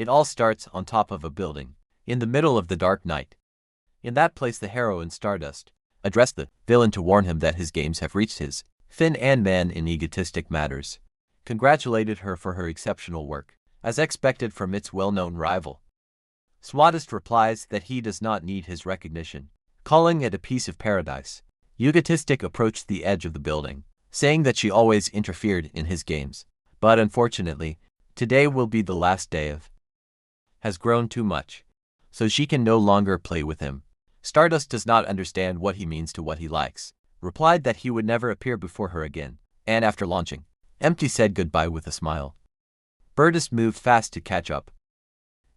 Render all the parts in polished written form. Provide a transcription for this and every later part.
It all starts on top of a building, in the middle of the dark night. In that place the heroine Stardust addressed the villain to warn him that his games have reached his fin and man in egotistic matters. Congratulated her for her exceptional work, as expected from its well-known rival. Stardust replies that he does not need his recognition, calling it a piece of paradise. Egotistic approached the edge of the building, saying that she always interfered in his games, but unfortunately, today will be the last day of has grown too much, so she can no longer play with him. Stardust does not understand what he means to what he likes, replied that he would never appear before her again, and after launching, Empty said goodbye with a smile. Stardust moved fast to catch up,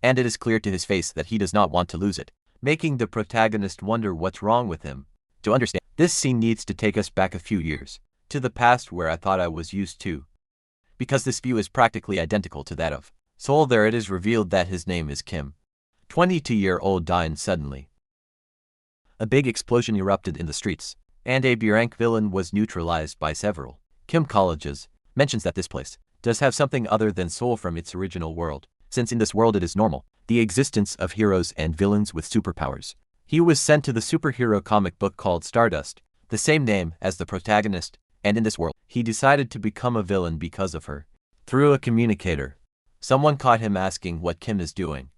and it is clear to his face that he does not want to lose it, making the protagonist wonder what's wrong with him. To understand, this scene needs to take us back a few years, to the past where I thought I was used to. Because this view is practically identical to that of Seoul, there it is revealed that his name is Kim. 22-year-old died suddenly. A big explosion erupted in the streets, and a B-rank villain was neutralized by several Kim colleges. Mentions that this place does have something other than Seoul from its original world, since in this world it is normal, the existence of heroes and villains with superpowers. He was sent to the superhero comic book called Stardust, the same name as the protagonist, and in this world, he decided to become a villain because of her. Through a communicator, someone caught him asking what Kim is doing,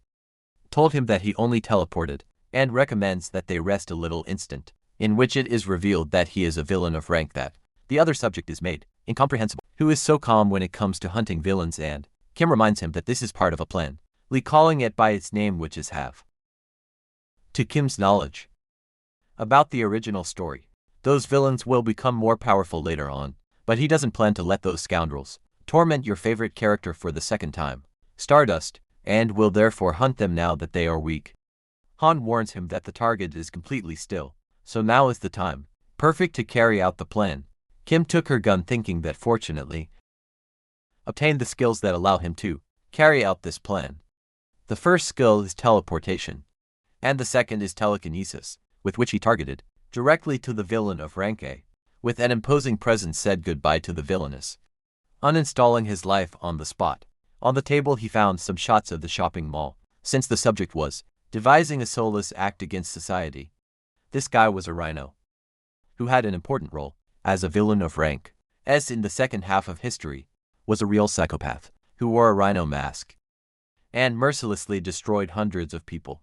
told him that he only teleported, and recommends that they rest a little instant, in which it is revealed that he is a villain of rank that the other subject is made incomprehensible, who is so calm when it comes to hunting villains, and Kim reminds him that this is part of a plan, calling it by its name, which is have. To Kim's knowledge about the original story, those villains will become more powerful later on, but he doesn't plan to let those scoundrels torment your favorite character for the second time, Stardust, and will therefore hunt them now that they are weak. Han warns him that the target is completely still, so now is the time, perfect to carry out the plan. Kim took her gun thinking that fortunately obtained the skills that allow him to carry out this plan. The first skill is teleportation, and the second is telekinesis, with which he targeted directly to the villain of rank A. With an imposing presence said goodbye to the villainess, uninstalling his life on the spot. On the table he found some shots of the shopping mall, since the subject was devising a soulless act against society. This guy was a rhino, who had an important role as a villain of rank, as in the second half of history, was a real psychopath, who wore a rhino mask, and mercilessly destroyed hundreds of people.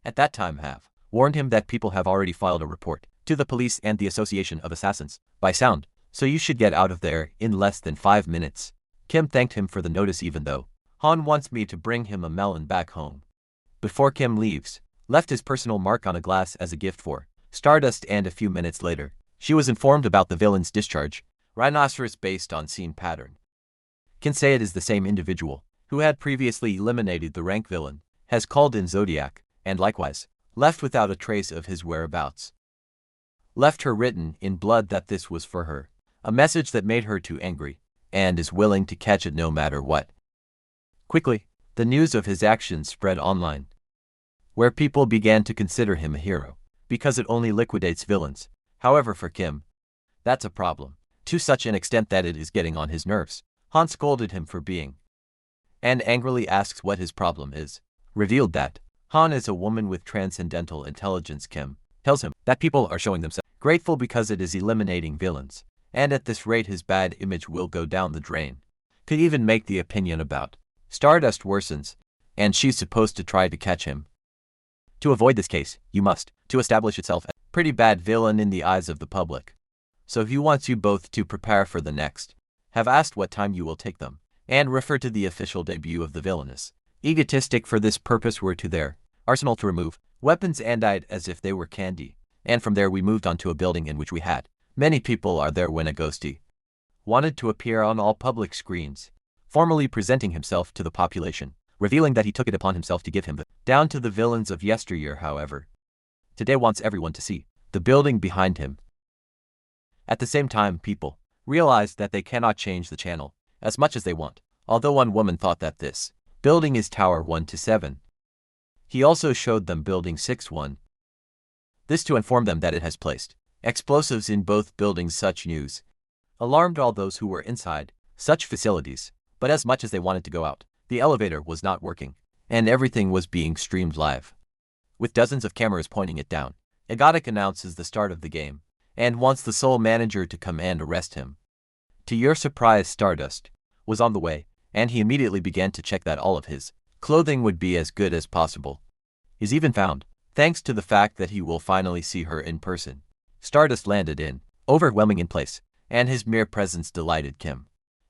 At that time have warned him that people have already filed a report to the police and the Association of Assassins by sound, so you should get out of there in less than 5 minutes. Kim thanked him for the notice even though Han wants me to bring him a melon back home. Before Kim leaves, left his personal mark on a glass as a gift for Stardust, and a few minutes later, she was informed about the villain's discharge, rhinoceros based on scene pattern. Can say it is the same individual who had previously eliminated the rank villain, has called in Zodiac, and likewise, left without a trace of his whereabouts. Left her written in blood that this was for her, a message that made her too angry, and is willing to catch it no matter what. Quickly, the news of his actions spread online, where people began to consider him a hero, because it only liquidates villains. However, for Kim, that's a problem, to such an extent that it is getting on his nerves. Han scolded him for being, and angrily asks what his problem is. Revealed that Han is a woman with transcendental intelligence. Kim tells him that people are showing themselves grateful because it is eliminating villains, and at this rate his bad image will go down the drain. Could even make the opinion about Stardust worsens, and she's supposed to try to catch him. To avoid this case, you must to establish itself as a pretty bad villain in the eyes of the public. So he wants you both to prepare for the next. Have asked what time you will take them, and refer to the official debut of the villainous. Egotistic for this purpose were to their arsenal to remove weapons and eyed as if they were candy, and from there we moved on to a building in which we had many people are there when a ghosty wanted to appear on all public screens, formally presenting himself to the population, revealing that he took it upon himself to give him the down to the villains of yesteryear. However, today wants everyone to see the building behind him. At the same time, people realized that they cannot change the channel as much as they want, although one woman thought that this building is Tower 1 to 7. He also showed them Building 6-1. This to inform them that it has placed explosives in both buildings. Such news alarmed all those who were inside such facilities, but as much as they wanted to go out, the elevator was not working, and everything was being streamed live, with dozens of cameras pointing it down. Egotic announces the start of the game, and wants the sole manager to come and arrest him. To your surprise, Stardust was on the way, and he immediately began to check that all of his clothing would be as good as possible. He's even found, thanks to the fact that he will finally see her in person. Stardust landed in, overwhelming in place, and his mere presence delighted Kim.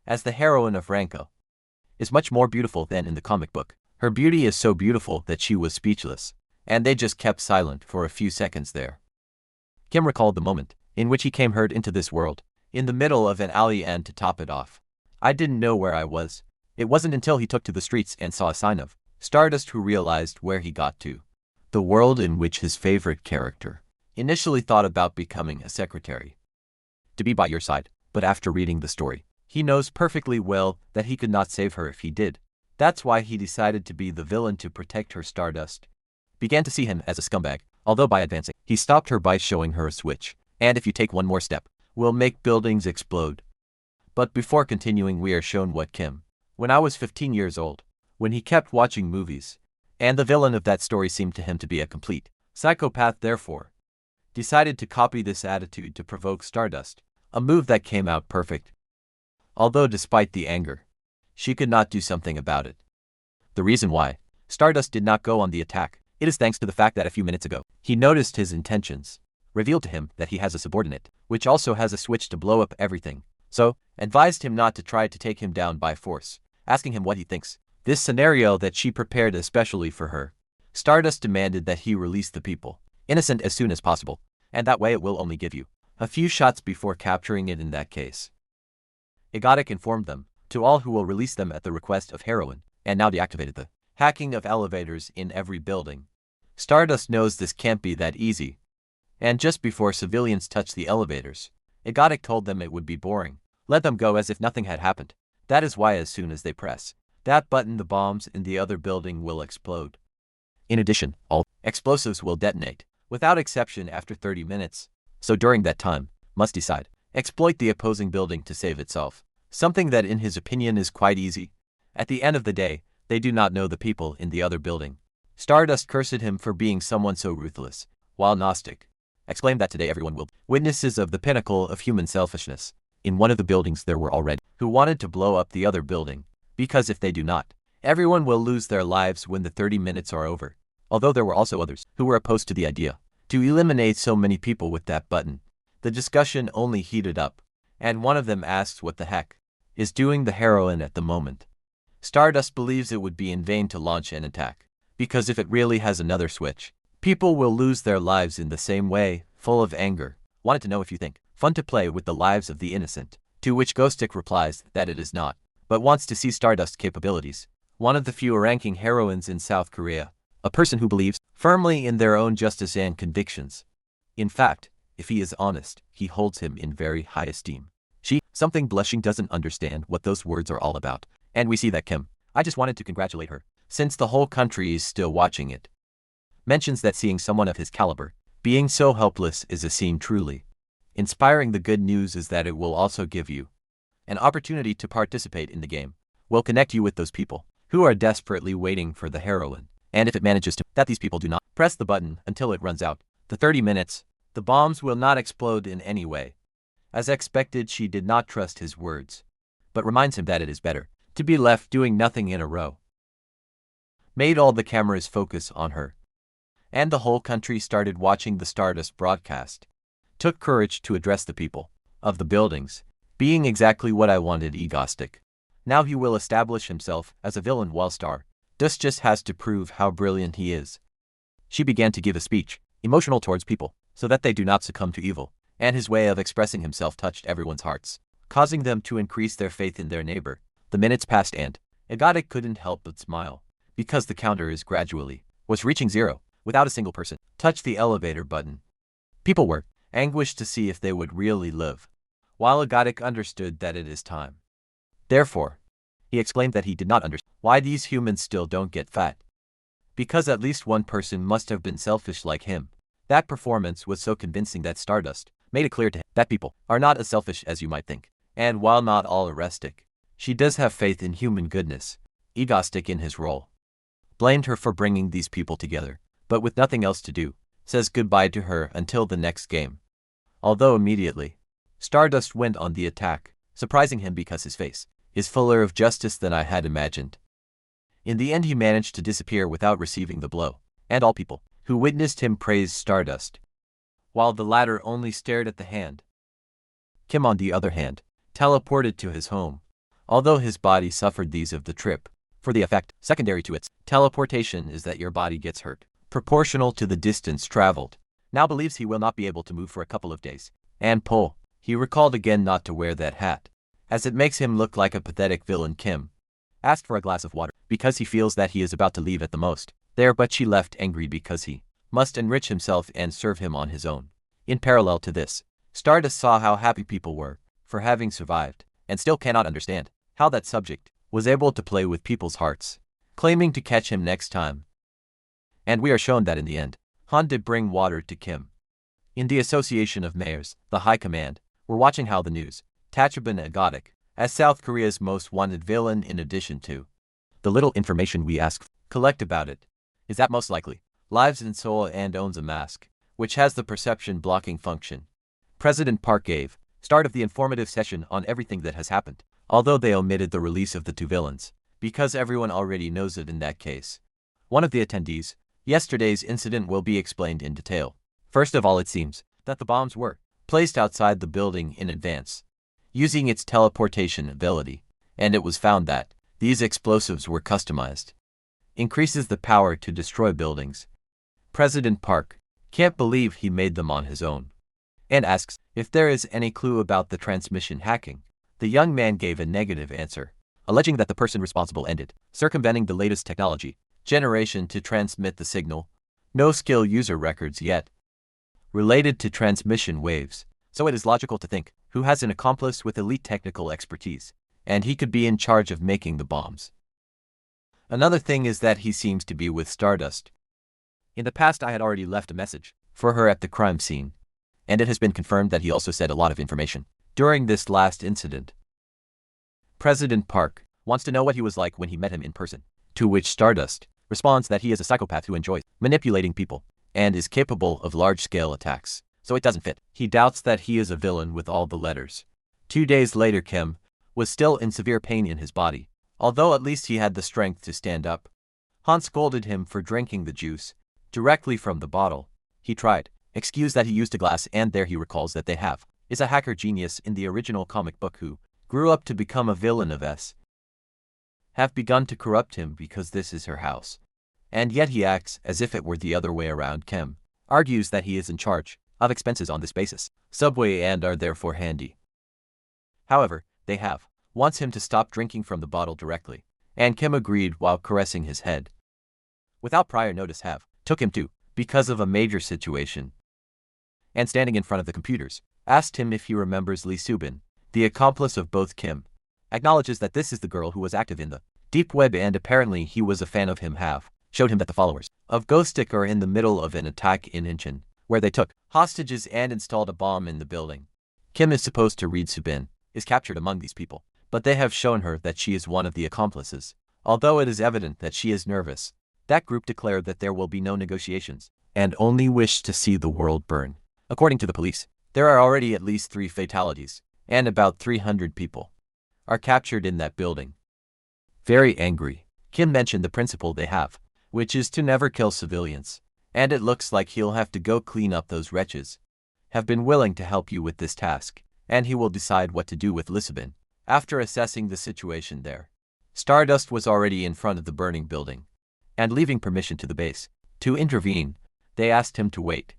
As the heroine of Ranko is much more beautiful than in the comic book. Her beauty is so beautiful that she was speechless, and they just kept silent for a few seconds there. Kim recalled the moment in which he came herd into this world, in the middle of an alley, and to top it off, I didn't know where I was. It wasn't until he took to the streets and saw a sign of Stardust who realized where he got to. The world in which his favorite character initially thought about becoming a secretary to be by your side, but after reading the story, he knows perfectly well that he could not save her if he did. That's why he decided to be the villain to protect her. Stardust began to see him as a scumbag, although by advancing, he stopped her by showing her a switch, and if you take one more step, will make buildings explode. But before continuing, we are shown what Kim, when I was 15 years old, when he kept watching movies, and the villain of that story seemed to him to be a complete psychopath, therefore decided to copy this attitude to provoke Stardust, a move that came out perfect. Although despite the anger, she could not do something about it. The reason why Stardust did not go on the attack, it is thanks to the fact that a few minutes ago, he noticed his intentions, revealed to him that he has a subordinate, which also has a switch to blow up everything, so advised him not to try to take him down by force, asking him what he thinks. This scenario that she prepared especially for her. Stardust demanded that he release the people, innocent, as soon as possible, and that way it will only give you a few shots before capturing it in that case. Egotic informed them, to all who will release them at the request of Heroine, and now deactivated the hacking of elevators in every building. Stardust knows this can't be that easy, and just before civilians touch the elevators, Egotic told them it would be boring. Let them go as if nothing had happened. That is why as soon as they press that button, the bombs in the other building will explode. In addition, all explosives will detonate, without exception, after 30 minutes. So during that time, must decide, exploit the opposing building to save itself. Something that in his opinion is quite easy. At the end of the day, they do not know the people in the other building. Stardust cursed him for being someone so ruthless, while Gnostic exclaimed that today everyone will be witnesses of the pinnacle of human selfishness. In one of the buildings there were already who wanted to blow up the other building, because if they do not, everyone will lose their lives when the 30 minutes are over. Although there were also others who were opposed to the idea to eliminate so many people with that button. The discussion only heated up, and one of them asked what the heck is doing the heroine at the moment. Stardust believes it would be in vain to launch an attack, because if it really has another switch, people will lose their lives in the same way. Full of anger, wanted to know if you think fun to play with the lives of the innocent, to which Ghostic replies that it is not, but wants to see Stardust's capabilities. One of the few ranking heroines in South Korea, a person who believes firmly in their own justice and convictions. In fact, if he is honest, he holds him in very high esteem. She, something blushing, doesn't understand what those words are all about, and we see that Kim, I just wanted to congratulate her, since the whole country is still watching it, mentions that seeing someone of his caliber being so helpless is a scene truly inspiring. The good news is that it will also give you an opportunity to participate in the game, will connect you with those people who are desperately waiting for the heroine, and if it manages to, that these people do not press the button until it runs out the 30 minutes, the bombs will not explode in any way. As expected, she did not trust his words, but reminds him that it is better to be left doing nothing in a row. Made all the cameras focus on her, and the whole country started watching the Stardust broadcast. Took courage to address the people of the buildings, being exactly what I wanted. Egoistic. Now he will establish himself as a villain, while Stardust just has to prove how brilliant he is. She began to give a speech, emotional towards people, so that they do not succumb to evil, and his way of expressing himself touched everyone's hearts, causing them to increase their faith in their neighbor. The minutes passed and Egotic couldn't help but smile, because the counter is gradually was reaching zero, without a single person touch the elevator button. People were anguished to see if they would really live, while Egotic understood that it is time. Therefore, he explained that he did not understand why these humans still don't get fat. Because at least one person must have been selfish like him. That performance was so convincing that Stardust made it clear to him that people are not as selfish as you might think, and while not all arrestic, she does have faith in human goodness. Egoistic in his role blamed her for bringing these people together, but with nothing else to do, says goodbye to her until the next game. Although immediately, Stardust went on the attack, surprising him because his face is fuller of justice than I had imagined. In the end he managed to disappear without receiving the blow, and all people who witnessed him praised Stardust, while the latter only stared at the hand. Kim, on the other hand, teleported to his home, although his body suffered these of the trip, for the effect secondary to its teleportation is that your body gets hurt, proportional to the distance traveled. Now believes he will not be able to move for a couple of days, and he recalled again not to wear that hat, as it makes him look like a pathetic villain. Kim asked for a glass of water, because he feels that he is about to leave at the most there, but she left angry because he must enrich himself and serve him on his own. In parallel to this, Stardust saw how happy people were for having survived, and still cannot understand how that subject was able to play with people's hearts, claiming to catch him next time. And we are shown that in the end, Han did bring water to Kim. In the Association of Mayors, the High Command, were watching how the news Tachibana Agotic as South Korea's most wanted villain. In addition to the little information we collect about it, is that most likely lives in Seoul and owns a mask, which has the perception blocking function. President Park gave start of the informative session on everything that has happened, although they omitted the release of the two villains, because everyone already knows it in that case. One of the attendees, yesterday's incident will be explained in detail. First of all, it seems that the bombs were placed outside the building in advance, using its teleportation ability, and it was found that these explosives were customized. Increases the power to destroy buildings. President Park can't believe he made them on his own, and asks if there is any clue about the transmission hacking. The young man gave a negative answer, alleging that the person responsible ended circumventing the latest technology generation to transmit the signal. No skill user records yet related to transmission waves, so it is logical to think who has an accomplice with elite technical expertise, and he could be in charge of making the bombs. Another thing is that he seems to be with Stardust. In the past I had already left a message for her at the crime scene, and it has been confirmed that he also said a lot of information during this last incident. President Park wants to know what he was like when he met him in person, to which Stardust responds that he is a psychopath who enjoys manipulating people and is capable of large-scale attacks, so it doesn't fit. He doubts that he is a villain with all the letters. 2 days later, Kim was still in severe pain in his body, although at least he had the strength to stand up. Han scolded him for drinking the juice directly from the bottle. He tried excuse that he used a glass, and there he recalls that they is a hacker genius in the original comic book who grew up to become a villain of have begun to corrupt him because this is her house. And yet he acts as if it were the other way around. Kim argues that he is in charge of expenses on this basis, Subway, and are therefore handy. However, they wants him to stop drinking from the bottle directly, and Kim agreed while caressing his head. Without prior notice, took him to because of a major situation, and standing in front of the computers, asked him if he remembers Lee Subin, the accomplice of both. Kim acknowledges that this is the girl who was active in the deep web, and apparently he was a fan of him. Showed him that the followers of Ghostic are in the middle of an attack in Incheon, where they took hostages and installed a bomb in the building. Kim is supposed to read Subin is captured among these people, but they have shown her that she is one of the accomplices. Although it is evident that she is nervous, that group declared that there will be no negotiations, and only wish to see the world burn. According to the police, there are already at least 3 fatalities, and about 300 people are captured in that building. Very angry, Kim mentioned the principle they have, which is to never kill civilians, and it looks like he'll have to go clean up those wretches. Have been willing to help you with this task, and he will decide what to do with Lisbon after assessing the situation there. Stardust was already in front of the burning building, and leaving permission to the base to intervene. They asked him to wait,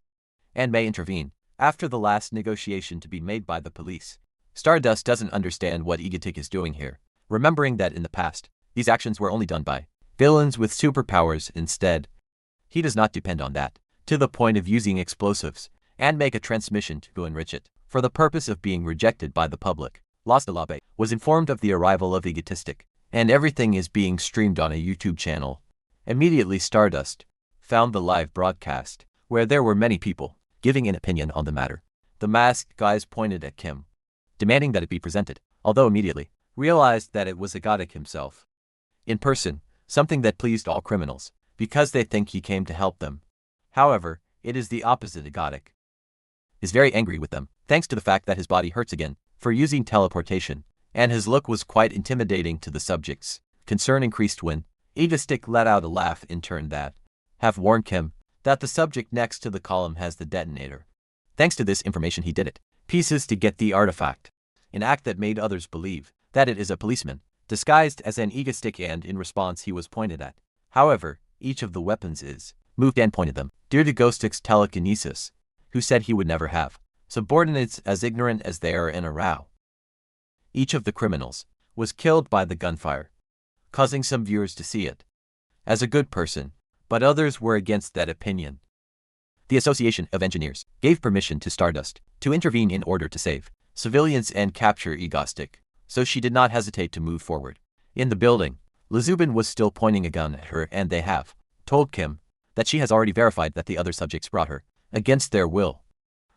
and may intervene after the last negotiation to be made by the police. Stardust doesn't understand what Egotic is doing here, remembering that in the past, these actions were only done by villains with superpowers. Instead, he does not depend on that, to the point of using explosives, and make a transmission to go enrich it, for the purpose of being rejected by the public. Lost Alabe was informed of the arrival of Egotistic, and everything is being streamed on a YouTube channel. Immediately Stardust found the live broadcast, where there were many people giving an opinion on the matter. The masked guys pointed at Kim, demanding that it be presented, although immediately realized that it was Egotic himself. In person, something that pleased all criminals, because they think he came to help them. However, it is the opposite. Egotic is very angry with them, thanks to the fact that his body hurts again, for using teleportation, and his look was quite intimidating to the subjects. Concern increased when Egoistic let out a laugh in turn that have warned Kim that the subject next to the column has the detonator. Thanks to this information he did it pieces to get the artifact, an act that made others believe that it is a policeman, disguised as an Egoistic, and in response he was pointed at. However, each of the weapons is moved and pointed them, due to Ghostic's telekinesis, who said he would never have subordinates as ignorant as they are in a row. Each of the criminals was killed by the gunfire, causing some viewers to see it as a good person, but others were against that opinion. The Association of Engineers gave permission to Stardust to intervene in order to save civilians and capture Egoistic, so she did not hesitate to move forward. In the building, Lazubin was still pointing a gun at her, and they have told Kim that she has already verified that the other subjects brought her against their will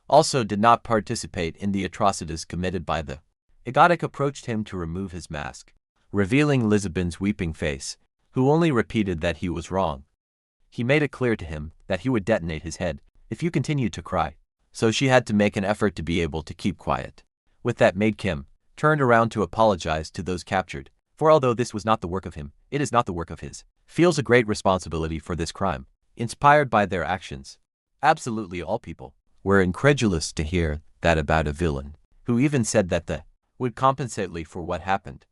also did not participate in the atrocities committed by the Egotic. Approached him to remove his mask, revealing Lazubin's weeping face, who only repeated that he was wrong. He made it clear to him that he would detonate his head if you continued to cry, so she had to make an effort to be able to keep quiet. With that made Kim turned around to apologize to those captured, for although this was not the work of him, it is not the work of his. Feels a great responsibility for this crime, inspired by their actions. Absolutely all people were incredulous to hear that about a villain, who even said that they would compensate for what happened.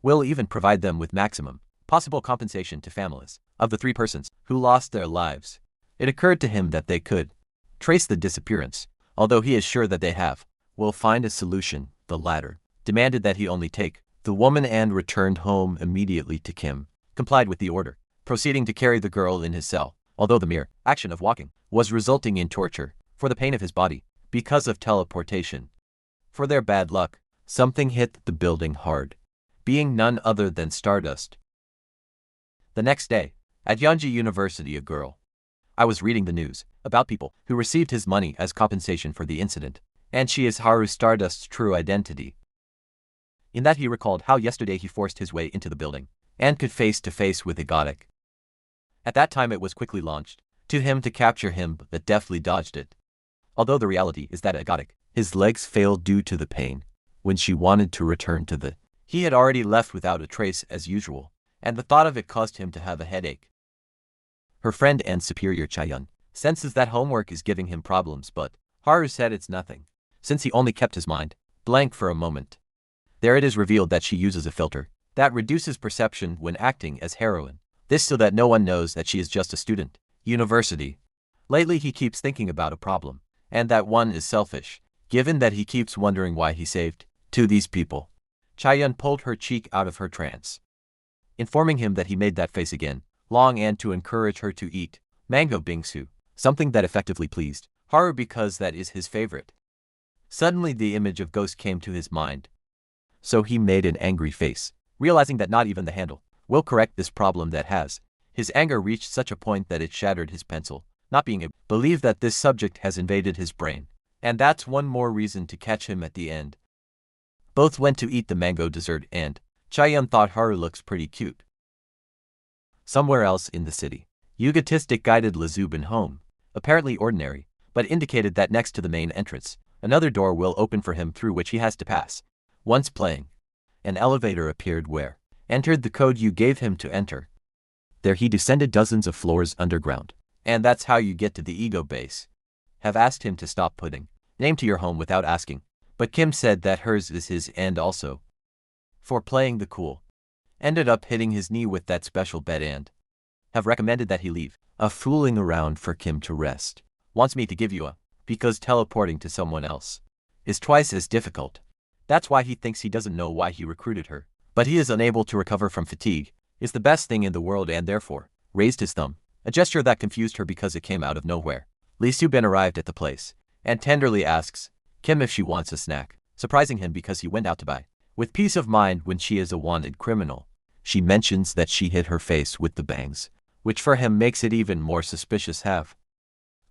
Will even provide them with maximum possible compensation to families of the 3 persons who lost their lives. It occurred to him that they could trace the disappearance, although he is sure that they will find a solution. The latter demanded that he only take the woman and returned home immediately to Kim, complied with the order, proceeding to carry the girl in his cell, although the mere action of walking was resulting in torture for the pain of his body because of teleportation. For their bad luck, something hit the building hard, being none other than Stardust. The next day, at Yonji University, a girl. I was reading the news about people who received his money as compensation for the incident, and she is Haru, Stardust's true identity. In that he recalled how yesterday he forced his way into the building and could face to face with Egotic. At that time it was quickly launched to him to capture him, but deftly dodged it. Although the reality is that Egotic, his legs failed due to the pain. When she wanted to return to he had already left without a trace as usual, and the thought of it caused him to have a headache. Her friend and superior Chayun senses that homework is giving him problems, but Haru said it's nothing, since he only kept his mind blank for a moment. There it is revealed that she uses a filter that reduces perception when acting as heroine, this so that no one knows that she is just a student. University. Lately he keeps thinking about a problem, and that one is selfish, given that he keeps wondering why he saved these people. Chayun pulled her cheek out of her trance, informing him that he made that face again, long, and to encourage her to eat mango bingsu, something that effectively pleased Haru because that is his favorite. Suddenly the image of Ghost came to his mind, so he made an angry face, realizing that not even the handle will correct this problem. That has his anger reached such a point that it shattered his pencil, not being able to believe that this subject has invaded his brain, and that's one more reason to catch him at the end. Both went to eat the mango dessert, and Chayun thought Haru looks pretty cute. Somewhere else in the city, Egotistic guided Lazubin home, apparently ordinary, but indicated that next to the main entrance, another door will open for him through which he has to pass. Once playing, an elevator appeared where entered the code you gave him to enter. There he descended dozens of floors underground, and that's how you get to the ego base. Have asked him to stop putting name to your home without asking, but Kim said that hers is his, and also for playing the cool, ended up hitting his knee with that special bed, and have recommended that he leave fooling around for Kim to rest. Wants me to give you because teleporting to someone else is twice as difficult. That's why he thinks he doesn't know why he recruited her, but he is unable to recover from fatigue, is the best thing in the world, and therefore raised his thumb, a gesture that confused her because it came out of nowhere. Lee Soo-bin arrived at the place and tenderly asks Kim if she wants a snack, surprising him because he went out to buy with peace of mind when she is a wanted criminal. She mentions that she hit her face with the bangs, which for him makes it even more suspicious. Have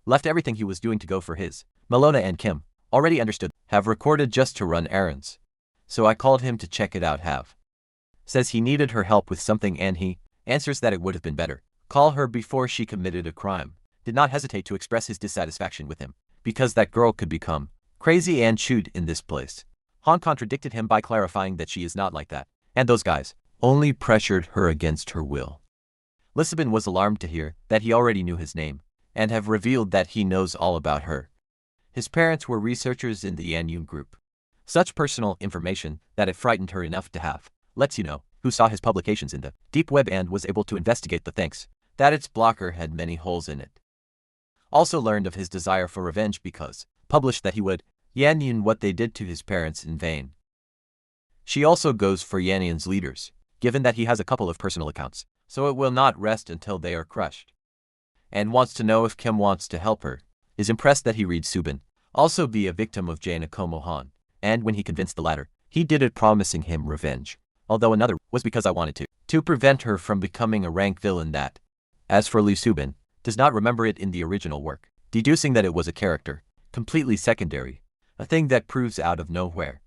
left everything he was doing to go for his. Melona and Kim already understood, have recorded just to run errands, so I called him to check it out. Have says he needed her help with something, and he answers that it would have been better call her before she committed a crime, did not hesitate to express his dissatisfaction with him, because that girl could become crazy and shoot in this place. Han contradicted him by clarifying that she is not like that, and those guys only pressured her against her will. Lisbon was alarmed to hear that he already knew his name, and have revealed that he knows all about her. His parents were researchers in the Yanyun group. Such personal information that it frightened her enough to have lets you know who saw his publications in the deep web and was able to investigate the things that its blocker had many holes in it. Also learned of his desire for revenge because published that he would Yanyun what they did to his parents in vain. She also goes for Yanyun's leaders, given that he has a couple of personal accounts, so it will not rest until they are crushed. And wants to know if Kim wants to help her, is impressed that he reads Subin also be a victim of Jaina Han, and when he convinced the latter, he did it promising him revenge, although another was because I wanted to prevent her from becoming a rank villain that, as for Lee Subin, does not remember it in the original work, deducing that it was a character, completely secondary, a thing that proves out of nowhere.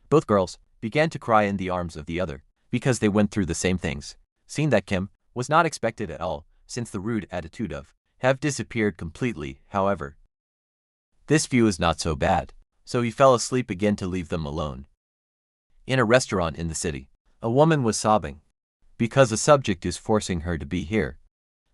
Both girls began to cry in the arms of the other, because they went through the same things, seeing that Kim was not expected at all, since the rude attitude of have disappeared completely, however. This view is not so bad, so he fell asleep again to leave them alone. In a restaurant in the city, a woman was sobbing, because a subject is forcing her to be here.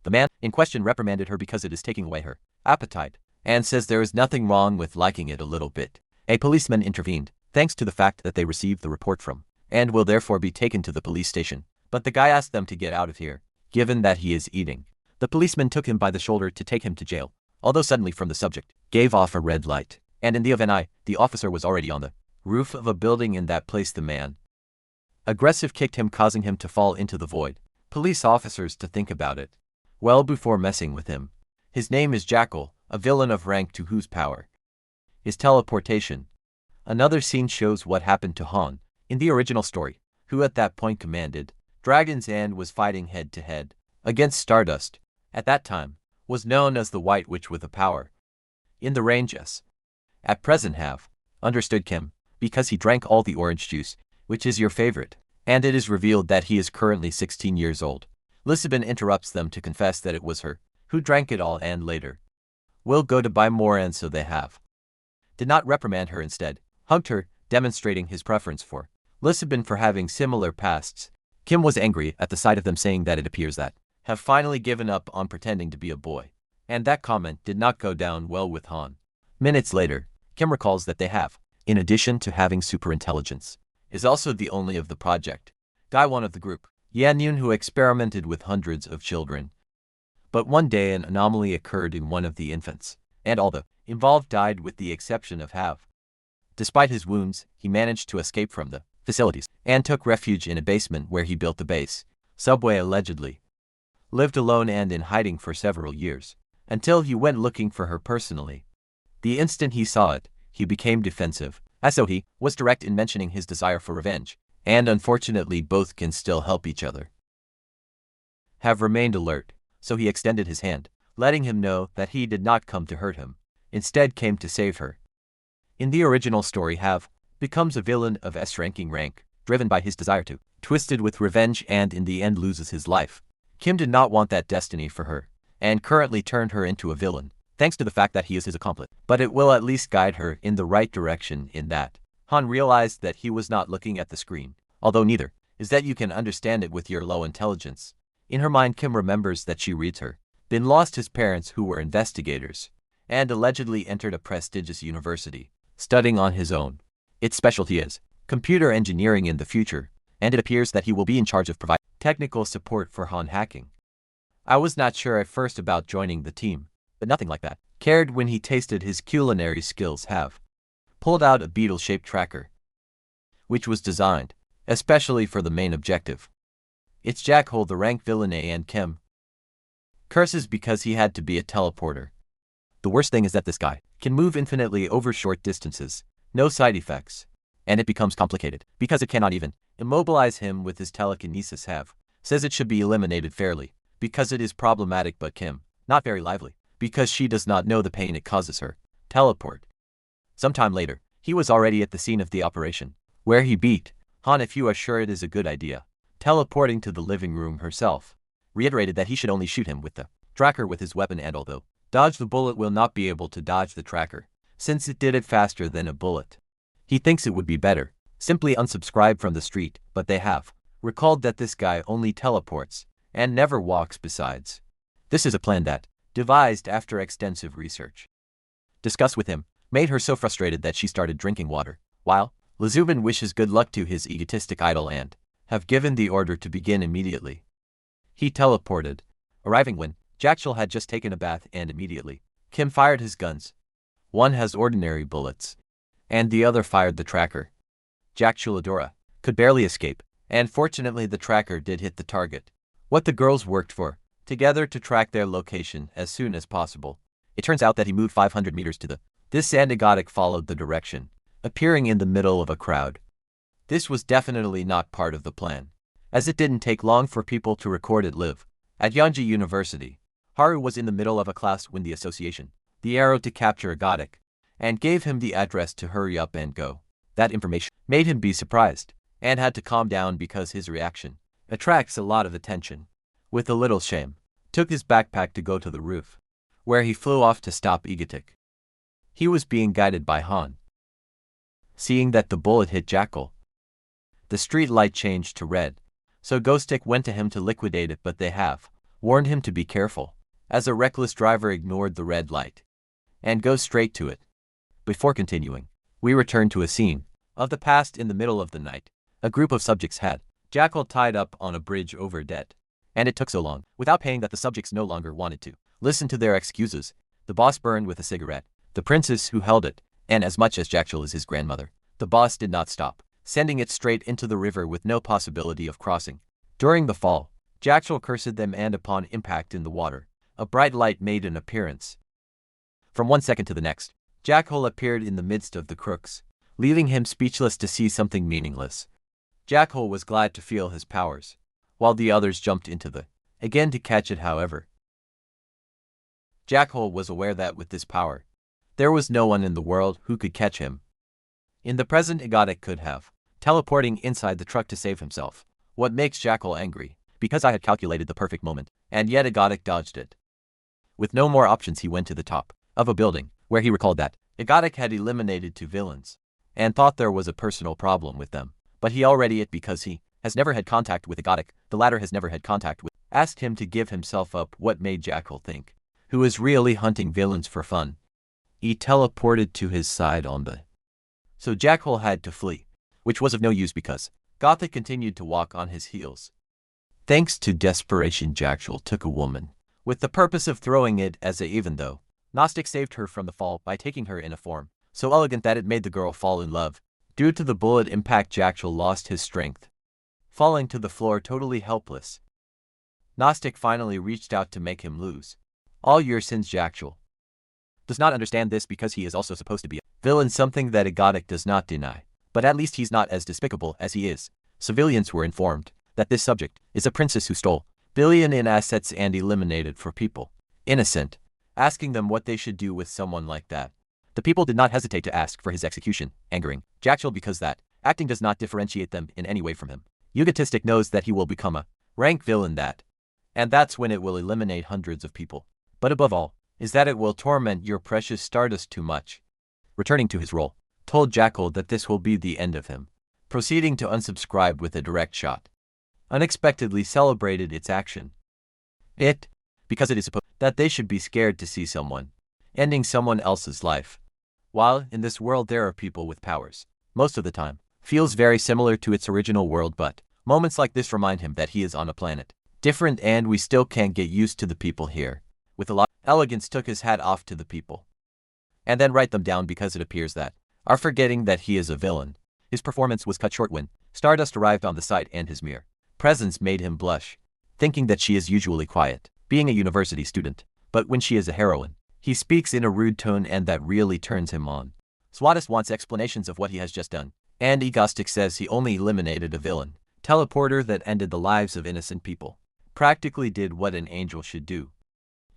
The man in question reprimanded her because it is taking away her appetite, and says there is nothing wrong with liking it a little bit. A policeman intervened, thanks to the fact that they received the report from, and will therefore be taken to the police station. But the guy asked them to get out of here, given that he is eating. The policeman took him by the shoulder to take him to jail, although suddenly from the subject gave off a red light, and in the event the officer was already on the roof of a building in that place. The man aggressive kicked him, causing him to fall into the void. Police officers to think about it well before messing with him. His name is Jackal, a villain of rank to whose power is teleportation. Another scene shows what happened to Han in the original story, who at that point commanded dragons and was fighting head-to-head against Stardust. At that time, was known as the White Witch with a power in the ranges. At present have understood Kim, because he drank all the orange juice, which is your favorite, and it is revealed that he is currently 16 years old. Lisbon interrupts them to confess that it was her who drank it all and later will go to buy more, and so they have did not reprimand her, instead hugged her, demonstrating his preference for Lisbon for having similar pasts. Kim was angry at the sight of them, saying that it appears that have finally given up on pretending to be a boy, and that comment did not go down well with Han. Minutes later, Kim recalls that they have, in addition to having superintelligence, is also the only of the project guy one of the group, Yanyun, who experimented with hundreds of children. But one day an anomaly occurred in one of the infants, and all the involved died with the exception of Have. Despite his wounds, he managed to escape from the facilities and took refuge in a basement where he built the base. Subway allegedly lived alone and in hiding for several years, until he went looking for her personally. The instant he saw it, he became defensive, as so he was direct in mentioning his desire for revenge, and unfortunately both can still help each other. Have remained alert, so he extended his hand, letting him know that he did not come to hurt him, instead came to save her. In the original story, Have becomes a villain of S-ranking rank, driven by his desire to, twisted with revenge, and in the end loses his life. Kim did not want that destiny for her, and currently turned her into a villain, thanks to the fact that he is his accomplice. But it will at least guide her in the right direction in that Han realized that he was not looking at the screen, although neither is that you can understand it with your low intelligence. In her mind, Kim remembers that she reads her been lost his parents, who were investigators, and allegedly entered a prestigious university, studying on his own. Its specialty is computer engineering in the future, and it appears that he will be in charge of providing technical support for Han hacking. I was not sure at first about joining the team, but nothing like that cared when he tasted his culinary skills. Have pulled out a beetle-shaped tracker, which was designed especially for the main objective. It's Jackal, the rank villain, and Kim curses because he had to be a teleporter. The worst thing is that this guy can move infinitely over short distances, no side effects, and it becomes complicated because it cannot even immobilize him with his telekinesis. Have says it should be eliminated fairly because it is problematic, but Kim, not very lively, because she does not know the pain it causes her. Teleport. Sometime later, he was already at the scene of the operation, where he beat Han. If you are sure it is a good idea, teleporting to the living room herself, reiterated that he should only shoot him with the tracker with his weapon and although dodge the bullet will not be able to dodge the tracker, since it did it faster than a bullet. He thinks it would be better, simply unsubscribe from the street, but they have recalled that this guy only teleports and never walks besides. This is a plan that, devised after extensive research, discussed with him, made her so frustrated that she started drinking water, while Lazubin wishes good luck to his egotistic idol and have given the order to begin immediately. He teleported, arriving when Jackal had just taken a bath and immediately Kim fired his guns. One has ordinary bullets, and the other fired the tracker. Adora could barely escape, and fortunately the tracker did hit the target. What the girls worked for, together to track their location as soon as possible. It turns out that he moved 500 meters to the. This Anigotic followed the direction, appearing in the middle of a crowd. This was definitely not part of the plan, as it didn't take long for people to record it live. At Yonji University, Haru was in the middle of a class when the association, the arrow to capture Agotic, and gave him the address to hurry up and go. That information made him be surprised, and had to calm down because his reaction attracts a lot of attention. With a little shame, took his backpack to go to the roof, where he flew off to stop Egotic. He was being guided by Han. Seeing that the bullet hit Jackal, the street light changed to red, so Ghostic went to him to liquidate it, but they have warned him to be careful, as a reckless driver ignored the red light and goes straight to it. Before continuing, we return to a scene of the past in the middle of the night. A group of subjects had Jackal tied up on a bridge over dead, and it took so long, without paying, that the subjects no longer wanted to listen to their excuses. The boss burned with a cigarette the princess who held it, and as much as Jackal is his grandmother, the boss did not stop, sending it straight into the river with no possibility of crossing. During the fall, Jackal cursed them, and upon impact in the water, a bright light made an appearance. From 1 second to the next, Jackal appeared in the midst of the crooks, leaving him speechless to see something meaningless. Jackal was glad to feel his powers, while the others jumped into the again to catch it. However, Jackal was aware that with this power, there was no one in the world who could catch him. In the present, Egotic could have teleporting inside the truck to save himself. What makes Jackal angry, because I had calculated the perfect moment, and yet Egotic dodged it. With no more options, he went to the top of a building, where he recalled that Egotic had eliminated 2 villains, and thought there was a personal problem with them, but he already it because he has never had contact with Egotic, the latter has never had contact with, asked him to give himself up. What made Jackal think who is really hunting villains for fun? He teleported to his side on the. So Jackal had to flee, which was of no use because Gothic continued to walk on his heels. Thanks to desperation, Jackal took a woman, with the purpose of throwing it as a, even though Gnostic saved her from the fall by taking her in a form so elegant that it made the girl fall in love. Due to the bullet impact, Jackal lost his strength, falling to the floor totally helpless. Gnostic finally reached out to make him lose all year, since Jackal does not understand this because he is also supposed to be a villain, something that Egotic does not deny, but at least he's not as despicable as he is. Civilians were informed that this subject is a princess who stole billion in assets and eliminated for people innocent, asking them what they should do with someone like that. The people did not hesitate to ask for his execution, angering Jackal because that acting does not differentiate them in any way from him. Egotistic knows that he will become a rank villain and that's when it will eliminate hundreds of people. But above all, is that it will torment your precious Stardust too much. Returning to his role, told Jackal that this will be the end of him, proceeding to unsubscribe with a direct shot. Unexpectedly celebrated its action. Because it is supposed that they should be scared to see someone ending someone else's life. While in this world there are people with powers, most of the time, feels very similar to its original world, but moments like this remind him that he is on a planet different and we still can't get used to the people here. With a lot of elegance, took his hat off to the people, and then write them down because it appears that are forgetting that he is a villain. His performance was cut short when Stardust arrived on the site, and his mere presence made him blush, thinking that she is usually quiet, being a university student, but when she is a heroine, he speaks in a rude tone, and that really turns him on. Stardust wants explanations of what he has just done, and Egostic says he only eliminated a villain teleporter that ended the lives of innocent people, practically did what an angel should do.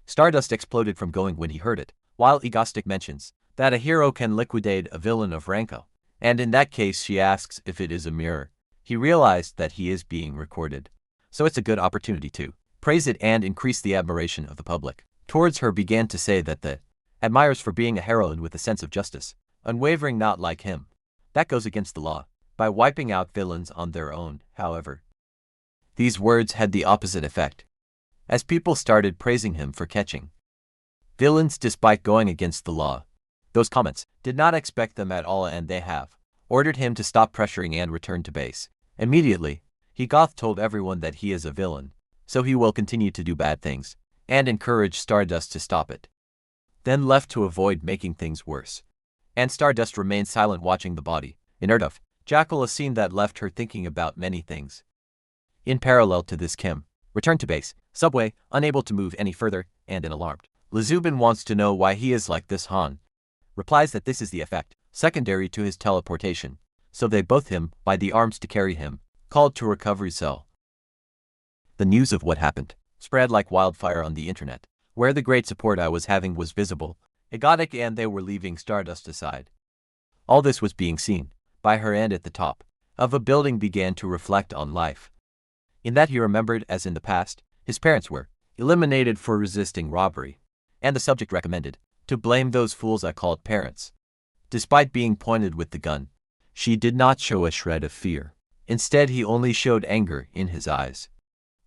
Stardust exploded from going when he heard it, while Egostic mentions that a hero can liquidate a villain of Ranko, and in that case she asks if it is a mirror. He realized that he is being recorded, so it's a good opportunity to praise it and increase the admiration of the public towards her. Began to say that the admires for being a heroine with a sense of justice, unwavering, not like him. That goes against the law, by wiping out villains on their own. However, these words had the opposite effect, as people started praising him for catching villains despite going against the law. Those comments did not expect them at all, and they have ordered him to stop pressuring and return to base. Immediately, he told everyone that he is a villain, so he will continue to do bad things, and encourage Stardust to stop it. Then left to avoid making things worse. And Stardust remained silent, watching the body, inert of Jackal, a scene that left her thinking about many things. In parallel to this, Kim returned to base, subway, unable to move any further, and alarmed. Lizubin wants to know why he is like this. Han replies that this is the effect, secondary to his teleportation, so they both him by the arms to carry him, called to recovery cell. The news of what happened spread like wildfire on the internet, where the great support I was having was visible, egotic, and they were leaving Stardust aside. All this was being seen by her, and at the top of a building began to reflect on life. In that he remembered, as in the past, his parents were eliminated for resisting robbery, and the subject recommended to blame those fools I called parents. Despite being pointed with the gun, she did not show a shred of fear. Instead, he only showed anger in his eyes.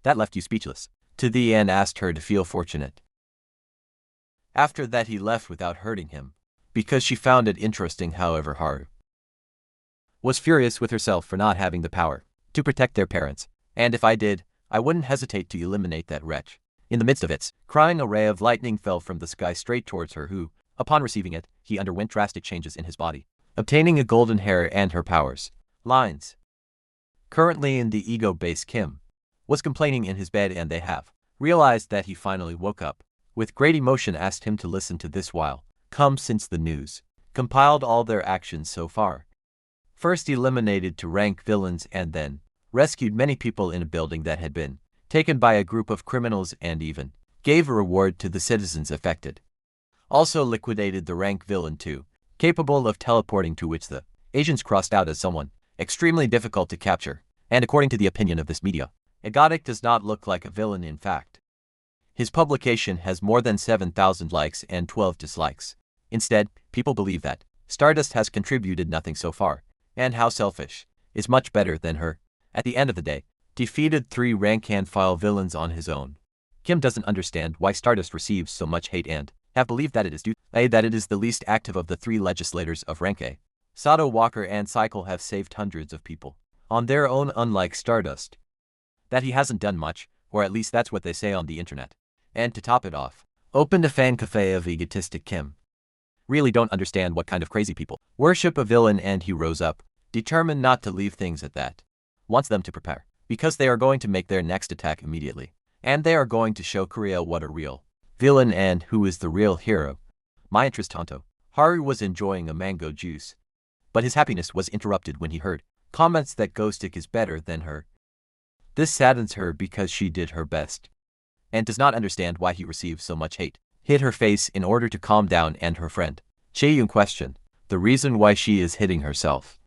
That left you speechless to the end, asked her to feel fortunate. After that he left without hurting him, because she found it interesting. However, Haru was furious with herself for not having the power to protect their parents, and if I did, I wouldn't hesitate to eliminate that wretch. In the midst of its crying, a ray of lightning fell from the sky straight towards her, who, upon receiving it, he underwent drastic changes in his body, obtaining a golden hair and her powers. Lines. Currently in the ego base, Kim was complaining in his bed, and they have realized that he finally woke up. With great emotion, asked him to listen to this while come since the news compiled all their actions so far. First eliminated to rank villains, and then rescued many people in a building that had been taken by a group of criminals, and even gave a reward to the citizens affected. Also liquidated the rank villain too, capable of teleporting, to which the agents crossed out as someone extremely difficult to capture, and according to the opinion of this media, Egotic does not look like a villain. In fact, his publication has more than 7,000 likes and 12 dislikes. Instead, people believe that Stardust has contributed nothing so far, and how selfish is much better than her. At the end of the day, defeated 3 rank-and-file villains on his own. Kim doesn't understand why Stardust receives so much hate, and have believed that it is due that it is the least active of the 3 legislators of rank A. Sato, Walker, and Cycle have saved hundreds of people on their own, unlike Stardust. That he hasn't done much, or at least that's what they say on the internet. And to top it off, opened a fan cafe of egotistic Kim. Really don't understand what kind of crazy people worship a villain, and he rose up, determined not to leave things at that. Wants them to prepare, because they are going to make their next attack immediately, and they are going to show Korea what a real villain and who is the real hero. My interest, Tonto. Haru was enjoying a mango juice, but his happiness was interrupted when he heard comments that Ghostic is better than her. This saddens her because she did her best, and does not understand why he receives so much hate. Hit her face in order to calm down, and her friend Chaeyoung questioned the reason why she is hitting herself.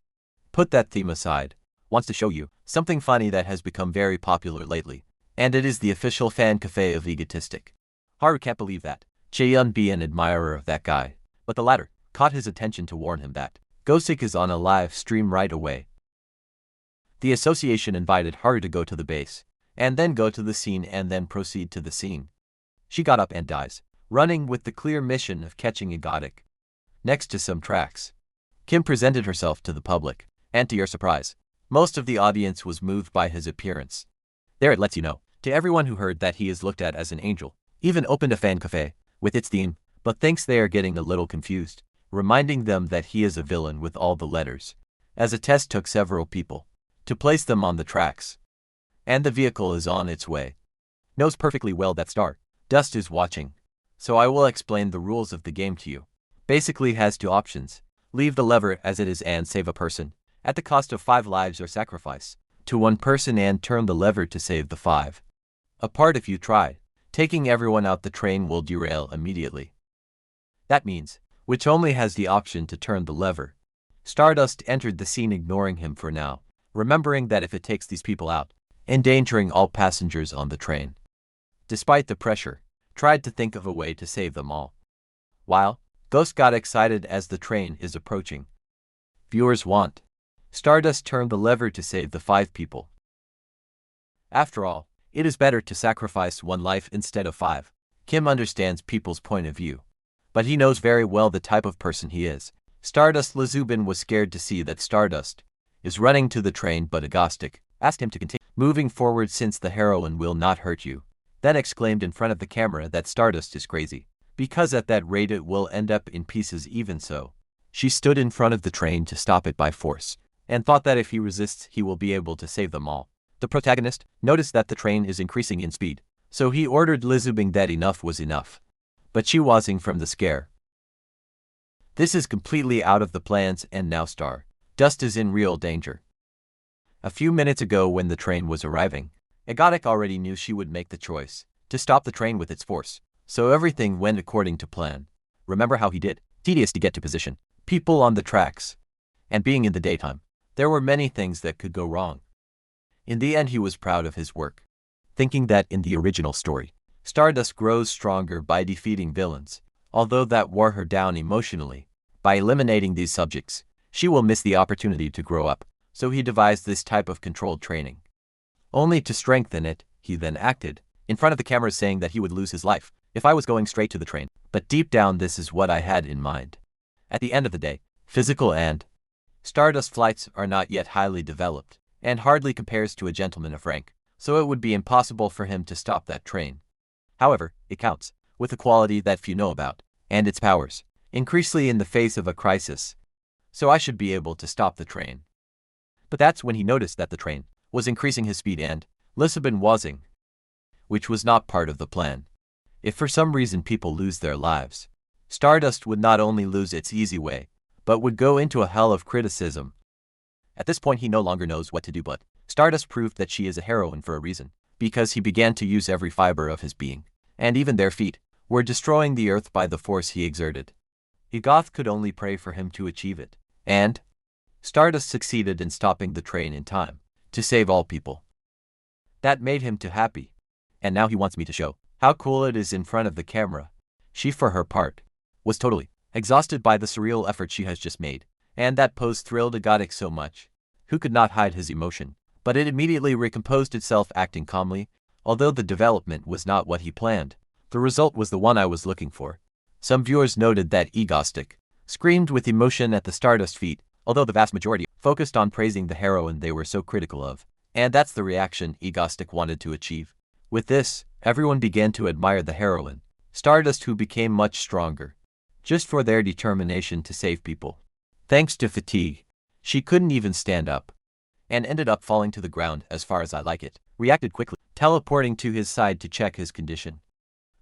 Put that theme aside. Wants to show you something funny that has become very popular lately, and it is the official fan cafe of egotistic. Haru can't believe that Chaeyoung be an admirer of that guy, but the latter caught his attention to warn him that Ghostic is on a live stream right away. The association invited Haru to go to the base, and then go to the scene, and then proceed to the scene. She got up and dies, running with the clear mission of catching Egotic. Next to some tracks, Kim presented herself to the public, and to your surprise, most of the audience was moved by his appearance. There it lets you know, to everyone who heard, that he is looked at as an angel. Even opened a fan cafe with its theme, but thinks they are getting a little confused, reminding them that he is a villain with all the letters. As a test, took several people to place them on the tracks, and the vehicle is on its way. Knows perfectly well that Stardust is watching, so I will explain the rules of the game to you. Basically has 2 options: leave the lever as it is and save a person at the cost of 5 lives, or sacrifice to 1 person and turn the lever to save the 5. Apart, if you try taking everyone out, the train will derail immediately. That means which only has the option to turn the lever. Stardust entered the scene, ignoring him for now, remembering that if it takes these people out, endangering all passengers on the train. Despite the pressure, tried to think of a way to save them all. While Ghost got excited as the train is approaching. Viewers want. Stardust turned the lever to save the 5 people. After all, it is better to sacrifice 1 life instead of 5. Kim understands people's point of view. But he knows very well the type of person he is. Stardust Lazubin was scared to see that Stardust is running to the train, but Agostic asked him to continue moving forward since the heroine will not hurt you. Then exclaimed in front of the camera that Stardust is crazy, because at that rate it will end up in pieces. Even so, she stood in front of the train to stop it by force, and thought that if he resists he will be able to save them all. The protagonist noticed that the train is increasing in speed, so he ordered Lizubing that enough was enough. But she wasing from the scare. This is completely out of the plans, and now Stardust is in real danger. A few minutes ago when the train was arriving, Agostic already knew she would make the choice to stop the train with its force, so everything went according to plan. Remember how he did? Tedious to get to position people on the tracks. And being in the daytime, there were many things that could go wrong. In the end he was proud of his work, thinking that in the original story, Stardust grows stronger by defeating villains, although that wore her down emotionally. By eliminating these subjects, she will miss the opportunity to grow up, so he devised this type of controlled training. Only to strengthen it, he then acted in front of the cameras saying that he would lose his life if I was going straight to the train, but deep down this is what I had in mind. At the end of the day, physical and Stardust flights are not yet highly developed, and hardly compares to a gentleman of rank, so it would be impossible for him to stop that train. However, it counts, with a quality that few know about, and its powers, increasingly in the face of a crisis. So I should be able to stop the train. But that's when he noticed that the train was increasing his speed and Lisbon wasing, which was not part of the plan. If for some reason people lose their lives, Stardust would not only lose its easy way, but would go into a hell of criticism. At this point he no longer knows what to do, but Stardust proved that she is a heroine for a reason, because he began to use every fiber of his being, and even their feet were destroying the earth by the force he exerted. Egoth could only pray for him to achieve it, and Stardust succeeded in stopping the train in time to save all people. That made him too happy, and now he wants me to show how cool it is in front of the camera. She, for her part, was totally exhausted by the surreal effort she has just made, and that pose thrilled Agostic so much, who could not hide his emotion, but it immediately recomposed itself, acting calmly. Although the development was not what he planned, the result was the one I was looking for. Some viewers noted that Agostic screamed with emotion at the Stardust feat, although the vast majority focused on praising the heroine they were so critical of, and that's the reaction Agostic wanted to achieve. With this, everyone began to admire the heroine, Stardust, who became much stronger, just for their determination to save people. Thanks to fatigue, she couldn't even stand up, and ended up falling to the ground. As far as I like it, reacted quickly, teleporting to his side to check his condition.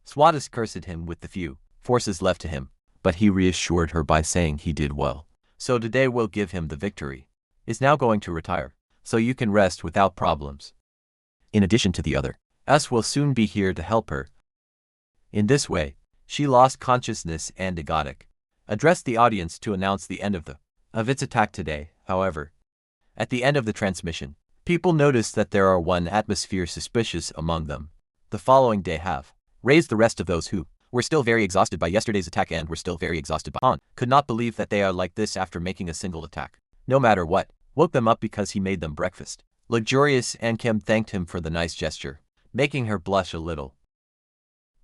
Swatus cursed him with the few forces left to him, but he reassured her by saying he did well. So today will give him the victory. Is now going to retire, so you can rest without problems. In addition to the other, us will soon be here to help her. In this way, she lost consciousness, and Agostic addressed the audience to announce the end of its attack today. However, at the end of the transmission, people noticed that there are one atmosphere suspicious among them. The following day have raised the rest of those who were still very exhausted by yesterday's attack and were still very exhausted by Han. Could not believe that they are like this after making a single attack. No matter what, woke them up because he made them breakfast. Luxurious, and Kim thanked him for the nice gesture, making her blush a little.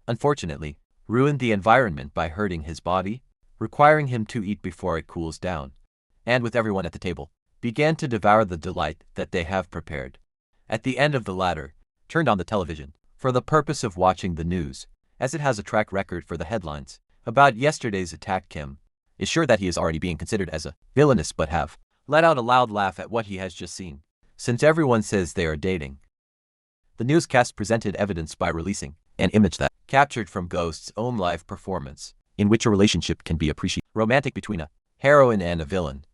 Unfortunately, ruined the environment by hurting his body, requiring him to eat before it cools down, and with everyone at the table, began to devour the delight that they have prepared. At the end of the latter, turned on the television, for the purpose of watching the news, as it has a track record for the headlines about yesterday's attack. Kim is sure that he is already being considered as a villainous, but have let out a loud laugh at what he has just seen, since everyone says they are dating. The newscast presented evidence by releasing an image that captured from Ghost's own live performance, in which a relationship can be appreciated, romantic between a heroine and a villain.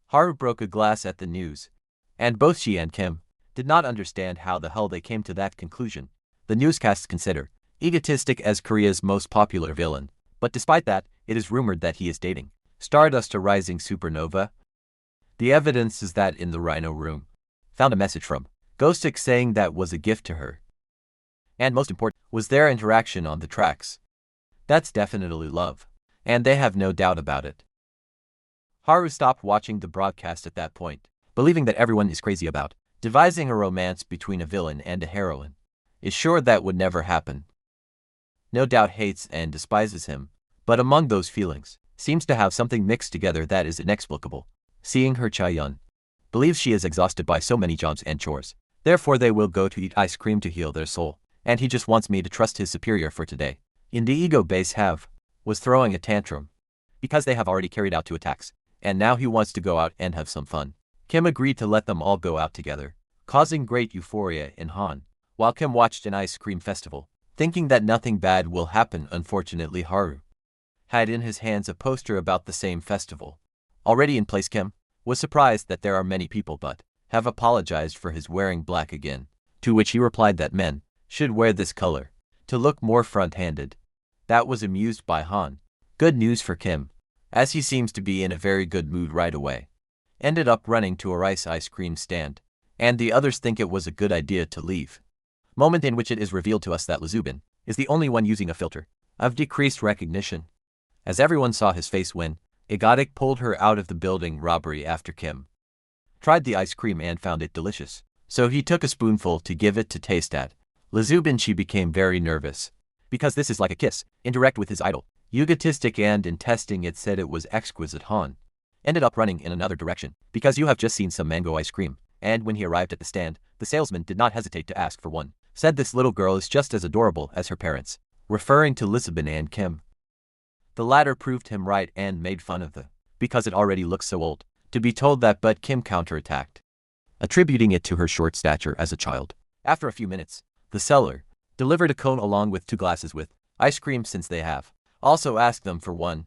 Haru broke a glass at the news, and both she and Kim did not understand how the hell they came to that conclusion. The newscasts consider Egotistic as Korea's most popular villain, but despite that, it is rumored that he is dating Stardust, a rising supernova. The evidence is that in the Rhino room, found a message from Ghostic saying that was a gift to her. And most important was their interaction on the tracks. That's definitely love, and they have no doubt about it. Haru stopped watching the broadcast at that point, believing that everyone is crazy about devising a romance between a villain and a heroine. Is sure that would never happen. No doubt hates and despises him, but among those feelings, seems to have something mixed together that is inexplicable. Seeing her, Chaeyoung believes she is exhausted by so many jobs and chores. Therefore they will go to eat ice cream to heal their soul, and he just wants me to trust his superior for today. In the ego base was throwing a tantrum, because they have already carried out 2 attacks, and now he wants to go out and have some fun. Kim agreed to let them all go out together, causing great euphoria in Han, while Kim watched an ice cream festival, thinking that nothing bad will happen. Unfortunately, Haru had in his hands a poster about the same festival. Already in place, Kim was surprised that there are many people but have apologized for his wearing black again, to which he replied that men should wear this color to look more front-handed. That was amused by Han. Good news for Kim, as he seems to be in a very good mood right away. Ended up running to a rice ice cream stand, and the others think it was a good idea to leave. Moment in which it is revealed to us that Lizubin is the only one using a filter of decreased recognition, as everyone saw his face when Egotic pulled her out of the building robbery after Kim tried the ice cream and found it delicious, so he took a spoonful to give it to taste at. Lizubin, she became very nervous, because this is like a kiss, indirect with his idol. Egotistic, and in testing it said it was exquisite. Han ended up running in another direction, because you have just seen some mango ice cream, and when he arrived at the stand, the salesman did not hesitate to ask for one. Said this little girl is just as adorable as her parents, referring to Lizubin and Kim. The latter proved him right and made fun of because it already looks so old to be told that, but Kim counterattacked, attributing it to her short stature as a child. After a few minutes, the seller delivered a cone along with 2 glasses with ice cream, since they have also asked them for one.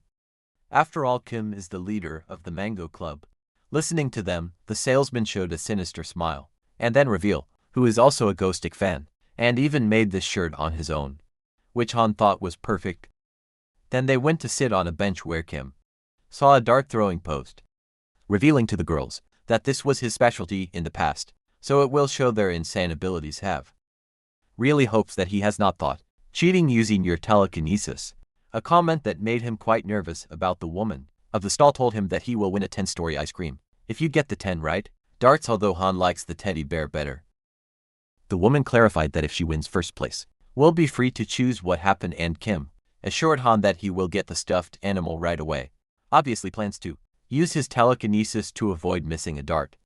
After all, Kim is the leader of the Mango Club. Listening to them, the salesman showed a sinister smile, and then reveal who is also a Ghostic fan, and even made this shirt on his own, which Han thought was perfect. Then they went to sit on a bench where Kim saw a dart throwing post, revealing to the girls that this was his specialty in the past, so it will show their insane abilities. Have really hopes that he has not thought cheating using your telekinesis, a comment that made him quite nervous about. The woman of the stall told him that he will win a 10-story ice cream if you get the 10 right darts, although Han likes the teddy bear better. The woman clarified that if she wins first place, will be free to choose what happened, and Kim assured Han that he will get the stuffed animal right away. Obviously plans to use his telekinesis to avoid missing a dart.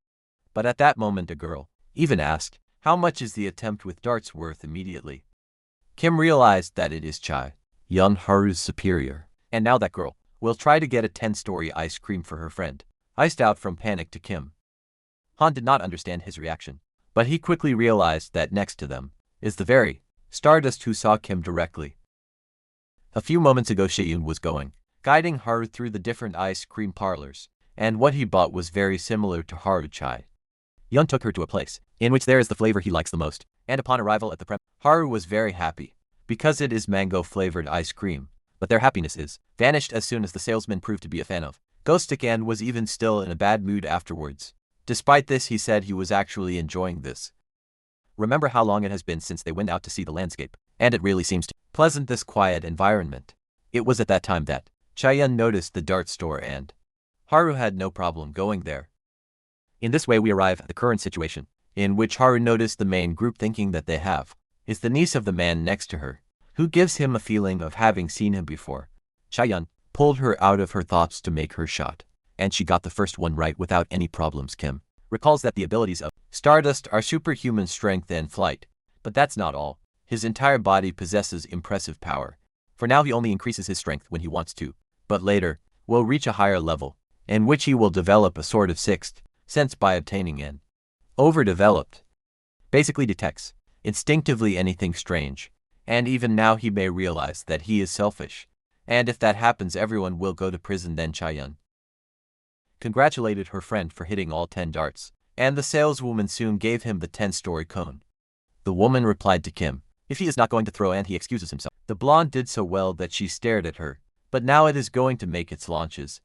But at that moment a girl even asked, how much is the attempt with darts worth? Immediately Kim realized that it is Chaeyoung, Haru's superior, and now that girl will try to get a 10-story ice cream for her friend. Iced out from panic to Kim. Han did not understand his reaction, but he quickly realized that next to them is the very Stardust who saw Kim directly. A few moments ago Chaeyoung was guiding Haru through the different ice cream parlors, and what he bought was very similar to Haru. Chaeyoung took her to a place in which there is the flavor he likes the most, and upon arrival at the Haru was very happy, because it is mango-flavored ice cream, but their happiness is vanished as soon as the salesman proved to be a fan of Ghostic and was even still in a bad mood afterwards. Despite this, he said he was actually enjoying this. Remember how long it has been since they went out to see the landscape, and it really seems pleasant, this quiet environment. It was at that time that Chaeyoung noticed the dart store, and Haru had no problem going there. In this way we arrive at the current situation, in which Haru noticed the main group thinking that they is the niece of the man next to her, who gives him a feeling of having seen him before. Chaeyoung pulled her out of her thoughts to make her shot, and she got the first one right without any problems. Kim recalls that the abilities of Stardust are superhuman strength and flight, but that's not all. His entire body possesses impressive power. For now he only increases his strength when he wants to, but later will reach a higher level, in which he will develop a sort of sixth sense by obtaining an overdeveloped, basically detects instinctively anything strange, and even now he may realize that he is selfish, and if that happens everyone will go to prison. Then Chaeyoung congratulated her friend for hitting all 10 darts, and the saleswoman soon gave him the 10-story cone. The woman replied to Kim, if he is not going to throw, and he excuses himself. The blonde did so well that she stared at her, but now it is going to make its launches.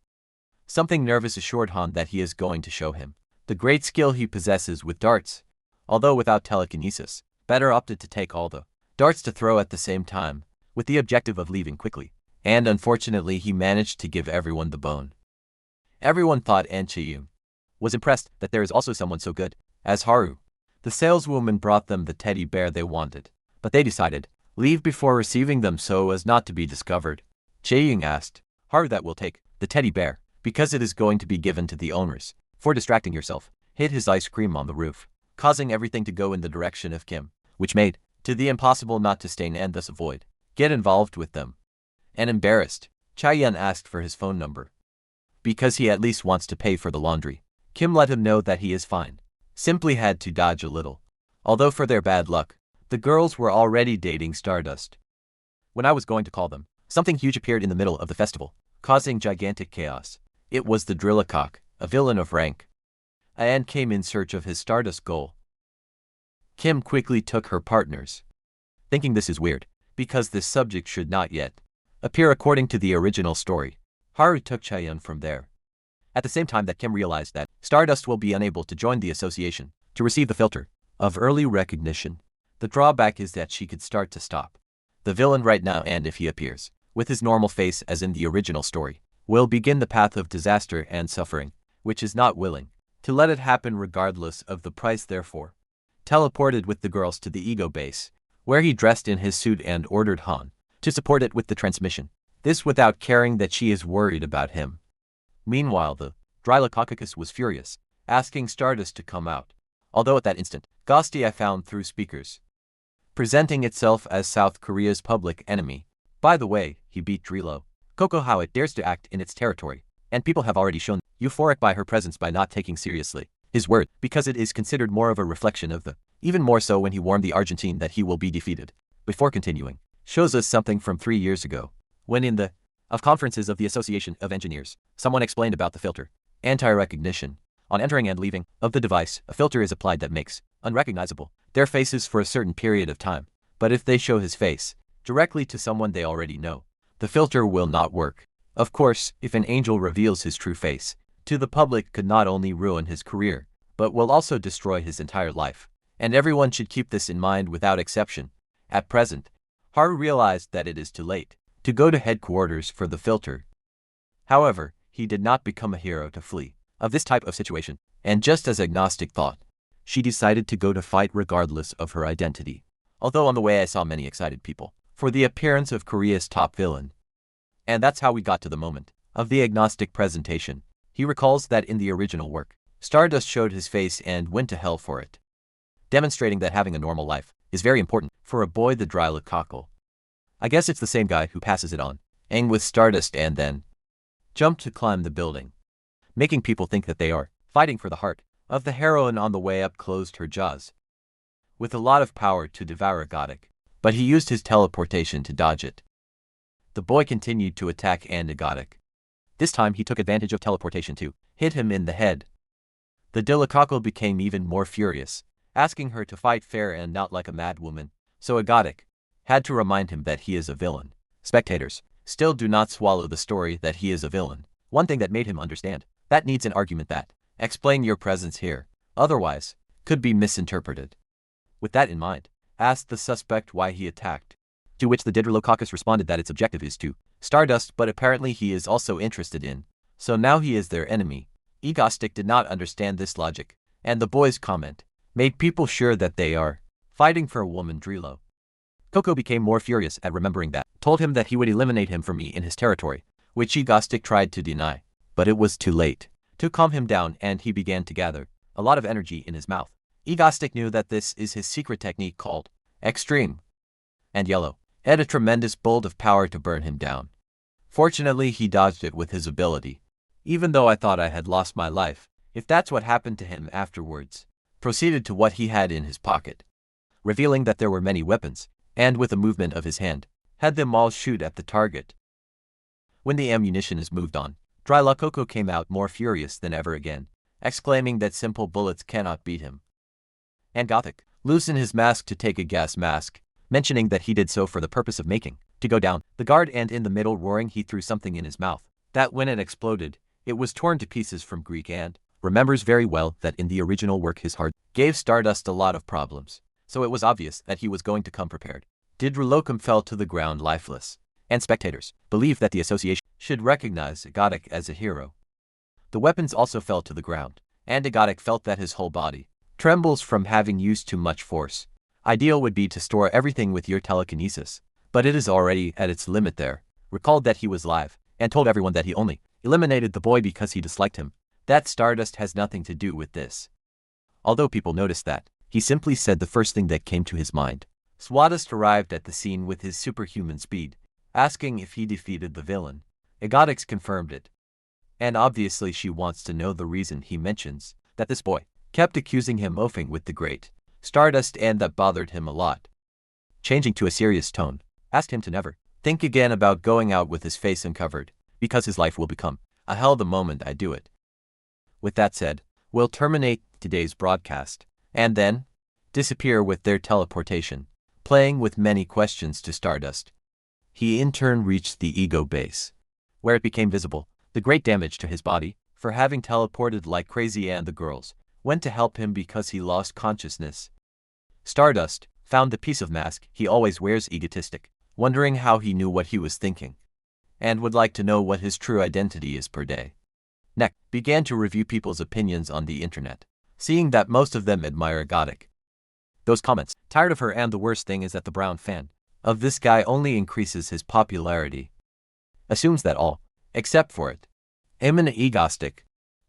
Something nervous assured Han that he is going to show him the great skill he possesses with darts, although without telekinesis, better opted to take all the darts to throw at the same time, with the objective of leaving quickly, and unfortunately he managed to give everyone the bone. Everyone thought Anchiyun was impressed that there is also someone so good as Haru. The saleswoman brought them the teddy bear they wanted, but they decided, leave before receiving them so as not to be discovered. Chaeying asked Haru that will take the teddy bear, because it is going to be given to the owners, for distracting yourself, hid his ice cream on the roof, causing everything to go in the direction of Kim, which made to the impossible not to stain and thus avoid get involved with them. And embarrassed, Chaeyeon asked for his phone number, because he at least wants to pay for the laundry. Kim let him know that he is fine, simply had to dodge a little. Although for their bad luck, the girls were already dating Stardust. When I was going to call them, something huge appeared in the middle of the festival, causing gigantic chaos. It was the Drillacock, a villain of rank, and came in search of his Stardust goal. Kim quickly took her partners, thinking this is weird, because this subject should not yet appear according to the original story. Haru took Chaeyeon from there. At the same time that Kim realized that Stardust will be unable to join the association to receive the filter of early recognition. The drawback is that she could start to stop the villain right now, and if he appears with his normal face as in the original story, will begin the path of disaster and suffering, which is not willing to let it happen regardless of the price. Therefore, teleported with the girls to the ego base, where he dressed in his suit and ordered Han to support it with the transmission. This without caring that she is worried about him. Meanwhile, the Drylococcus was furious, asking Stardust to come out. Although at that instant, Ghosty I found through speakers, presenting itself as South Korea's public enemy. By the way, he beat Drilo. Coco how it dares to act in its territory, and people have already shown euphoric by her presence by not taking seriously his word, because it is considered more of a reflection of the, even more so when he warned the Argentine that he will be defeated. Before continuing, shows us something from 3 years ago, when in the conferences of the Association of Engineers, someone explained about the filter, anti-recognition. On entering and leaving of the device, a filter is applied that makes unrecognizable their faces for a certain period of time, but if they show his face directly to someone they already know, the filter will not work. Of course, if an angel reveals his true face to the public, could not only ruin his career, but will also destroy his entire life. And everyone should keep this in mind without exception. At present, Haru realized that it is too late to go to headquarters for the filter. However, he did not become a hero to flee of this type of situation, and just as Agnostic thought, she decided to go to fight regardless of her identity. Although on the way I saw many excited people for the appearance of Korea's top villain. And that's how we got to the moment of the Agnostic presentation. He recalls that in the original work, Stardust showed his face and went to hell for it, demonstrating that having a normal life is very important for a boy. The Drylocockle, I guess it's the same guy who passes it on, ang with Stardust and then jumped to climb the building, making people think that they are fighting for the heart of the heroine. On the way up, closed her jaws with a lot of power to devour Gothic, but he used his teleportation to dodge it. The boy continued to attack Gothic. This time he took advantage of teleportation to hit him in the head. The Drylocockle became even more furious, asking her to fight fair and not like a mad woman, so Gothic had to remind him that he is a villain. Spectators still do not swallow the story that he is a villain. One thing that made him understand that needs an argument that explain your presence here, otherwise could be misinterpreted. With that in mind, asked the suspect why he attacked, to which the Drylococcus responded that its objective is to Stardust, but apparently he is also interested in, so now he is their enemy. Agnostic did not understand this logic, and the boy's comment made people sure that they are fighting for a woman. Drilo Coco became more furious at remembering that, told him that he would eliminate him from in his territory, which Agnostic tried to deny, but it was too late to calm him down, and he began to gather a lot of energy in his mouth. Agnostic knew that this is his secret technique called Extreme, and Yahello had a tremendous bolt of power to burn him down. Fortunately, he dodged it with his ability, even though I thought I had lost my life. If that's what happened to him afterwards, proceeded to what he had in his pocket, revealing that there were many weapons, and with a movement of his hand, had them all shoot at the target. When the ammunition is moved on, Drylococo came out more furious than ever again, exclaiming that simple bullets cannot beat him. And Gothic loosened his mask to take a gas mask, mentioning that he did so for the purpose of making to go down the guard, and in the middle roaring he threw something in his mouth, that when it exploded, it was torn to pieces from Greek and remembers very well that in the original work his heart gave Stardust a lot of problems, so it was obvious that he was going to come prepared. Didrolocum fell to the ground lifeless, and spectators believed that the association should recognize Egotic as a hero. The weapons also fell to the ground, and Egotic felt that his whole body trembles from having used too much force. Ideal would be to store everything with your telekinesis, but it is already at its limit there. Recalled that he was live, and told everyone that he only eliminated the boy because he disliked him. That Stardust has nothing to do with this. Although people noticed that, he simply said the first thing that came to his mind. Stardust arrived at the scene with his superhuman speed, asking if he defeated the villain. Egotix confirmed it. And obviously she wants to know the reason he mentions that this boy kept accusing him of oafing with the great Stardust, and that bothered him a lot. Changing to a serious tone, asked him to never think again about going out with his face uncovered, because his life will become a hell the moment I do it. With that said, we'll terminate today's broadcast, and then disappear with their teleportation, playing with many questions to Stardust. He in turn reached the ego base, where it became visible the great damage to his body for having teleported like crazy, and the girls went to help him because he lost consciousness. Stardust found the piece of mask he always wears egotistic, wondering how he knew what he was thinking, and would like to know what his true identity is per day. Next, began to review people's opinions on the internet, seeing that most of them admire Egotic. Those comments, tired of her, and the worst thing is that the brown fan of this guy only increases his popularity. Assumes that all, except for it, Emin Egostic,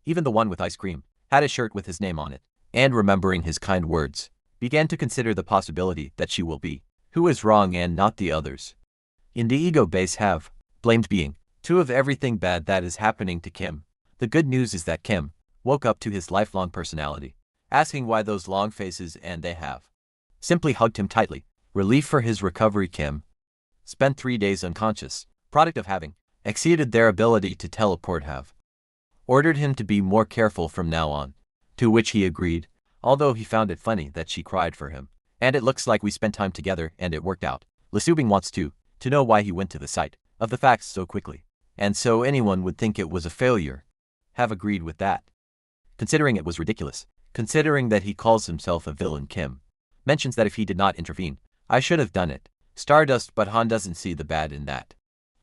even the one with ice cream, had a shirt with his name on it, and remembering his kind words, began to consider the possibility that she will be who is wrong and not the others. In the ego base have blamed being two of everything bad that is happening to Kim. The good news is that Kim woke up to his lifelong personality, asking why those long faces, and they have simply hugged him tightly. Relief for his recovery. Kim spent 3 days unconscious, product of having exceeded their ability to teleport. Have ordered him to be more careful from now on, to which he agreed, although he found it funny that she cried for him. And it looks like we spent time together and it worked out. Lesubing wants to know why he went to the site of the facts so quickly, and so anyone would think it was a failure. Have agreed with that, considering it was ridiculous, considering that he calls himself a villain. Kim mentions that if he did not intervene, I should have done it. Stardust, but Han doesn't see the bad in that.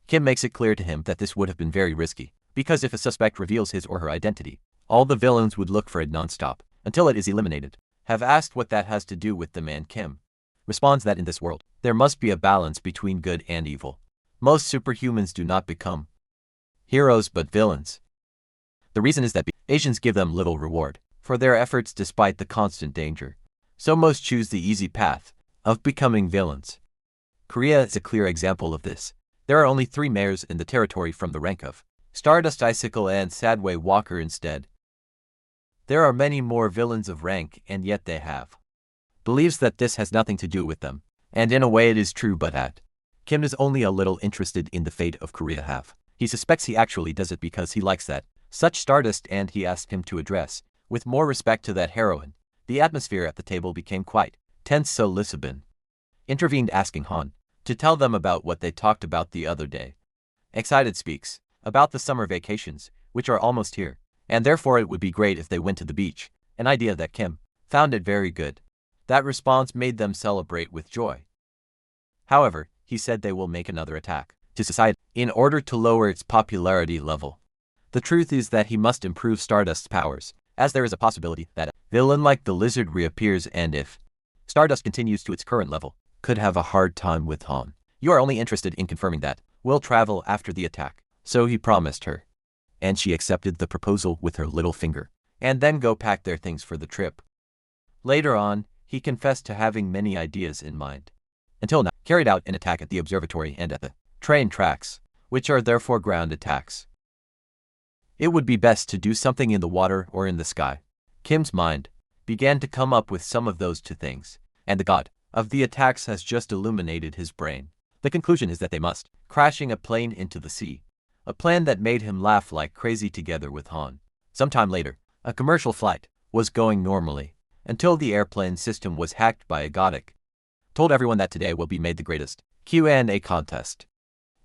Kim makes it clear to him that this would have been very risky, because if a suspect reveals his or her identity, all the villains would look for it non-stop, until it is eliminated. Have asked what that has to do with them, and Kim responds that in this world, there must be a balance between good and evil. Most superhumans do not become heroes but villains. The reason is that Asians give them little reward for their efforts despite the constant danger, so most choose the easy path of becoming villains. Korea is a clear example of this. There are only 3 mayors in the territory from the rank of Stardust, Icicle, and Sadway Walker instead. There are many more villains of rank, and yet they have believes that this has nothing to do with them, and in a way it is true, but at Kim is only a little interested in the fate of Korea. Have he suspects he actually does it because he likes that such Stardust, and he asked him to address with more respect to that heroine. The atmosphere at the table became quite tense, so Lisabon intervened, asking Han to tell them about what they talked about the other day. Excited speaks about the summer vacations, which are almost here, and therefore it would be great if they went to the beach, an idea that Kim found it very good. That response made them celebrate with joy. However, he said they will make another attack to society in order to lower its popularity level. The truth is that he must improve Stardust's powers, as there is a possibility that a villain like the lizard reappears, and if Stardust continues to its current level, could have a hard time with Han. You are only interested in confirming that we'll travel after the attack, so he promised her. And she accepted the proposal with her little finger, and then go pack their things for the trip. Later on, he confessed to having many ideas in mind. Until now, carried out an attack at the observatory and at the train tracks, which are therefore ground attacks. It would be best to do something in the water or in the sky. Kim's mind began to come up with some of those 2 things, and the god of the attacks has just illuminated his brain. The conclusion is that they must crashing a plane into the sea, a plan that made him laugh like crazy together with Han. Sometime later, a commercial flight was going normally, until the airplane system was hacked by Egotic. Told everyone that today will be made the greatest Q&A contest,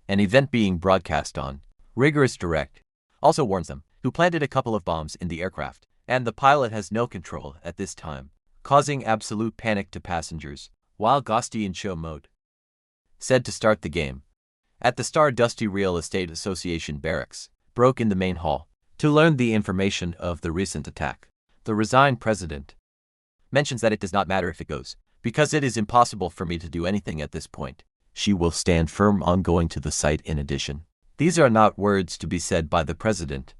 an event being broadcast on Rigorous Direct. Also warns them who planted a couple of bombs in the aircraft and the pilot has no control at this time, causing absolute panic to passengers, while Ghosty in show mode. Said to start the game. At the Stardusty Real Estate Association barracks, broke in the main hall, to learn the information of the recent attack. The resigned president mentions that it does not matter if it goes, because it is impossible for me to do anything at this point. She will stand firm on going to the site in addition. These are not words to be said by the president.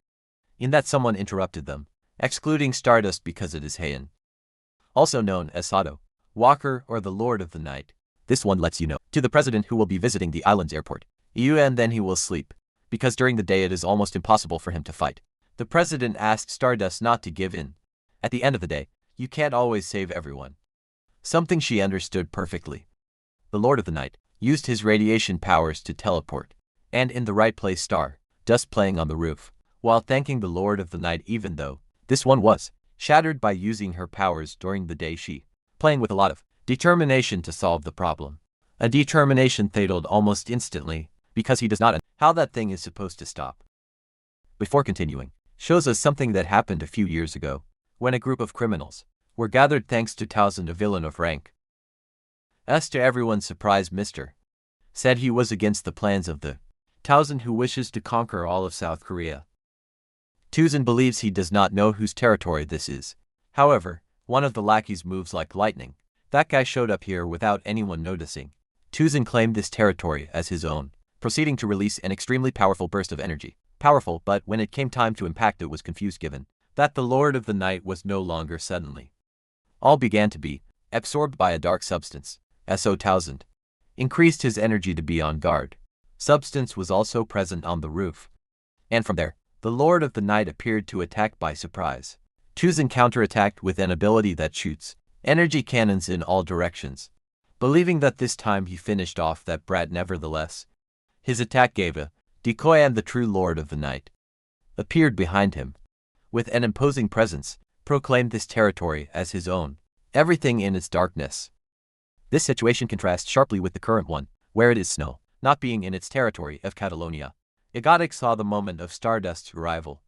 In that someone interrupted them, excluding Stardust because it is Heian, also known as Sato, Walker or the Lord of the Night. This one lets you know, to the president who will be visiting the island's airport, and then he will sleep, because during the day it is almost impossible for him to fight. The president asked Stardust not to give in. At the end of the day, you can't always save everyone. Something she understood perfectly. The Lord of the Night used his radiation powers to teleport, and in the right place Stardust playing on the roof, while thanking the Lord of the Night even though this one was shattered by using her powers during the day she playing with a lot of determination to solve the problem. A determination fataled almost instantly, because he does not know how that thing is supposed to stop. Before continuing, shows us something that happened a few years ago, when a group of criminals were gathered thanks to Towson, a villain of rank. As to everyone's surprise, Mr. said he was against the plans of the Towson who wishes to conquer all of South Korea. Towson believes he does not know whose territory this is. However, one of the lackeys moves like lightning. That guy showed up here without anyone noticing. Towson claimed this territory as his own, proceeding to release an extremely powerful burst of energy. Powerful, but when it came time to impact it was confused given that the Lord of the Night was no longer suddenly. All began to be absorbed by a dark substance. So Towson increased his energy to be on guard. Substance was also present on the roof. And from there, the Lord of the Night appeared to attack by surprise. Towson counterattacked with an ability that shoots energy cannons in all directions. Believing that this time he finished off that brat nevertheless, his attack gave a decoy and the true Lord of the Night appeared behind him. With an imposing presence, proclaimed this territory as his own, everything in its darkness. This situation contrasts sharply with the current one, where it is snow, not being in its territory of Catalonia. Egotic saw the moment of Stardust's arrival.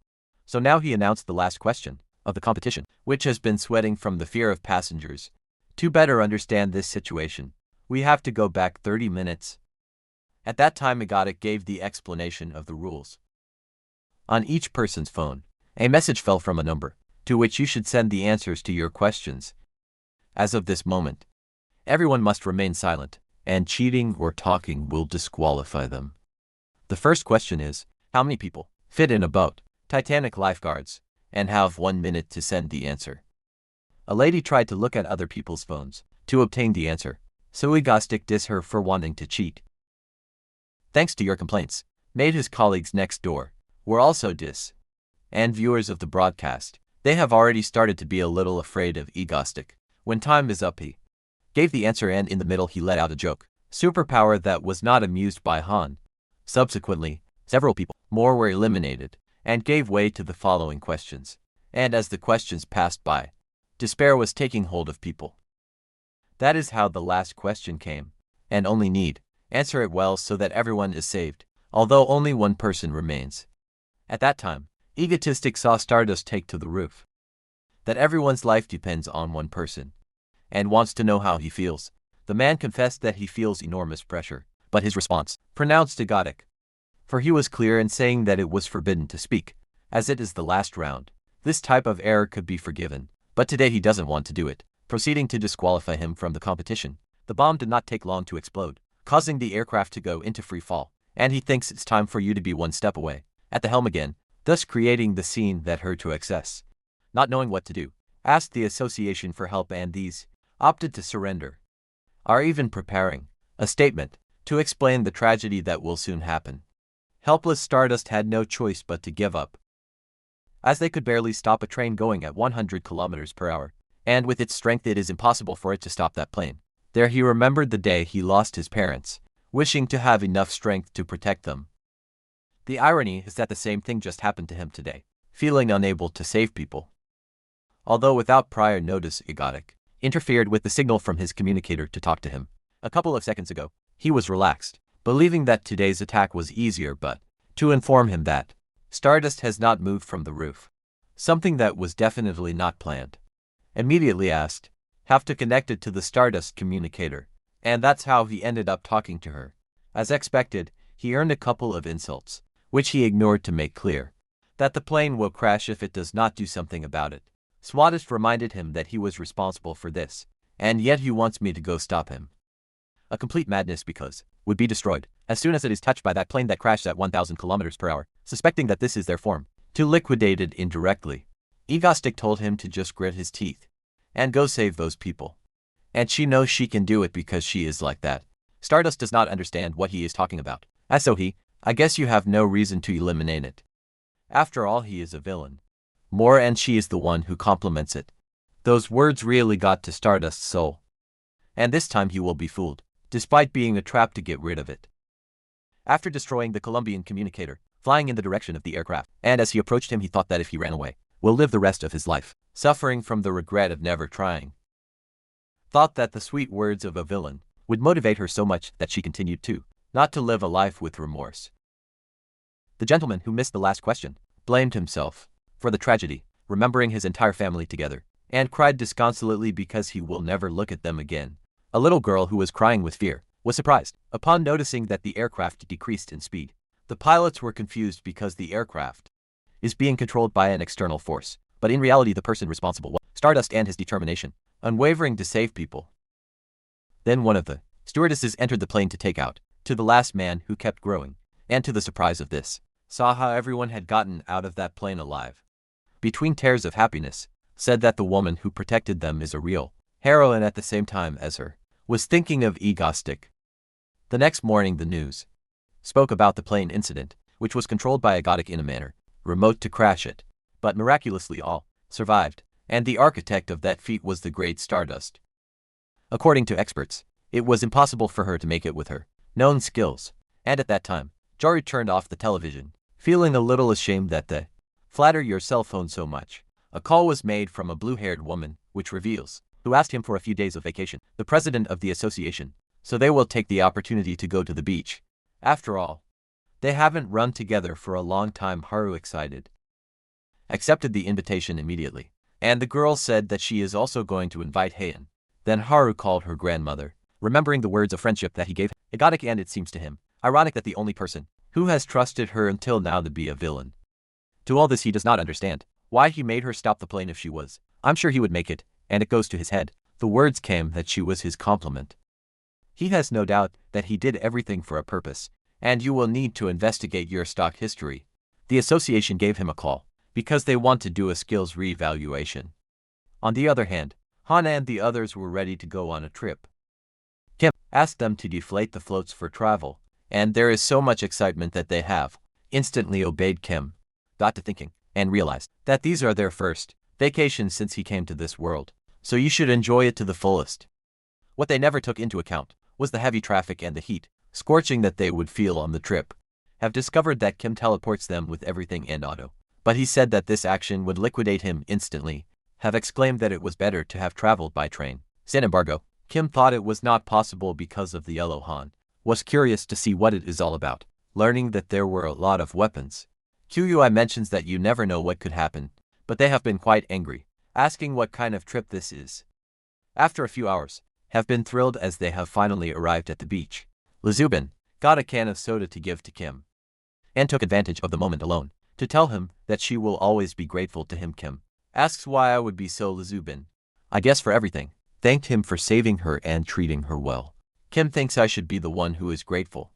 So now he announced the last question of the competition, which has been sweating from the fear of passengers. To better understand this situation, we have to go back 30 minutes. At that time Egotic gave the explanation of the rules. On each person's phone, a message fell from a number, to which you should send the answers to your questions. As of this moment, everyone must remain silent, and cheating or talking will disqualify them. The first question is, how many people fit in a boat? Titanic lifeguards, and have 1 minute to send the answer. A lady tried to look at other people's phones to obtain the answer, so Egotic dissed her for wanting to cheat. Thanks to your complaints, made his colleagues next door were also diss. And viewers of the broadcast, they have already started to be a little afraid of Egotic. When time is up he gave the answer and in the middle he let out a joke. Superpower that was not amused by Han. Subsequently, several people more were eliminated, and gave way to the following questions. And as the questions passed by, despair was taking hold of people. That is how the last question came, and only need answer it well so that everyone is saved, although only one person remains. At that time, Egotistic saw Stardust take to the roof. That everyone's life depends on one person, and wants to know how he feels. The man confessed that he feels enormous pressure, but his response pronounced Egotic. For he was clear in saying that it was forbidden to speak, as it is the last round. This type of error could be forgiven, but today he doesn't want to do it, proceeding to disqualify him from the competition. The bomb did not take long to explode, causing the aircraft to go into free fall, and he thinks it's time for you to be one step away, at the helm again, thus creating the scene that hurt to excess. Not knowing what to do, asked the association for help and these opted to surrender. Are even preparing a statement to explain the tragedy that will soon happen. Helpless Stardust had no choice but to give up, as they could barely stop a train going at 100 kilometers per hour, and with its strength it is impossible for it to stop that plane. There he remembered the day he lost his parents, wishing to have enough strength to protect them. The irony is that the same thing just happened to him today, feeling unable to save people. Although without prior notice Egotic interfered with the signal from his communicator to talk to him. A couple of seconds ago, he was relaxed, believing that today's attack was easier but to inform him that Stardust has not moved from the roof. something that was definitely not planned. Immediately asked, have to connect it to the Stardust communicator, and that's how he ended up talking to her. As expected, he earned a couple of insults, which he ignored to make clear that the plane will crash if it does not do something about it. Swadist reminded him that he was responsible for this, and yet he wants me to go stop him. A complete madness because would be destroyed as soon as it is touched by that plane that crashed at 1,000 kilometers per hour, suspecting that this is their form, to liquidate it indirectly. Egostic told him to just grit his teeth and go save those people. And she knows she can do it because she is like that. Stardust does not understand what he is talking about. As so I guess you have no reason to eliminate it. After all, he is a villain. More, and she is the one who compliments it. Those words really got to Stardust's soul. And this time he will be fooled, despite being a trap to get rid of it. After destroying the Colombian communicator, flying in the direction of the aircraft, and as he approached him he thought that if he ran away, will live the rest of his life, suffering from the regret of never trying. Thought that the sweet words of a villain would motivate her so much that she continued to, not to live a life with remorse. The gentleman who missed the last question blamed himself for the tragedy, remembering his entire family together, and cried disconsolately because he will never look at them again. A little girl who was crying with fear was surprised upon noticing that the aircraft decreased in speed. The pilots were confused because the aircraft is being controlled by an external force, but in reality the person responsible was Stardust and his determination, unwavering to save people. Then one of the stewardesses entered the plane to take out to the last man who kept growing, and to the surprise of this, saw how everyone had gotten out of that plane alive. Between tears of happiness, said that the woman who protected them is a real heroine at the same time as her, was thinking of Egostic. The next morning the news spoke about the plane incident, which was controlled by a Godic in a manner remote to crash it, but miraculously all survived, and the architect of that feat was the great Stardust. According to experts, it was impossible for her to make it with her known skills, and at that time, Jory turned off the television, feeling a little ashamed that they flatter your cell phone so much. A call was made from a blue-haired woman, which reveals, who asked him for a few days of vacation, the president of the association, so they will take the opportunity to go to the beach. After all, they haven't run together for a long time. Haru, excited, accepted the invitation immediately, and the girl said that she is also going to invite Heian. Then Haru called her grandmother, remembering the words of friendship that he gave Egodic, and it seems to him ironic that the only person who has trusted her until now to be a villain. To all this he does not understand why he made her stop the plane if she was. I'm sure he would make it, and it goes to his head. The words came that she was his compliment. He has no doubt that he did everything for a purpose, and you will need to investigate your stock history. The association gave him a call because they want to do a skills re-evaluation. On the other hand, Han and the others were ready to go on a trip. Kim asked them to deflate the floats for travel, and there is so much excitement that they have instantly obeyed Kim. Got to thinking, and realized that these are their first vacations since he came to this world, so you should enjoy it to the fullest. What they never took into account was the heavy traffic and the heat, scorching that they would feel on the trip. Have discovered that Kim teleports them with everything and auto, but he said that this action would liquidate him instantly. Have exclaimed that it was better to have traveled by train. Sin embargo, Kim thought it was not possible because of the yellow Han. Was curious to see what it is all about, learning that there were a lot of weapons. QUI mentions that you never know what could happen, but they have been quite angry, asking what kind of trip this is. After a few hours, have been thrilled as they have finally arrived at the beach. Lizubin got a can of soda to give to Kim, and took advantage of the moment alone to tell him that she will always be grateful to him. Kim asks why I would be so. Lizubin, I guess for everything, thanked him for saving her and treating her well. Kim thinks I should be the one who is grateful,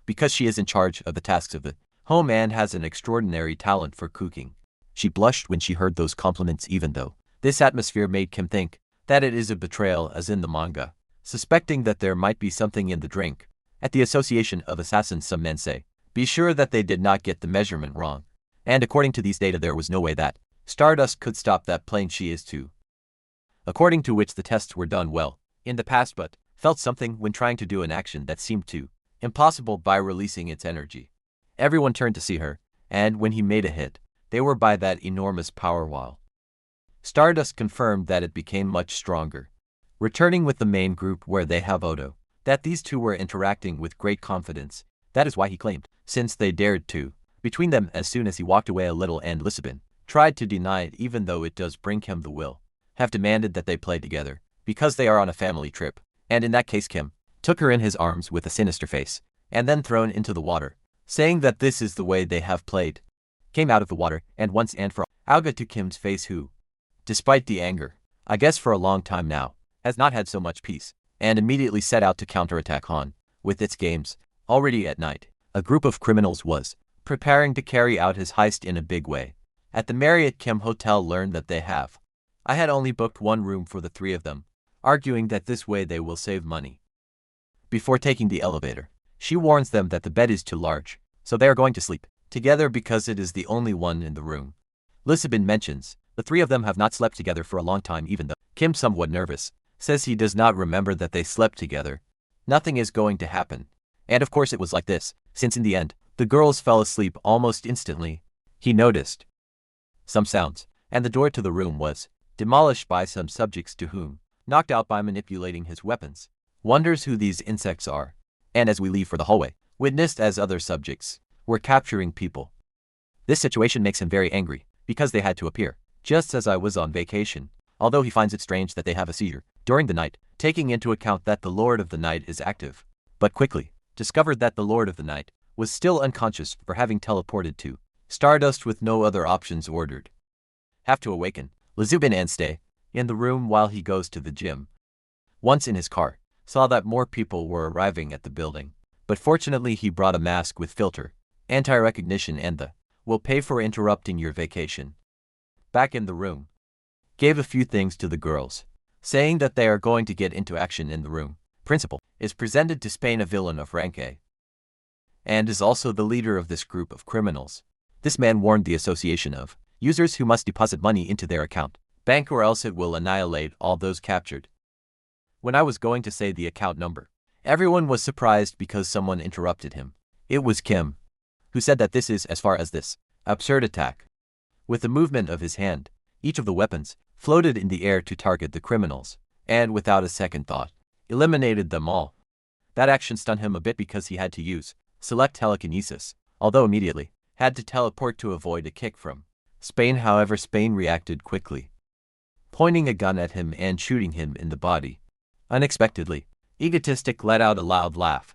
because she is in charge of the tasks of the home and has an extraordinary talent for cooking. She blushed when she heard those compliments, even though this atmosphere made Kim think that it is a betrayal, as in the manga. Suspecting that there might be something in the drink, at the Association of Assassins some men say, be sure that they did not get the measurement wrong. And according to these data there was no way that Stardust could stop that plane. She is too. According to which the tests were done well in the past, but felt something when trying to do an action that seemed too impossible by releasing its energy. Everyone turned to see her, and when he made a hit, they were by that enormous power wall. Stardust confirmed that it became much stronger. Returning with the main group where they have Odo, that these two were interacting with great confidence. That is why he claimed, since they dared to, between them as soon as he walked away a little, and Lisabon tried to deny it even though it does bring Kim the will, have demanded that they play together, because they are on a family trip, and in that case Kim took her in his arms with a sinister face, and then thrown into the water, saying that this is the way they have played. Came out of the water, and once and for all, Alga to Kim's face who, despite the anger, I guess for a long time now, has not had so much peace, and immediately set out to counterattack Han, with its games. Already at night, a group of criminals was preparing to carry out his heist in a big way. At the Marriott Kim Hotel learned that they have. I had only booked one room for the three of them, arguing that this way they will save money. Before taking the elevator, she warns them that the bed is too large, so they are going to sleep together because it is the only one in the room. Lisabon mentions, the three of them have not slept together for a long time even though Kim, somewhat nervous, says he does not remember that they slept together. Nothing is going to happen. And of course it was like this, since in the end, the girls fell asleep almost instantly. He noticed some sounds, and the door to the room was demolished by some subjects to whom, knocked out by manipulating his weapons. Wonders who these insects are. And as we leave for the hallway, witnessed as other subjects were capturing people. This situation makes him very angry, because they had to appear, just as I was on vacation, although he finds it strange that they have a seizure during the night, taking into account that the Lord of the Night is active, but quickly discovered that the Lord of the Night was still unconscious for having teleported to Stardust with no other options ordered. Have to awaken Lisabon and stay in the room while he goes to the gym. Once in his car, saw that more people were arriving at the building, but fortunately he brought a mask with filter, anti-recognition and the "will pay for interrupting your vacation." Back in the room, gave a few things to the girls, saying that they are going to get into action in the room. Principal is presented to Spain, a villain of rank A, and is also the leader of this group of criminals. This man warned the association of users who must deposit money into their account bank or else it will annihilate all those captured. When I was going to say the account number, everyone was surprised because someone interrupted him. It was Kim, who said that this is as far as this absurd attack. With the movement of his hand, each of the weapons floated in the air to target the criminals, and without a second thought, eliminated them all. That action stunned him a bit because he had to use select telekinesis, although immediately had to teleport to avoid a kick from Spain. However, Spain reacted quickly, pointing a gun at him and shooting him in the body. Unexpectedly, Egotistic let out a loud laugh,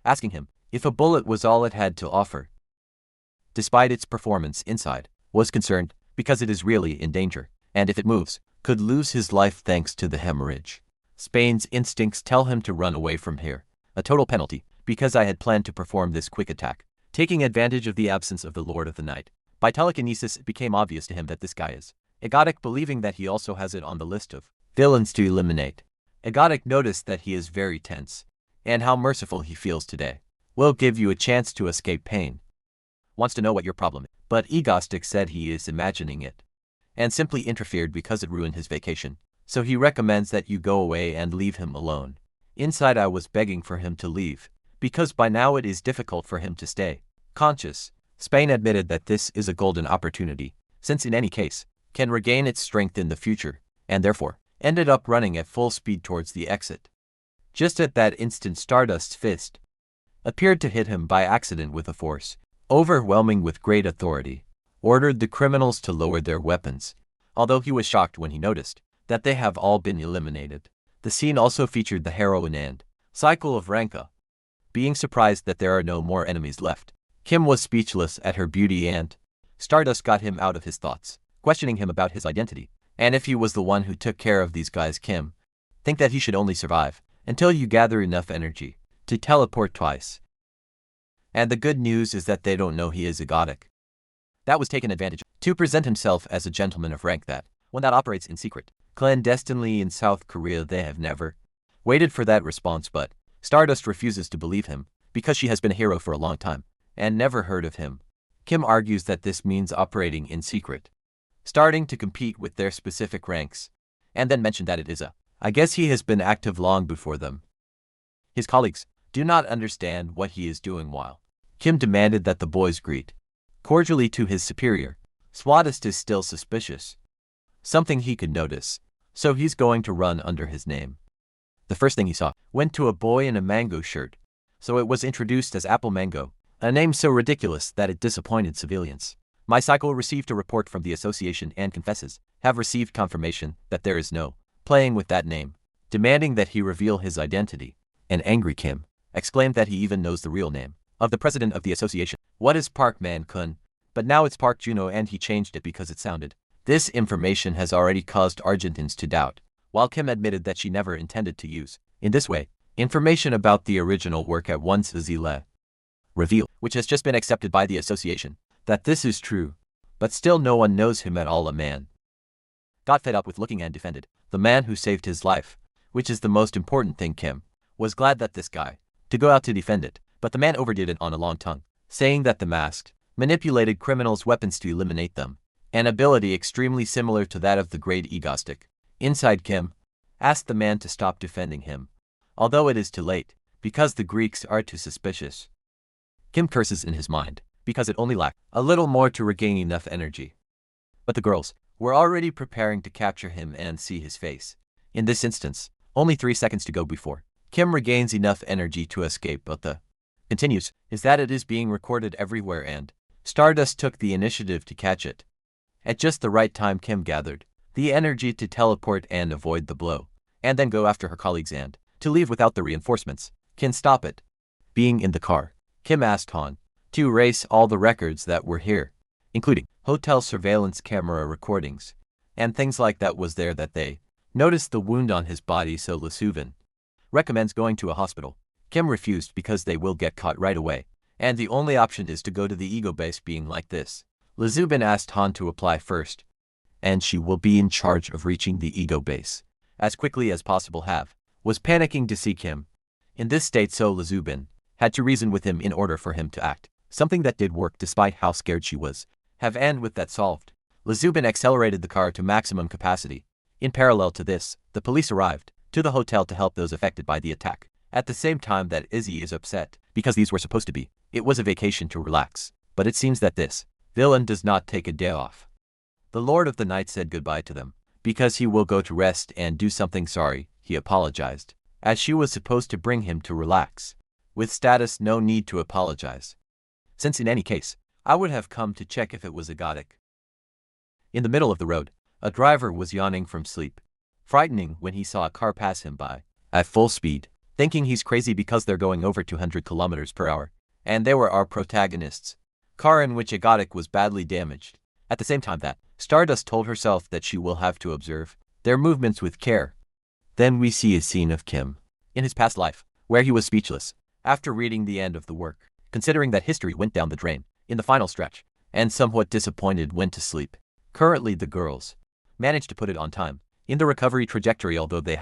asking him if a bullet was all it had to offer. Despite its performance inside, was concerned because it is really in danger, and if it moves, could lose his life thanks to the hemorrhage. Spain's instincts tell him to run away from here, a total penalty, because I had planned to perform this quick attack, taking advantage of the absence of the Lord of the Night. By telekinesis it became obvious to him that this guy is egotic, believing that he also has it on the list of villains to eliminate. Egotic noticed that he is very tense, and how merciful he feels today. Will give you a chance to escape pain. Wants to know what your problem is, but Egostic said he is imagining it, and simply interfered because it ruined his vacation, so he recommends that you go away and leave him alone. Inside I was begging for him to leave, because by now it is difficult for him to stay conscious. Spain admitted that this is a golden opportunity, since in any case, can regain its strength in the future, and therefore, ended up running at full speed towards the exit. Just at that instant Stardust's fist appeared to hit him by accident with a force overwhelming with great authority, ordered the criminals to lower their weapons, although he was shocked when he noticed that they have all been eliminated. The scene also featured the heroine and cycle of Ranka, being surprised that there are no more enemies left. Kim was speechless at her beauty and Stardust got him out of his thoughts, questioning him about his identity, and if he was the one who took care of these guys. Kim think that he should only survive until you gather enough energy to teleport twice. And the good news is that they don't know he is egotic. That was taken advantage of to present himself as a gentleman of rank, that one that operates in secret, clandestinely in South Korea. They have never waited for that response, but Stardust refuses to believe him because she has been a hero for a long time and never heard of him. Kim argues that this means operating in secret, starting to compete with their specific ranks, and then mentioned that it is I guess he has been active long before them. His colleagues do not understand what he is doing while Kim demanded that the boys greet cordially to his superior. Swadist is still suspicious, something he could notice, so he's going to run under his name. The first thing he saw went to a boy in a mango shirt, so it was introduced as Apple Mango, a name so ridiculous that it disappointed civilians. My cycle received a report from the association and confesses, have received confirmation that there is no playing with that name, demanding that he reveal his identity. An angry Kim exclaimed that he even knows the real name of the president of the association. What is Park Man-kun? But now it's Park Juno and he changed it because it sounded. This information has already caused Argentines to doubt, while Kim admitted that she never intended to use, in this way, information about the original work at once Zile reveal, which has just been accepted by the association, that this is true, but still no one knows him at all. A man got fed up with looking and defended the man who saved his life, which is the most important thing. Kim was glad that this guy to go out to defend it, but the man overdid it on a long tongue, saying that the masked manipulated criminals' weapons to eliminate them, an ability extremely similar to that of the great Egostic. Inside Kim asked the man to stop defending him, although it is too late, because the Greeks are too suspicious. Kim curses in his mind, because it only lacked a little more to regain enough energy. But the girls were already preparing to capture him and see his face. In this instance, only 3 seconds to go before Kim regains enough energy to escape, but the continues is that it is being recorded everywhere and Stardust took the initiative to catch it. At just the right time, Kim gathered the energy to teleport and avoid the blow, and then go after her colleagues and to leave without the reinforcements can stop it. Being in the car, Kim asked Han to erase all the records that were here, including hotel surveillance camera recordings, and things like that was there that they noticed the wound on his body, so Lesuvin recommends going to a hospital. Kim refused because they will get caught right away, and the only option is to go to the ego base. Being like this, Lesubin asked Han to apply first, and she will be in charge of reaching the ego base as quickly as possible. Was panicking to see Kim in this state, so Lesubin had to reason with him in order for him to act, something that did work despite how scared she was. And with that solved, Lesubin accelerated the car to maximum capacity. In parallel to this, the police arrived to the hotel to help those affected by the attack. At the same time that Izzy is upset, because these were supposed to be, it was a vacation to relax, but it seems that this villain does not take a day off. The Lord of the Night said goodbye to them, because he will go to rest and do something. Sorry, he apologized, as she was supposed to bring him to relax. With status, no need to apologize, since in any case, I would have come to check if it was egotic. In the middle of the road, a driver was yawning from sleep, frightening when he saw a car pass him by at full speed, thinking he's crazy because they're going over 200 kilometers per hour, and they were our protagonists' car, in which egotic was badly damaged. At the same time that Stardust told herself that she will have to observe their movements with care. Then we see a scene of Kim in his past life, where he was speechless after reading the end of the work, considering that history went down the drain in the final stretch, and somewhat disappointed went to sleep. Currently the girls managed to put it on time in the recovery trajectory, although they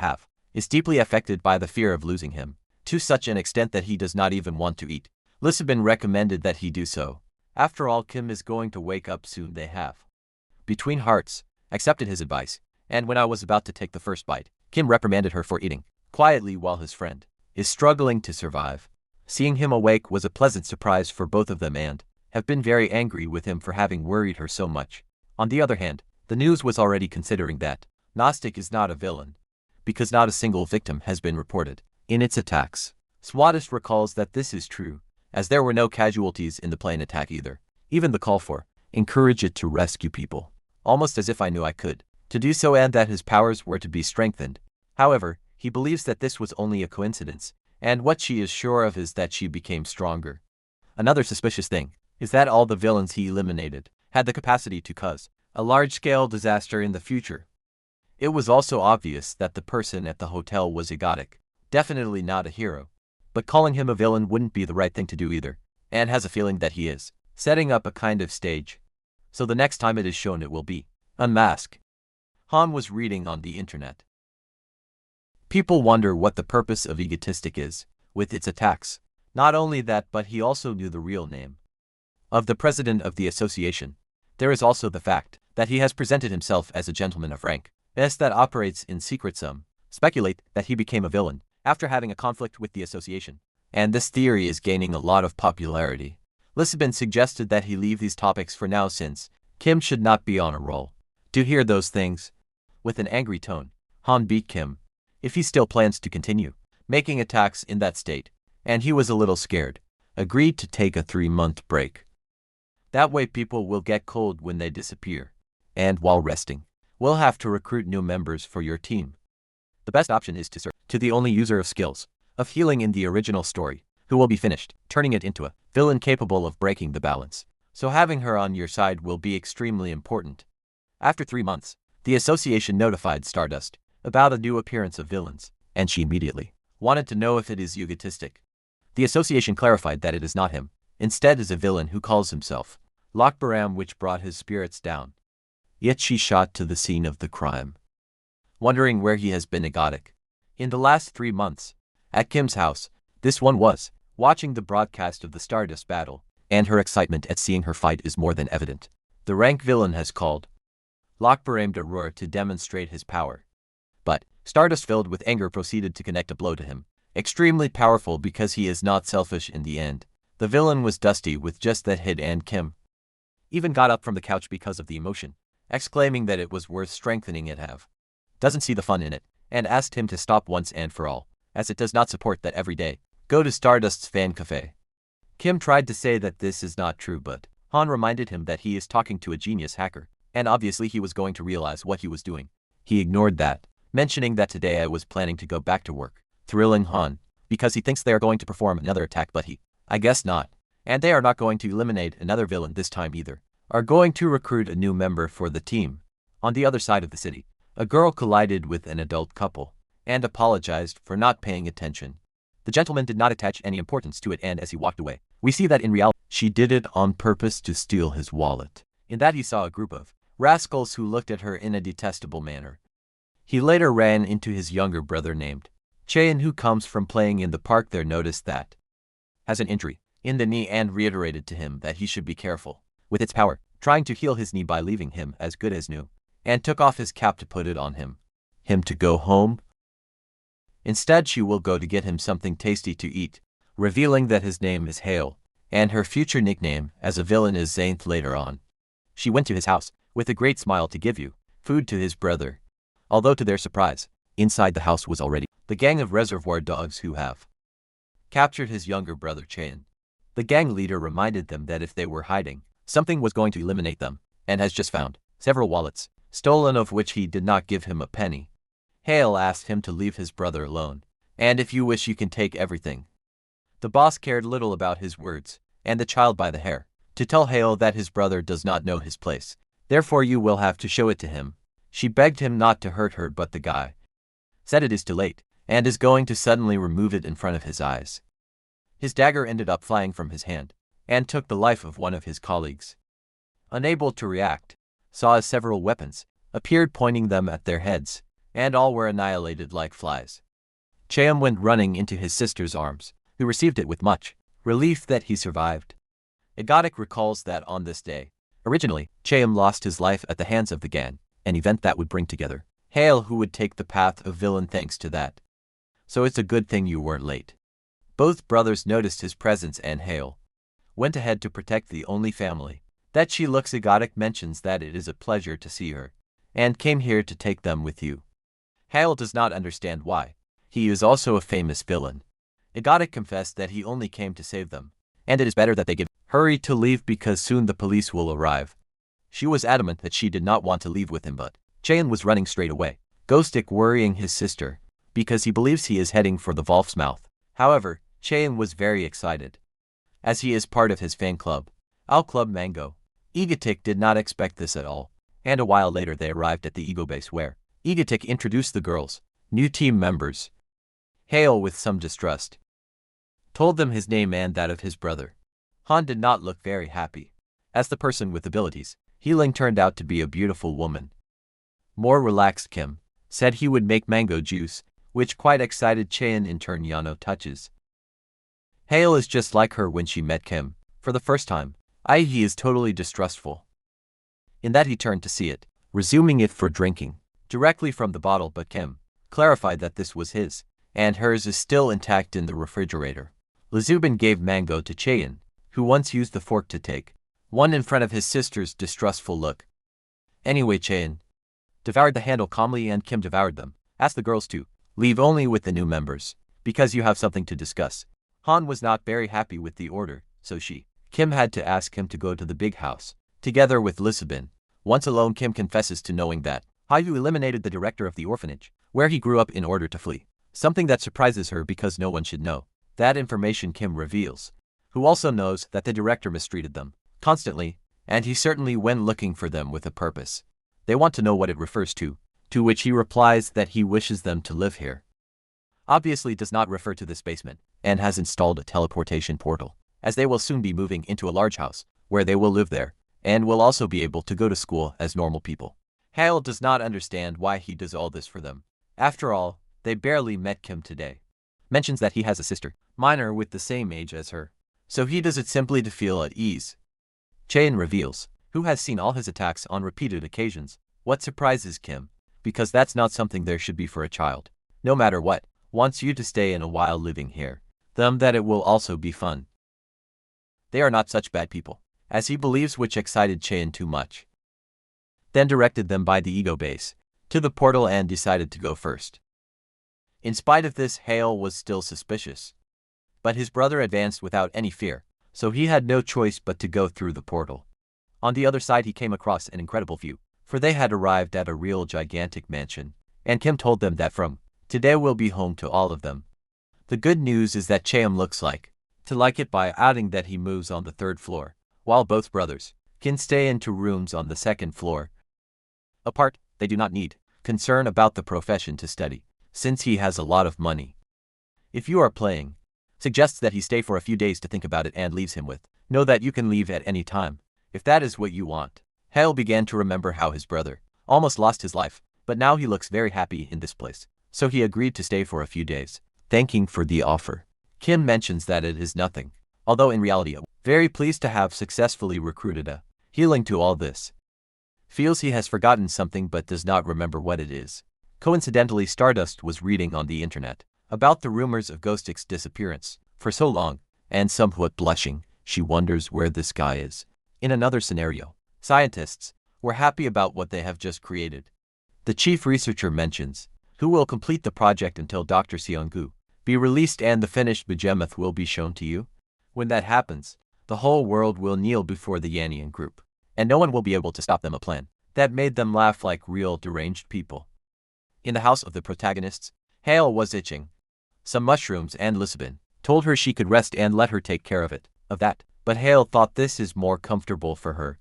is deeply affected by the fear of losing him, to such an extent that he does not even want to eat. Lisbon recommended that he do so. After all, Kim is going to wake up soon. They between hearts, accepted his advice, and when I was about to take the first bite, Kim reprimanded her for eating quietly while his friend is struggling to survive. Seeing him awake was a pleasant surprise for both of them, and have been very angry with him for having worried her so much. On the other hand, the news was already considering that Gnostic is not a villain, because not a single victim has been reported in its attacks. Swadist recalls that this is true, as there were no casualties in the plane attack either. Even the call for encourage it to rescue people, almost as if I knew I could, to do so, and that his powers were to be strengthened. However, he believes that this was only a coincidence, and what she is sure of is that she became stronger. Another suspicious thing is that all the villains he eliminated had the capacity to cause a large-scale disaster in the future. It was also obvious that the person at the hotel was egotic, definitely not a hero, but calling him a villain wouldn't be the right thing to do either, and has a feeling that he is setting up a kind of stage, so the next time it is shown it will be unmasked. Han was reading on the internet. People wonder what the purpose of egotistic is with its attacks. Not only that, but he also knew the real name of the president of the association. There is also the fact that he has presented himself as a gentleman of rank, that operates in secret. Some speculate that he became a villain after having a conflict with the association, and this theory is gaining a lot of popularity. Lisbon suggested that he leave these topics for now, since Kim should not be on a roll to hear those things. With an angry tone, Han beat Kim if he still plans to continue making attacks in that state, and he was a little scared, agreed to take a 3-month break. That way people will get cold when they disappear. And while resting, we'll have to recruit new members for your team. The best option is to search to the only user of skills of healing in the original story, who will be finished, turning it into a villain capable of breaking the balance. So having her on your side will be extremely important. After 3 months, the association notified Stardust about a new appearance of villains, and she immediately wanted to know if it is egotistic. The association clarified that it is not him, instead is a villain who calls himself Lokbaram, which brought his spirits down. Yet she shot to the scene of the crime, wondering where he has been egotic. In the last 3 months, at Kim's house, this one was watching the broadcast of the Stardust battle, and her excitement at seeing her fight is more than evident. The rank villain has called Lokbaram to roar to demonstrate his power. But Stardust, filled with anger, proceeded to connect a blow to him. Extremely powerful because he is not selfish in the end. The villain was dusty with just that hit, and Kim even got up from the couch because of the emotion, exclaiming that it was worth strengthening it have. Doesn't see the fun in it, and asked him to stop once and for all, as it does not support that every day go to Stardust's fan cafe. Kim tried to say that this is not true, but Han reminded him that he is talking to a genius hacker, and obviously he was going to realize what he was doing. He ignored that, mentioning that today I was planning to go back to work, thrilling Han, because he thinks they are going to perform another attack, but I guess not. And they are not going to eliminate another villain this time either, are going to recruit a new member for the team. On the other side of the city, a girl collided with an adult couple, and apologized for not paying attention. The gentleman did not attach any importance to it, and as he walked away, we see that in reality, she did it on purpose to steal his wallet. In that he saw a group of rascals who looked at her in a detestable manner. He later ran into his younger brother named Chaein, who comes from playing in the park there, noticed that has an injury in the knee, and reiterated to him that he should be careful with its power, trying to heal his knee by leaving him as good as new, and took off his cap to put it on him to go home. Instead, she will go to get him something tasty to eat, revealing that his name is Hale, and her future nickname as a villain is Zainth. Later on, she went to his house with a great smile to give food to his brother. Although to their surprise, inside the house was already the gang of reservoir dogs who have captured his younger brother Chaein. The gang leader reminded them that if they were hiding, something was going to eliminate them, and has just found several wallets, stolen of which he did not give him a penny. Hale asked him to leave his brother alone, and if you wish you can take everything. The boss cared little about his words, and the child by the hair, to tell Hale that his brother does not know his place, therefore you will have to show it to him. She begged him not to hurt her, but the guy said it is too late, and is going to suddenly remove it in front of his eyes. His dagger ended up flying from his hand, and took the life of one of his colleagues. Unable to react, saw as several weapons appeared pointing them at their heads, and all were annihilated like flies. Chaein went running into his sister's arms, who received it with much relief that he survived. Egotic recalls that on this day, originally, Chaein lost his life at the hands of the gang, an event that would bring together Hale, who would take the path of villain thanks to that. So it's a good thing you weren't late. Both brothers noticed his presence, and Hale went ahead to protect the only family that she looks. Egotic mentions that it is a pleasure to see her, and came here to take them with you. Hale does not understand why. He is also a famous villain. Egotic confessed that he only came to save them, and it is better that they hurry to leave because soon the police will arrive. She was adamant that she did not want to leave with him, but Chaein was running straight away, Ghostic worrying his sister, because he believes he is heading for the Wolf's Mouth. However, Chaein was very excited, as he is part of his fan club, Al Club Mango. Egotic did not expect this at all, and a while later they arrived at the Ego base where Egotic introduced the girls, new team members. Hale, with some distrust, told them his name and that of his brother. Han did not look very happy, as the person with abilities healing turned out to be a beautiful woman. More relaxed Kim said he would make mango juice, which quite excited Chaein. In turn, Yano touches. Hale is just like her when she met Kim for the first time. He is totally distrustful. In that he turned to see it, resuming it for drinking directly from the bottle, but Kim clarified that this was his, and hers is still intact in the refrigerator. Lazubin gave mango to Chaein, who once used the fork to take one in front of his sister's distrustful look. Anyway, Chaein devoured the handle calmly, and Kim devoured them, asked the girls to leave only with the new members, because you have something to discuss. Han was not very happy with the order, so she Kim had to ask him to go to the big house, together with Lisbon. Once alone, Kim confesses to knowing that Hayu eliminated the director of the orphanage, where he grew up, in order to flee. Something that surprises her because no one should know. That information Kim reveals, who also knows that the director mistreated them constantly, and he certainly went looking for them with a purpose. They want to know what it refers to which he replies that he wishes them to live here. Obviously does not refer to this basement, and has installed a teleportation portal, as they will soon be moving into a large house, where they will live there, and will also be able to go to school as normal people. Hale does not understand why he does all this for them. After all, they barely met Kim today. Mentions that he has a sister, minor with the same age as her, so he does it simply to feel at ease. Chaein reveals, who has seen all his attacks on repeated occasions, what surprises Kim, because that's not something there should be for a child. No matter what, wants you to stay in a while living here, that it will also be fun. They are not such bad people, as he believes, which excited Chaein too much. Then directed them by the ego base to the portal and decided to go first. In spite of this, Hale was still suspicious. But his brother advanced without any fear, so he had no choice but to go through the portal. On the other side he came across an incredible view, for they had arrived at a real gigantic mansion, and Kim told them that from today will be home to all of them. The good news is that Chaein looks to like it by adding that he moves on the 3rd floor, while both brothers can stay in 2 rooms on the 2nd floor. Apart, they do not need concern about the profession to study, since he has a lot of money. If you are playing, suggests that he stay for a few days to think about it and leaves him with, know that you can leave at any time, if that is what you want. Hale began to remember how his brother almost lost his life, but now he looks very happy in this place, so he agreed to stay for a few days, thanking for the offer. Kim mentions that it is nothing, although in reality very pleased to have successfully recruited a healing to all this. Feels he has forgotten something but does not remember what it is. Coincidentally, Stardust was reading on the internet about the rumors of Ghostic's disappearance for so long, and somewhat blushing, she wonders where this guy is. In another scenario, scientists were happy about what they have just created. The chief researcher mentions, who will complete the project until Dr. Seongu be released and the finished behemoth will be shown to you. When that happens, the whole world will kneel before the Yanian group, and no one will be able to stop them. A plan that made them laugh like real deranged people. In the house of the protagonists, Hale was itching some mushrooms, and Lisbon told her she could rest and let her take care of that, but Hale thought this is more comfortable for her.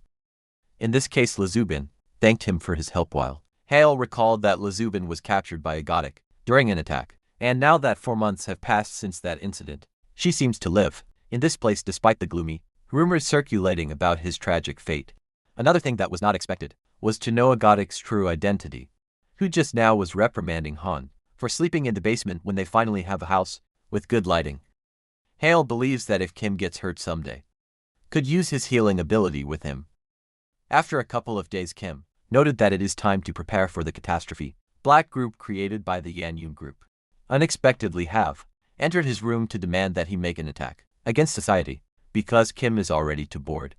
In this case, Lisbon thanked him for his help, while Hale recalled that Lisbon was captured by a Gothic during an attack, and now that 4 months have passed since that incident, she seems to live in this place despite the gloomy rumors circulating about his tragic fate. Another thing that was not expected was to know a Gothic's true identity, who just now was reprimanding Han for sleeping in the basement when they finally have a house with good lighting. Hale believes that if Kim gets hurt someday, could use his healing ability with him. After a couple of days, Kim noted that it is time to prepare for the catastrophe. Black group created by the Yanyun group unexpectedly have entered his room to demand that he make an attack against society, because Kim is already too bored.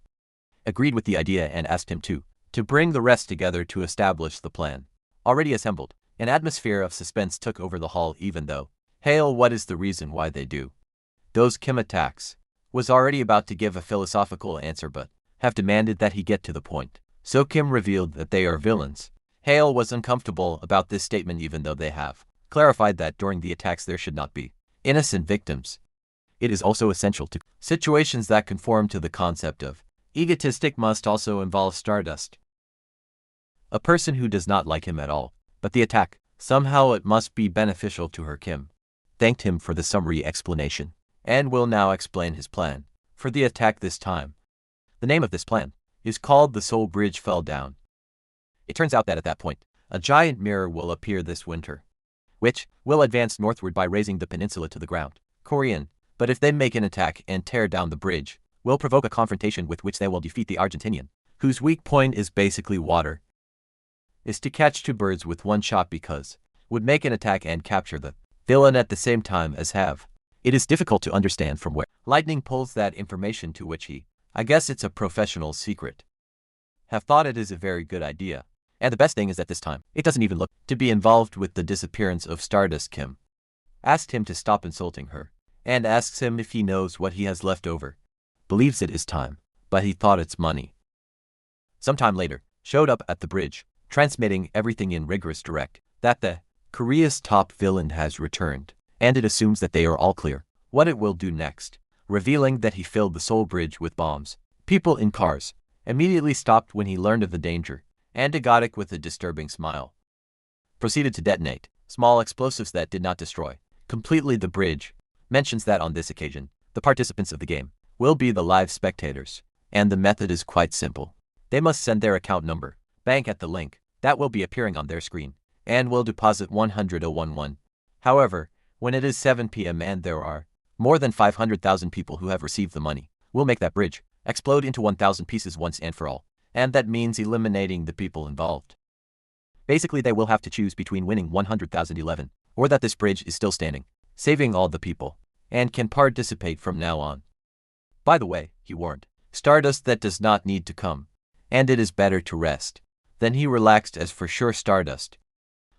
Agreed with the idea and asked him to bring the rest together to establish the plan. Already assembled, an atmosphere of suspense took over the hall, even though Hale, what is the reason why they do those Kim attacks, was already about to give a philosophical answer but have demanded that he get to the point. So Kim revealed that they are villains. Hale was uncomfortable about this statement, even though they have clarified that during the attacks there should not be innocent victims. It is also essential to situations that conform to the concept of egotistic must also involve Stardust, a person who does not like him at all, but the attack, somehow it must be beneficial to her. Kim thanked him for the summary explanation, and will now explain his plan for the attack this time. The name of this plan is called The Soul Bridge Fell Down. It turns out that at that point, a giant mirror will appear this winter, which will advance northward by raising the peninsula to the ground. Korean, but if they make an attack and tear down the bridge, will provoke a confrontation with which they will defeat the Argentinian, whose weak point is basically water. Is to catch 2 birds with 1 shot, because would make an attack and capture the villain at the same time as have. It is difficult to understand from where Lightning pulls that information, to which he, I guess it's a professional secret, have thought it is a very good idea. And the best thing is that this time, it doesn't even look to be involved with the disappearance of Stardust. Kim asked him to stop insulting her, and asks him if he knows what he has left over. believes it is time, but he thought it's money. Sometime later, showed up at the bridge, transmitting everything in rigorous direct, that the Korea's top villain has returned, and it assumes that they are all clear what it will do next, revealing that he filled the Seoul Bridge with bombs. People in cars immediately stopped when he learned of the danger, and Egotic, with a disturbing smile, proceeded to detonate small explosives that did not destroy completely the bridge. Mentions that on this occasion, the participants of the game will be the live spectators, and the method is quite simple. They must send their account number, bank at the link that will be appearing on their screen, and will deposit 100,011. However, when it is 7 p.m. and there are more than 500,000 people who have received the money, will make that bridge explode into 1,000 pieces once and for all, and that means eliminating the people involved. Basically, they will have to choose between winning 100,011 or that this bridge is still standing, saving all the people, and can participate from now on. By the way, he warned Stardust that does not need to come, and it is better to rest. Then he relaxed, as for sure Stardust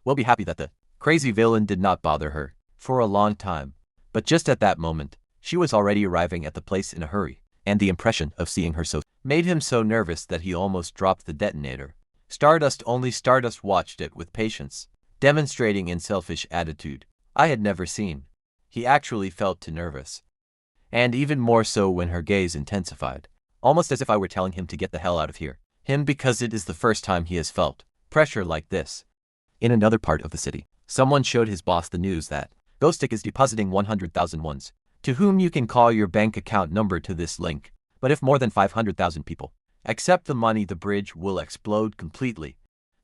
will be happy that the crazy villain did not bother her for a long time. But just at that moment, she was already arriving at the place in a hurry, and the impression of seeing her so made him so nervous that he almost dropped the detonator. Stardust watched it with patience, demonstrating an selfish attitude I had never seen. He actually felt too nervous, and even more so when her gaze intensified, almost as if I were telling him to get the hell out of here. Because it is the first time he has felt pressure like this. In another part of the city, someone showed his boss the news that Ghostic is depositing 100,000 wons, to whom you can call your bank account number to this link. But if more than 500,000 people accept the money, the bridge will explode completely.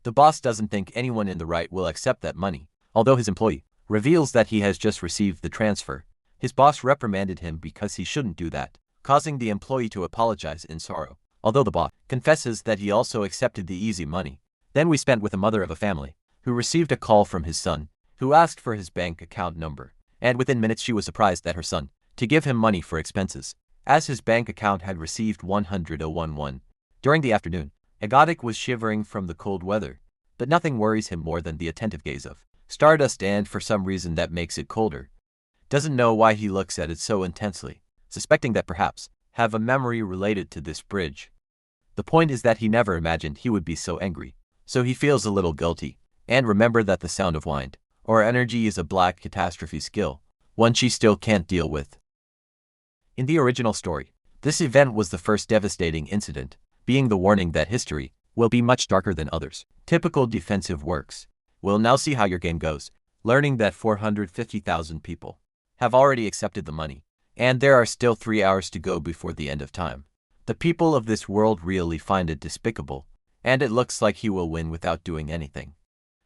The boss doesn't think anyone in the right will accept that money. Although his employee reveals that he has just received the transfer, his boss reprimanded him because he shouldn't do that, causing the employee to apologize in sorrow. Although the boss confesses that he also accepted the easy money. Then we spent with a mother of a family who received a call from his son, who asked for his bank account number, and within minutes she was surprised at her son to give him money for expenses, as his bank account had received 100,011. During the afternoon, Egotic was shivering from the cold weather, but nothing worries him more than the attentive gaze of Stardust, and for some reason that makes it colder. Doesn't know why he looks at it so intensely, suspecting that perhaps have a memory related to this bridge. The point is that he never imagined he would be so angry, so he feels a little guilty, and remember that the sound of wind or energy is a black catastrophe skill, one she still can't deal with. In the original story, this event was the first devastating incident, being the warning that history will be much darker than others. Typical defensive works. We'll now see how your game goes, learning that 450,000 people have already accepted the money, and there are still 3 hours to go before the end of time. The people of this world really find it despicable, and it looks like he will win without doing anything.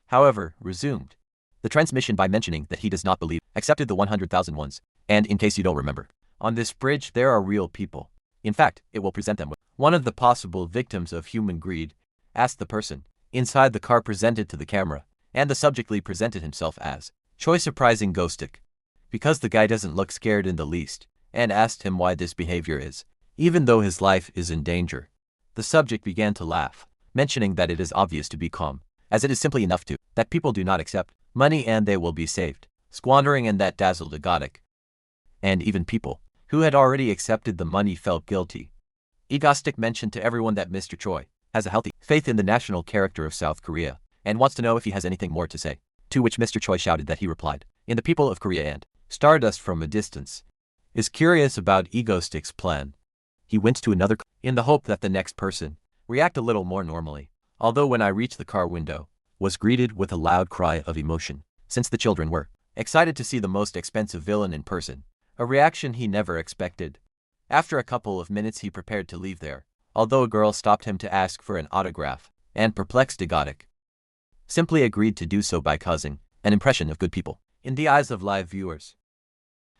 However, resumed the transmission by mentioning that he does not believe accepted the 100,000 ones, and in case you don't remember, on this bridge there are real people. In fact, it will present them with one of the possible victims of human greed, asked the person inside the car, presented to the camera, and the subjectly presented himself as Choi, surprising Ghostic, because the guy doesn't look scared in the least, and asked him why this behavior is, even though his life is in danger. The subject began to laugh, mentioning that it is obvious to be calm, as it is simply enough to that people do not accept money and they will be saved, squandering, and that dazzled Egotic. And even people who had already accepted the money felt guilty. Egotic mentioned to everyone that Mr. Choi has a healthy faith in the national character of South Korea, and wants to know if he has anything more to say, to which Mr. Choi shouted that he replied, in the people of Korea, and Stardust from a distance is curious about Egostic's plan. He went to another car in the hope that the next person react a little more normally, although when I reached the car window, was greeted with a loud cry of emotion, since the children were excited to see the most expensive villain in person, a reaction he never expected. After a couple of minutes he prepared to leave there, although a girl stopped him to ask for an autograph, and perplexed Egotic simply agreed to do so by causing an impression of good people in the eyes of live viewers.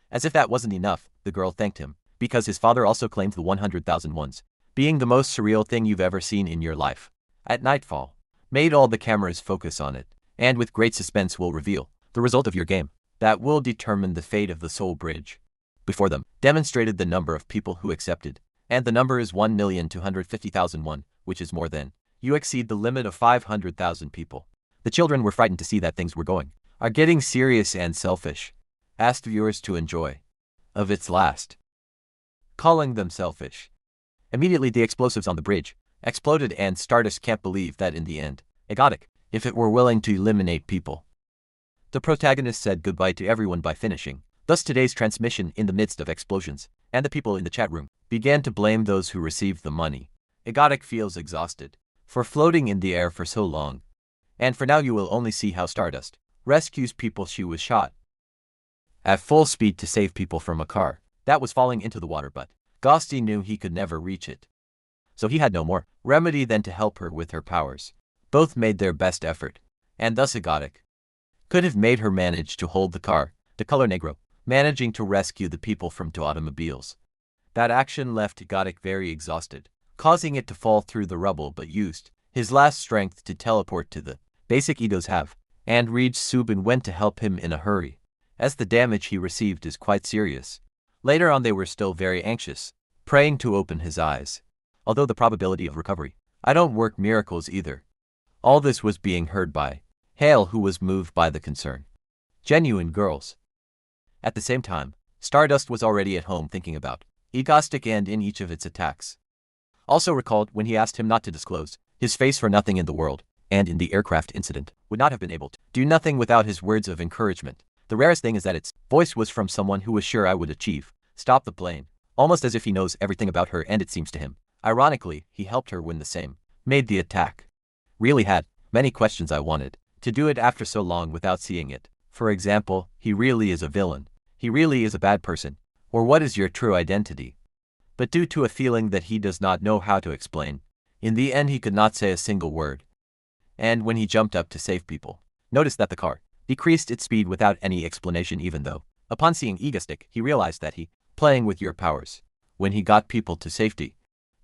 As if that wasn't enough, the girl thanked him, because his father also claimed the 100,000 ones, being the most surreal thing you've ever seen in your life. At nightfall, made all the cameras focus on it, and with great suspense will reveal the result of your game that will determine the fate of the Seoul Bridge. Before them, demonstrated the number of people who accepted, and the number is 1,250,001, which is more than you exceed the limit of 500,000 people. The children were frightened to see that things are getting serious and selfish, asked viewers to enjoy of its last calling them selfish. Immediately the explosives on the bridge exploded and Stardust can't believe that in the end, Egotic, if it were willing to eliminate people. The protagonist said goodbye to everyone by finishing. Thus today's transmission in the midst of explosions, and the people in the chat room began to blame those who received the money. Egotic feels exhausted for floating in the air for so long. And for now you will only see how Stardust rescues people. She was shot at full speed to save people from a car that was falling into the water, but Ghosty knew he could never reach it. So he had no more remedy than to help her with her powers. Both made their best effort, and thus Egotic could have made her manage to hold the car, the color negro, managing to rescue the people from two automobiles. That action left Egotic very exhausted, causing it to fall through the rubble, but used his last strength to teleport to the basic egos have, and reached Subin went to help him in a hurry, as the damage he received is quite serious. Later on they were still very anxious, praying to open his eyes. Although the probability of recovery, I don't work miracles either. All this was being heard by Hale, who was moved by the concern. Genuine girls. At the same time, Stardust was already at home thinking about Egostic and in each of its attacks. Also recalled when he asked him not to disclose his face for nothing in the world, and in the aircraft incident, would not have been able to do nothing without his words of encouragement. The rarest thing is that its voice was from someone who was sure I would achieve. Stop the plane. Almost as if he knows everything about her, and it seems to him. Ironically, he helped her when the same made the attack. Really had many questions I wanted to do it after so long without seeing it. For example, he really is a villain. He really is a bad person. Or what is your true identity? But due to a feeling that he does not know how to explain, in the end he could not say a single word. And when he jumped up to save people, noticed that the car decreased its speed without any explanation, even though, upon seeing Egostic, he realized that he, playing with your powers, when he got people to safety,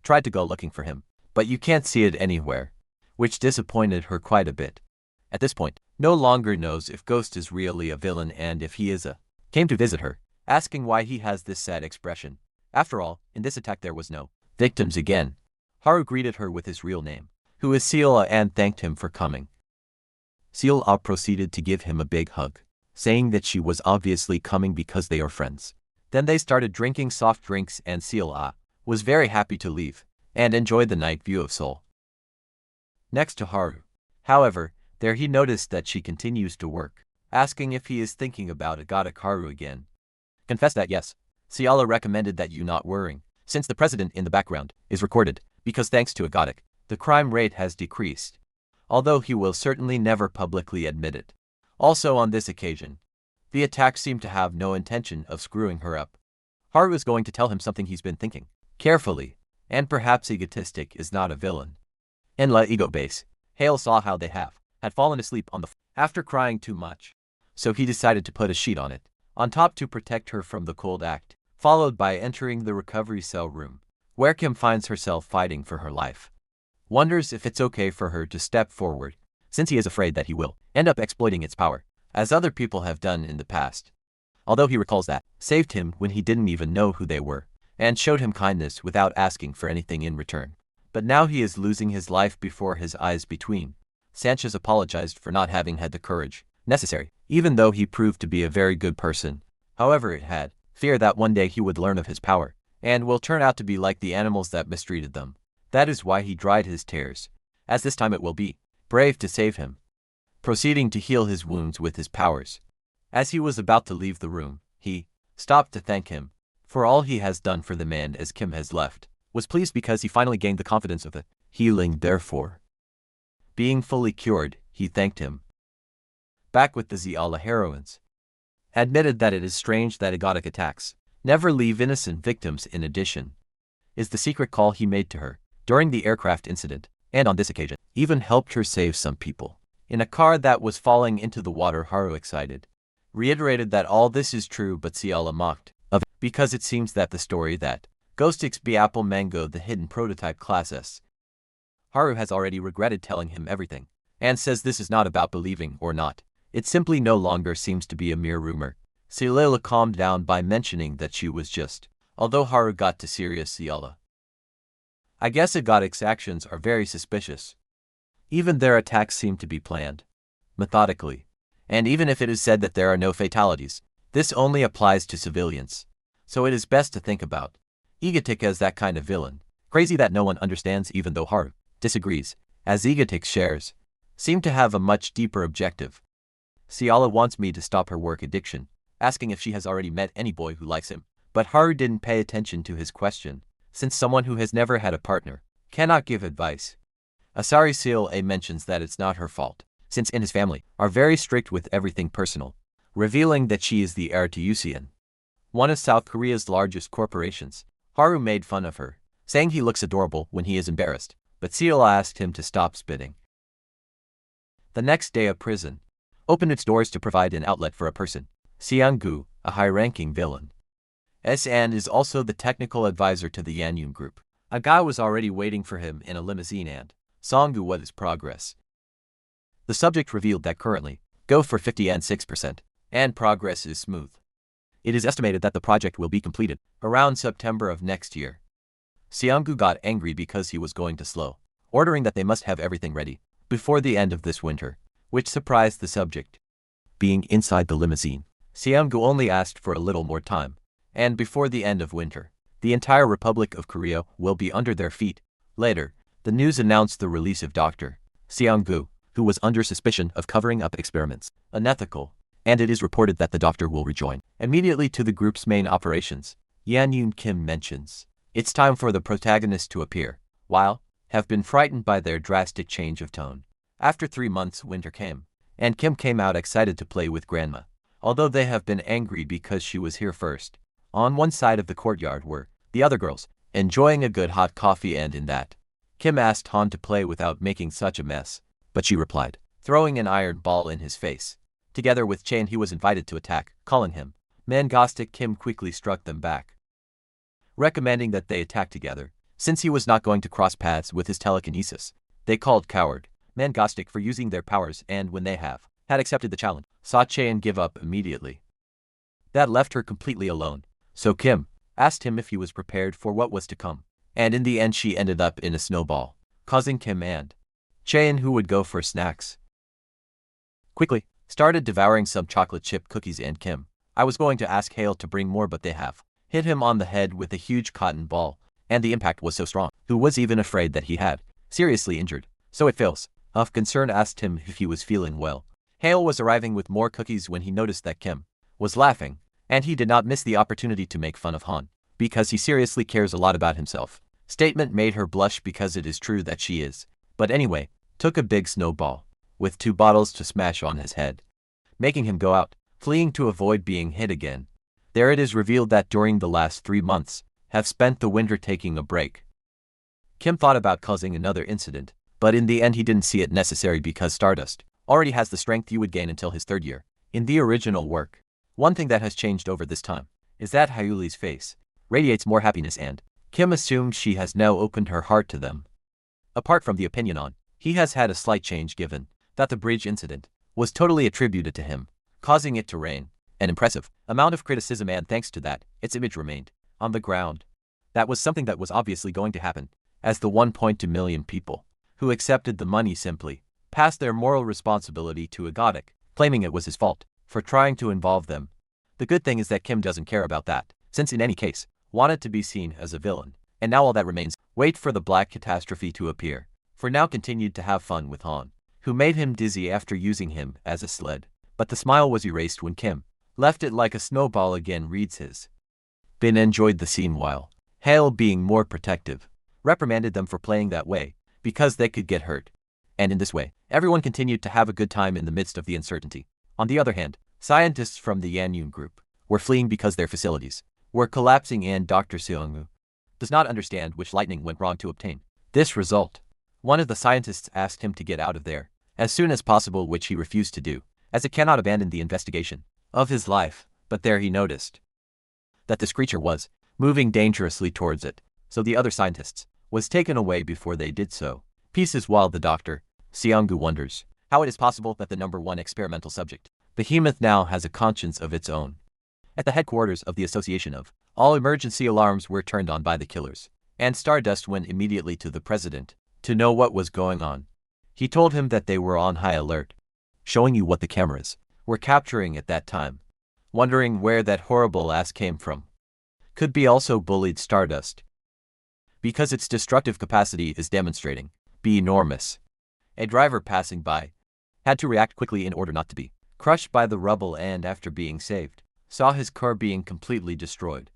tried to go looking for him, but you can't see it anywhere, which disappointed her quite a bit. At this point, no longer knows if Ghost is really a villain and if he is came to visit her, asking why he has this sad expression. After all, in this attack there was no victims again. Haru greeted her with his real name, who is Seela, and thanked him for coming. Seela proceeded to give him a big hug, saying that she was obviously coming because they are friends. Then they started drinking soft drinks and Seela was very happy to leave and enjoyed the night view of Seoul. Next to Haru, however, there he noticed that she continues to work, asking if he is thinking about Egotic Haru again. Confess that yes. Seela recommended that you not worrying, since the president in the background is recorded, because thanks to Egotic, the crime rate has decreased, although he will certainly never publicly admit it. Also on this occasion, the attack seemed to have no intention of screwing her up. Haru is going to tell him something he's been thinking carefully, and perhaps Egotistic is not a villain. In La Ego base, Hale saw how they had fallen asleep on the after crying too much, so he decided to put a sheet on it, on top to protect her from the cold act, followed by entering the recovery cell room, where Kim finds herself fighting for her life. Wonders if it's okay for her to step forward, since he is afraid that he will end up exploiting its power, as other people have done in the past. Although he recalls that saved him when he didn't even know who they were, and showed him kindness without asking for anything in return. But now he is losing his life before his eyes. Between Sanchez apologized for not having had the courage necessary, even though he proved to be a very good person. However, it had fear that one day he would learn of his power, and will turn out to be like the animals that mistreated them. That is why he dried his tears, as this time it will be brave to save him, proceeding to heal his wounds with his powers. As he was about to leave the room, he stopped to thank him for all he has done for the man, as Kim has left, was pleased because he finally gained the confidence of the healing. Therefore, being fully cured, he thanked him. Back with the Ziala heroines, admitted that it is strange that Egotic attacks never leave innocent victims. In addition, is the secret call he made to her during the aircraft incident, and on this occasion, even helped her save some people in a car that was falling into the water. Haru, excited, reiterated that all this is true, but Ciala mocked of it because it seems that the story that Ghost X Apple Mango, the hidden prototype class S. Haru has already regretted telling him everything, and says this is not about believing or not. It simply no longer seems to be a mere rumor. Ciala calmed down by mentioning that she was just, although Haru got to serious Ciala. I guess Egotic's actions are very suspicious. Even their attacks seem to be planned methodically, and even if it is said that there are no fatalities, this only applies to civilians, so it is best to think about Egotic as that kind of villain. Crazy that no one understands even though Haru disagrees, as Egotic shares. Seem to have a much deeper objective. Ciala wants me to stop her work addiction, asking if she has already met any boy who likes him. But Haru didn't pay attention to his question, since someone who has never had a partner cannot give advice. Asari Ciala mentions that it's not her fault, since in his family are very strict with everything personal, revealing that she is the heir to Yusian, one of South Korea's largest corporations. Haru made fun of her, saying he looks adorable when he is embarrassed, but Ciala asked him to stop spitting. The next day, a prison opened its doors to provide an outlet for a person. Seong-gu, a high-ranking villain, and is also the technical advisor to the Yanyun group. A guy was already waiting for him in a limousine and Seong-gu what is progress. The subject revealed that currently go for 56%, and progress is smooth. It is estimated that the project will be completed around September of next year. Seong-gu got angry because he was going too slow, ordering that they must have everything ready before the end of this winter, which surprised the subject. Being inside the limousine, Seong-gu only asked for a little more time, and before the end of winter, the entire Republic of Korea will be under their feet. Later, the news announced the release of Dr. Seong-gu, who was under suspicion of covering up experiments, unethical, and it is reported that the doctor will rejoin immediately to the group's main operations. Yanyun Kim mentions, it's time for the protagonist to appear, while have been frightened by their drastic change of tone. After 3 months, winter came, and Kim came out excited to play with Grandma, although they have been angry because she was here first. On one side of the courtyard were the other girls, enjoying a good hot coffee, and in that, Kim asked Han to play without making such a mess, but she replied, throwing an iron ball in his face. Together with Chain, he was invited to attack, calling him Mangastic. Kim quickly struck them back, recommending that they attack together, since he was not going to cross paths with his telekinesis. They called coward Mangastic for using their powers, and when they had accepted the challenge, saw Chain give up immediately. That left her completely alone, so Kim asked him if he was prepared for what was to come, and in the end she ended up in a snowball, causing Kim and Chain, who would go for snacks, quickly started devouring some chocolate chip cookies, and Kim, I was going to ask Hale to bring more, but they have hit him on the head with a huge cotton ball, and the impact was so strong, who was even afraid that he had seriously injured, so it fails. Of concern asked him if he was feeling well. Hale was arriving with more cookies when he noticed that Kim was laughing, and he did not miss the opportunity to make fun of Han, because he seriously cares a lot about himself. Statement made her blush because it is true that she is. But anyway, took a big snowball with 2 bottles to smash on his head, making him go out, fleeing to avoid being hit again. There it is revealed that during the last 3 months, have spent the winter taking a break. Kim thought about causing another incident, but in the end he didn't see it necessary because Stardust already has the strength you would gain until his 3rd year. In the original work, one thing that has changed over this time is that Hyuli's face radiates more happiness, and Kim assumes she has now opened her heart to them. Apart from the opinion on, he has had a slight change given that the bridge incident was totally attributed to him, causing it to rain an impressive amount of criticism, and thanks to that, its image remained on the ground. That was something that was obviously going to happen, as the 1.2 million people who accepted the money simply passed their moral responsibility to Egotic, claiming it was his fault for trying to involve them. The good thing is that Kim doesn't care about that, since in any case, wanted to be seen as a villain, and now all that remains, wait for the black catastrophe to appear. For now continued to have fun with Han, who made him dizzy after using him as a sled, but the smile was erased when Kim left it like a snowball again. Reads his Bin enjoyed the scene while Hale, being more protective, reprimanded them for playing that way, because they could get hurt. And in this way, everyone continued to have a good time in the midst of the uncertainty. On the other hand, scientists from the Yanyun group were fleeing because their facilities were collapsing, and Dr. Seong-gu does not understand which lightning went wrong to obtain this result. One of the scientists asked him to get out of there as soon as possible, which he refused to do, as it cannot abandon the investigation of his life. But there he noticed that this creature was moving dangerously towards it, so the other scientists was taken away before they did so. Pieces while the Dr. Seong-gu wonders how it is possible that the #1 experimental subject, Behemoth, now has a conscience of its own. At the headquarters of the Association of all emergency alarms were turned on by the killers, and Stardust went immediately to the president to know what was going on. He told him that they were on high alert, showing you what the cameras were capturing at that time, wondering where that horrible ass came from. could be also bullied Stardust, because its destructive capacity is demonstrating be enormous. A driver passing by had to react quickly in order not to be crushed by the rubble, and after being saved, saw his car being completely destroyed.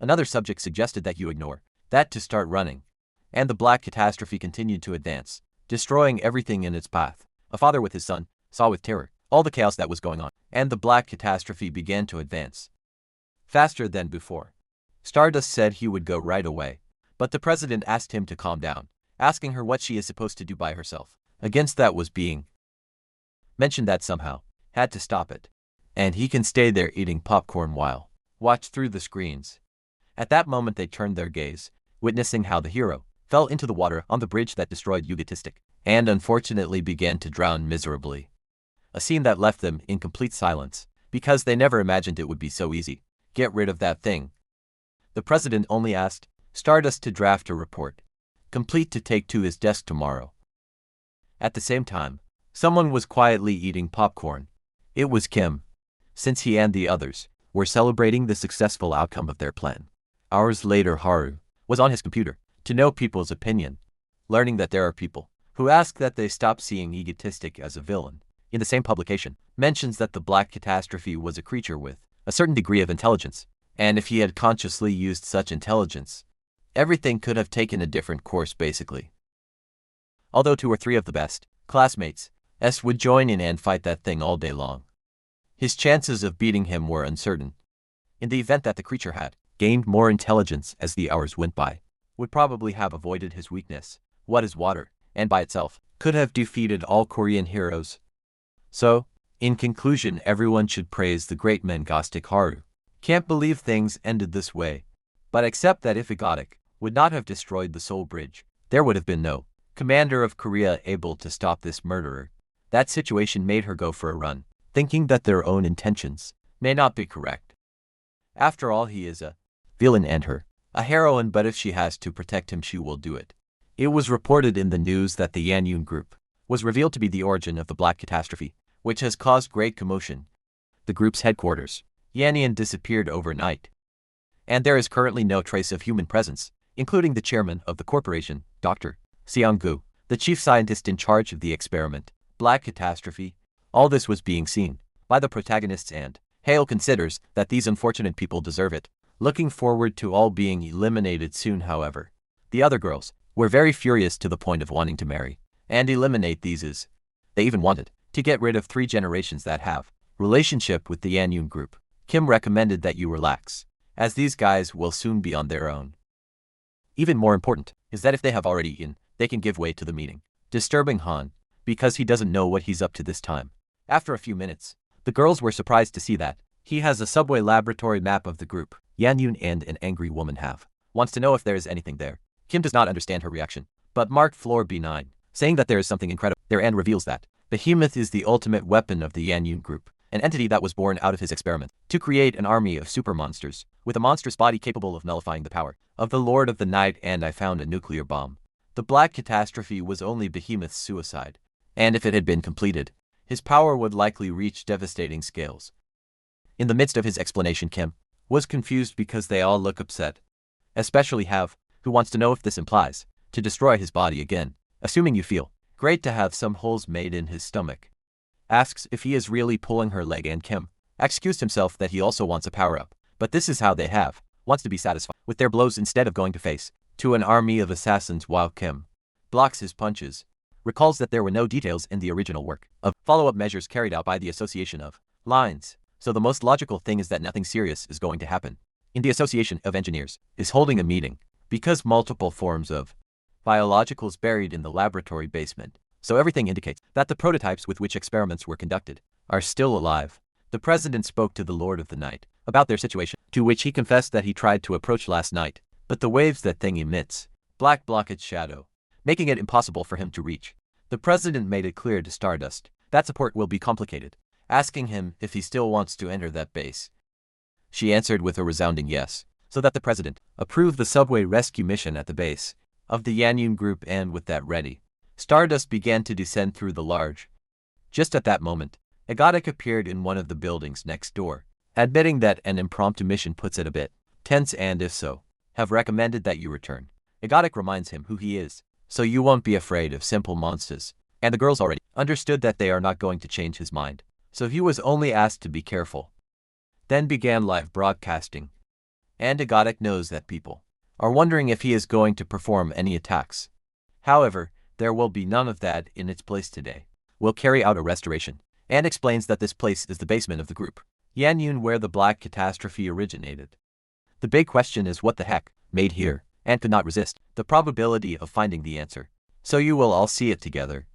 Another subject suggested that you ignore that to start running, and the black catastrophe continued to advance, destroying everything in its path. A father with his son saw with terror all the chaos that was going on, and the black catastrophe began to advance faster than before. Stardust said he would go right away, but the president asked him to calm down, asking her what she is supposed to do by herself. Against that was being mentioned that somehow had to stop it, and he can stay there eating popcorn while watch through the screens. At that moment they turned their gaze, witnessing how the hero fell into the water on the bridge that destroyed Yugatistic, and unfortunately began to drown miserably. A scene that left them in complete silence, because they never imagined it would be so easy. Get rid of that thing. The president only asked Stardust to draft a report, complete to take to his desk tomorrow. At the same time, someone was quietly eating popcorn. It was Kim, since he and the others were celebrating the successful outcome of their plan. Hours later, Haru was on his computer to know people's opinion, learning that there are people who ask that they stop seeing Egotistic as a villain. In the same publication, mentions that the black catastrophe was a creature with a certain degree of intelligence, and if he had consciously used such intelligence, everything could have taken a different course basically. Although 2 or 3 of the best classmates would join in and fight that thing all day long, his chances of beating him were uncertain. In the event that the creature had gained more intelligence as the hours went by, would probably have avoided his weakness, what is water, and by itself could have defeated all Korean heroes. So, in conclusion, everyone should praise the great mangastic Haru. Can't believe things ended this way, but accept that if Egotic would not have destroyed the Seoul Bridge, there would have been no commander of Korea able to stop this murderer. That situation made her go for a run, thinking that their own intentions may not be correct. After all, he is a villain and her a heroine, but if she has to protect him, she will do it. It was reported in the news that the Yanyun group was revealed to be the origin of the black catastrophe, which has caused great commotion. The group's headquarters, Yanyun, disappeared overnight, and there is currently no trace of human presence, including the chairman of the corporation, Dr. Seong-gu, the chief scientist in charge of the experiment, black catastrophe. All this was being seen by the protagonists, and Hale considers that these unfortunate people deserve it, looking forward to all being eliminated soon. However, the other girls were very furious to the point of wanting to marry and eliminate these. They even wanted to get rid of 3 generations that have relationship with the Yanyun group. Kim recommended that you relax, as these guys will soon be on their own. Even more important is that if they have already eaten, they can give way to the meeting, disturbing Han, because he doesn't know what he's up to this time. After a few minutes, the girls were surprised to see that he has a subway laboratory map of the group Yanyun and an angry woman wants to know if there is anything there. Kim does not understand her reaction, but marked floor B9, saying that there is something incredible there, and reveals that Behemoth is the ultimate weapon of the Yanyun group, an entity that was born out of his experiment to create an army of super monsters with a monstrous body capable of nullifying the power of the Lord of the Night, and I found a nuclear bomb. The black catastrophe was only Behemoth's suicide, and if it had been completed, his power would likely reach devastating scales. In the midst of his explanation, Kim was confused because they all look upset, especially Have, who wants to know if this implies to destroy his body again. Assuming you feel great to have some holes made in his stomach, asks if he is really pulling her leg, and Kim excused himself that he also wants a power-up, but this is how they have wants to be satisfied with their blows instead of going to face to an army of assassins, while Kim blocks his punches, recalls that there were no details in the original work of follow-up measures carried out by the Association of Lines, so the most logical thing is that nothing serious is going to happen. In the Association of Engineers is holding a meeting because multiple forms of biologicals buried in the laboratory basement, so everything indicates that the prototypes with which experiments were conducted are still alive. The president spoke to the Lord of the Night about their situation, to which he confessed that he tried to approach last night, but the waves that thing emits block its shadow, making it impossible for him to reach. The president made it clear to Stardust that support will be complicated, asking him if he still wants to enter that base. She answered with a resounding yes, so that the president approved the subway rescue mission at the base of the Yanyun group, and with that ready, Stardust began to descend through the large. Just at that moment, Egotic appeared in one of the buildings next door, admitting that an impromptu mission puts it a bit tense and if so, have recommended that you return. Egotic reminds him who he is, so you won't be afraid of simple monsters. And the girls already understood that they are not going to change his mind, so he was only asked to be careful. Then began live broadcasting. And Egotic knows that people are wondering if he is going to perform any attacks. However, there will be none of that in its place today. We'll carry out a restoration, and explains that this place is the basement of the group Yanyun, where the black catastrophe originated. The big question is what the heck made here, and could not resist the probability of finding the answer. So you will all see it together.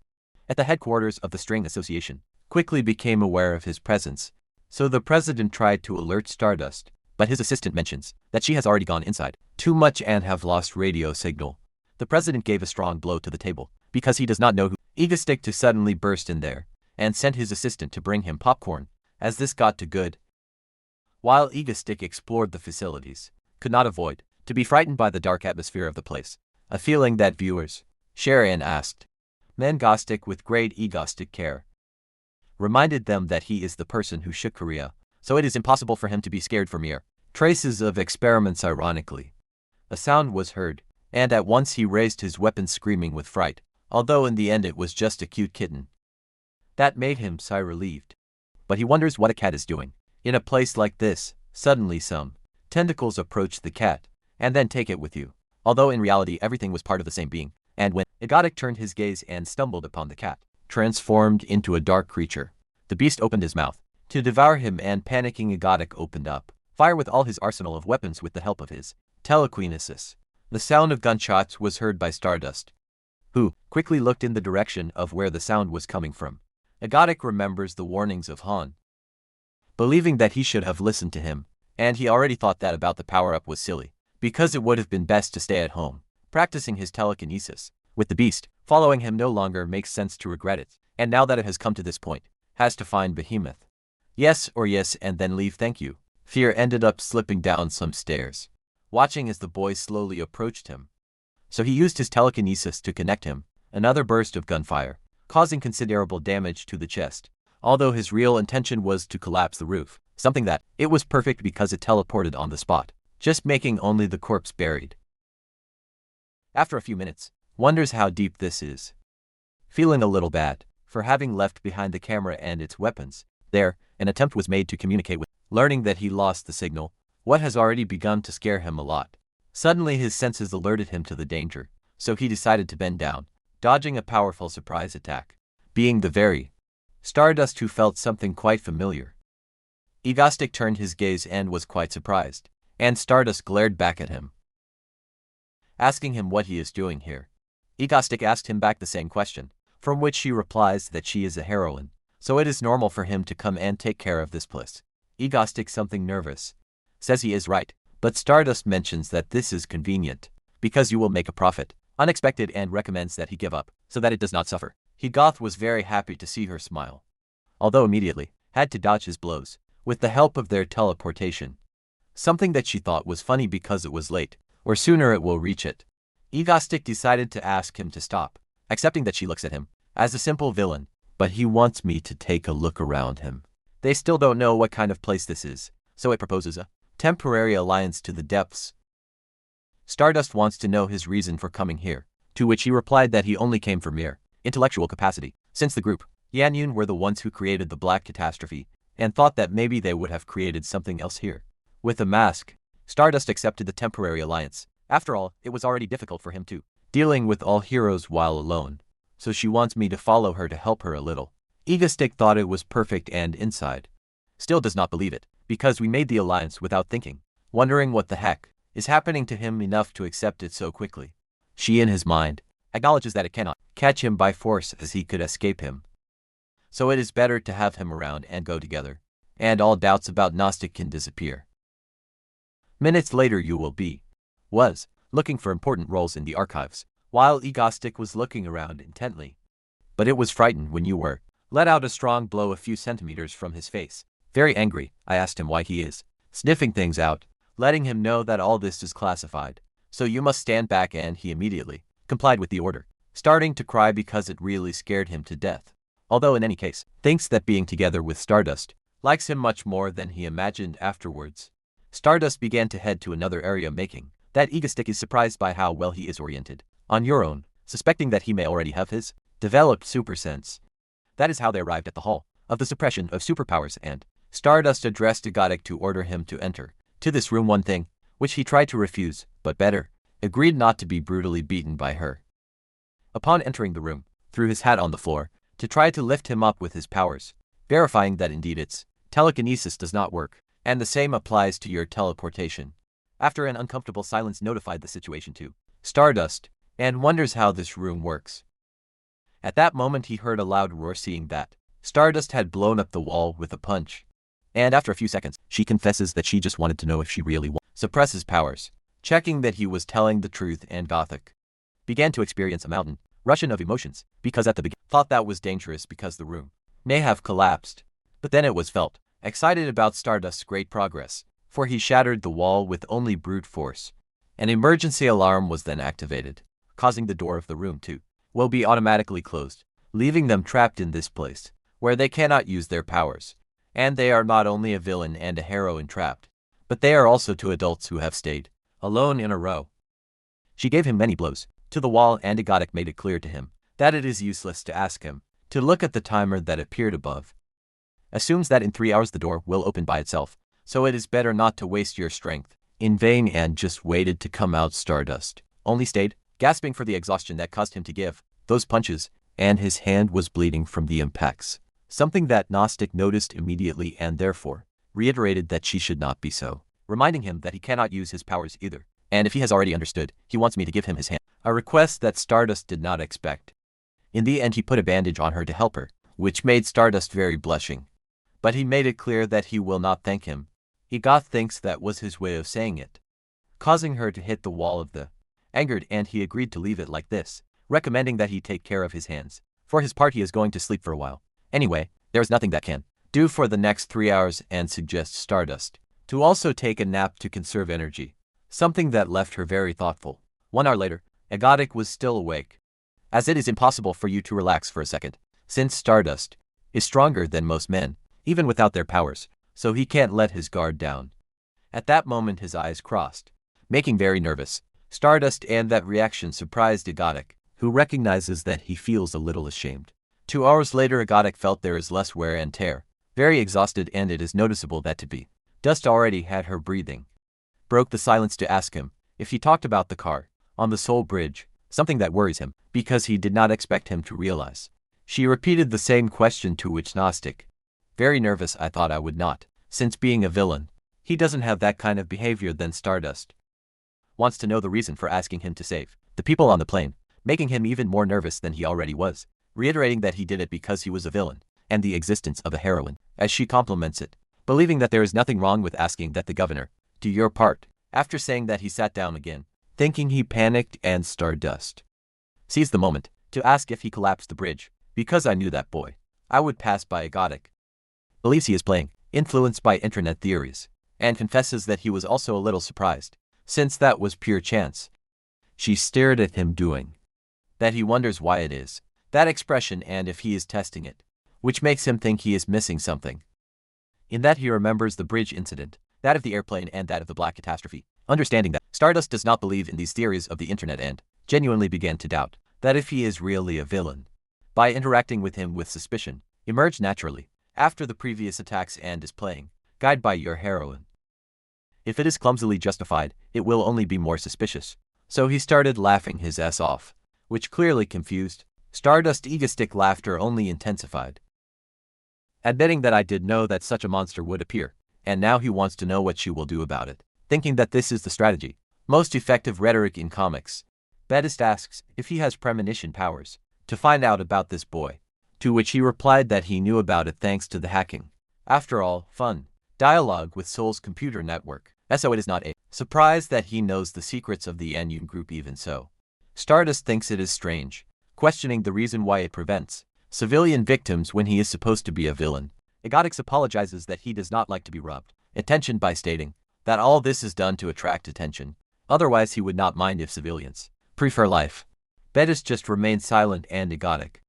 At the headquarters of the String Association, quickly became aware of his presence, so the president tried to alert Stardust, but his assistant mentions that she has already gone inside too much and have lost radio signal. The president gave a strong blow to the table, because he does not know who Egostick to suddenly burst in there, and sent his assistant to bring him popcorn, as this got to good. While Egostick explored the facilities, could not avoid to be frightened by the dark atmosphere of the place, a feeling that viewers share, and asked. Mangastick, with great egostic care, reminded them that he is the person who shook Korea, so it is impossible for him to be scared for mere traces of experiments. Ironically, a sound was heard, and at once he raised his weapon, screaming with fright, although in the end it was just a cute kitten. That made him sigh relieved. But he wonders what a cat is doing in a place like this. Suddenly some tentacles approach the cat, and then take it with you, although in reality everything was part of the same being, and when Egotic turned his gaze and stumbled upon the cat, transformed into a dark creature, the beast opened his mouth to devour him, and panicking Egotic opened up fire with all his arsenal of weapons with the help of his telekinesis. The sound of gunshots was heard by Stardust, who quickly looked in the direction of where the sound was coming from. Egotic remembers the warnings of Han, believing that he should have listened to him, and he already thought that about the power-up was silly, because it would have been best to stay at home, practicing his telekinesis. With the beast following him no longer makes sense to regret it, and now that it has come to this point, has to find Behemoth. Yes or yes and then leave, thank you. Fear ended up slipping down some stairs, watching as the boy slowly approached him. So he used his telekinesis to connect him. Another burst of gunfire, causing considerable damage to the chest, although his real intention was to collapse the roof, something that it was perfect because it teleported on the spot, just making only the corpse buried. After a few minutes, wonders how deep this is. Feeling a little bad for having left behind the camera and its weapons. There, an attempt was made to communicate with, learning that he lost the signal, what has already begun to scare him a lot. Suddenly his senses alerted him to the danger, so he decided to bend down, dodging a powerful surprise attack, being the very Stardust who felt something quite familiar. Egostick turned his gaze and was quite surprised, and Stardust glared back at him, asking him what he is doing here. Egostick asked him back the same question, from which she replies that she is a heroine, so it is normal for him to come and take care of this place. Egostick, something nervous, says he is right, but Stardust mentions that this is convenient, because you will make a profit, unexpected, and recommends that he give up, so that it does not suffer. Goth was very happy to see her smile, although immediately had to dodge his blows, with the help of their teleportation. Something that she thought was funny because it was late, or sooner it will reach it. Egostick decided to ask him to stop, accepting that she looks at him as a simple villain, but he wants me to take a look around him. They still don't know what kind of place this is, so it proposes a temporary alliance to the depths. Stardust wants to know his reason for coming here, to which he replied that he only came for mere intellectual capacity, since the group Yanyun were the ones who created the black catastrophe, and thought that maybe they would have created something else here. With a mask, Stardust accepted the temporary alliance. After all, it was already difficult for him to dealing with all heroes while alone, so she wants me to follow her to help her a little. Egostick thought it was perfect and inside still does not believe it, because we made the alliance without thinking, wondering what the heck is happening to him enough to accept it so quickly. She, in his mind, acknowledges that it cannot catch him by force as he could escape him. So it is better to have him around and go together, and all doubts about Gnostic can disappear. Minutes later you will be was looking for important roles in the archives, while Egostick was looking around intently. But it was frightened when you were let out a strong blow a few centimeters from his face. Very angry, I asked him why he is sniffing things out, letting him know that all this is classified, so you must stand back, and he immediately complied with the order, starting to cry because it really scared him to death. Although in any case, thinks that being together with Stardust likes him much more than he imagined afterwards. Stardust began to head to another area, making that egoistic is surprised by how well he is oriented on your own, suspecting that he may already have his developed super sense. That is how they arrived at the Hall of the Suppression of Superpowers, and Stardust addressed Egotic to order him to enter to this room, one thing which he tried to refuse, but better agreed not to be brutally beaten by her. Upon entering the room, threw his hat on the floor to try to lift him up with his powers, verifying that indeed its telekinesis does not work, and the same applies to your teleportation. After an uncomfortable silence notified the situation to Stardust, and wonders how this room works. At that moment he heard a loud roar, seeing that Stardust had blown up the wall with a punch. And after a few seconds, she confesses that she just wanted to know if she really suppress his powers, checking that he was telling the truth, and Gothic began to experience a mountain rushing of emotions, because at the beginning thought that was dangerous because the room may have collapsed. But then it was felt excited about Stardust's great progress, for he shattered the wall with only brute force. An emergency alarm was then activated, causing the door of the room to will be automatically closed, leaving them trapped in this place, where they cannot use their powers. And they are not only a villain and a heroine trapped, but they are also two adults who have stayed alone in a row. She gave him many blows to the wall, and Egotic made it clear to him that it is useless to ask him to look at the timer that appeared above. Assumes that in 3 hours the door will open by itself, so it is better not to waste your strength in vain, and just waited to come out. Stardust only stayed, gasping for the exhaustion that caused him to give those punches, and his hand was bleeding from the impacts, something that Gnostic noticed immediately and therefore reiterated that she should not be so, reminding him that he cannot use his powers either, and if he has already understood, he wants me to give him his hand, a request that Stardust did not expect. In the end he put a bandage on her to help her, which made Stardust very blushing. But he made it clear that he will not thank him. Egoth thinks that was his way of saying it, causing her to hit the wall of the angered, and he agreed to leave it like this, recommending that he take care of his hands. For his part he is going to sleep for a while. Anyway, there is nothing that can do for the next 3 hours, and suggests Stardust to also take a nap to conserve energy, something that left her very thoughtful. 1 hour later, Egotic was still awake, as it is impossible for you to relax for a second, since Stardust is stronger than most men, even without their powers, so he can't let his guard down. At that moment his eyes crossed, making very nervous Stardust, and that reaction surprised Egotic, who recognizes that he feels a little ashamed. 2 hours later Egotic felt there is less wear and tear, very exhausted, and it is noticeable that to be Dust already had her breathing. Broke the silence to ask him if he talked about the car on the Soul Bridge, something that worries him, because he did not expect him to realize. She repeated the same question, to which Gnostic, very nervous, I thought I would not, since being a villain, he doesn't have that kind of behavior. Then Stardust wants to know the reason for asking him to save the people on the plane, making him even more nervous than he already was, reiterating that he did it because he was a villain, and the existence of a heroine, as she compliments it, believing that there is nothing wrong with asking that the governor do your part. After saying that he sat down again, thinking he panicked, and Stardust seized the moment to ask if he collapsed the bridge, because I knew that boy I would pass by. Egotic believes he is playing, influenced by internet theories, and confesses that he was also a little surprised, since that was pure chance. She stared at him, doing that he wonders why it is that expression and if he is testing it, which makes him think he is missing something. In that he remembers the bridge incident, that of the airplane, and that of the black catastrophe, understanding that Stardust does not believe in these theories of the internet, and genuinely began to doubt that if he is really a villain. By interacting with him with suspicion, emerged naturally after the previous attacks, and is playing guide by your heroine. If it is clumsily justified, it will only be more suspicious. So he started laughing his ass off, which clearly confused Stardust. Egoistic laughter only intensified, admitting that I did know that such a monster would appear, and now he wants to know what she will do about it, thinking that this is the strategy, most effective rhetoric in comics. Bedist asks if he has premonition powers to find out about this boy, to which he replied that he knew about it thanks to the hacking. After all, fun dialogue with Soul's computer network, so it is not a surprise that he knows the secrets of the Anyun group. Even so, Stardust thinks it is strange, questioning the reason why it prevents civilian victims when he is supposed to be a villain. Egotics apologizes that he does not like to be robbed attention by stating that all this is done to attract attention, otherwise he would not mind if civilians prefer life. Bedis just remains silent and Egotic.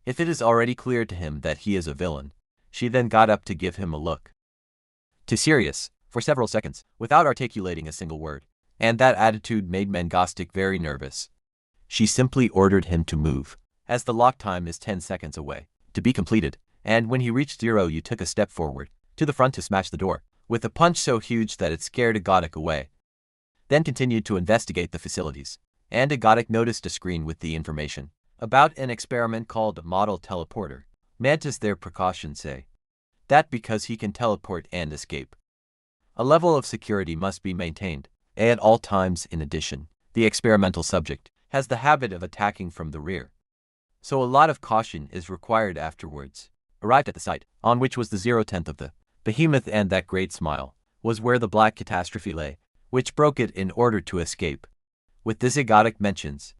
If it is already clear to him that he is a villain, she then got up to give him a look. Too serious, for several seconds, without articulating a single word. And that attitude made Mangostic very nervous. She simply ordered him to move, as the lock time is 10 seconds away to be completed, and when he reached 0 you took a step forward, to the front to smash the door, with a punch so huge that it scared Agotic away. Then continued to investigate the facilities, and Agotic noticed a screen with the information about an experiment called Model Teleporter. Mantis their precautions say that because he can teleport and escape, a level of security must be maintained at all times. In addition, the experimental subject has the habit of attacking from the rear, so a lot of caution is required afterwards. Arrived at the site, on which was the 0/10th of the behemoth, and that great smile was where the black catastrophe lay, which broke it in order to escape. With this, Agotic mentions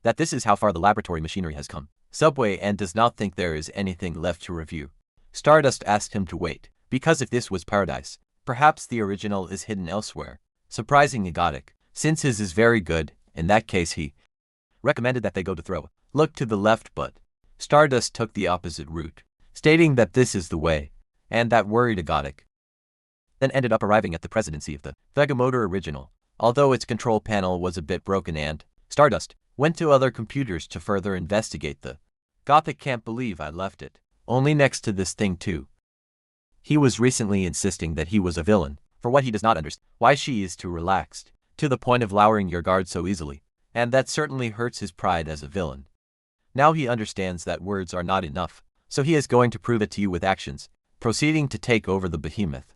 that this is how far the laboratory machinery has come. Subway and does not think there is anything left to review. Stardust asked him to wait, because if this was paradise, perhaps the original is hidden elsewhere. Surprising Agotic, since his is very good. In that case he recommended that they go to throw look to the left, but Stardust took the opposite route, stating that this is the way, and that worried Agotic. Then ended up arriving at the presidency of the Vegamotor original, although its control panel was a bit broken, and Stardust went to other computers to further investigate the Gothic. Can't believe I left it only next to this thing too. He was recently insisting that he was a villain, for what he does not understand, why she is too relaxed, to the point of lowering your guard so easily, and that certainly hurts his pride as a villain. Now he understands that words are not enough, so he is going to prove it to you with actions, proceeding to take over the behemoth.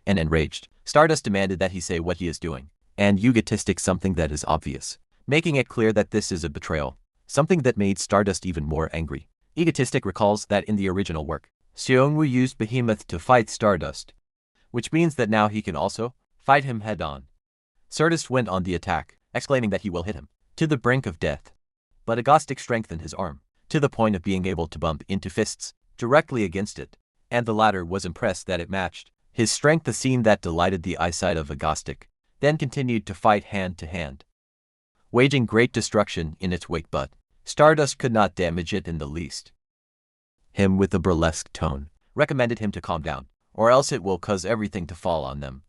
And enraged, Stardust demanded that he say what he is doing, and egotistic something that is obvious, making it clear that this is a betrayal, something that made Stardust even more angry. Egotistic recalls that in the original work, Seongwoo used Behemoth to fight Stardust, which means that now he can also fight him head-on. Stardust went on the attack, exclaiming that he will hit him to the brink of death. But Agostic strengthened his arm, to the point of being able to bump into fists directly against it, and the latter was impressed that it matched his strength, a scene that delighted the eyesight of Agostic, then continued to fight hand to hand, waging great destruction in its wake, but Stardust could not damage it in the least. Him, with a burlesque tone, recommended him to calm down, or else it will cause everything to fall on them.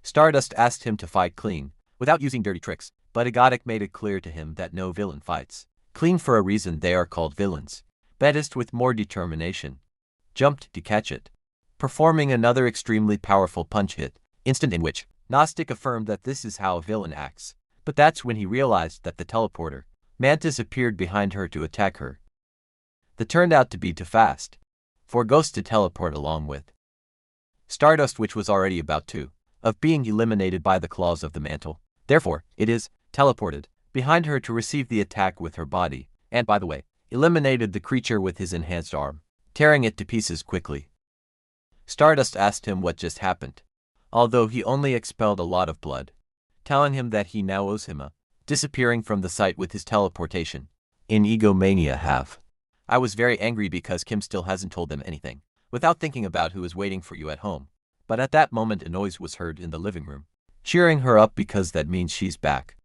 Stardust asked him to fight clean, without using dirty tricks, but Agotic made it clear to him that no villain fights clean for a reason. They are called villains. Betist, with more determination, jumped to catch it, performing another extremely powerful punch hit, instant in which Gnostic affirmed that this is how a villain acts. But that's when he realized that the teleporter Mantis appeared behind her to attack her. That turned out to be too fast for Ghost to teleport along with Stardust, which was already about to of being eliminated by the claws of the mantle. Therefore, it is teleported behind her to receive the attack with her body, and by the way, eliminated the creature with his enhanced arm, tearing it to pieces quickly. Stardust asked him what just happened, although he only expelled a lot of blood, telling him that he now owes him a disappearing from the site with his teleportation. In Egomania have. I was very angry because Kim still hasn't told them anything, without thinking about who is waiting for you at home. But at that moment a noise was heard in the living room, cheering her up because that means she's back.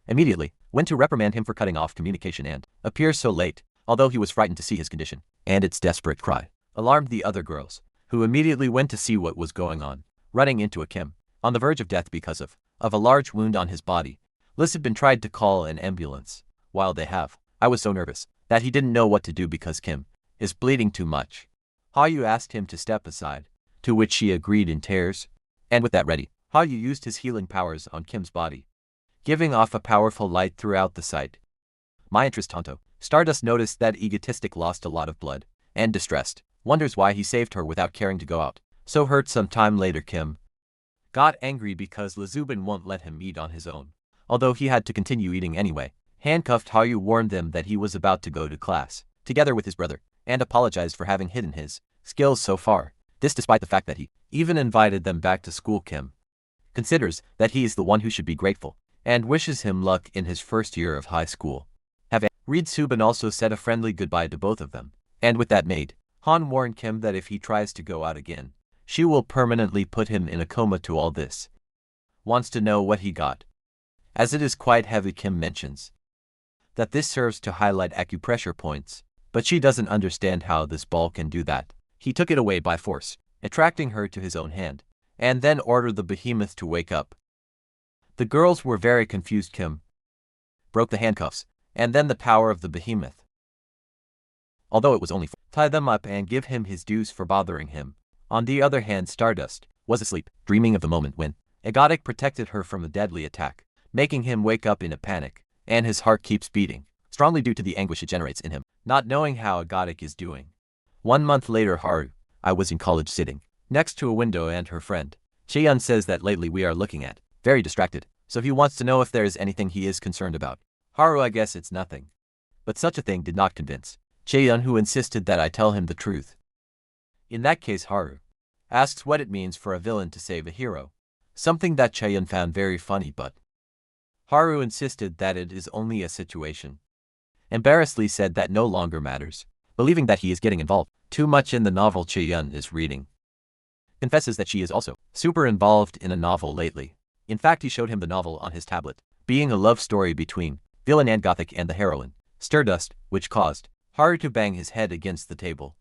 Immediately, went to reprimand him for cutting off communication and appear so late, although he was frightened to see his condition, and its desperate cry alarmed the other girls, who immediately went to see what was going on, running into a Kim, on the verge of death because of a large wound on his body. Lisbon tried to call an ambulance. While they have, I was so nervous that he didn't know what to do because Kim is bleeding too much. Hayu asked him to step aside, to which she agreed in tears, and with that ready, Hayu used his healing powers on Kim's body, giving off a powerful light throughout the site. My interest Tonto. Stardust noticed that Egotistic lost a lot of blood, and distressed, wonders why he saved her without caring to go out, so hurt. Some time later Kim got angry because Lazubin won't let him eat on his own, although he had to continue eating anyway. Handcuffed Hayu warned them that he was about to go to class, together with his brother, and apologized for having hidden his skills so far. This despite the fact that he even invited them back to school. Kim considers that he is the one who should be grateful, and wishes him luck in his first year of high school. Reed Subin also said a friendly goodbye to both of them, and with that made Han warned Kim that if he tries to go out again, she will permanently put him in a coma. To all this, wants to know what he got, as it is quite heavy. Kim mentions that this serves to highlight acupressure points, but she doesn't understand how this ball can do that. He took it away by force, attracting her to his own hand, and then order the behemoth to wake up. The girls were very confused. Kim broke the handcuffs, and then the power of the behemoth, although it was only tie them up and give him his dues for bothering him. On the other hand, Stardust was asleep, dreaming of the moment when Egotic protected her from a deadly attack, making him wake up in a panic, and his heart keeps beating strongly due to the anguish it generates in him, not knowing how Egotic is doing. 1 month later, Haru. I was in college sitting next to a window, and her friend Cheon says that lately we are looking at very distracted, so he wants to know if there is anything he is concerned about. Haru, I guess it's nothing. But such a thing did not convince Cheon, who insisted that I tell him the truth. In that case, Haru asks what it means for a villain to save a hero, something that Cheon found very funny, but Haru insisted that it is only a situation. Embarrassedly said that no longer matters, believing that he is getting involved too much in the novel Cheon is reading. Confesses that she is also super involved in a novel lately. In fact, he showed him the novel on his tablet, being a love story between villain and Gothic and the heroine, Stardust, which caused Haru to bang his head against the table.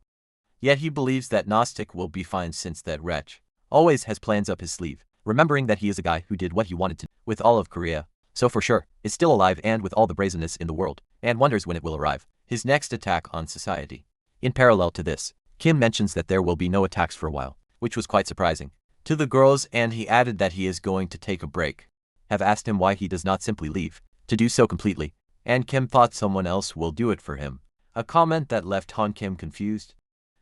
Yet he believes that Gnostic will be fine since that wretch always has plans up his sleeve, remembering that he is a guy who did what he wanted to with all of Korea, so for sure is still alive and with all the brazenness in the world, and wonders when it will arrive, his next attack on society. In parallel to this, Kim mentions that there will be no attacks for a while, which was quite surprising to the girls, and he added that he is going to take a break. Have asked him why he does not simply leave to do so completely, and Kim thought someone else will do it for him, a comment that left Han Kim confused.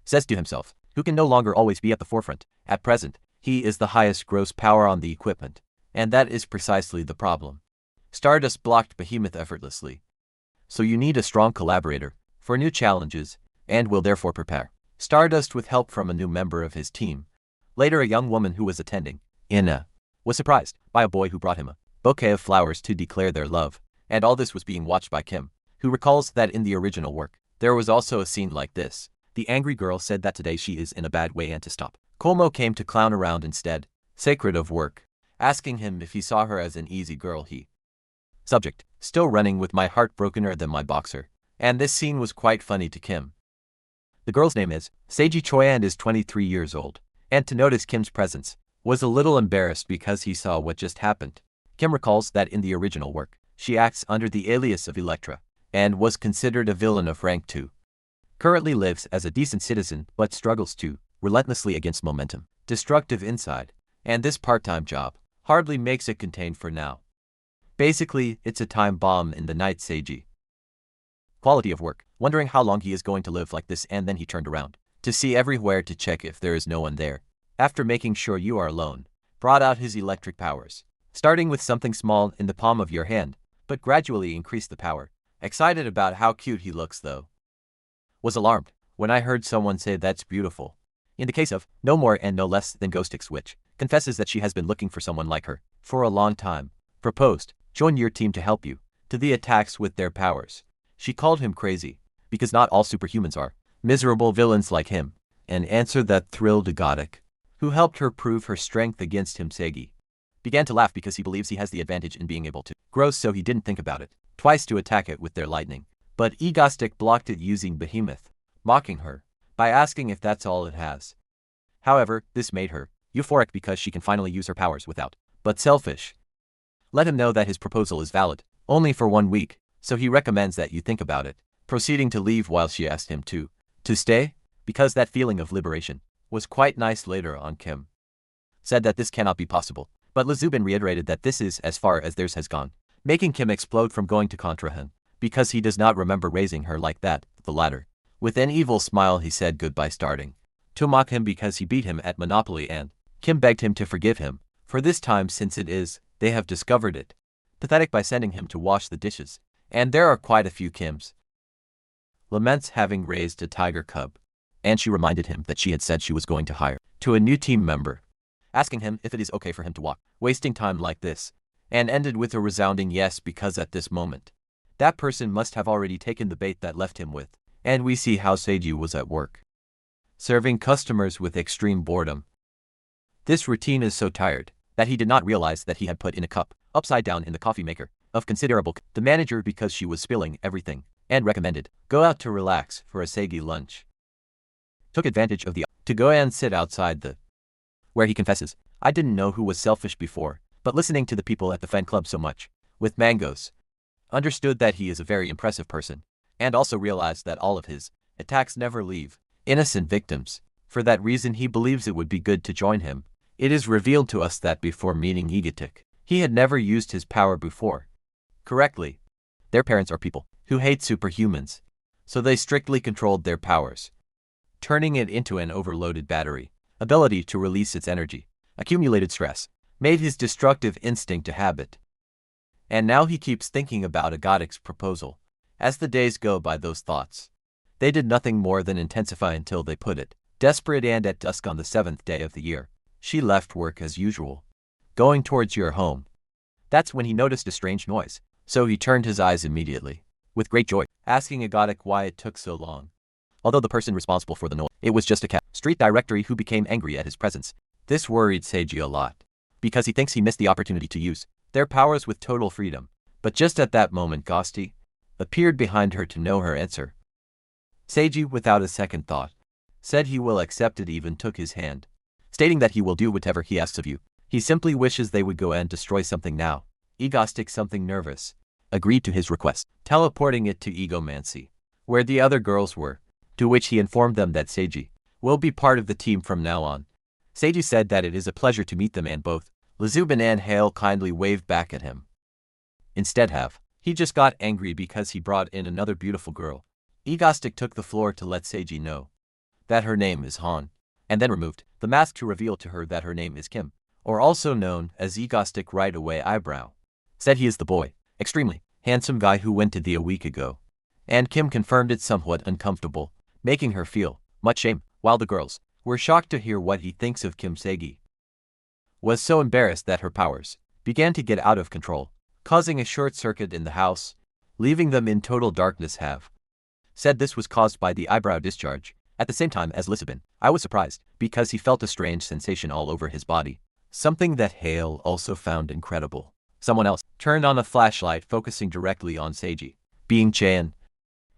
Says to himself, who can no longer always be at the forefront. At present, he is the highest gross power on the equipment, and that is precisely the problem. Stardust blocked Behemoth effortlessly. So you need a strong collaborator for new challenges, and will therefore prepare Stardust with help from a new member of his team. Later, a young woman who was attending was surprised by a boy who brought him a bouquet of flowers to declare their love, and all this was being watched by Kim, who recalls that in the original work, there was also a scene like this. The angry girl said that today she is in a bad way and to stop. Kolmo came to clown around instead, sacred of work, asking him if he saw her as an easy girl. He subject, still running with my heart brokener than my boxer, and this scene was quite funny to Kim. The girl's name is Seiji Choi and is 23 years old, and to notice Kim's presence, was a little embarrassed because he saw what just happened. Kim recalls that in the original work, she acts under the alias of Electra, and was considered a villain of rank 2. Currently lives as a decent citizen but struggles to relentlessly against momentum, destructive inside, and this part-time job hardly makes it contained for now. Basically, it's a time bomb in the night. Seiji quality of work, wondering how long he is going to live like this, and then he turned around to see everywhere to check if there is no one there. After making sure you are alone, brought out his electric powers, starting with something small in the palm of your hand, but gradually increased the power. Excited about how cute he looks though. Was alarmed when I heard someone say that's beautiful. In the case of no more and no less than Ghostix, which confesses that she has been looking for someone like her for a long time. Proposed, join your team to help you to the attacks with their powers. She called him crazy, because not all superhumans are miserable villains like him, an answer that thrilled Egotic, who helped her prove her strength against him. Seiji began to laugh because he believes he has the advantage in being able to grow, so he didn't think about it twice to attack it with their lightning. But Egotic blocked it using Behemoth, mocking her by asking if that's all it has. However, this made her euphoric because she can finally use her powers without but selfish. Let him know that his proposal is valid only for 1 week, so he recommends that you think about it, proceeding to leave while she asked him to stay, because that feeling of liberation was quite nice. Later on, Kim said that this cannot be possible, but Lizubin reiterated that this is as far as theirs has gone, making Kim explode from going to contra him, because he does not remember raising her like that. The latter, with an evil smile, he said goodbye, starting to mock him because he beat him at Monopoly, and Kim begged him to forgive him for this time since it is they have discovered it pathetic by sending him to wash the dishes. And there are quite a few Kims laments having raised a tiger cub, and she reminded him that she had said she was going to hire to a new team member, asking him if it is okay for him to walk, wasting time like this, and ended with a resounding yes, because at this moment, that person must have already taken the bait that left him with, and we see how Seiji was at work, serving customers with extreme boredom. This routine is so tired that he did not realize that he had put in a cup upside down in the coffee maker of considerable the manager because she was spilling everything, and recommended go out to relax for a Seigi lunch. Took advantage of the to go and sit outside the where he confesses I didn't know who was selfish before, but listening to the people at the fan club so much, with mangoes, understood that he is a very impressive person, and also realized that all of his attacks never leave innocent victims. For that reason he believes it would be good to join him. It is revealed to us that before meeting Egotic, he had never used his power before correctly. Their parents are people who hate superhumans, so they strictly controlled their powers, turning it into an overloaded battery. Ability to release its energy, accumulated stress, made his destructive instinct a habit. And now he keeps thinking about Egotic's proposal. As the days go by, those thoughts, they did nothing more than intensify until they put it. Desperate, and at dusk on the 7th day of the year, she left work as usual, going towards your home. That's when he noticed a strange noise, so he turned his eyes immediately, with great joy, asking Egotic why it took so long. Although the person responsible for the noise, it was just a cat street directory who became angry at his presence. This worried Seiji a lot, because he thinks he missed the opportunity to use their powers with total freedom. But just at that moment Ghosty appeared behind her to know her answer. Seiji, without a second thought, said he will accept it, even took his hand, stating that he will do whatever he asks of you. He simply wishes they would go and destroy something now. Egotic, something nervous, agreed to his request, teleporting it to Egomancy, where the other girls were, to which he informed them that Seiji will be part of the team from now on. Seiji said that it is a pleasure to meet them, and both Lazubin and Hale kindly waved back at him. Instead he just got angry because he brought in another beautiful girl. Egotic took the floor to let Seiji know that her name is Han, and then removed the mask to reveal to her that her name is Kim, or also known as Egotic. Right away Eyebrow said he is the boy, extremely handsome guy who went to the a week ago, and Kim confirmed it, somewhat uncomfortable, making her feel much shame, while the girls were shocked to hear what he thinks of Kim. Seiji was so embarrassed that her powers began to get out of control, causing a short circuit in the house, leaving them in total darkness. Said this was caused by the eyebrow discharge. At the same time as Lisbon, I was surprised because he felt a strange sensation all over his body, something that Hale also found incredible. Someone else turned on a flashlight focusing directly on Seiji, being Chan,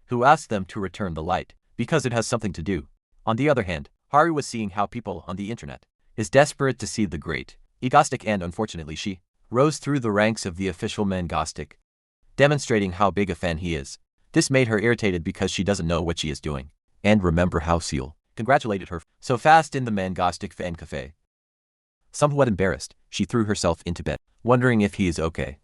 who asked them to return the light because it has something to do. On the other hand, Hari was seeing how people on the internet is desperate to see the great Egotic, and unfortunately she rose through the ranks of the official Mangastic, demonstrating how big a fan he is. This made her irritated because she doesn't know what she is doing. And remember how Seal congratulated her so fast in the Mangastic fan cafe. Somewhat embarrassed, she threw herself into bed, wondering if he is okay,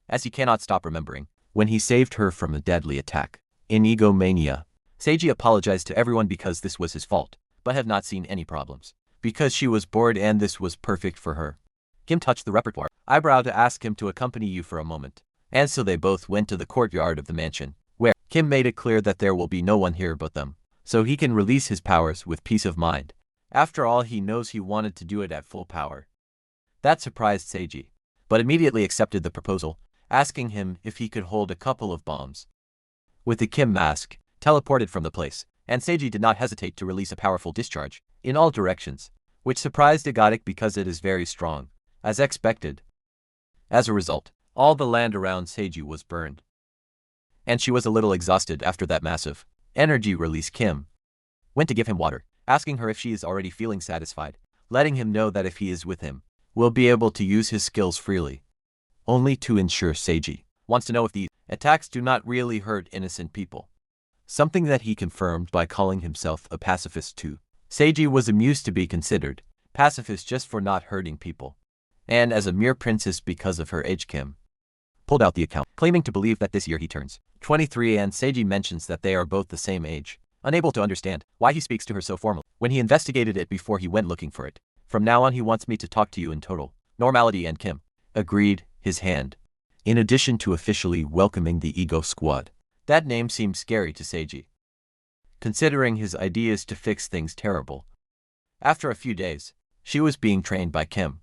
as he cannot stop remembering when he saved her from a deadly attack in Egomania. Seiji apologized to everyone because this was his fault, but have not seen any problems, because she was bored and this was perfect for her. Kim touched the repertoire eyebrow to ask him to accompany you for a moment, and so they both went to the courtyard of the mansion, where Kim made it clear that there will be no one here but them, so he can release his powers with peace of mind. After all, he knows he wanted to do it at full power. That surprised Seiji, but immediately accepted the proposal, asking him if he could hold a couple of bombs. With the Kim mask teleported from the place, and Seiji did not hesitate to release a powerful discharge in all directions, which surprised Egotic because it is very strong, as expected. As a result, all the land around Seiji was burned, and she was a little exhausted after that massive energy release. Kim went to give him water, asking her if she is already feeling satisfied, letting him know that if he is with him, will be able to use his skills freely. Only to ensure Seiji wants to know if these attacks do not really hurt innocent people, something that he confirmed by calling himself a pacifist too. Seiji was amused to be considered pacifist just for not hurting people, and as a mere princess because of her age. Kim pulled out the account, claiming to believe that this year he turns 23, and Seiji mentions that they are both the same age, unable to understand why he speaks to her so formally when he investigated it before he went looking for it. From now on he wants me to talk to you in total normality, and Kim agreed, his hand, in addition to officially welcoming the Ego Squad. That name seemed scary to Seiji, considering his ideas to fix things terrible. After a few days, she was being trained by Kim,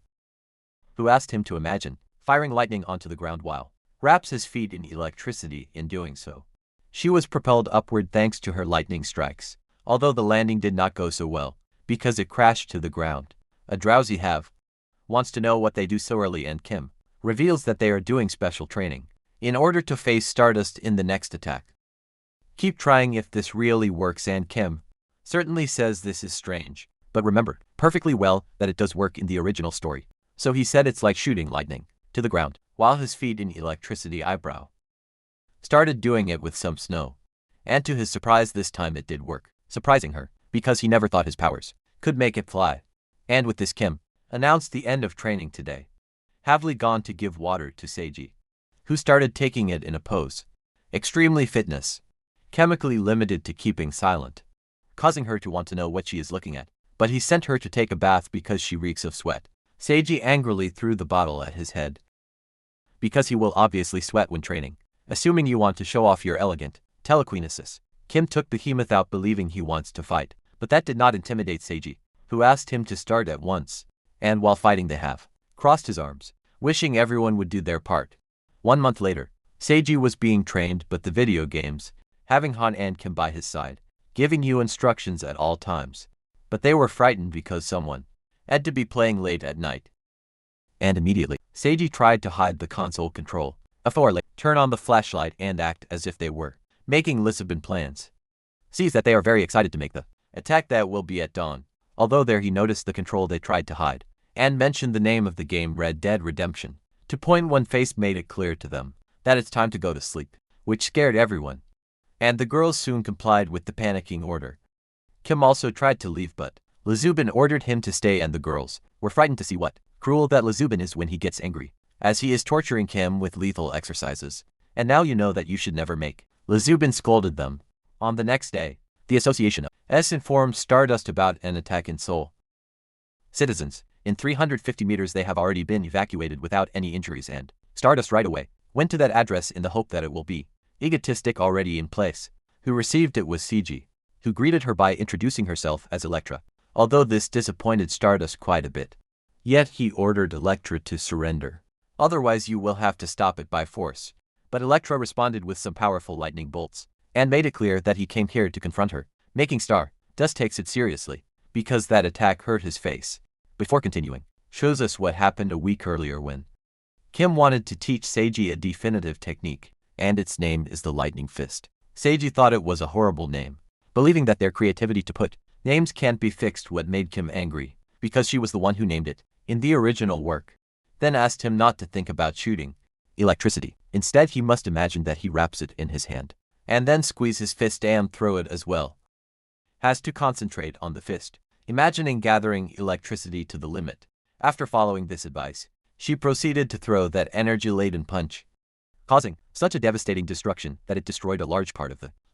who asked him to imagine firing lightning onto the ground while wraps his feet in electricity. In doing so, she was propelled upward thanks to her lightning strikes, although the landing did not go so well because it crashed to the ground. A drowsy wants to know what they do so early, and Kim reveals that they are doing special training in order to face Stardust in the next attack. Keep trying if this really works, and Kim certainly says this is strange, but remember perfectly well that it does work in the original story. So he said it's like shooting lightning to the ground, while his feet in electricity eyebrow started doing it with some snow. And to his surprise this time it did work, surprising her, because he never thought his powers could make it fly. And with this Kim announced the end of training today, havely gone to give water to Seiji, who started taking it in a pose. Extremely fitness, chemically limited to keeping silent, causing her to want to know what she is looking at. But he sent her to take a bath because she reeks of sweat. Seiji angrily threw the bottle at his head. Because he will obviously sweat when training. Assuming you want to show off your elegant telekinesis, Kim took the behemoth out believing he wants to fight. But that did not intimidate Seiji, who asked him to start at once. And while fighting they have crossed his arms, wishing everyone would do their part. 1 month later, Seiji was being trained but the video games, having Han and Kim by his side, giving you instructions at all times. But they were frightened because someone had to be playing late at night. And immediately, Seiji tried to hide the console control. Turn on the flashlight and act as if they were making Lisbon plans. Sees that they are very excited to make the attack that will be at dawn. Although there he noticed the control they tried to hide, and mentioned the name of the game Red Dead Redemption. To point one face made it clear to them that it's time to go to sleep, which scared everyone. And the girls soon complied with the panicking order. Kim also tried to leave but Lizubin ordered him to stay and the girls were frightened to see what cruel that Lizubin is when he gets angry, as he is torturing Kim with lethal exercises. And now you know that you should never make. Lizubin scolded them. On the next day, the Association of S informed Stardust about an attack in Seoul. Citizens, in 350 meters they have already been evacuated without any injuries and Stardust right away went to that address in the hope that it will be egotistic already in place. Who received it was Seiji, who greeted her by introducing herself as Elektra, although this disappointed Stardust quite a bit. Yet he ordered Elektra to surrender. Otherwise you will have to stop it by force. But Elektra responded with some powerful lightning bolts, and made it clear that he came here to confront her, making Stardust takes it seriously, because that attack hurt his face. Before continuing, shows us what happened a week earlier when Kim wanted to teach Seiji a definitive technique, and its name is the Lightning Fist. Seiji thought it was a horrible name, believing that their creativity to put names can't be fixed what made Kim angry, because she was the one who named it in the original work. Then asked him not to think about shooting electricity. Instead he must imagine that he wraps it in his hand, and then squeeze his fist and throw it as well. Has to concentrate on the fist, imagining gathering electricity to the limit. After following this advice, she proceeded to throw that energy-laden punch, causing such a devastating destruction that it destroyed a large part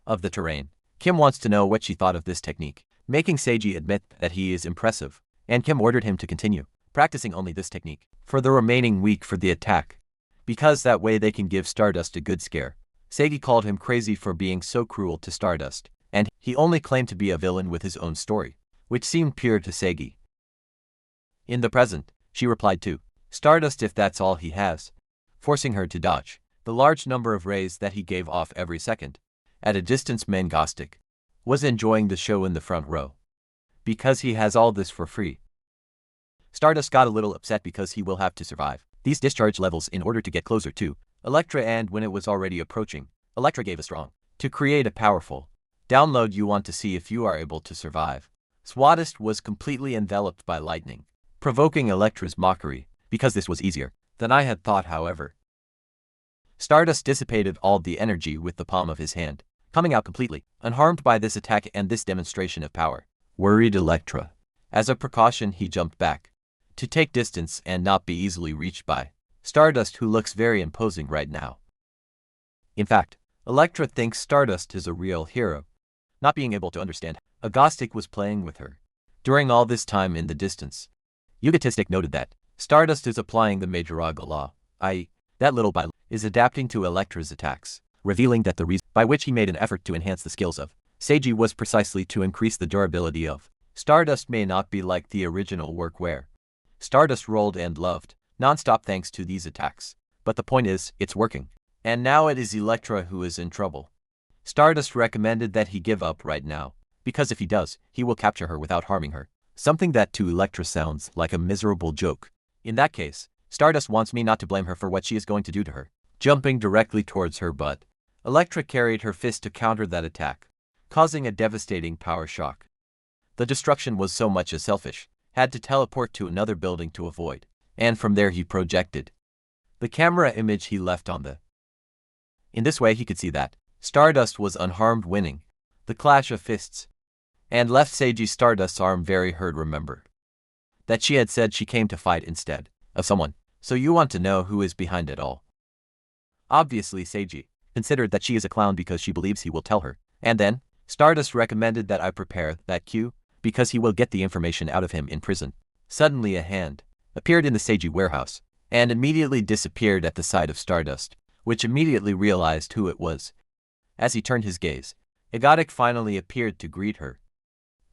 of the terrain. Kim wants to know what she thought of this technique, making Seiji admit that he is impressive, and Kim ordered him to continue practicing only this technique for the remaining week for the attack, because that way they can give Stardust a good scare. Seiji called him crazy for being so cruel to Stardust, and he only claimed to be a villain with his own story, which seemed pure to Seiji. In the present, she replied to Stardust if that's all he has, forcing her to dodge the large number of rays that he gave off every second. At a distance Mangastic was enjoying the show in the front row, because he has all this for free. Stardust got a little upset because he will have to survive these discharge levels in order to get closer to Elektra, and when it was already approaching, Elektra gave a strong to create a powerful download. You want to see if you are able to survive. Stardust was completely enveloped by lightning, provoking Elektra's mockery, because this was easier than I had thought. However, Stardust dissipated all the energy with the palm of his hand, coming out completely unharmed by this attack and this demonstration of power. Worried Elektra. As a precaution he jumped back to take distance and not be easily reached by Stardust, who looks very imposing right now. In fact, Elektra thinks Stardust is a real hero, not being able to understand Agostic was playing with her during all this time in the distance. Egotistic noted that Stardust is applying the Majoraga law, i.e., that little by little is adapting to Elektra's attacks, revealing that the reason by which he made an effort to enhance the skills of Seiji was precisely to increase the durability of Stardust. May not be like the original work where Stardust rolled and loved non-stop thanks to these attacks, but the point is, it's working. And now it is Elektra who is in trouble. Stardust recommended that he give up right now, because if he does, he will capture her without harming her, something that to Elektra sounds like a miserable joke. In that case, Stardust wants me not to blame her for what she is going to do to her, jumping directly towards her, but Elektra carried her fist to counter that attack, causing a devastating power shock. The destruction was so much as selfish, had to teleport to another building to avoid, and from there he projected the camera image he left on the. In this way he could see that Stardust was unharmed, winning the clash of fists, and left Seiji Stardust's arm very hurt. Remember that she had said she came to fight instead of someone, so you want to know who is behind it all. Obviously Seiji considered that she is a clown because she believes he will tell her, and then Stardust recommended that I prepare that cue because he will get the information out of him in prison. Suddenly a hand appeared in the Seiji warehouse and immediately disappeared at the sight of Stardust, which immediately realized who it was. As he turned his gaze, Egotic finally appeared to greet her,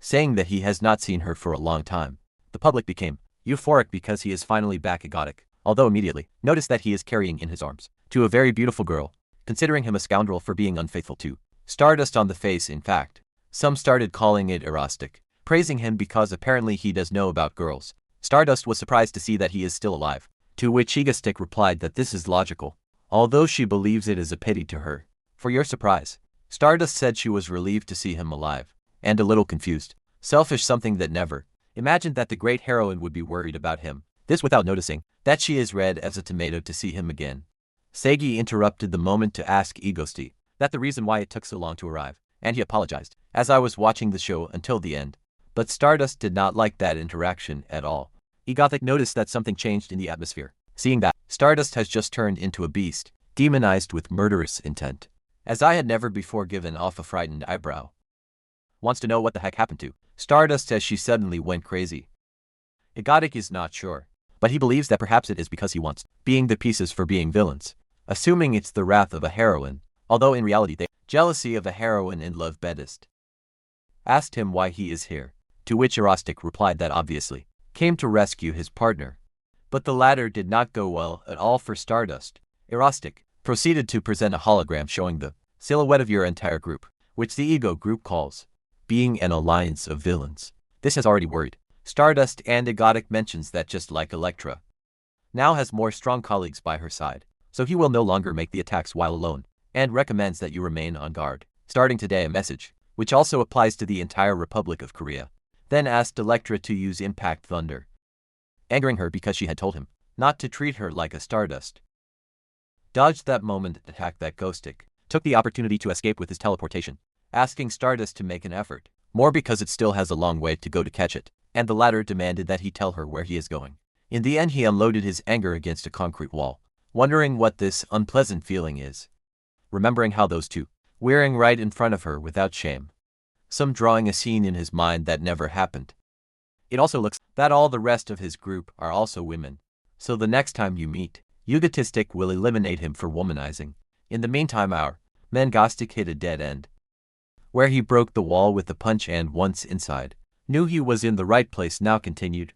saying that he has not seen her for a long time. The public became euphoric because he is finally back. Egotic, although immediately noticed that he is carrying in his arms to a very beautiful girl, considering him a scoundrel for being unfaithful to Stardust on the face. In fact, some started calling it erotic, praising him because apparently he does know about girls. Stardust was surprised to see that he is still alive, to which Egotic replied that this is logical, although she believes it is a pity to her. For your surprise, Stardust said she was relieved to see him alive, and a little confused. Selfish, something that never imagined that the great heroine would be worried about him. This without noticing that she is red as a tomato to see him again. Seiji interrupted the moment to ask Egosti that the reason why it took so long to arrive, and he apologized, as I was watching the show until the end. But Stardust did not like that interaction at all. Egotic noticed that something changed in the atmosphere, seeing that Stardust has just turned into a beast, demonized with murderous intent. As I had never before given off a frightened eyebrow. Wants to know what the heck happened to Stardust as she suddenly went crazy. Egotic is not sure, but he believes that perhaps it is because he wants being the pieces for being villains, assuming it's the wrath of a heroine, although in reality they jealousy of a heroine in love bedest. Asked him why he is here, to which Erostic replied that obviously came to rescue his partner. But the latter did not go well at all for Stardust. Erostic proceeded to present a hologram showing the silhouette of your entire group, which the ego group calls being an alliance of villains. This has already worried Stardust, and Egotic mentions that just like Elektra now has more strong colleagues by her side, so he will no longer make the attacks while alone, and recommends that you remain on guard. Starting today, a message, which also applies to the entire Republic of Korea, then asked Elektra to use Impact Thunder, angering her because she had told him not to treat her like a Stardust. Dodged that moment, attacked that Ghostic, took the opportunity to escape with his teleportation, asking Stardust to make an effort, more because it still has a long way to go to catch it, and the latter demanded that he tell her where he is going. In the end he unloaded his anger against a concrete wall, wondering what this unpleasant feeling is. Remembering how those two wearing right in front of her without shame. Some drawing a scene in his mind that never happened. It also looks that all the rest of his group are also women, so the next time you meet, Egotistic will eliminate him for womanizing. In the meantime our Mangastic hit a dead end, where he broke the wall with a punch and once inside, knew he was in the right place. Now continued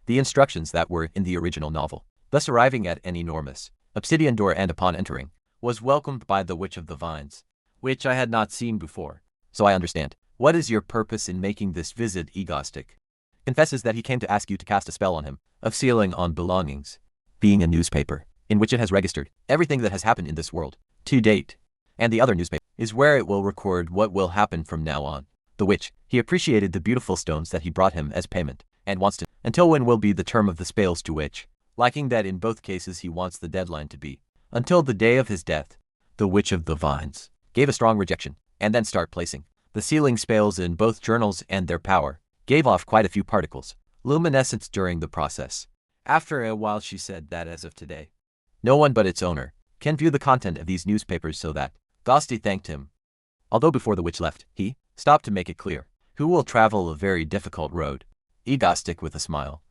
the instructions that were in the original novel, thus arriving at an enormous obsidian door, and upon entering, was welcomed by the Witch of the Vines, which I had not seen before. So I understand. What is your purpose in making this visit? Egostic confesses that he came to ask you to cast a spell on him, of sealing on belongings, being a newspaper, in which it has registered everything that has happened in this world to date, and the other newspaper is where it will record what will happen from now on. The witch, he appreciated the beautiful stones that he brought him as payment, and wants to, until when will be the term of the spells, to which, liking that in both cases he wants the deadline to be until the day of his death. The Witch of the Vines gave a strong rejection, and then start placing the sealing spells in both journals, and their power gave off quite a few particles, luminescence during the process. After a while she said that as of today, no one but its owner can view the content of these newspapers, so that Ghosty thanked him. Although before the witch left, he stopped to make it clear who will travel a very difficult road. Egostic, with a smile,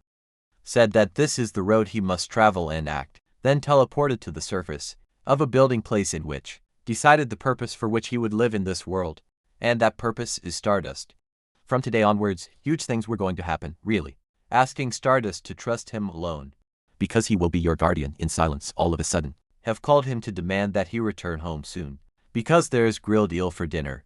said that this is the road he must travel and act, then teleported to the surface of a building place in which decided the purpose for which he would live in this world, and that purpose is Stardust. From today onwards, huge things were going to happen, really, asking Stardust to trust him alone, because he will be your guardian in silence. All of a sudden, have called him to demand that he return home soon, because there's grilled eel for dinner,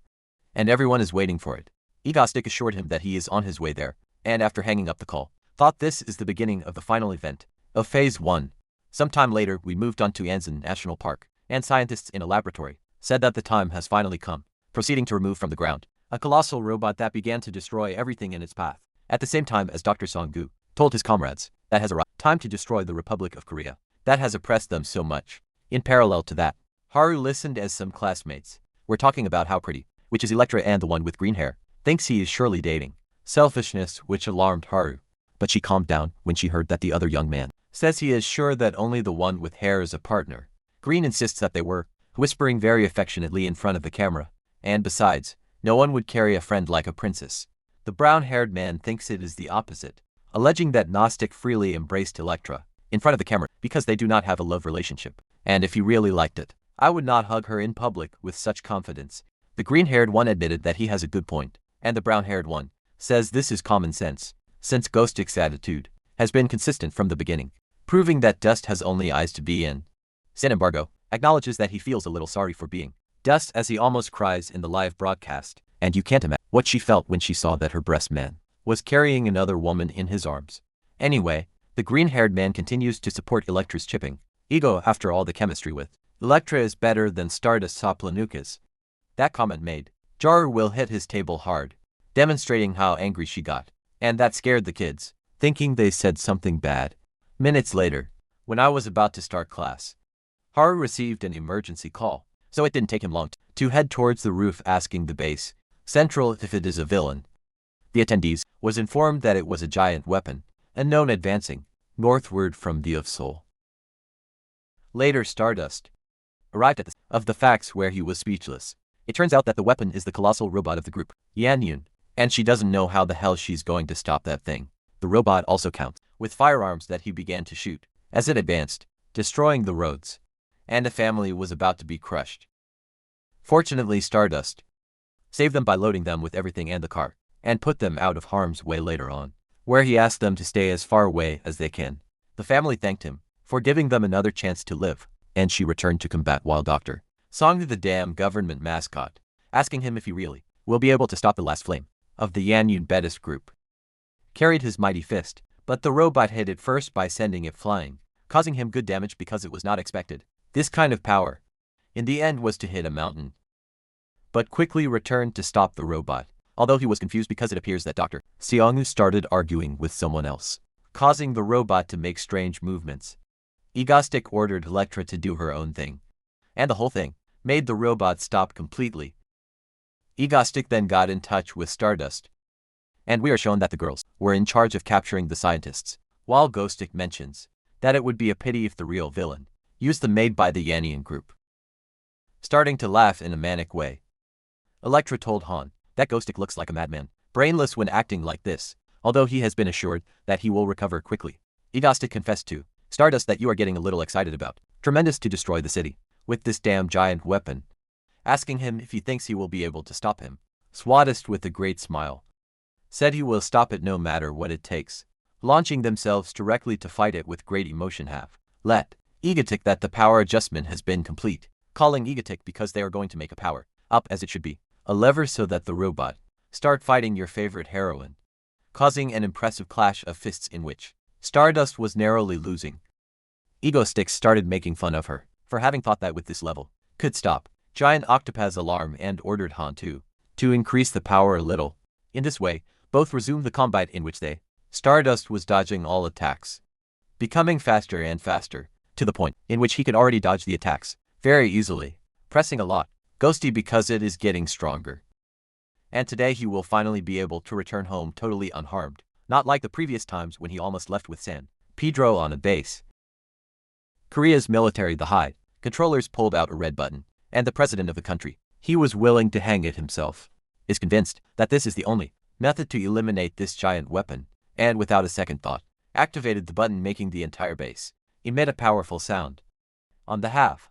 and everyone is waiting for it. Egostic assured him that he is on his way there, and after hanging up the call, thought this is the beginning of the final event of Phase 1. Sometime later, we moved on to Anzin National Park, and scientists in a laboratory said that the time has finally come, proceeding to remove from the ground a colossal robot that began to destroy everything in its path. At the same time as Dr. Song-gu told his comrades that has arrived time to destroy the Republic of Korea that has oppressed them so much. In parallel to that, Haru listened as some classmates were talking about how pretty, which is Electra and the one with green hair, thinks he is surely dating. Selfishness which alarmed Haru, but she calmed down when she heard that the other young man says he is sure that only the one with hair is a partner. Green insists that they were, whispering very affectionately in front of the camera, and besides, no one would carry a friend like a princess. The brown-haired man thinks it is the opposite, alleging that Gnostic freely embraced Electra in front of the camera because they do not have a love relationship, and if he really liked it, I would not hug her in public with such confidence. The green-haired one admitted that he has a good point, and the brown-haired one says this is common sense, since Ghostic's attitude has been consistent from the beginning, proving that Dust has only eyes to be in. Sin Embargo acknowledges that he feels a little sorry for being Dust as he almost cries in the live broadcast, and you can't imagine what she felt when she saw that her breast man was carrying another woman in his arms. Anyway, the green-haired man continues to support Electra's chipping ego after all the chemistry with Electra is better than Stardust Soplanukas. That comment made Jaru will hit his table hard, demonstrating how angry she got, and that scared the kids, thinking they said something bad. Minutes later, when I was about to start class, Haru received an emergency call, so it didn't take him long to head towards the roof asking the base central if it is a villain. The attendees was informed that it was a giant weapon, unknown advancing northward from the of Seoul. Later Stardust arrived at the facts where he was speechless. It turns out that the weapon is the colossal robot of the group, Yanyun, and she doesn't know how the hell she's going to stop that thing. The robot also counts with firearms that he began to shoot as it advanced, destroying the roads, and the family was about to be crushed. Fortunately, Stardust saved them by loading them with everything and the car, and put them out of harm's way later on, where he asked them to stay as far away as they can. The family thanked him for giving them another chance to live, and she returned to combat while Dr. Song, the damn government mascot, asking him if he really will be able to stop the last flame of the Yanyun Betis group. Carried his mighty fist, but the robot hit it first by sending it flying, causing him good damage because it was not expected. This kind of power, in the end, was to hit a mountain, but quickly returned to stop the robot, although he was confused because it appears that Dr. Seongu started arguing with someone else, causing the robot to make strange movements. Egostic ordered Electra to do her own thing, and the whole thing made the robot stop completely. Egostic then got in touch with Stardust, and we are shown that the girls were in charge of capturing the scientists, while Ghostic mentions that it would be a pity if the real villain used the made by the Yanian group. Starting to laugh in a manic way, Electra told Han that Ghostic looks like a madman, brainless when acting like this, although he has been assured that he will recover quickly. Egostic confessed to Stardust that you are getting a little excited about tremendous to destroy the city with this damn giant weapon, asking him if he thinks he will be able to stop him. Swadist, with a great smile, said he will stop it no matter what it takes, launching themselves directly to fight it with great emotion. Have let Egotic that the power adjustment has been complete, calling Egotic because they are going to make a power up as it should be, a lever so that the robot start fighting your favorite heroine, causing an impressive clash of fists in which Stardust was narrowly losing. Egostic started making fun of her for having thought that with this level could stop Giant Octopus alarm and ordered Han to increase the power a little. In this way, both resumed the combat in which Stardust was dodging all attacks, becoming faster and faster, to the point in which he could already dodge the attacks very easily, pressing a lot, Ghosty because it is getting stronger. And today he will finally be able to return home totally unharmed, not like the previous times when he almost left with San Pedro on a base. Korea's military, the high controllers, pulled out a red button, and the president of the country, he was willing to hang it himself, is convinced that this is the only method to eliminate this giant weapon, and without a second thought, activated the button, making the entire base emit a powerful sound. On the half,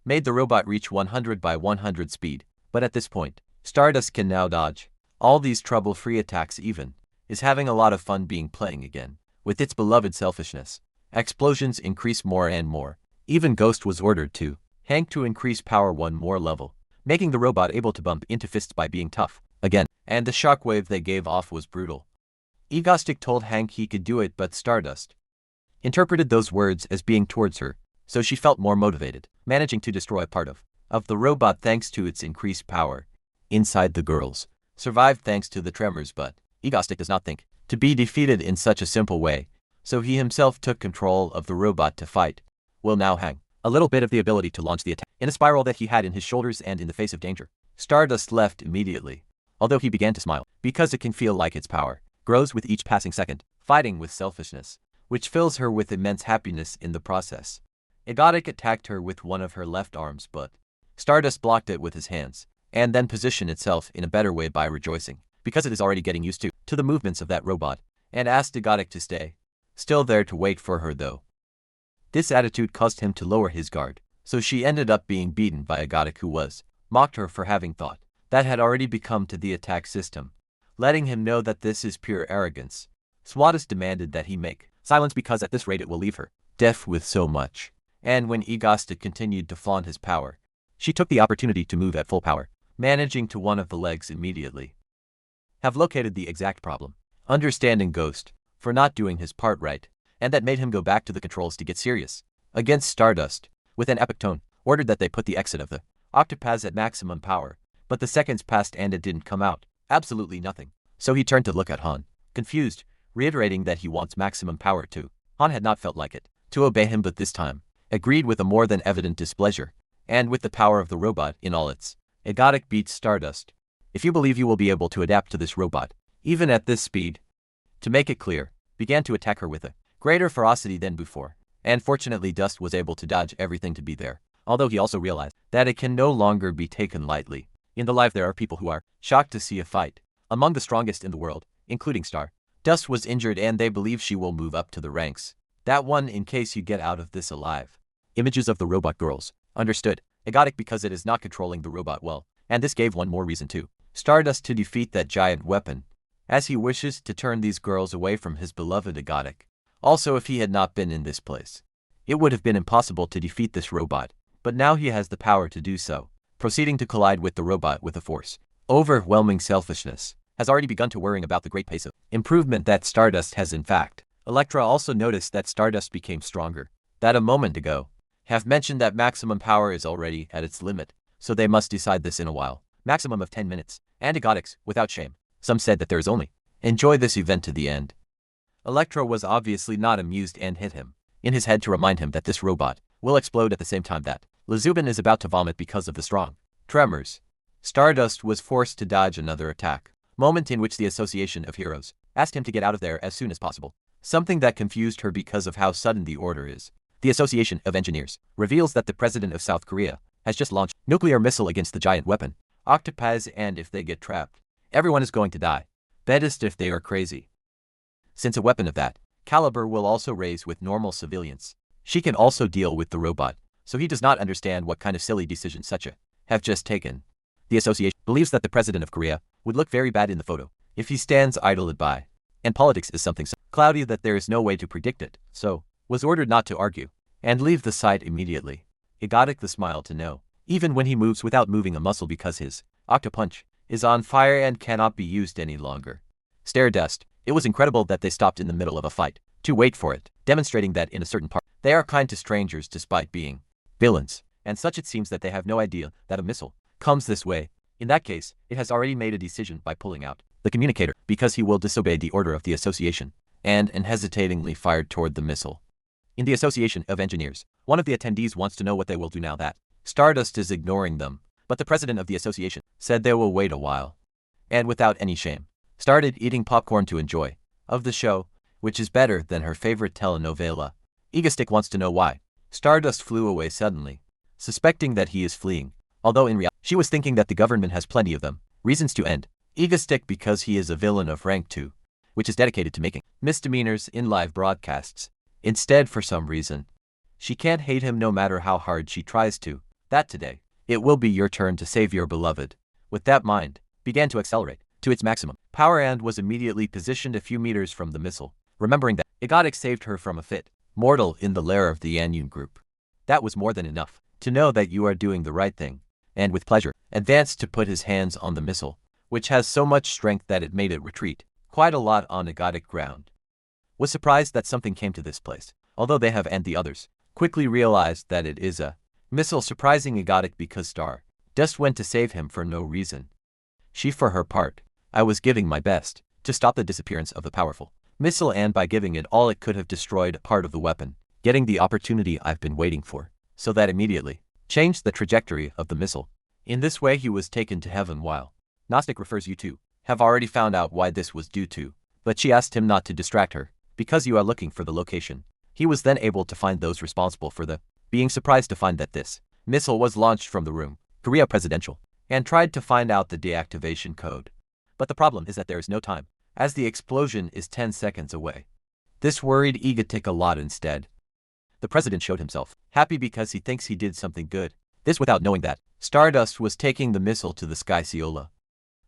made the robot reach 100 by 100 speed, but at this point, Stardust can now dodge all these trouble-free attacks, even is having a lot of fun being playing again with its beloved selfishness. Explosions increase more and more. Even Ghost was ordered to Hank to increase power one more level, making the robot able to bump into fists by being tough again, and the shockwave they gave off was brutal. Egostic told Hank he could do it, but Stardust interpreted those words as being towards her, so she felt more motivated, managing to destroy part of the robot thanks to its increased power inside the girls. survived thanks to the tremors, but Egoistic does not think to be defeated in such a simple way, so he himself took control of the robot to fight. Will now hang a little bit of the ability to launch the attack in a spiral that he had in his shoulders, and in the face of danger, Stardust left immediately, although he began to smile, because it can feel like its power grows with each passing second, fighting with selfishness, which fills her with immense happiness in the process. Egotic attacked her with one of her left arms, but Stardust blocked it with his hands, and then positioned itself in a better way by rejoicing, because it is already getting used to the movements of that robot, and asked Egotic to stay still there to wait for her though. This attitude caused him to lower his guard, so she ended up being beaten by Egotic, who mocked her for having thought that had already become to the attack system, letting him know that this is pure arrogance. Swatus demanded that he make silence because at this rate it will leave her deaf with so much, and when Egoistic continued to flaunt his power, she took the opportunity to move at full power, managing to one of the legs immediately. Have located the exact problem, understanding Ghost for not doing his part right, and that made him go back to the controls to get serious against Stardust, with an epic tone, ordered that they put the exit of the Octopaz at maximum power, but the seconds passed and it didn't come out, absolutely nothing. So he turned to look at Han, confused, reiterating that he wants maximum power too. Han had not felt like it to obey him, but this time agreed with a more than evident displeasure, and with the power of the robot in all its Egotic beats Stardust. If you believe you will be able to adapt to this robot, even at this speed, to make it clear, began to attack her with a greater ferocity than before, and fortunately Dust was able to dodge everything to be there, although he also realized that it can no longer be taken lightly. In the life there are people who are shocked to see a fight among the strongest in the world, including Star. Dust was injured and they believe she will move up to the ranks. That one in case you get out of this alive. Images of the robot girls. Understood. Egotic because it is not controlling the robot well, and this gave one more reason to Stardust to defeat that giant weapon, as he wishes to turn these girls away from his beloved Egotic. Also, if he had not been in this place, it would have been impossible to defeat this robot, but now he has the power to do so, proceeding to collide with the robot with a force. Overwhelming selfishness has already begun to worrying about the great pace of improvement that Stardust has. In fact, Elektra also noticed that Stardust became stronger. That a moment ago have mentioned that maximum power is already at its limit, so they must decide this in a while. Maximum of 10 minutes. And Egotics, without shame. Some said that there is only enjoy this event to the end. Elektra was obviously not amused and hit him in his head to remind him that this robot will explode at the same time that Lazubin is about to vomit because of the strong tremors. Stardust was forced to dodge another attack, moment in which the Association of Heroes asked him to get out of there as soon as possible, something that confused her because of how sudden the order is. The Association of Engineers reveals that the president of South Korea has just launched nuclear missile against the giant weapon, Octopaz, and if they get trapped, everyone is going to die. Best if they are crazy. Since a weapon of that caliber will also raise with normal civilians, she can also deal with the robot, so he does not understand what kind of silly decision such a have just taken. The association believes that the president of Korea would look very bad in the photo if he stands idled by, and politics is something so cloudy that there is no way to predict it, so was ordered not to argue and leave the site immediately. Egotic the smile to know, even when he moves without moving a muscle because his Octopunch is on fire and cannot be used any longer. Stardust, it was incredible that they stopped in the middle of a fight to wait for it, demonstrating that in a certain part they are kind to strangers despite being villains, and such it seems that they have no idea that a missile comes this way. In that case, it has already made a decision by pulling out the communicator because he will disobey the order of the association, and unhesitatingly fired toward the missile. In the Association of Engineers, one of the attendees wants to know what they will do now that Stardust is ignoring them, but the president of the association said they will wait a while, and without any shame, started eating popcorn to enjoy of the show, which is better than her favorite telenovela. Egostick wants to know why Stardust flew away suddenly, suspecting that he is fleeing, although in reality she was thinking that the government has plenty of them reasons to end Egostick because he is a villain of rank 2, which is dedicated to making misdemeanors in live broadcasts. Instead, for some reason, she can't hate him no matter how hard she tries to. That today, it will be your turn to save your beloved. With that mind, began to accelerate to its maximum power and was immediately positioned a few meters from the missile, remembering that Egotic saved her from a fit mortal in the lair of the Anyun group. That was more than enough to know that you are doing the right thing, and with pleasure, advanced to put his hands on the missile, which has so much strength that it made it retreat quite a lot on Egotic ground. Was surprised that something came to this place, although they have and the others quickly realized that it is a missile, surprising Egotic because Stardust went to save him for no reason. She for her part I was giving my best to stop the disappearance of the powerful missile, and by giving it all it could have destroyed part of the weapon, getting the opportunity I've been waiting for, so that immediately changed the trajectory of the missile. In this way he was taken to heaven, while Gnostic refers you to have already found out why this was due to, but she asked him not to distract her, because you are looking for the location. He was then able to find those responsible for the being surprised to find that this missile was launched from the room, Korea Presidential, and tried to find out the deactivation code. But the problem is that there is no time, as the explosion is 10 seconds away. This worried Egotic a lot. Instead, the president showed himself happy because he thinks he did something good. This without knowing that Stardust was taking the missile to the sky. Seola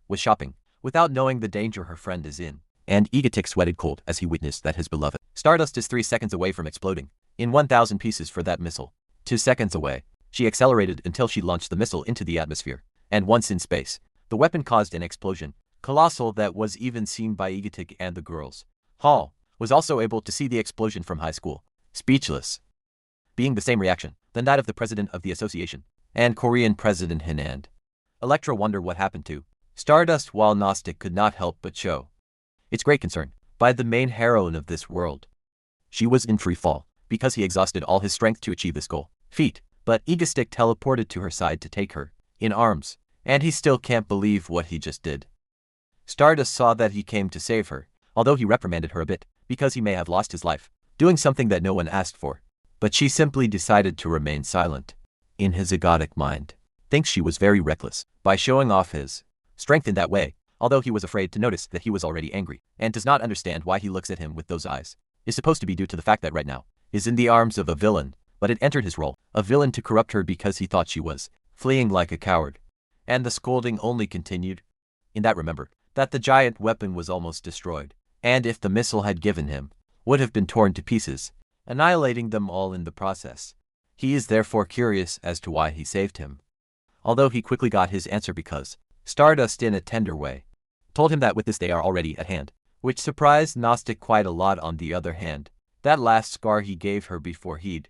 was shopping, without knowing the danger her friend is in, and Egotic sweated cold as he witnessed that his beloved Stardust is 3 seconds away from exploding in 1,000 pieces for that missile. 2 seconds away, she accelerated until she launched the missile into the atmosphere, and once in space, the weapon caused an explosion, colossal, that was even seen by Egotic and the girls. Hall was also able to see the explosion from high school, speechless, being the same reaction than that of the president of the association and Korean President Hin, and Electra wonder what happened to Stardust, while Gnostic could not help but show its great concern by the main heroine of this world. She was in free fall because he exhausted all his strength to achieve this goal. But Egotic teleported to her side to take her in arms, and he still can't believe what he just did. Stardust saw that he came to save her, although he reprimanded her a bit because he may have lost his life doing something that no one asked for. But she simply decided to remain silent. In his egotic mind, thinks she was very reckless by showing off his strength in that way, although he was afraid to notice that he was already angry and does not understand why he looks at him with those eyes. Is supposed to be due to the fact that right now is in the arms of a villain, but it entered his role, a villain, to corrupt her because he thought she was fleeing like a coward. And the scolding only continued. In that, remember that the giant weapon was almost destroyed, and if the missile had given him, would have been torn to pieces, annihilating them all in the process. He is therefore curious as to why he saved him. Although he quickly got his answer because Stardust, in a tender way, told him that with this they are already at hand, which surprised Gnostic quite a lot. On the other hand, that last scar he gave her before he'd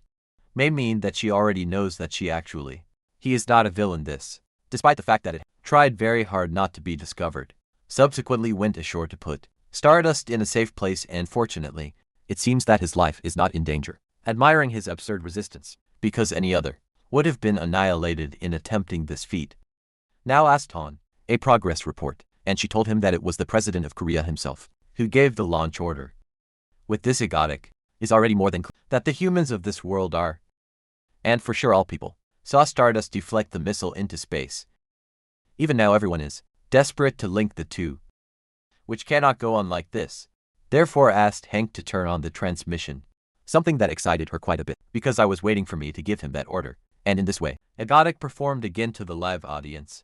may mean that she already knows that he is not a villain. This, despite the fact that it tried very hard not to be discovered, subsequently went ashore to put Stardust in a safe place, and fortunately, it seems that his life is not in danger. Admiring his absurd resistance, because any other would have been annihilated in attempting this feat. Now asked Han a progress report, and she told him that it was the president of Korea himself who gave the launch order. With this, Egotic is already more than clear that the humans of this world are, and for sure all people, saw Stardust deflect the missile into space. Even now everyone is desperate to link the two, which cannot go on like this. Therefore asked Hank to turn on the transmission, something that excited her quite a bit, because I was waiting for me to give him that order, and in this way, Egotic performed again to the live audience.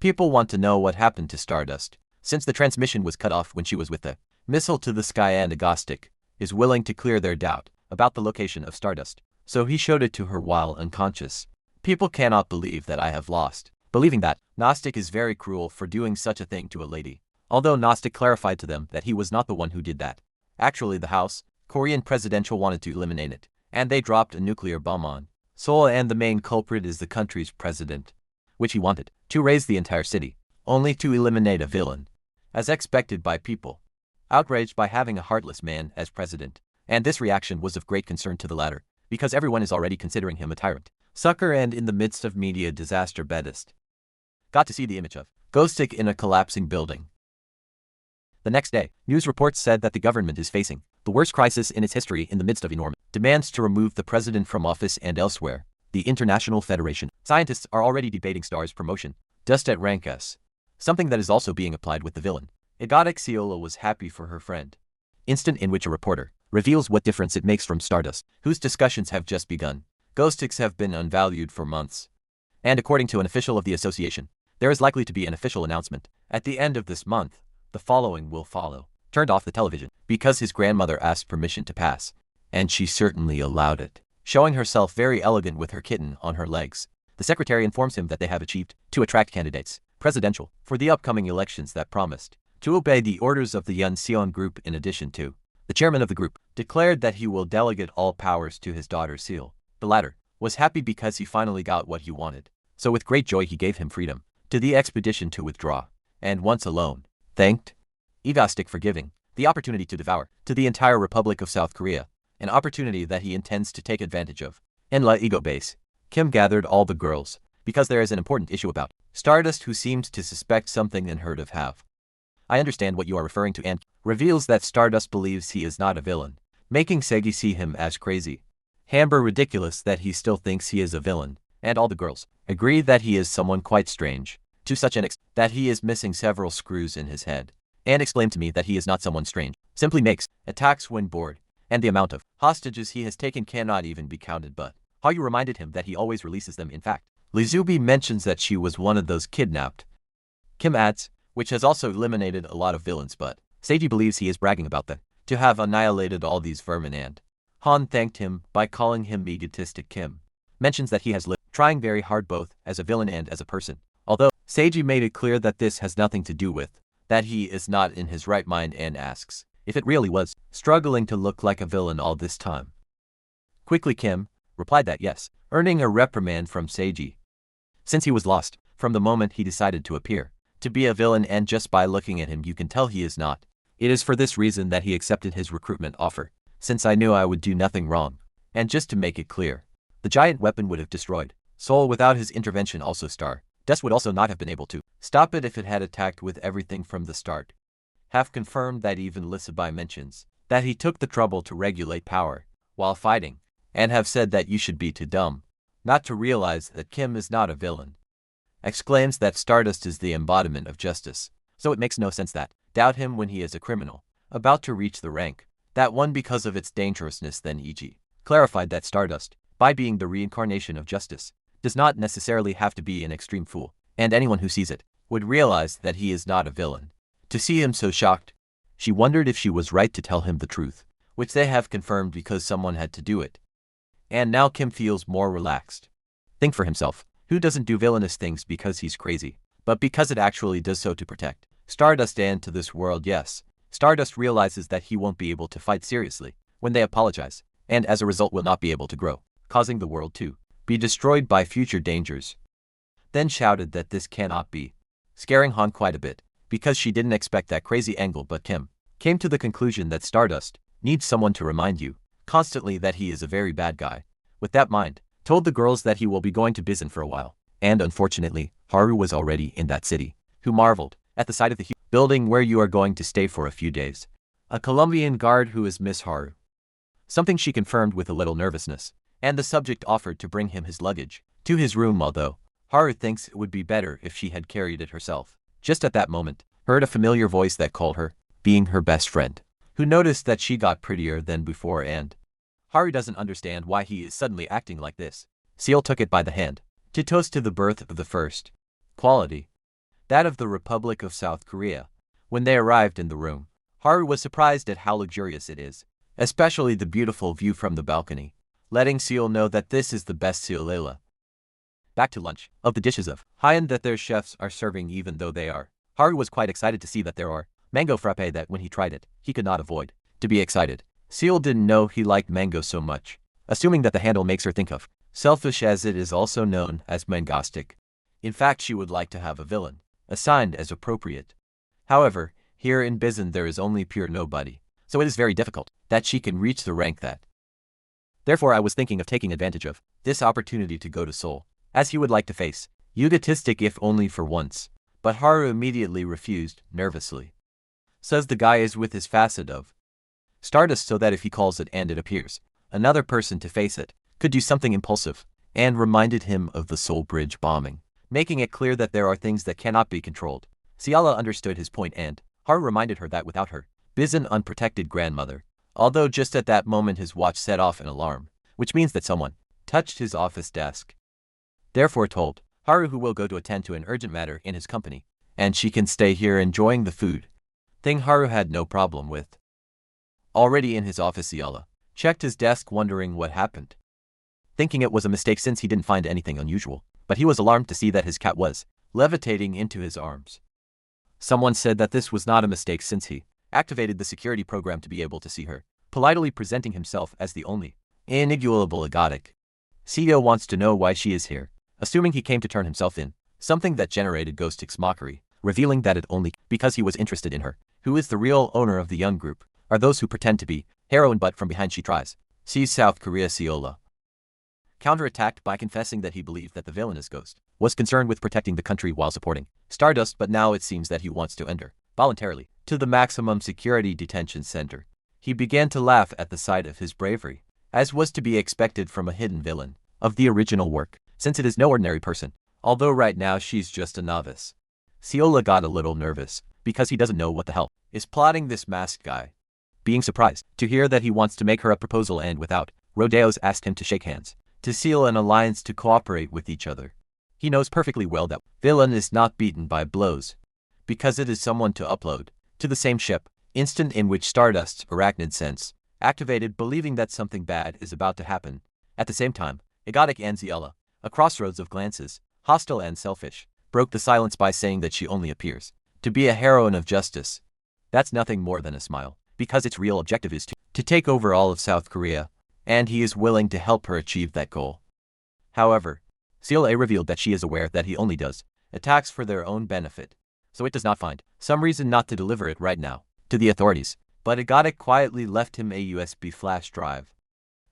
People want to know what happened to Stardust, since the transmission was cut off when she was with the missile to the sky, and Egotic is willing to clear their doubt about the location of Stardust, so he showed it to her while unconscious. People cannot believe that I have lost, believing that Gnostic is very cruel for doing such a thing to a lady, although Gnostic clarified to them that he was not the one who did that. Actually, the House, Korean Presidential, wanted to eliminate it, and they dropped a nuclear bomb on Seoul, and the main culprit is the country's president, which he wanted to raise the entire city, only to eliminate a villain, as expected by people, outraged by having a heartless man as president. And this reaction was of great concern to the latter, because everyone is already considering him a tyrant, sucker, and in the midst of media disaster. Bedest got to see the image of Ghostic in a collapsing building. The next day, news reports said that the government is facing the worst crisis in its history in the midst of enormous demands to remove the president from office. And elsewhere, the International Federation scientists are already debating Star's promotion just at rank S, something that is also being applied with the villain. Egotic Seola was happy for her friend. Instant in which a reporter reveals what difference it makes from Stardust, whose discussions have just begun. Ghostics have been unvalued for months, and according to an official of the association, there is likely to be an official announcement at the end of this month. The following will follow. Turned off the television because his grandmother asked permission to pass, and she certainly allowed it, showing herself very elegant with her kitten on her legs. The secretary informs him that they have achieved to attract candidates, presidential, for the upcoming elections that promised to obey the orders of the Yunseon group. In addition to, the chairman of the group declared that he will delegate all powers to his daughter Seal. The latter was happy because he finally got what he wanted, so with great joy he gave him freedom to the expedition to withdraw, and once alone, thanked Egoistic for giving the opportunity to devour to the entire Republic of South Korea, an opportunity that he intends to take advantage of. In La Ego base, Kim gathered all the girls, because there is an important issue about Stardust who seems to suspect something and heard of have. I understand what you are referring to and reveals that Stardust believes he is not a villain, making Segi see him as crazy. Hamber ridiculous that he still thinks he is a villain, and all the girls agree that he is someone quite strange, to such an extent that he is missing several screws in his head, and explain to me that he is not someone strange, simply makes attacks when bored, and the amount of hostages he has taken cannot even be counted, but Haru reminded him that he always releases them. In fact, Lizubi mentions that she was one of those kidnapped. Kim adds, which has also eliminated a lot of villains, but Seiji believes he is bragging about them, to have annihilated all these vermin, and Han thanked him by calling him egotistic. Kim mentions that he has lived trying very hard both as a villain and as a person, although Seiji made it clear that this has nothing to do with that he is not in his right mind, and asks if it really was struggling to look like a villain all this time. Quickly Kim replied that yes, earning a reprimand from Seiji, since he was lost from the moment he decided to appear to be a villain, and just by looking at him you can tell he is not. It is for this reason that he accepted his recruitment offer, since I knew I would do nothing wrong, and just to make it clear, the giant weapon would have destroyed Seoul without his intervention. Also Stardust would also not have been able to stop it if it had attacked with everything from the start. Have confirmed that even Lisabai mentions that he took the trouble to regulate power while fighting, and have said that you should be too dumb not to realize that Kim is not a villain. Exclaims that Stardust is the embodiment of justice, so it makes no sense that doubt him when he is a criminal about to reach the rank that one because of its dangerousness. Then E.G. clarified that Stardust, by being the reincarnation of justice, does not necessarily have to be an extreme fool, and anyone who sees it would realize that he is not a villain. To see him so shocked, she wondered if she was right to tell him the truth, which they have confirmed because someone had to do it. And now Kim feels more relaxed. Think for himself, who doesn't do villainous things because he's crazy, but because it actually does so to protect Stardust and to this world. Yes, Stardust realizes that he won't be able to fight seriously when they apologize, and as a result will not be able to grow, causing the world to be destroyed by future dangers. Then shouted that this cannot be, scaring Han quite a bit, because she didn't expect that crazy angle. But Kim came to the conclusion that Stardust needs someone to remind you constantly that he is a very bad guy. With that mind, told the girls that he will be going to Bizen for a while, and unfortunately, Haru was already in that city, who marveled at the sight of the huge building where you are going to stay for a few days. A Colombian guard who is Miss Haru. Something she confirmed with a little nervousness, and the subject offered to bring him his luggage to his room, although Haru thinks it would be better if she had carried it herself. Just at that moment, heard a familiar voice that called her, being her best friend, who noticed that she got prettier than before, and Haru doesn't understand why he is suddenly acting like this. Seal took it by the hand to toast to the birth of the first quality, that of the Republic of South Korea. When they arrived in the room, Haru was surprised at how luxurious it is, especially the beautiful view from the balcony, letting Seal know that this is the best Seal Layla. Back to lunch, of the dishes of high-end that their chefs are serving, even though they are. Haru was quite excited to see that there are mango frappe that when he tried it, he could not avoid to be excited. Seal didn't know he liked mango so much, assuming that the handle makes her think of selfish, as it is also known as mangastic. In fact, she would like to have a villain assigned as appropriate. However, here in Bizen there is only pure nobody, so it is very difficult that she can reach the rank that. Therefore I was thinking of taking advantage of this opportunity to go to Seoul, as he would like to face egotistic if only for once. But Haru immediately refused, nervously. Says the guy is with his facet of Stardust, so that if he calls it and it appears another person to face it, could do something impulsive, and reminded him of the Seoul Bridge bombing, making it clear that there are things that cannot be controlled. Ciala understood his point, and Haru reminded her that without her Bizen unprotected grandmother, although just at that moment his watch set off an alarm, which means that someone touched his office desk. Therefore told Haru who will go to attend to an urgent matter in his company, and she can stay here enjoying the food, thing Haru had no problem with. Already in his office, Ciala checked his desk, wondering what happened, thinking it was a mistake since he didn't find anything unusual, but he was alarmed to see that his cat was levitating into his arms. Someone said that this was not a mistake since he activated the security program to be able to see her, politely presenting himself as the only inigualable egotic. CEO wants to know why she is here, assuming he came to turn himself in, something that generated Ghostix mockery. revealing that it only because he was interested in her. Who is the real owner of the young group are those who pretend to be heroine, but from behind she tries. Sees South Korea. Seola counterattacked by confessing that he believed that the villainous ghost was concerned with protecting the country while supporting Stardust, but now it seems that he wants to enter voluntarily to the maximum security detention center. He began to laugh at the sight of his bravery, as was to be expected from a hidden villain of the original work, since it is no ordinary person, although right now she's just a novice. Seola got a little nervous, because he doesn't know what the hell is plotting this masked guy. Being surprised to hear that he wants to make her a proposal and without rodeos asked him to shake hands, to seal an alliance to cooperate with each other. He knows perfectly well that villain is not beaten by blows, because it is someone to upload to the same ship, instant in which Stardust's arachnid sense activated, believing that something bad is about to happen. At the same time, Egotic and Ziella, a crossroads of glances, hostile and selfish, broke the silence by saying that she only appears to be a heroine of justice. That's nothing more than a smile, because its real objective is to take over all of South Korea, and he is willing to help her achieve that goal. However, Seola revealed that she is aware that he only does attacks for their own benefit, so it does not find some reason not to deliver it right now to the authorities, but Egotic quietly left him a USB flash drive.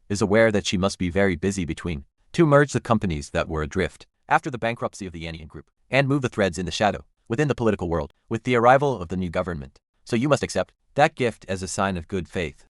Is aware that she must be very busy between to merge the companies that were adrift after the bankruptcy of the Anian group, and move the threads in the shadow within the political world with the arrival of the new government. So you must accept that gift as a sign of good faith.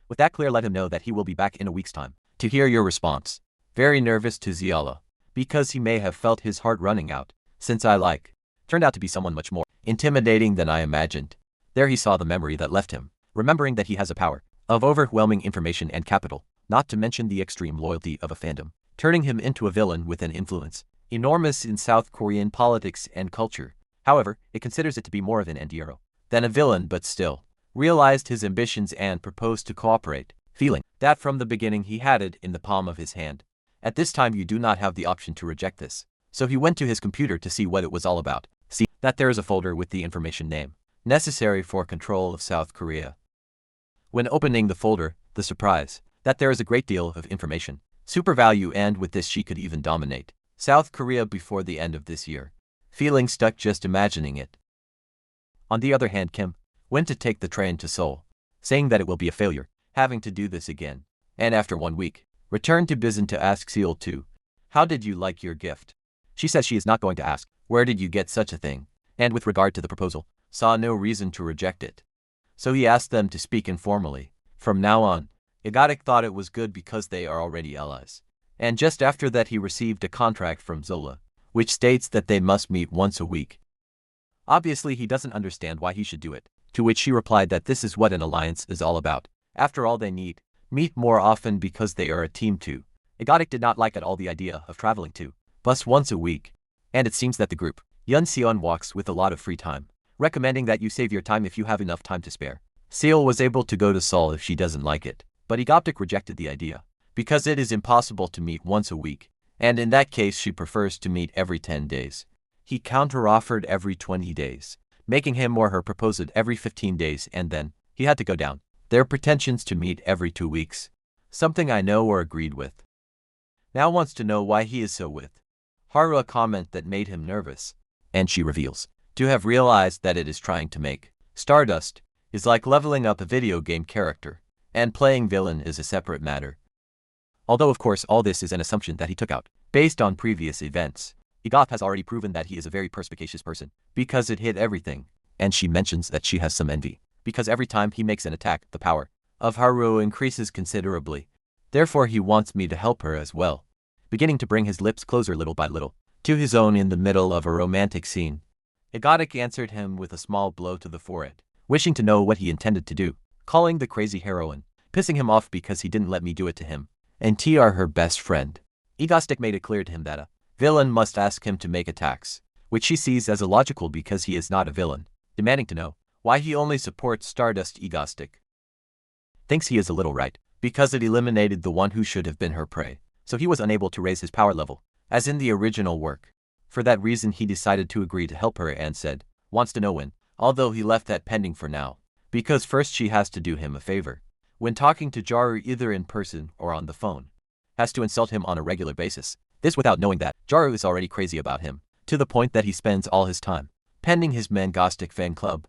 With that clear, let him know that he will be back in a week's time to hear your response. Very nervous to Ziella, because he may have felt his heart running out, since turned out to be someone much more intimidating than I imagined. There he saw the memory that left him, remembering that he has a power of overwhelming information and capital, not to mention the extreme loyalty of a fandom, turning him into a villain with an influence enormous in South Korean politics and culture. However, it considers it to be more of an anti-hero than a villain, but still realized his ambitions and proposed to cooperate, feeling that from the beginning he had it in the palm of his hand. At this time you do not have the option to reject this. So he went to his computer to see what it was all about. See that there is a folder with the information name necessary for control of South Korea. When opening the folder, the surprise that there is a great deal of information, super value, and with this she could even dominate South Korea before the end of this year. Feeling stuck just imagining it. On the other hand, Kim went to take the train to Seoul, saying that it will be a failure having to do this again, and after 1 week, returned to Bizen to ask Seol too, how did you like your gift? She says she is not going to ask, where did you get such a thing? And with regard to the proposal, saw no reason to reject it. So he asked them to speak informally. From now on, Egotic thought it was good because they are already allies. And just after that he received a contract from Zola, which states that they must meet once a week. Obviously he doesn't understand why he should do it, to which she replied that this is what an alliance is all about. After all, they need meet more often because they are a team too. Egotic did not like at all the idea of traveling to bus once a week, and it seems that the group Yun Seon walks with a lot of free time, recommending that you save your time if you have enough time to spare. Seol was able to go to Seoul if she doesn't like it, but Egotic rejected the idea, because it is impossible to meet once a week, and in that case she prefers to meet every 10 days. He counter-offered every 20 days, making him or her propose it every 15 days, and then he had to go down their pretensions to meet every 2 weeks, something I know or agreed with. Now wants to know why he is so with Haru, a comment that made him nervous, and she reveals to have realized that it is trying to make Stardust is like leveling up a video game character, and playing villain is a separate matter. Although of course all this is an assumption that he took out based on previous events. Egoth has already proven that he is a very perspicacious person, because it hit everything, and she mentions that she has some envy, because every time he makes an attack, the power of Haru increases considerably. Therefore he wants me to help her as well, beginning to bring his lips closer little by little to his own in the middle of a romantic scene. Egotic answered him with a small blow to the forehead, wishing to know what he intended to do, calling the crazy heroine, pissing him off because he didn't let me do it to him, and T are her best friend. Egotic made it clear to him that a villain must ask him to make attacks, which she sees as illogical because he is not a villain, demanding to know why he only supports Stardust. Egotic thinks he is a little right, because it eliminated the one who should have been her prey, so he was unable to raise his power level, as in the original work. For that reason he decided to agree to help her and said, wants to know when, although he left that pending for now, because first she has to do him a favor. When talking to Jaru either in person or on the phone, has to insult him on a regular basis. This without knowing that Jaru is already crazy about him, to the point that he spends all his time pending his mangastic fan club.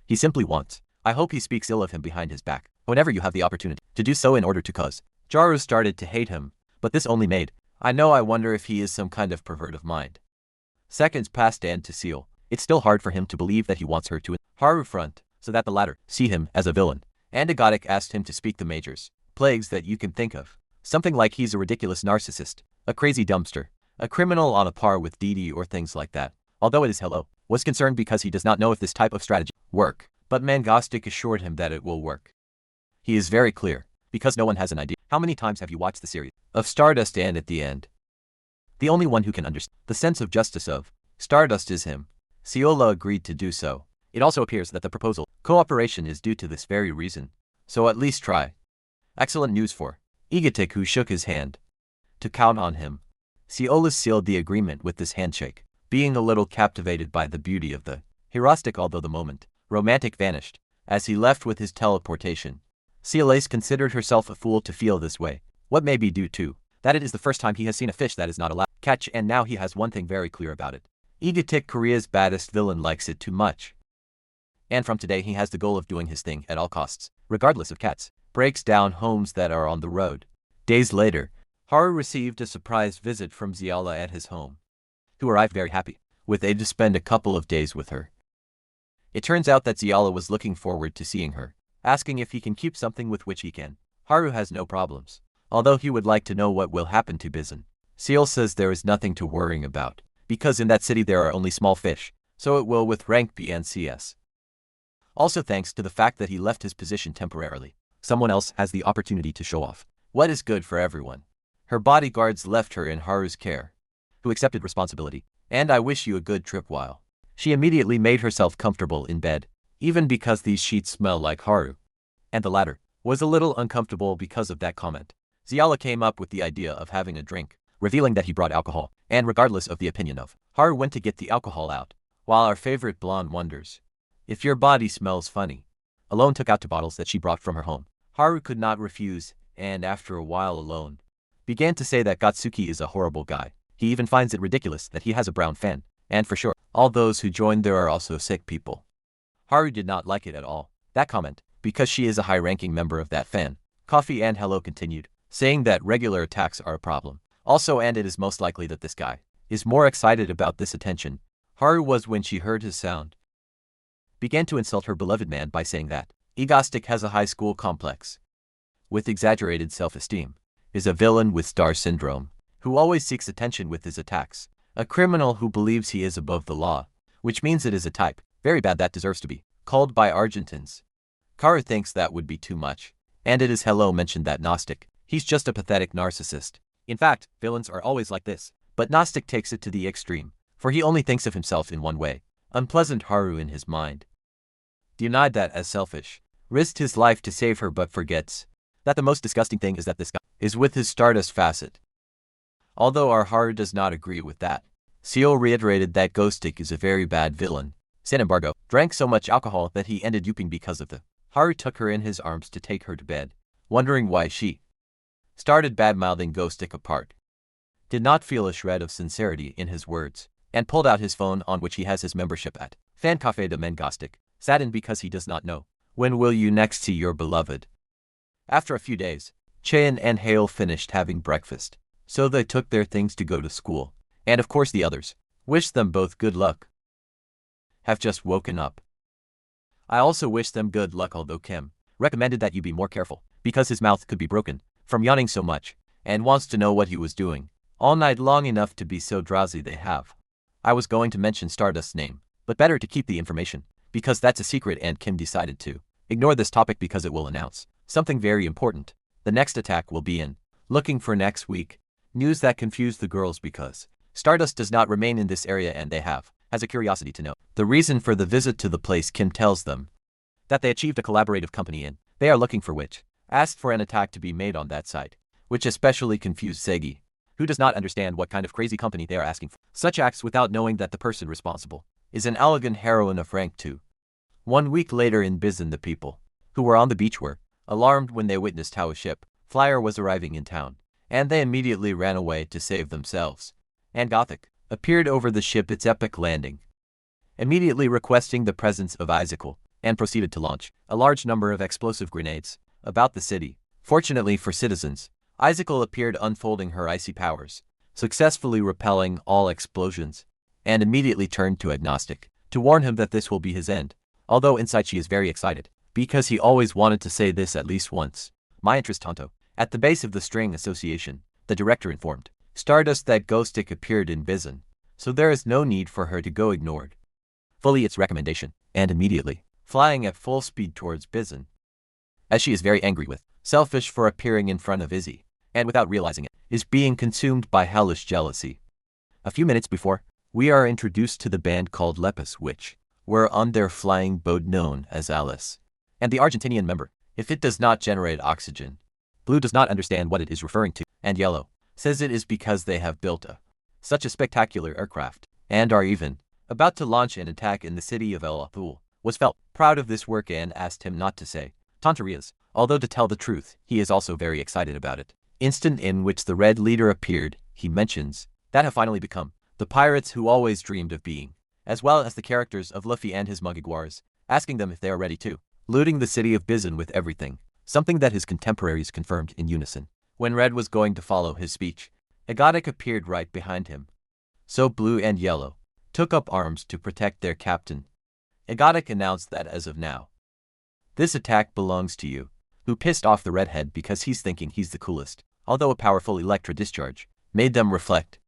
He simply wants. I hope he speaks ill of him behind his back, whenever you have the opportunity to do so in order to cause. Jaru started to hate him, but this only made. I wonder if he is some kind of pervert of mind. Seconds passed and to Seal. It's still hard for him to believe that he wants her to Haru front, so that the latter see him as a villain. Antigotic asked him to speak the majors, plagues that you can think of. Something like he's a ridiculous narcissist, a crazy dumpster, a criminal on a par with Didi or things like that. Although it is Hello, was concerned because he does not know if this type of strategy work, but Mangastic assured him that it will work. He is very clear, because no one has an idea. How many times have you watched the series of Stardust and at the end? The only one who can understand the sense of justice of Stardust is him. Ciola agreed to do so. It also appears that the proposal cooperation is due to this very reason. So at least try. Excellent news for Egotic, who shook his hand. To count on him. Ciola sealed the agreement with this handshake, being a little captivated by the beauty of the heuristic, although the moment romantic vanished as he left with his teleportation. Ciolace considered herself a fool to feel this way. What may be due to that it is the first time he has seen a fish that is not allowed to catch, and now he has one thing very clear about it. Egotic, Korea's baddest villain, likes it too much. And from today he has the goal of doing his thing at all costs, regardless of cats. Breaks down homes that are on the road. Days later, Haru received a surprise visit from Ziala at his home, who arrived very happy, with aid to spend a couple of days with her. It turns out that Ziala was looking forward to seeing her, asking if he can keep something with which he can. Haru has no problems, although he would like to know what will happen to Bizun. Seal says there is nothing to worrying about, because in that city there are only small fish, so it will with rank B and CS. Also thanks to the fact that he left his position temporarily, someone else has the opportunity to show off what is good for everyone. Her bodyguards left her in Haru's care, who accepted responsibility, and I wish you a good trip while. She immediately made herself comfortable in bed, even because these sheets smell like Haru. And the latter was a little uncomfortable because of that comment. Ziala came up with the idea of having a drink, revealing that he brought alcohol, and regardless of the opinion of Haru went to get the alcohol out, while our favorite blonde wonders if your body smells funny. Alone took out 2 bottles that she brought from her home. Haru could not refuse, and after a while alone, began to say that Gotsuki is a horrible guy. He even finds it ridiculous that he has a brown fan, and for sure, all those who joined there are also sick people. Haru did not like it at all, that comment, because she is a high-ranking member of that fan. Coffee and Hello continued, saying that regular attacks are a problem. Also, and it is most likely that this guy is more excited about this attention. Haru was when she heard his sound. Began to insult her beloved man by saying that Egostic has a high school complex, with exaggerated self-esteem, is a villain with star syndrome, who always seeks attention with his attacks, a criminal who believes he is above the law, which means it is a type, very bad that deserves to be called by Argentines. Karu thinks that would be too much, and it is Hello mentioned that Gnostic, he's just a pathetic narcissist. In fact, villains are always like this, but Gnostic takes it to the extreme, for he only thinks of himself in one way, unpleasant Haru in his mind. Denied that as selfish, risked his life to save her but forgets that the most disgusting thing is that this guy is with his Stardust facet. Although our Haru does not agree with that, Seal reiterated that Ghostic is a very bad villain. Sin embargo, drank so much alcohol that he ended yuping because of the Haru took her in his arms to take her to bed, wondering why she started bad-mouthing Ghostic apart. Did not feel a shred of sincerity in his words, and pulled out his phone on which he has his membership at Fan Cafe de Mangostic, saddened because he does not know. When will you next see your beloved? After a few days, Chaeyoung and Hale finished having breakfast, so they took their things to go to school, and of course the others wished them both good luck. Have just woken up. I also wish them good luck, although Kim recommended that you be more careful, because his mouth could be broken from yawning so much, and wants to know what he was doing all night long enough to be so drowsy they have. I was going to mention Stardust's name, but better to keep the information, because that's a secret, and Kim decided to ignore this topic because it will announce something very important. The next attack will be in looking for next week. News that confused the girls because Stardust does not remain in this area and they has a curiosity to know the reason for the visit to the place. Kim tells them that they achieved a collaborative company in they are looking for, which asked for an attack to be made on that site, which especially confused Segi, who does not understand what kind of crazy company they are asking for such acts without knowing that the person responsible is an elegant heroine of rank 2. 1 week later in Bizun, the people who were on the beach were alarmed when they witnessed how a ship flyer was arriving in town, and they immediately ran away to save themselves. And Gothic appeared over the ship, its epic landing, immediately requesting the presence of Icicle, and proceeded to launch a large number of explosive grenades about the city. Fortunately for citizens, Icicle appeared unfolding her icy powers, successfully repelling all explosions, and immediately turned to Agnostic to warn him that this will be his end, although inside she is very excited, because he always wanted to say this at least once. Mientras tanto, at the base of the string association, the director informed Stardust that Ghostic appeared in Bizon, so there is no need for her to go ignored fully its recommendation, and immediately, flying at full speed towards Bizon, as she is very angry with Selfish for appearing in front of Izzy, and without realizing it, is being consumed by hellish jealousy. A few minutes before, we are introduced to the band called Lepus, which were on their flying boat known as Alice, and the Argentinian member, if it does not generate oxygen. Blue does not understand what it is referring to, and Yellow says it is because they have built such a spectacular aircraft, and are even about to launch an attack in the city of El Azul, was felt proud of this work and asked him not to say tonterías, although to tell the truth, he is also very excited about it. Instant in which the Red leader appeared, he mentions that have finally become the pirates who always dreamed of being, as well as the characters of Luffy and his Mugiwaras, asking them if they are ready to looting the city of Bizon with everything, something that his contemporaries confirmed in unison. When Red was going to follow his speech, Agodic appeared right behind him. So Blue and Yellow took up arms to protect their captain. Agodic announced that as of now, this attack belongs to you, who pissed off the redhead because he's thinking he's the coolest, although a powerful electro discharge made them reflect,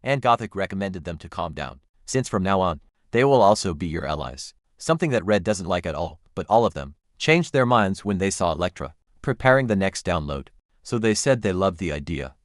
and Gothic recommended them to calm down, since from now on, they will also be your allies, something that Red doesn't like at all, but all of them changed their minds when they saw Electra preparing the next download, so they said they loved the idea.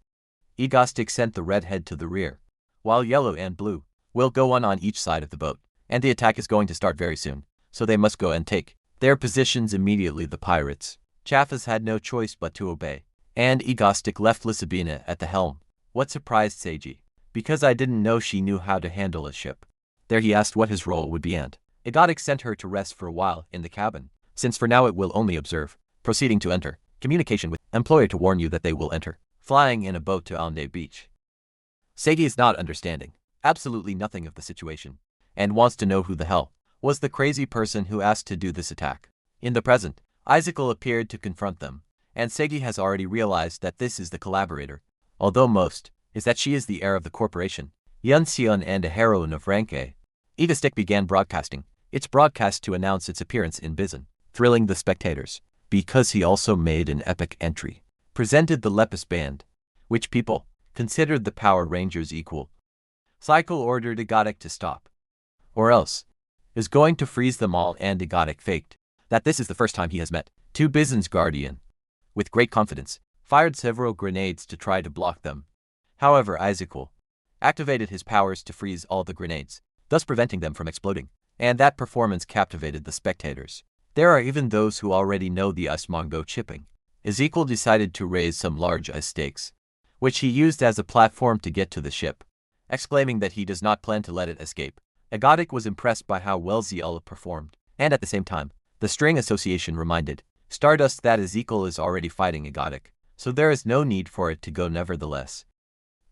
Egostic sent the redhead to the rear, while Yellow and Blue will go one on each side of the boat, and the attack is going to start very soon, so they must go and take their positions immediately. The pirates Chaffas had no choice but to obey, and Egostic left Lisabina at the helm. What surprised Seiji, because I didn't know she knew how to handle a ship. There he asked what his role would be, and Egodic sent her to rest for a while in the cabin, since for now it will only observe, proceeding to enter communication with employer to warn you that they will enter flying in a boat to Ande Beach. Seiji is not understanding absolutely nothing of the situation, and wants to know who the hell was the crazy person who asked to do this attack. In the present, Icicle appeared to confront them, and Seiji has already realized that this is the collaborator, although most is that she is the heir of the corporation, Yunseon, and a heroine of rank A. Egostick began broadcasting its broadcast to announce its appearance in Bizon, thrilling the spectators, because he also made an epic entry, presented the Lepus band, which people considered the Power Rangers equal. Cycle ordered Egodic to stop, or else is going to freeze them all, and Egodic faked that this is the first time he has met two Bizon's guardian. With great confidence, fired several grenades to try to block them. However, Icicle activated his powers to freeze all the grenades, thus preventing them from exploding, and that performance captivated the spectators. There are even those who already know the ice Mongo chipping. Ezekiel decided to raise some large ice stakes, which he used as a platform to get to the ship, exclaiming that he does not plan to let it escape. Egodic was impressed by how well Zeala performed, and at the same time, the String Association reminded Stardust that Ezekiel is already fighting Egodic, so there is no need for it to go nevertheless.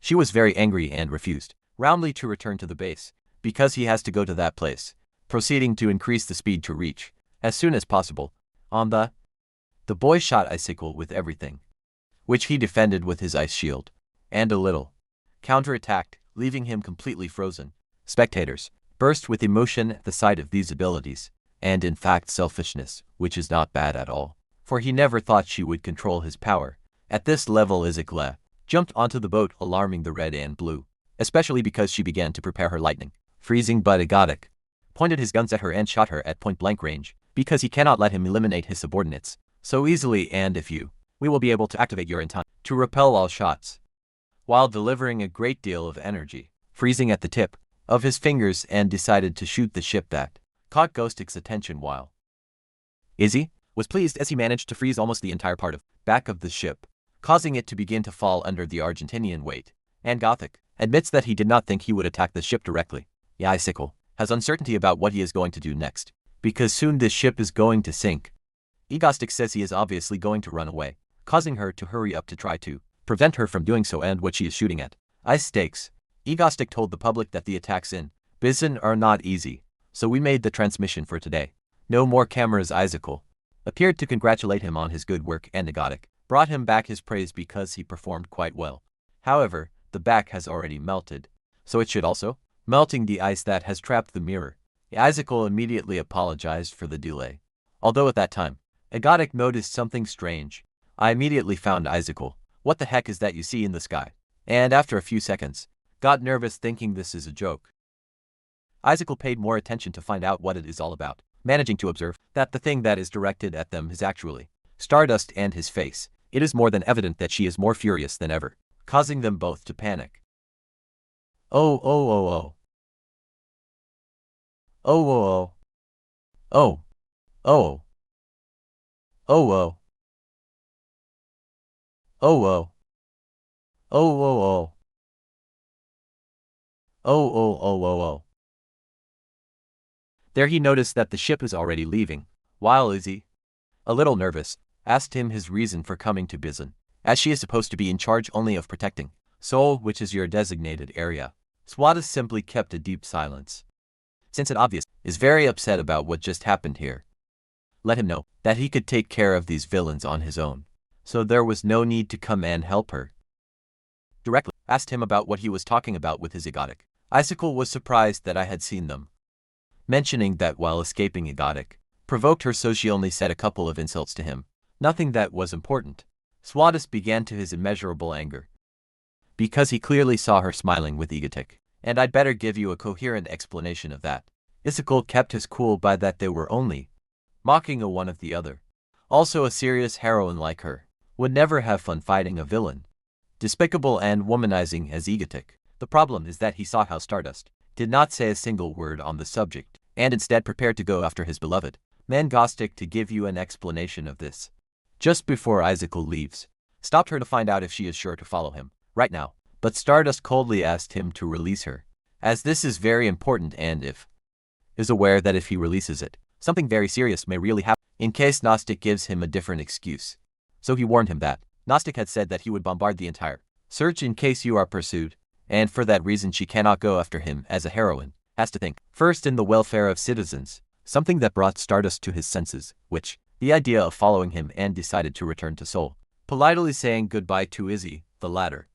She was very angry and refused roundly to return to the base, because he has to go to that place, proceeding to increase the speed to reach, as soon as possible, on the boy shot Icicle with everything, which he defended with his ice shield, and a little counterattacked, leaving him completely frozen. Spectators burst with emotion at the sight of these abilities, and in fact selfishness, which is not bad at all, for he never thought she would control his power. At this level, Icicle jumped onto the boat, alarming the Red and Blue, especially because she began to prepare her lightning, freezing, but Egodic pointed his guns at her and shot her at point-blank range, because he cannot let him eliminate his subordinates so easily, and if you, we will be able to activate your in time to repel all shots, while delivering a great deal of energy, freezing at the tip of his fingers, and decided to shoot the ship. That caught Ghostic's attention, while Izzy was pleased as he managed to freeze almost the entire part of back of the ship, causing it to begin to fall under the Argentinian weight, and Gothic admits that he did not think he would attack the ship directly. Icicle has uncertainty about what he is going to do next, because soon this ship is going to sink. Egostic says he is obviously going to run away, causing her to hurry up to try to prevent her from doing so and what she is shooting at. Ice stakes. Egostic told the public that the attacks in Bizon are not easy, so we made the transmission for today. No more cameras. Isaac appeared to congratulate him on his good work, and Egotic brought him back his praise because he performed quite well. However, the back has already melted, so it should also melting the ice that has trapped the mirror. Isaac immediately apologized for the delay. Although at that time, Egotic noticed something strange. I immediately found Isaac. What the heck is that you see in the sky? And after a few seconds, got nervous thinking this is a joke. Isaac paid more attention to find out what it is all about, managing to observe that the thing that is directed at them is actually Stardust and his face. It is more than evident that she is more furious than ever, causing them both to panic. Oh, oh, oh, oh. Oh, oh, oh. Oh, oh. Oh, oh. Oh, oh. Oh, oh, oh. Oh, oh, oh, oh, oh. There he noticed that the ship is already leaving, while Izzy, a little nervous, asked him his reason for coming to Bizon, as she is supposed to be in charge only of protecting Seoul, which is your designated area. Swada simply kept a deep silence, since it obvious is very upset about what just happened here. Let him know that he could take care of these villains on his own, so there was no need to come and help her. Directly asked him about what he was talking about with his Egotic. Icicle was surprised that I had seen them, mentioning that while escaping Egotic provoked her, so she only said a couple of insults to him, nothing that was important. Swadis began to his immeasurable anger, because he clearly saw her smiling with Egotic, and I'd better give you a coherent explanation of that. Icicle kept his cool by that they were only mocking a one of the other. Also, a serious heroine like her would never have fun fighting a villain, despicable and womanizing as Egotic. The problem is that he saw how Stardust did not say a single word on the subject, and instead prepared to go after his beloved Mangostic to give you an explanation of this. Just before Icicle leaves, stopped her to find out if she is sure to follow him right now, but Stardust coldly asked him to release her, as this is very important and is aware that if he releases it, something very serious may really happen in case Gnostic gives him a different excuse. So he warned him that Gnostic had said that he would bombard the entire search in case you are pursued, and for that reason she cannot go after him as a heroine, has to think first in the welfare of citizens, something that brought Stardust to his senses, which, the idea of following him, and decided to return to Seoul, politely saying goodbye to Izzy. The latter,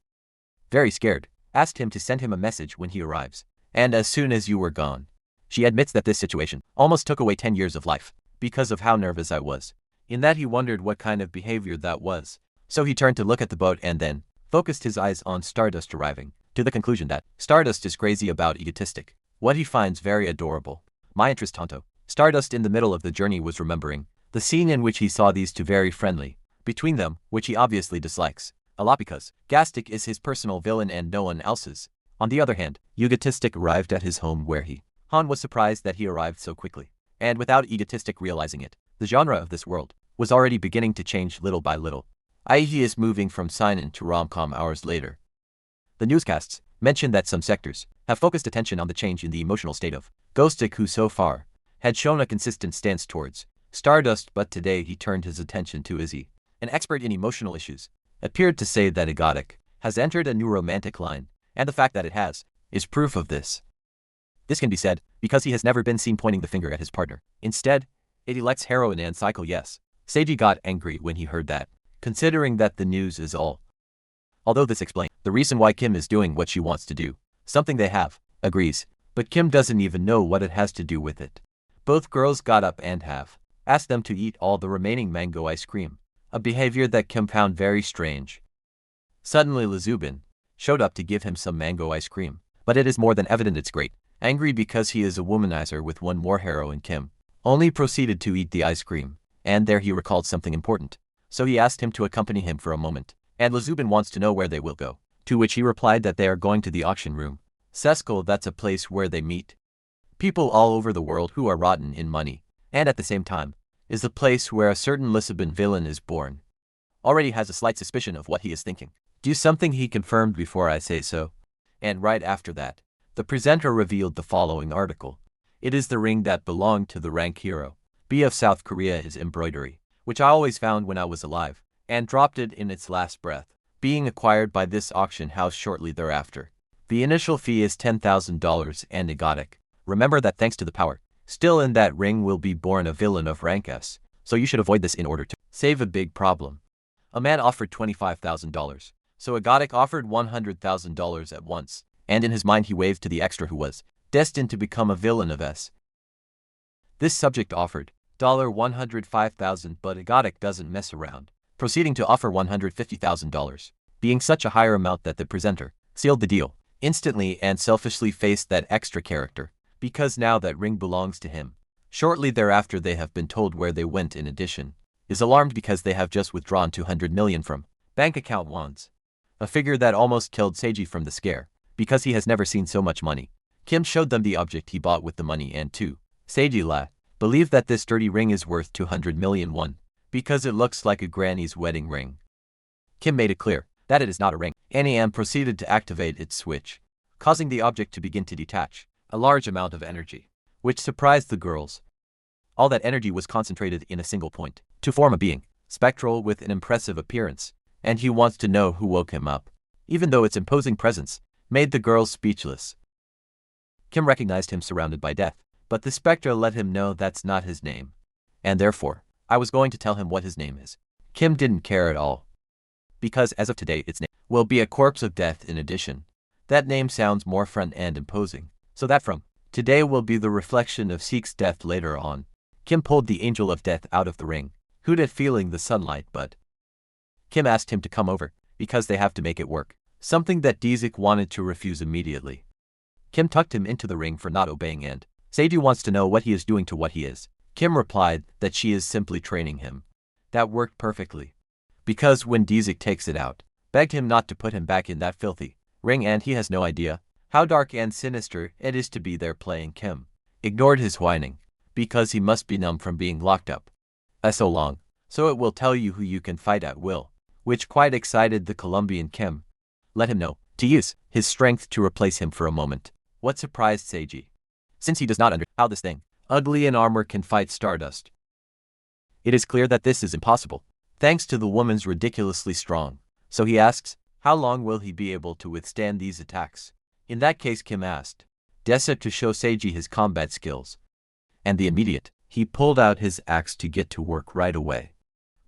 very scared, asked him to send him a message when he arrives, and as soon as you were gone. She admits that this situation almost took away 10 years of life, because of how nervous I was, in that he wondered what kind of behavior that was. So he turned to look at the boat and then focused his eyes on Stardust arriving, to the conclusion that Stardust is crazy about Egotistic, what he finds very adorable. My interest Tonto. Stardust in the middle of the journey was remembering the scene in which he saw these two very friendly between them, which he obviously dislikes a lot because Gastic is his personal villain and no one else's. On the other hand, Egotistic arrived at his home where Han was surprised that he arrived so quickly, and without Egotistic realizing it, the genre of this world was already beginning to change little by little. He is moving from seinen to rom-com hours later. The newscasts mentioned that some sectors have focused attention on the change in the emotional state of Ghostic, who so far had shown a consistent stance towards Stardust, but today he turned his attention to Izzy, an expert in emotional issues, appeared to say that Egotic has entered a new romantic line, and the fact that it has is proof of this. This can be said because he has never been seen pointing the finger at his partner. Instead, it elects heroine and cycle. Yes, Seiji got angry when he heard that, considering that the news is all. Although this explains the reason why Kim is doing what she wants to do, something they have, agrees, but Kim doesn't even know what it has to do with it. Both girls got up and have asked them to eat all the remaining mango ice cream, a behavior that Kim found very strange. Suddenly Lazubin showed up to give him some mango ice cream, but it is more than evident it's great. Angry because he is a womanizer with one more heroine, Kim only proceeded to eat the ice cream, and there he recalled something important, so he asked him to accompany him for a moment, and Lazubin wants to know where they will go, to which he replied that they are going to the auction room. Seskel, that's a place where they meet people all over the world who are rotten in money, and at the same time, is the place where a certain Lisbon villain is born. Already has a slight suspicion of what he is thinking. Do something he confirmed before I say so. And right after that, the presenter revealed the following article. It is the ring that belonged to the rank hero B of South Korea, is embroidery, which I always found when I was alive, and dropped it in its last breath, being acquired by this auction house shortly thereafter. The initial fee is $10,000 and Egotic. Remember that thanks to the power Still, in that ring will be born a villain of rank S, so you should avoid this in order to save a big problem. A man offered $25,000, so a Godic offered $100,000 at once, and in his mind he waved to the extra who was destined to become a villain of S. This subject offered $105,000, but a Godic doesn't mess around, proceeding to offer $150,000, being such a higher amount that the presenter sealed the deal instantly and selfishly faced that extra character, because now that ring belongs to him. Shortly thereafter they have been told where they went. In addition, is alarmed because they have just withdrawn 200 million from bank account wands, a figure that almost killed Seiji from the scare, because he has never seen so much money. Kim showed them the object he bought with the money, and Seiji believed that this dirty ring is worth 200 million won, because it looks like a granny's wedding ring. Kim made it clear that it is not a ring. Annie proceeded to activate its switch, causing the object to begin to detach a large amount of energy, which surprised the girls. All that energy was concentrated in a single point, to form a being, spectral with an impressive appearance, and he wants to know who woke him up, even though its imposing presence made the girls speechless. Kim recognized him surrounded by death, but the spectre let him know that's not his name, and therefore, I was going to tell him what his name is. Kim didn't care at all, because as of today its name will be a corpse of death. In addition, that name sounds more fun and imposing, so that from today will be the reflection of Seek's death later on. Kim pulled the angel of death out of the ring, hooted feeling the sunlight, but Kim asked him to come over, because they have to make it work, something that Dzik wanted to refuse immediately. Kim tucked him into the ring for not obeying, and Seiji wants to know what he is doing to what he is. Kim replied that she is simply training him. That worked perfectly, because when Dzik takes it out, begged him not to put him back in that filthy ring, and he has no idea how dark and sinister it is to be there playing. Kim ignored his whining, because he must be numb from being locked up so long, so it will tell you who you can fight at will, which quite excited the Colombian. Kim let him know to use his strength to replace him for a moment. What surprised Seiji, since he does not understand how this thing, ugly in armor, can fight Stardust. It is clear that this is impossible, thanks to the woman's ridiculously strong, so he asks, how long will he be able to withstand these attacks? In that case, Kim asked Dessa to show Seiji his combat skills, and the immediate, he pulled out his axe to get to work right away,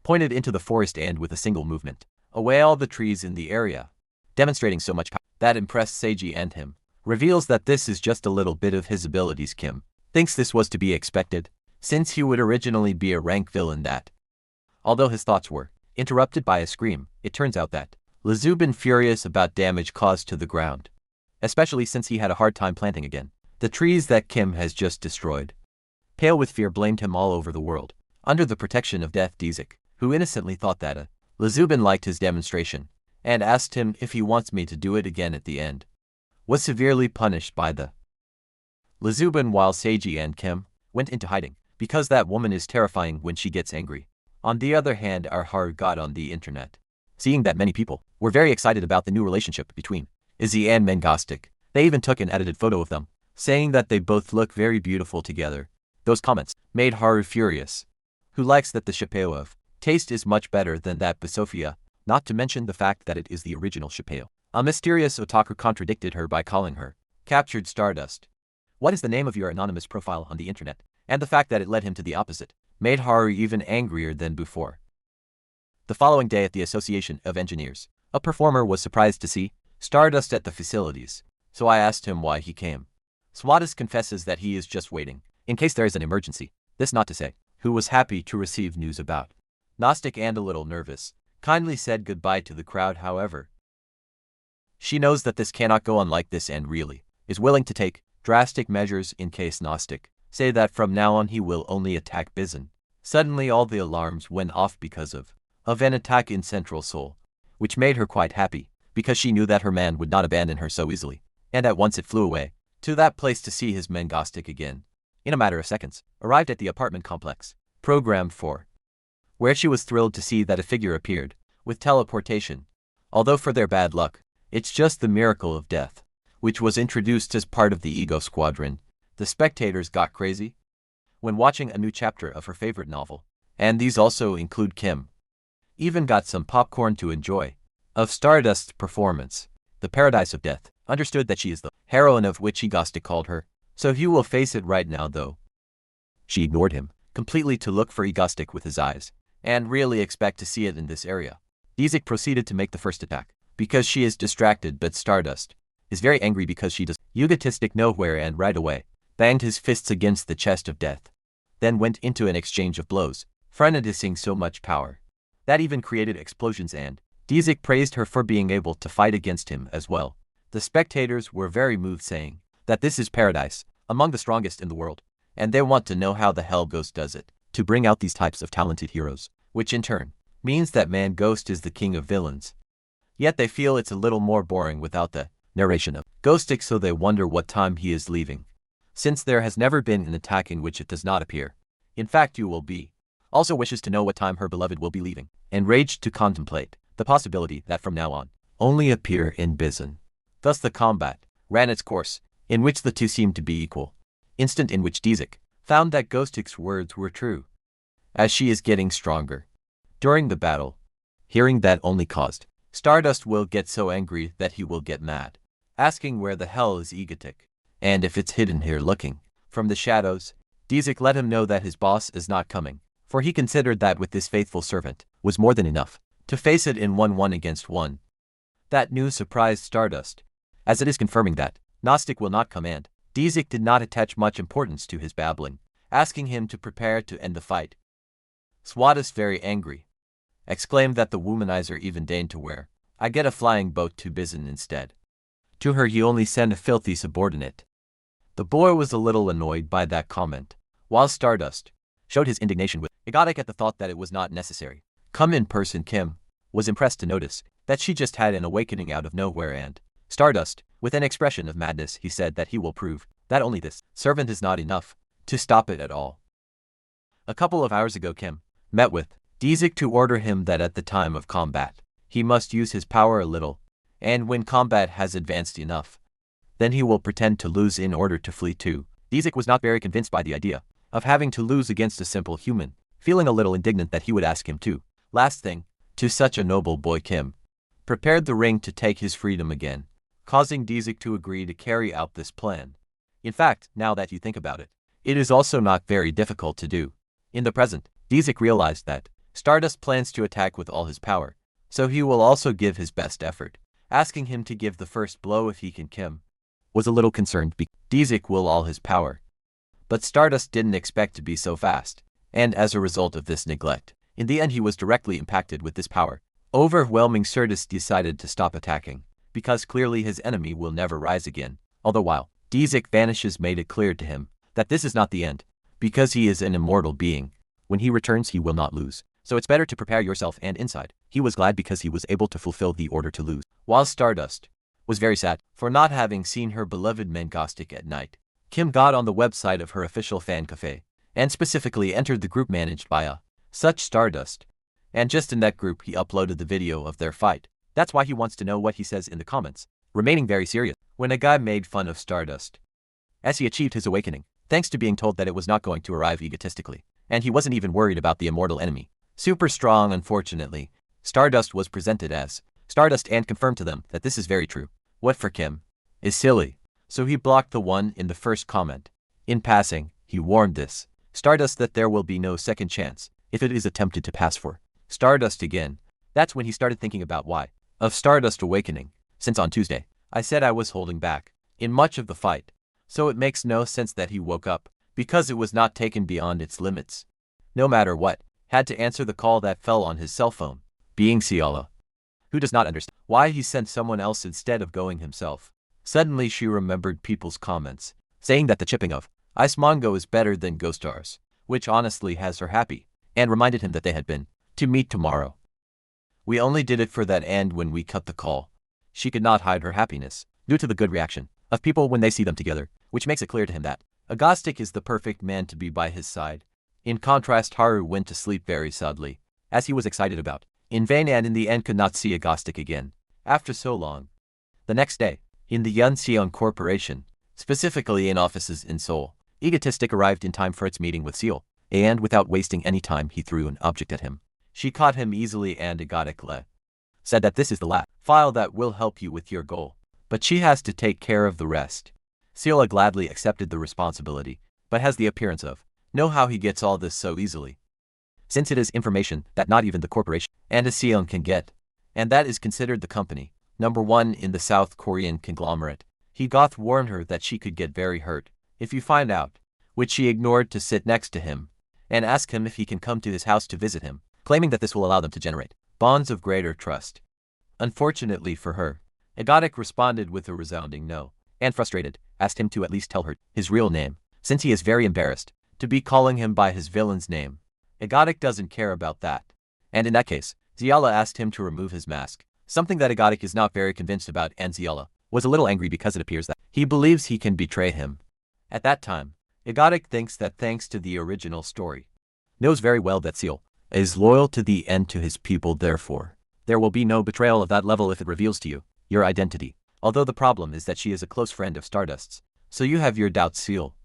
pointed into the forest, and with a single movement, away all the trees in the area, demonstrating so much power that impressed Seiji, and him reveals that this is just a little bit of his abilities. Kim thinks this was to be expected, since he would originally be a rank villain. That, although his thoughts were interrupted by a scream, it turns out that Lazubin, furious about damage caused to the ground, especially since he had a hard time planting again the trees that Kim has just destroyed, pale with fear, blamed him all over the world, under the protection of Death Dzik, who innocently thought that Lazubin liked his demonstration, and asked him if he wants me to do it again at the end, was severely punished by the Lazubin, while Seiji and Kim went into hiding, because that woman is terrifying when she gets angry. On the other hand, our Haru got on the internet, seeing that many people were very excited about the new relationship between Izzy and Mangastic. They even took an edited photo of them, saying that they both look very beautiful together. Those comments made Haru furious, who likes that the Shipeo of taste is much better than that by Sophia, not to mention the fact that it is the original Shipeo. A mysterious otaku contradicted her by calling her captured Stardust. What is the name of your anonymous profile on the internet? And the fact that it led him to the opposite made Haru even angrier than before. The following day at the Association of Engineers, a performer was surprised to see Stardust at the facilities, so I asked him why he came. Swatus confesses that he is just waiting, in case there is an emergency. This not to say, who was happy to receive news about Gnostic and a little nervous, kindly said goodbye to the crowd. However, she knows that this cannot go on like this and really is willing to take drastic measures in case Gnostic say that from now on he will only attack Bizon. Suddenly all the alarms went off because of an attack in Central Seoul, which made her quite happy, because she knew that her man would not abandon her so easily, and at once it flew away to that place to see his Mangastic again. In a matter of seconds, arrived at the apartment complex, programmed for, where she was thrilled to see that a figure appeared, with teleportation. Although for their bad luck, it's just the miracle of death, which was introduced as part of the Ego Squadron. The spectators got crazy when watching a new chapter of her favorite novel, and these also include Kim. Even got some popcorn to enjoy of Stardust's performance. The Paradise of Death understood that she is the heroine of which Egostic called her, so he will face it right now though. She ignored him completely to look for Egostic with his eyes, and really expect to see it in this area. Dzik proceeded to make the first attack, because she is distracted, but Stardust is very angry because she does egotistic nowhere and right away banged his fists against the chest of death, then went into an exchange of blows, frenetizing so much power that even created explosions, and Dzik praised her for being able to fight against him as well. The spectators were very moved, saying that this is paradise, among the strongest in the world, and they want to know how the hell Ghost does it to bring out these types of talented heroes, which in turn means that Ghost is the king of villains. Yet they feel it's a little more boring without the narration of Ghostic, so they wonder what time he is leaving, since there has never been an attack in which it does not appear. In fact, you will be also wishes to know what time her beloved will be leaving, enraged to contemplate the possibility that from now on only appear in Bison. Thus the combat ran its course, in which the two seemed to be equal, instant in which Dzik found that Ghostic's words were true, as she is getting stronger. During the battle, hearing that only caused Stardust will get so angry that he will get mad, asking where the hell is Egotic, and if it's hidden here looking from the shadows. Dzik let him know that his boss is not coming, for he considered that with this faithful servant was more than enough to face it in 1-1 against 1. That news surprised Stardust, as it is confirming that Gnostic will not come, and Dzik did not attach much importance to his babbling, asking him to prepare to end the fight. Swadus, very angry, exclaimed that the womanizer even deigned to wear I get a flying boat to Bison instead. To her he only sent a filthy subordinate. The boy was a little annoyed by that comment, while Stardust showed his indignation with Egotic at the thought that it was not necessary come in person. Kim was impressed to notice that she just had an awakening out of nowhere, and Stardust, with an expression of madness, he said that he will prove that only this servant is not enough to stop it at all. A couple of hours ago, Kim met with Dzik to order him that at the time of combat he must use his power a little, and when combat has advanced enough, then he will pretend to lose in order to flee too. Dzik was not very convinced by the idea of having to lose against a simple human, feeling a little indignant that he would ask him to. Last thing, to such a noble boy. Kim prepared the ring to take his freedom again, causing Dzik to agree to carry out this plan. In fact, now that you think about it, it is also not very difficult to do. In the present, Dzik realized that Stardust plans to attack with all his power, so he will also give his best effort, asking him to give the first blow if he can. Kim was a little concerned because Dzik will all his power, but Stardust didn't expect to be so fast, and as a result of this neglect, in the end he was directly impacted with this power. Overwhelming, Stardust decided to stop attacking, because clearly his enemy will never rise again, although while Dzik vanishes made it clear to him that this is not the end, because he is an immortal being. When he returns he will not lose, so it's better to prepare yourself. And inside, he was glad because he was able to fulfill the order to lose, while Stardust was very sad for not having seen her beloved Mangastic at night. Kim got on the website of her official fan cafe, and specifically entered the group managed by such Stardust, and just in that group he uploaded the video of their fight. That's why he wants to know what he says in the comments, remaining very serious when a guy made fun of Stardust as he achieved his awakening, thanks to being told that it was not going to arrive egotistically, and he wasn't even worried about the immortal enemy. Super strong. Unfortunately, Stardust was presented as Stardust and confirmed to them that this is very true. What for Kim is silly, so he blocked the one in the first comment. In passing, he warned this Stardust that there will be no second chance if it is attempted to pass for Stardust again. That's when he started thinking about why of Stardust awakening, since on Tuesday I said I was holding back in much of the fight, so it makes no sense that he woke up, because it was not taken beyond its limits. No matter what, had to answer the call that fell on his cell phone, being Yahello, who does not understand why he sent someone else instead of going himself. Suddenly she remembered people's comments, saying that the chipping of Ice Mongo is better than Ghost Stars, which honestly has her happy, and reminded him that they had been to meet tomorrow. We only did it for that, and when we cut the call, she could not hide her happiness, due to the good reaction of people when they see them together, which makes it clear to him that Agostic is the perfect man to be by his side. In contrast, Haru went to sleep very sadly, as he was excited about in vain, and in the end could not see Agostic again after so long. The next day, in the Yunseong Corporation, specifically in offices in Seoul, Egotistic arrived in time for its meeting with Seal, and without wasting any time he threw an object at him. She caught him easily, and Egotic said that this is the last file that will help you with your goal, but she has to take care of the rest. Seal gladly accepted the responsibility, but has the appearance of know how he gets all this so easily, since it is information that not even the corporation and a Seon can get, and that is considered the company #1 in the South Korean conglomerate. He goth warned her that she could get very hurt if you find out, which she ignored to sit next to him and ask him if he can come to his house to visit him, claiming that this will allow them to generate bonds of greater trust. Unfortunately for her, Egotic responded with a resounding no, and frustrated, asked him to at least tell her his real name, since he is very embarrassed to be calling him by his villain's name. Egotic doesn't care about that, and in that case, Ziala asked him to remove his mask, something that Egotic is not very convinced about, and Ziala was a little angry because it appears that he believes he can betray him. At that time, Egotic thinks that thanks to the original story, knows very well that Seal is loyal to the end to his people, therefore there will be no betrayal of that level if it reveals to you your identity, although the problem is that she is a close friend of Stardust's, so you have your doubts. Seal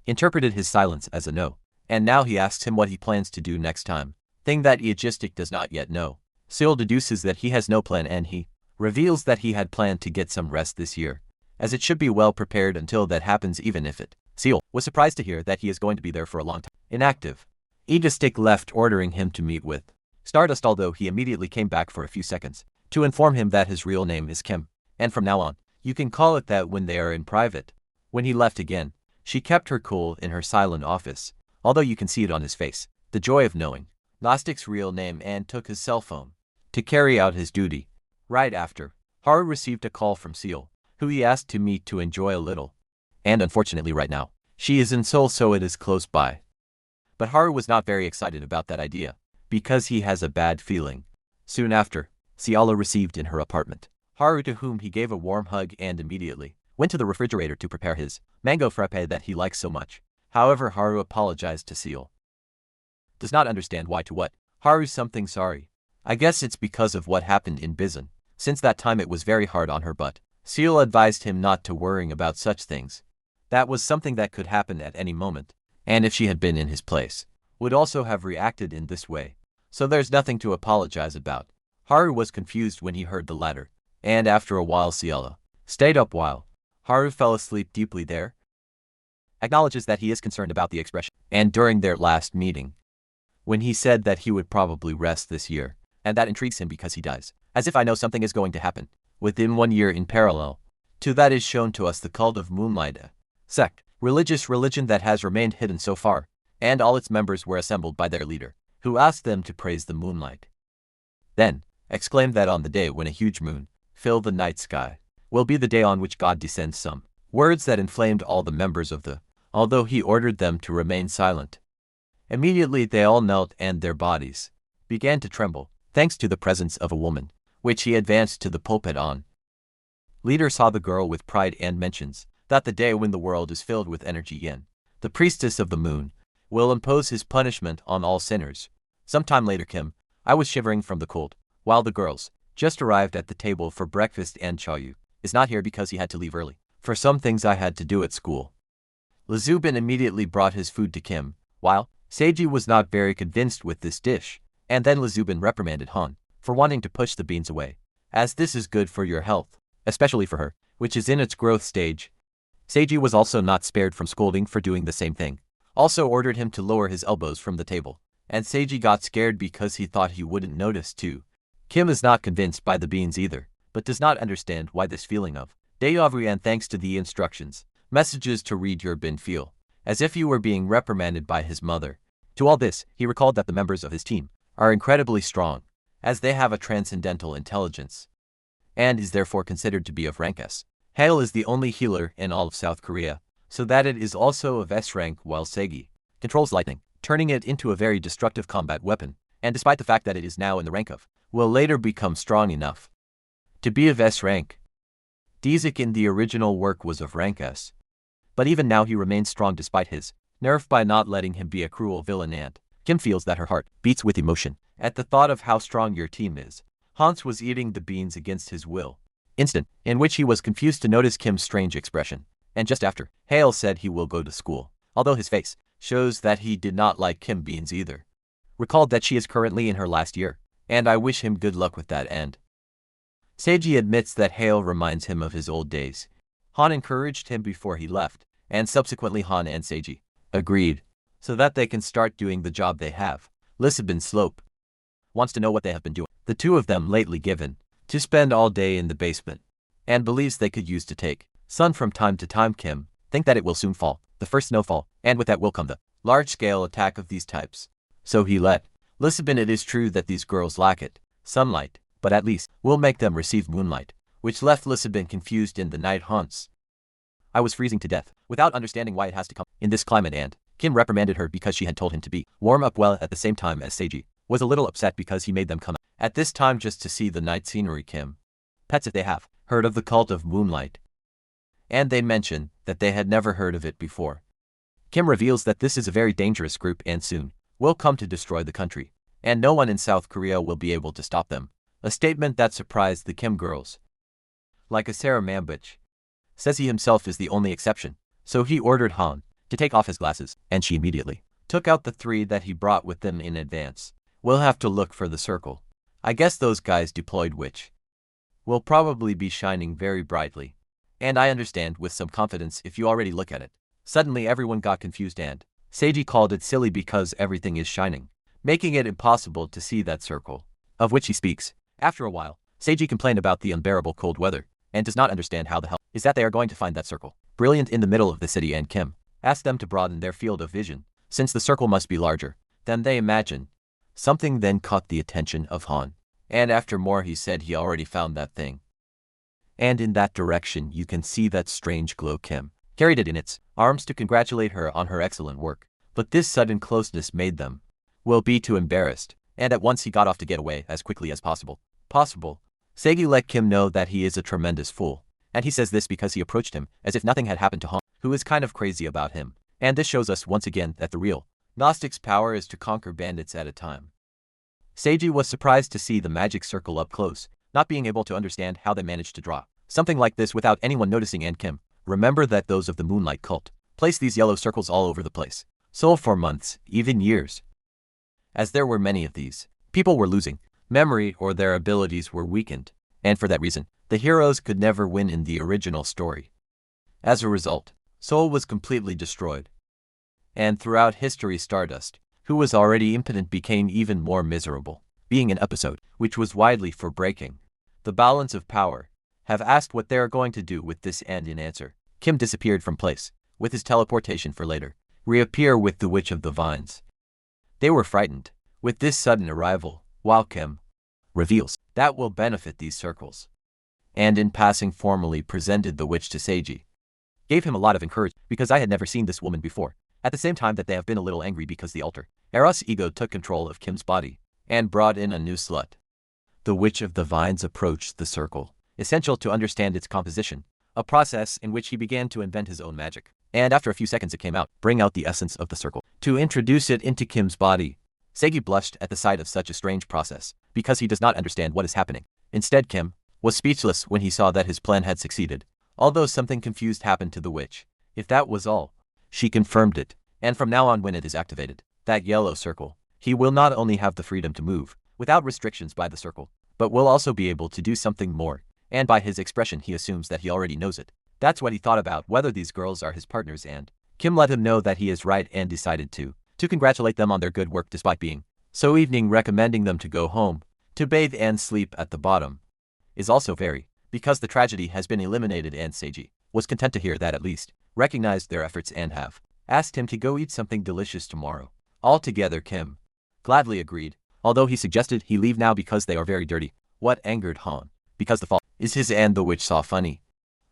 interpreted his silence as a no, and now he asks him what he plans to do next time, thing that Egotic does not yet know. Seal deduces that he has no plan, and he reveals that he had planned to get some rest this year, as it should be well prepared until that happens, even if it. Seal was surprised to hear that he is going to be there for a long time. Inactive. Egotic left, ordering him to meet with Stardust, although he immediately came back for a few seconds to inform him that his real name is Kim, and from now on, you can call it that when they are in private. When he left again, she kept her cool in her silent office, although you can see it on his face, the joy of knowing Gnostic's real name, and took his cell phone to carry out his duty. Right after, Haru received a call from Seal, who he asked to meet to enjoy a little. And unfortunately right now, she is in Seoul, so it is close by. But Haru was not very excited about that idea, because he has a bad feeling. Soon after, Ciala received in her apartment Haru, to whom he gave a warm hug and immediately went to the refrigerator to prepare his mango frappe that he likes so much. However, Haru apologized to Seal. Does not understand why. To what? Haru's something sorry. I guess it's because of what happened in Bizen. Since that time it was very hard on her, but Seal advised him not to worrying about such things. That was something that could happen at any moment, and if she had been in his place, would also have reacted in this way. So there's nothing to apologize about. Haru was confused when he heard the latter, and after a while Ciala stayed up while Haru fell asleep deeply there. Acknowledges that he is concerned about the expression, and during their last meeting, when he said that he would probably rest this year, and that intrigues him because he dies, as if I know something is going to happen within 1 year. In parallel to that is shown to us the cult of Moonlight, a sect, religion that has remained hidden so far, and all its members were assembled by their leader, who asked them to praise the moonlight. Then exclaimed that on the day when a huge moon filled the night sky will be the day on which God descends. Some words that inflamed all the members of the, although he ordered them to remain silent. Immediately they all knelt and their bodies began to tremble, thanks to the presence of a woman, which he advanced to the pulpit on. Leader saw the girl with pride and mentions that the day when the world is filled with energy yin, the priestess of the moon, will impose his punishment on all sinners. Sometime later Kim, I was shivering from the cold, while the girls just arrived at the table for breakfast, and Chaoyu is not here because he had to leave early for some things I had to do at school. Lazubin immediately brought his food to Kim, while Seiji was not very convinced with this dish, and then Lazubin reprimanded Han for wanting to push the beans away, as this is good for your health, especially for her, which is in its growth stage. Seiji was also not spared from scolding for doing the same thing, also ordered him to lower his elbows from the table, and Seiji got scared because he thought he wouldn't notice too. Kim is not convinced by the beans either, but does not understand why this feeling of Deyavu, and thanks to the instructions, messages to read your bin feel as if you were being reprimanded by his mother. To all this, he recalled that the members of his team are incredibly strong, as they have a transcendental intelligence, and is therefore considered to be of rank S. Hale is the only healer in all of South Korea, so that it is also of S rank, while Segi controls lightning, turning it into a very destructive combat weapon, and despite the fact that it is now in the rank of, will later become strong enough to be of S rank. Dizik in the original work was of rank S, but even now he remains strong despite his nerf by not letting him be a cruel villain, and Kim feels that her heart beats with emotion at the thought of how strong your team is. Hans was eating the beans against his will, instant in which he was confused to notice Kim's strange expression, and just after, Hale said he will go to school, although his face shows that he did not like Kim Beans either. Recalled that she is currently in her last year, and I wish him good luck with that end. Seiji admits that Hale reminds him of his old days. Han encouraged him before he left, and subsequently Han and Seiji agreed. so that they can start doing the job they have. Lisbon Slope wants to know what they have been doing. The two of them lately given to spend all day in the basement, and believes they could use to take sun from time to time. Kim think that it will soon fall, the first snowfall, and with that will come the large-scale attack of these types. So he let Lisbon. It is true that these girls lack it, sunlight, but at least we'll make them receive moonlight, which left Lisbon confused in the night haunts. I was freezing to death, without understanding why it has to come in this climate, and Kim reprimanded her because she had told him to be warm up well at the same time as Seiji was a little upset because he made them come at this time just to see the night scenery. Kim pets if they have heard of the cult of moonlight, and they mention that they had never heard of it before. Kim reveals that this is a very dangerous group and soon will come to destroy the country, and no one in South Korea will be able to stop them, a statement that surprised the Kim girls. Like a Sarah Mambich says, he himself is the only exception, so he ordered Han to take off his glasses, and she immediately took out the 3 that he brought with them in advance. We'll have to look for the circle. I guess those guys deployed, which will probably be shining very brightly. And I understand with some confidence if you already look at it. Suddenly everyone got confused, and Seiji called it silly because everything is shining, making it impossible to see that circle, of which he speaks. After a while, Seiji complained about the unbearable cold weather, and does not understand how the hell is that they are going to find that circle brilliant in the middle of the city, and Kim asked them to broaden their field of vision, since the circle must be larger than they imagine. Something then caught the attention of Han, and after more he said he already found that thing. And in that direction you can see that strange glow. Kim carried it in its arms to congratulate her on her excellent work, but this sudden closeness made them will be too embarrassed, and at once he got off to get away as quickly as possible. Seiji let Kim know that he is a tremendous fool, and he says this because he approached him as if nothing had happened to Han, who is kind of crazy about him, and this shows us once again that the real Gnostic's power is to conquer bandits at a time. Seiji was surprised to see the magic circle up close, not being able to understand how they managed to draw something like this without anyone noticing, and Kim remember that those of the Moonlight cult placed these yellow circles all over the place, so for months, even years. As there were many of these, people were losing memory or their abilities were weakened, and for that reason, the heroes could never win in the original story. As a result, Seoul was completely destroyed. And throughout history, Stardust, who was already impotent, became even more miserable, being an episode which was widely for breaking the balance of power. Have asked what they are going to do with this, and in answer, Kim disappeared from place with his teleportation for later reappear with the Witch of the Vines. They were frightened with this sudden arrival, while Kim reveals that will benefit these circles, and in passing formally presented the witch to Seiji. Gave him a lot of encouragement because I had never seen this woman before, at the same time that they have been a little angry because the alter Eros ego took control of Kim's body and brought in a new slut. The Witch of the Vines approached the circle, essential to understand its composition, a process in which he began to invent his own magic, and after a few seconds it came out, bring out the essence of the circle, to introduce it into Kim's body. Seiji blushed at the sight of such a strange process, because he does not understand what is happening. Instead, Kim was speechless when he saw that his plan had succeeded, although something confused happened to the witch. If that was all, she confirmed it, and from now on when it is activated, that yellow circle, he will not only have the freedom to move without restrictions by the circle, but will also be able to do something more, and by his expression he assumes that he already knows it. That's what he thought about whether these girls are his partners, and Kim let him know that he is right and decided to congratulate them on their good work despite being so evening, recommending them to go home, to bathe and sleep at the bottom. Is also very, because the tragedy has been eliminated, and Seiji was content to hear that at least recognized their efforts and have asked him to go eat something delicious tomorrow. Altogether Kim gladly agreed, although he suggested he leave now because they are very dirty. What angered Han, because the fault is his, and the witch saw funny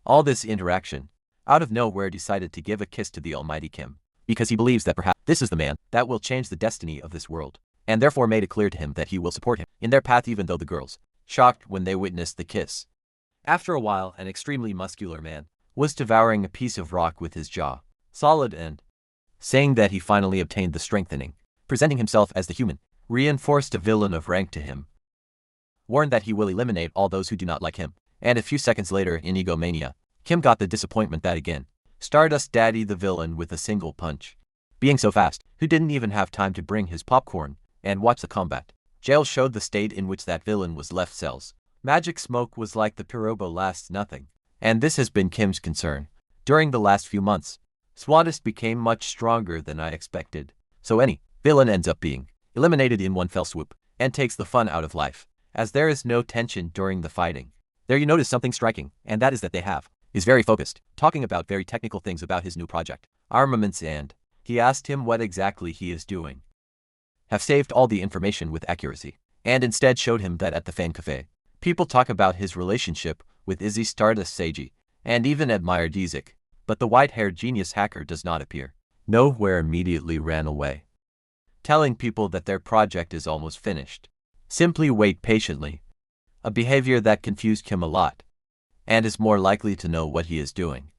all this interaction, out of nowhere decided to give a kiss to the almighty Kim, because he believes that perhaps this is the man that will change the destiny of this world, and therefore made it clear to him that he will support him in their path, even though the girls shocked when they witnessed the kiss. After a while, an extremely muscular man was devouring a piece of rock with his jaw solid and saying that he finally obtained the strengthening, presenting himself as the human, reinforced a villain of rank to him, warned that he will eliminate all those who do not like him, and a few seconds later in egomania, Kim got the disappointment that again, Stardust Daddy the villain with a single punch. Being so fast, who didn't even have time to bring his popcorn and watch the combat. Jail showed the state in which that villain was left. Cells. Magic smoke was like the pirobo lasts nothing, and this has been Kim's concern. During the last few months, Swadist became much stronger than I expected. so any villain ends up being eliminated in one fell swoop, and takes the fun out of life, as there is no tension during the fighting. There you notice something striking, and that is that they is very focused, talking about very technical things about his new project, armaments, and he asked him what exactly he is doing. Have saved all the information with accuracy, and instead showed him that at the fan cafe, people talk about his relationship with Izzy Stardust Seiji, and even admire Dzik, but the white-haired genius hacker does not appear. Nowhere, immediately ran away, telling people that their project is almost finished. Simply wait patiently, a behavior that confused Kim a lot, and is more likely to know what he is doing.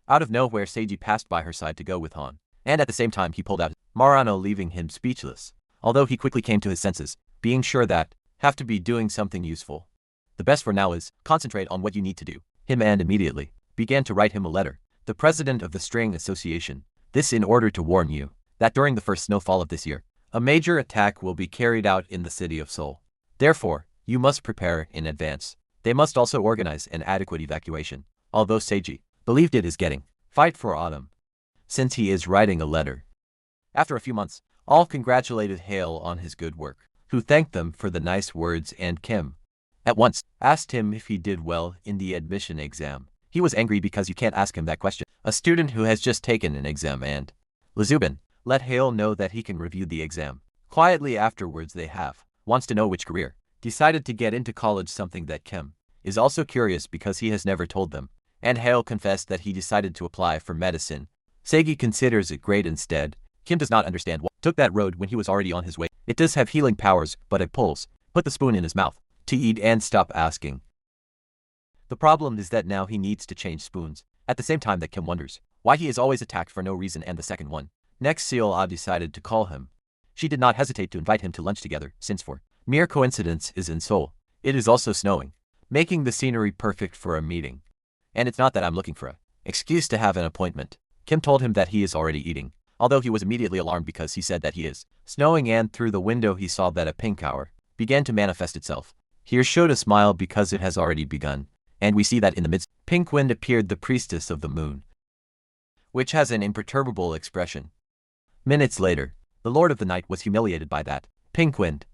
Out of nowhere, Seiji passed by her side to go with Han, and at the same time he pulled out Marano, leaving him speechless, although he quickly came to his senses, being sure that have to be doing something useful. The best for now is concentrate on what you need to do. Him, and immediately began to write him a letter. The president of the String Association, this in order to warn you that during the first snowfall of this year, a major attack will be carried out in the city of Seoul. Therefore, you must prepare in advance. They must also organize an adequate evacuation, although Seiji believed it is getting fight for autumn, since he is writing a letter. After a few months, all congratulated Hale on his good work, who thanked them for the nice words, and Kim at once asked him if he did well in the admission exam. He was angry because you can't ask him that question, a student who has just taken an exam, and Lazubin let Hale know that he can review the exam. Quietly afterwards they wants to know which career, decided to get into college, something that Kim is also curious because he has never told them, and Hale confessed that he decided to apply for medicine. Seiji considers it great instead. Kim does not understand why took that road when he was already on his way. It does have healing powers, but it put the spoon in his mouth to eat and stop asking. The problem is that now he needs to change spoons, at the same time that Kim wonders why he is always attacked for no reason. And the second one, next Seol decided to call him. She did not hesitate to invite him to lunch together, since for mere coincidence is in Seoul. It is also snowing, making the scenery perfect for a meeting. And it's not that I'm looking for an excuse to have an appointment. Kim told him that he is already eating, although he was immediately alarmed because he said that he is snowing, and through the window he saw that a pink hour began to manifest itself. Here showed a smile because it has already begun, and we see that in the midst pink wind appeared the priestess of the moon, which has an imperturbable expression. Minutes later, the Lord of the Night was humiliated by that pink wind.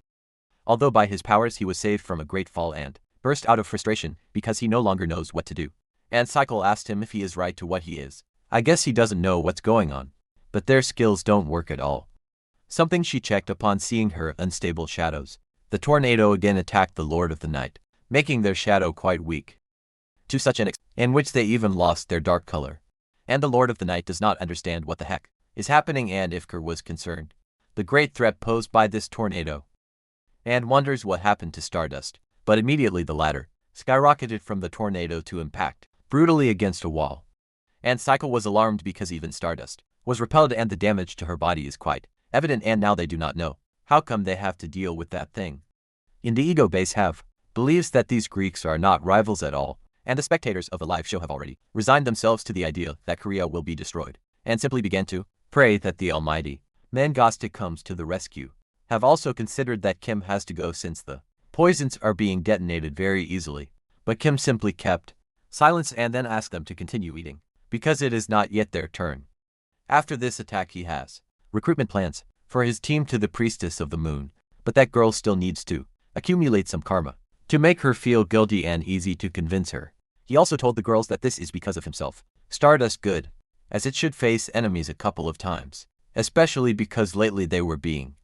Although by his powers he was saved from a great fall and burst out of frustration because he no longer knows what to do. And Cycle asked him if he is right to what he is. I guess he doesn't know what's going on, but their skills don't work at all. Something she checked upon seeing her unstable shadows. The tornado again attacked the Lord of the Night, making their shadow quite weak, to such an extent in which they even lost their dark color. And the Lord of the Night does not understand what the heck is happening, and if Kerr was concerned, the great threat posed by this tornado, and wonders what happened to Stardust. But immediately the latter skyrocketed from the tornado to impact brutally against a wall. And Cycle was alarmed because even Stardust was repelled, and the damage to her body is quite evident, and now they do not know how come they have to deal with that thing. In the ego base believes that these Greeks are not rivals at all, and the spectators of the live show have already resigned themselves to the idea that Korea will be destroyed, and simply began to pray that the almighty Mangastic comes to the rescue. Have also considered that Kim has to go since the poisons are being detonated very easily, but Kim simply kept silence and then asked them to continue eating, because it is not yet their turn. After this attack he has recruitment plans for his team to the priestess of the moon, but that girl still needs to accumulate some karma to make her feel guilty and easy to convince her. He also told the girls that this is because of himself. Stardust good, as it should face enemies a couple of times, especially because lately they were being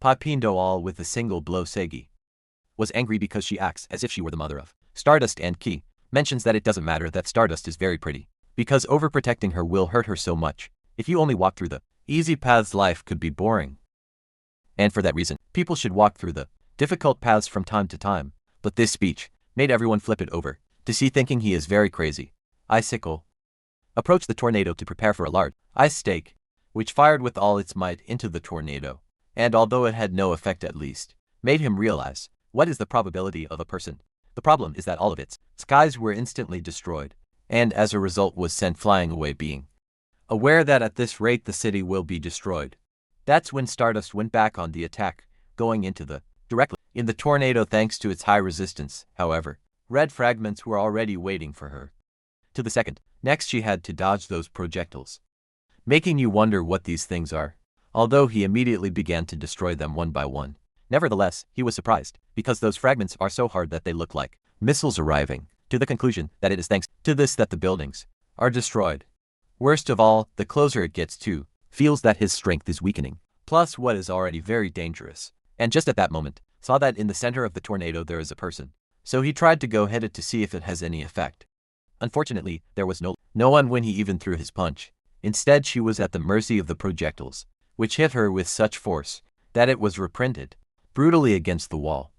Papindo all with a single blow. Seigi was angry because she acts as if she were the mother of Stardust, and Ki mentions that it doesn't matter that Stardust is very pretty, because overprotecting her will hurt her so much. If you only walk through the easy paths, life could be boring. And for that reason, people should walk through the difficult paths from time to time. But this speech made everyone flip it over to see, thinking he is very crazy. Icicle approached the tornado to prepare for a large ice stake, which fired with all its might into the tornado, and although it had no effect, at least made him realize what is the probability of a person. The problem is that all of its skies were instantly destroyed, and as a result was sent flying away, being aware that at this rate the city will be destroyed. That's when Stardust went back on the attack, going into the directly in the tornado thanks to its high resistance. However, red fragments were already waiting for her. To the second, next she had to dodge those projectiles, making you wonder what these things are. although he immediately began to destroy them one by one. Nevertheless, he was surprised, because those fragments are so hard that they look like missiles arriving, to the conclusion that it is thanks to this that the buildings are destroyed. Worst of all, the closer it gets to, feels that his strength is weakening, plus what is already very dangerous. And just at that moment, saw that in the center of the tornado there is a person. So he tried to go head to see if it has any effect. Unfortunately, there was no one when he even threw his punch. Instead, she was at the mercy of the projectiles, which hit her with such force that it was reprinted brutally against the wall.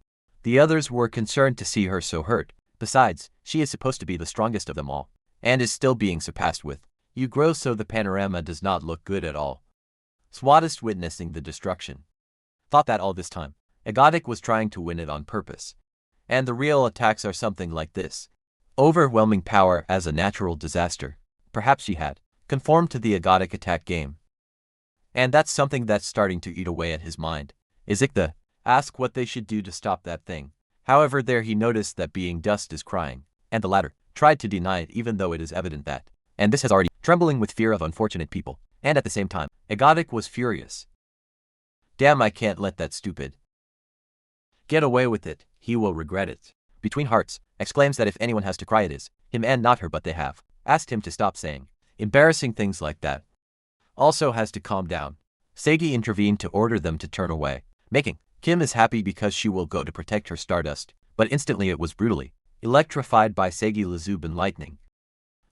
The others were concerned to see her so hurt. Besides, she is supposed to be the strongest of them all, and is still being surpassed with you grow, so the panorama does not look good at all. Swattist, witnessing the destruction, thought that all this time, Agotic was trying to win it on purpose. And the real attacks are something like this. Overwhelming power as a natural disaster. Perhaps she had conformed to the Agotic attack game. And that's something that's starting to eat away at his mind. Izikta asked what they should do to stop that thing. However, there he noticed that being Dust is crying, and the latter tried to deny it even though it is evident that, and this has already trembling with fear of unfortunate people, and at the same time, Agotic was furious. Damn, I can't let that stupid get away with it, he will regret it. Between hearts, exclaims that if anyone has to cry it is him and not her, but they have asked him to stop saying embarrassing things like that. Also has to calm down. Seigi intervened to order them to turn away, making Kim is happy because she will go to protect her Stardust, but instantly it was brutally electrified by Seigi Lazube lightning.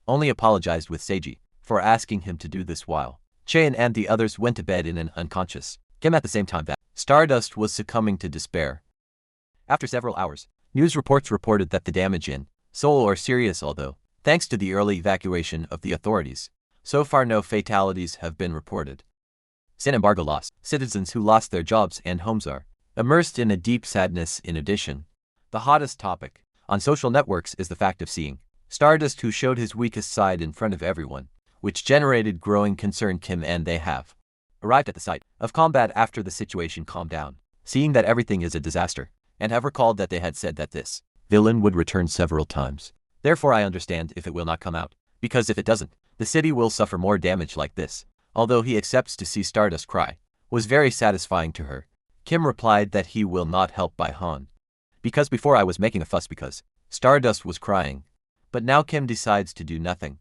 Only apologized with Seiji for asking him to do this while Chain and the others went to bed in an unconscious Kim at the same time that Stardust was succumbing to despair. After several hours, news reports reported that the damage in Seoul are serious, although, thanks to the early evacuation of the authorities, so far no fatalities have been reported. Sin embargo lost. Citizens who lost their jobs and homes are immersed in a deep sadness. In addition, the hottest topic on social networks is the fact of seeing Stardust, who showed his weakest side in front of everyone, which generated growing concern. Kim and they have arrived at the site of combat after the situation calmed down, seeing that everything is a disaster, and have recalled that they had said that this villain would return several times. Therefore, I understand if it will not come out, because if it doesn't, the city will suffer more damage like this. Although he accepts to see Stardust cry, was very satisfying to her. Kim replied that he will not help by Han. Because before I was making a fuss because Stardust was crying, but now Kim decides to do nothing.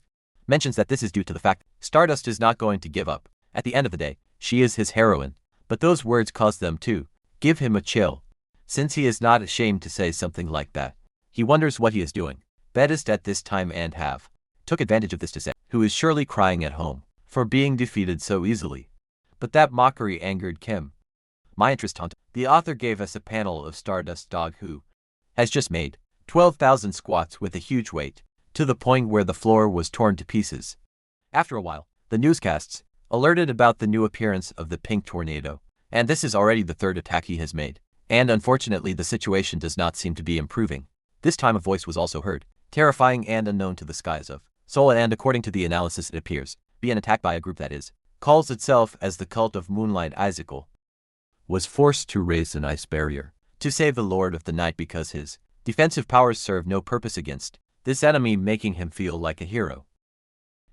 Mentions that this is due to the fact Stardust is not going to give up. At the end of the day, she is his heroine, but those words cause them to give him a chill. Since he is not ashamed to say something like that, he wonders what he is doing best at this time and have took advantage of this to say, who is surely crying at home for being defeated so easily. But that mockery angered Kim. My interest hunt. The author gave us a panel of Stardust dog who has just made 12,000 squats with a huge weight, to the point where the floor was torn to pieces. After a while, the newscasts alerted about the new appearance of the pink tornado, and this is already the third attack he has made. And unfortunately, the situation does not seem to be improving. This time a voice was also heard, terrifying and unknown to the skies of Seoul, and according to the analysis it appears be an attack by a group that calls itself as the Cult of Moonlight. Icicle was forced to raise an ice barrier to save the Lord of the Night because his defensive powers serve no purpose against this enemy, making him feel like a hero.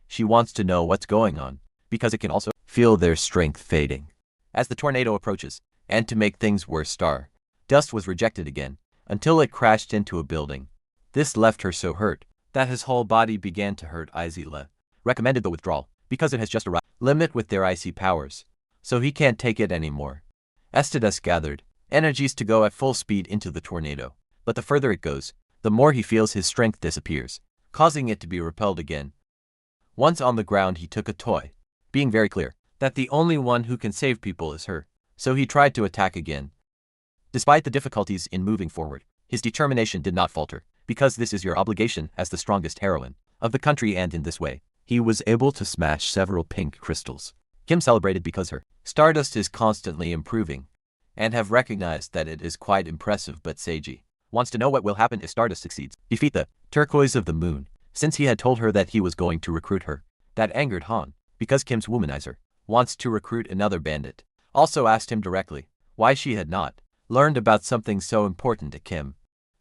She wants to know what's going on, because it can also feel their strength fading as the tornado approaches, and to make things worse, Stardust was rejected again, until it crashed into a building. This left her so hurt that his whole body began to hurt. Izila recommended the withdrawal, because it has just arrived limit with their icy powers, so he can't take it anymore. Estidus gathered energies to go at full speed into the tornado, but the further it goes, the more he feels his strength disappears, causing it to be repelled again. Once on the ground, he took a toy, being very clear that the only one who can save people is her, so he tried to attack again. Despite the difficulties in moving forward, his determination did not falter, because this is your obligation as the strongest heroine of the country, and in this way, he was able to smash several pink crystals. Kim celebrated because her Stardust is constantly improving, and have recognized that it is quite impressive. But Seiji wants to know what will happen if Stardust succeeds. Defeat the Turquoise of the Moon, since he had told her that he was going to recruit her. That angered Han, because Kim's womanizer wants to recruit another bandit. Also asked him directly why she had not learned about something so important to Kim.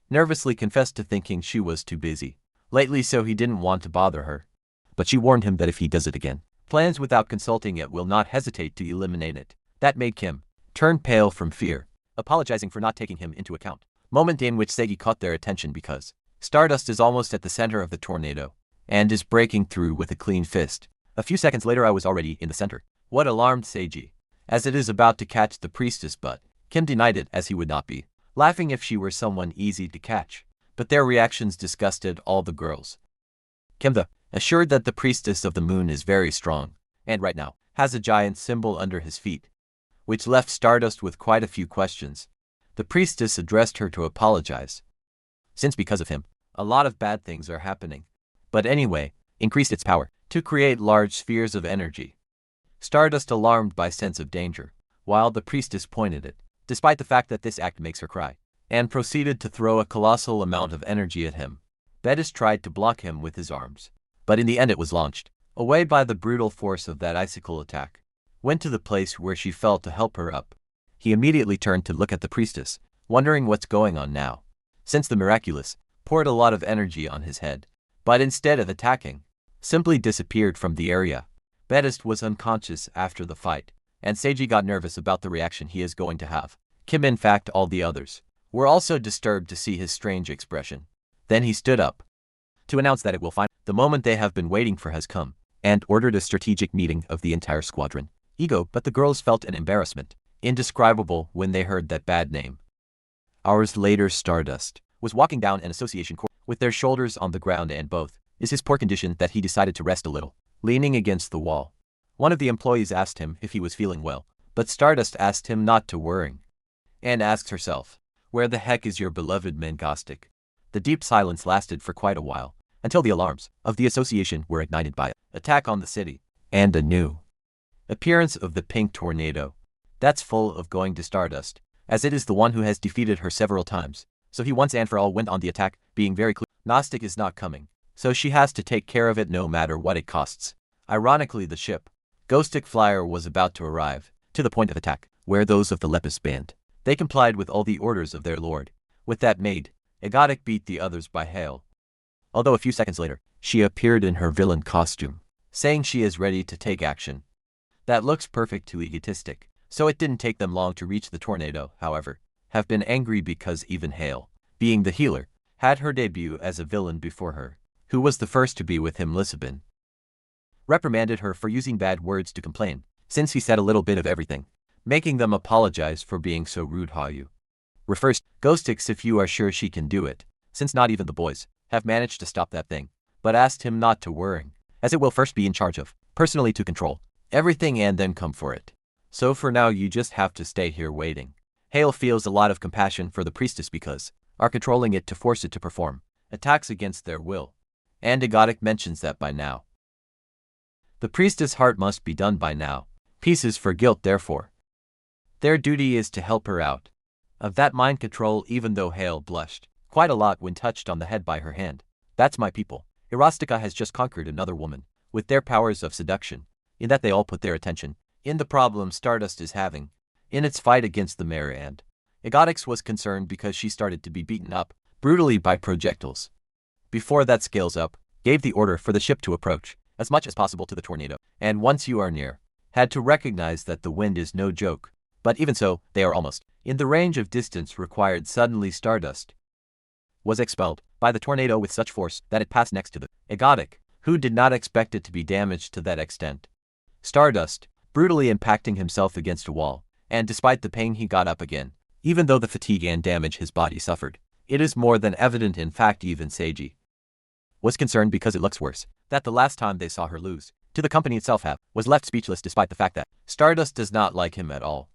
Nervously confessed to thinking she was too busy lately, so he didn't want to bother her. But she warned him that if he does it again, plans without consulting it will not hesitate to eliminate it. That made Kim turn pale from fear, apologizing for not taking him into account. Moment in which Seiji caught their attention because Stardust is almost at the center of the tornado and is breaking through with a clean fist. A few seconds later I was already in the center. What alarmed Seiji, as it is about to catch the priestess, but Kim denied it as he would not be, laughing if she were someone easy to catch. But their reactions disgusted all the girls. Kim assured that the priestess of the moon is very strong, and right now has a giant symbol under his feet, which left Stardust with quite a few questions. The priestess addressed her to apologize, since because of him, a lot of bad things are happening. But anyway, increased its power to create large spheres of energy. Stardust alarmed by sense of danger, while the priestess pointed it, despite the fact that this act makes her cry, and proceeded to throw a colossal amount of energy at him. Bettis tried to block him with his arms, but in the end it was launched away by the brutal force of that icicle attack. Went to the place where she fell to help her up. He immediately turned to look at the priestess, wondering what's going on now, since the miraculous poured a lot of energy on his head, but instead of attacking, simply disappeared from the area. Bettis was unconscious after the fight, and Seiji got nervous about the reaction he is going to have. Kim, in fact all the others, were also disturbed to see his strange expression. Then he stood up to announce that it will find the moment they have been waiting for has come, and ordered a strategic meeting of the entire squadron. But the girls felt an embarrassment indescribable when they heard that bad name. Hours later, Stardust was walking down an association court with their shoulders on the ground, and both is his poor condition that he decided to rest a little, leaning against the wall. One of the employees asked him if he was feeling well, but Stardust asked him not to worry, and asked herself, "Where the heck is your beloved Mangastic?" The deep silence lasted for quite a while, until the alarms of the association were ignited by an attack on the city, and a new appearance of the pink tornado. That's full of going to Stardust, as it is the one who has defeated her several times, so he once and for all went on the attack, being very clear Gnostic is not coming, so she has to take care of it no matter what it costs. Ironically, the ship Ghostic Flyer was about to arrive to the point of attack, where those of the Lepus band, they complied with all the orders of their lord. With that made, Egotic beat the others by hail. Although a few seconds later, she appeared in her villain costume, saying she is ready to take action. That looks perfect to Egotistic, so it didn't take them long to reach the tornado. However, have been angry because even Hale, being the healer, had her debut as a villain before her, who was the first to be with him. Lisbon reprimanded her for using bad words to complain, since he said a little bit of everything, making them apologize for being so rude. How you refers Ghostix if you are sure she can do it, since not even the boys have managed to stop that thing, but asked him not to worry, as it will first be in charge of, personally to control everything and then come for it. So for now you just have to stay here waiting. Hale feels a lot of compassion for the priestess because are controlling it to force it to perform attacks against their will, and Egotic mentions that by now the priestess' heart must be done by now. Pieces for guilt, therefore their duty is to help her out of that mind control, even though Hale blushed quite a lot when touched on the head by her hand. That's my people. Erostica has just conquered another woman with their powers of seduction, in that they all put their attention in the problem Stardust is having in its fight against the mayor, and Egotix was concerned because she started to be beaten up brutally by projectiles. Before that scales up, gave the order for the ship to approach as much as possible to the tornado, and once you are near, had to recognize that the wind is no joke, but even so, they are almost in the range of distance required. Suddenly Stardust was expelled by the tornado with such force that it passed next to the Egotic, who did not expect it to be damaged to that extent. Stardust brutally impacting himself against a wall, and despite the pain he got up again, even though the fatigue and damage his body suffered. It is more than evident, in fact even Seiji was concerned because it looks worse, that the last time they saw her lose to the company itself was left speechless despite the fact that Stardust does not like him at all.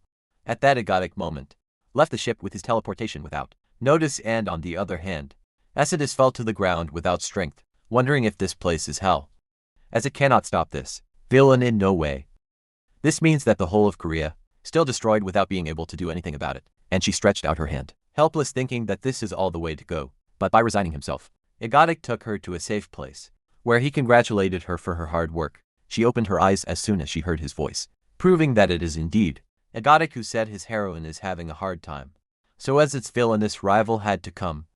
At that Egotic moment, left the ship with his teleportation without notice, and on the other hand, Acidus fell to the ground without strength, wondering if this place is hell, as it cannot stop this villain in no way. This means that the whole of Korea still destroyed without being able to do anything about it, and she stretched out her hand, helpless, thinking that this is all the way to go. But by resigning himself, Egotic took her to a safe place, where he congratulated her for her hard work. She opened her eyes as soon as she heard his voice, proving that it is indeed Egotic who said his heroine is having a hard time, so as its villainous rival had to come.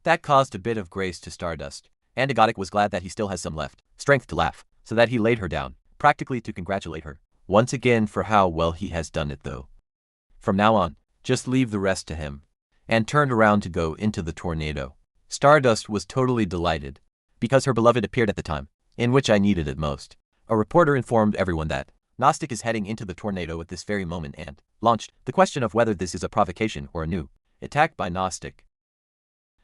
That caused a bit of grace to Stardust, and Egotic was glad that he still has some left strength to laugh, so that he laid her down practically to congratulate her once again for how well he has done it though. From now on, just leave the rest to him. And turned around to go into the tornado. Stardust was totally delighted, because her beloved appeared at the time in which I needed it most. A reporter informed everyone that Gnostic is heading into the tornado at this very moment and launched the question of whether this is a provocation or a new attack by Gnostic.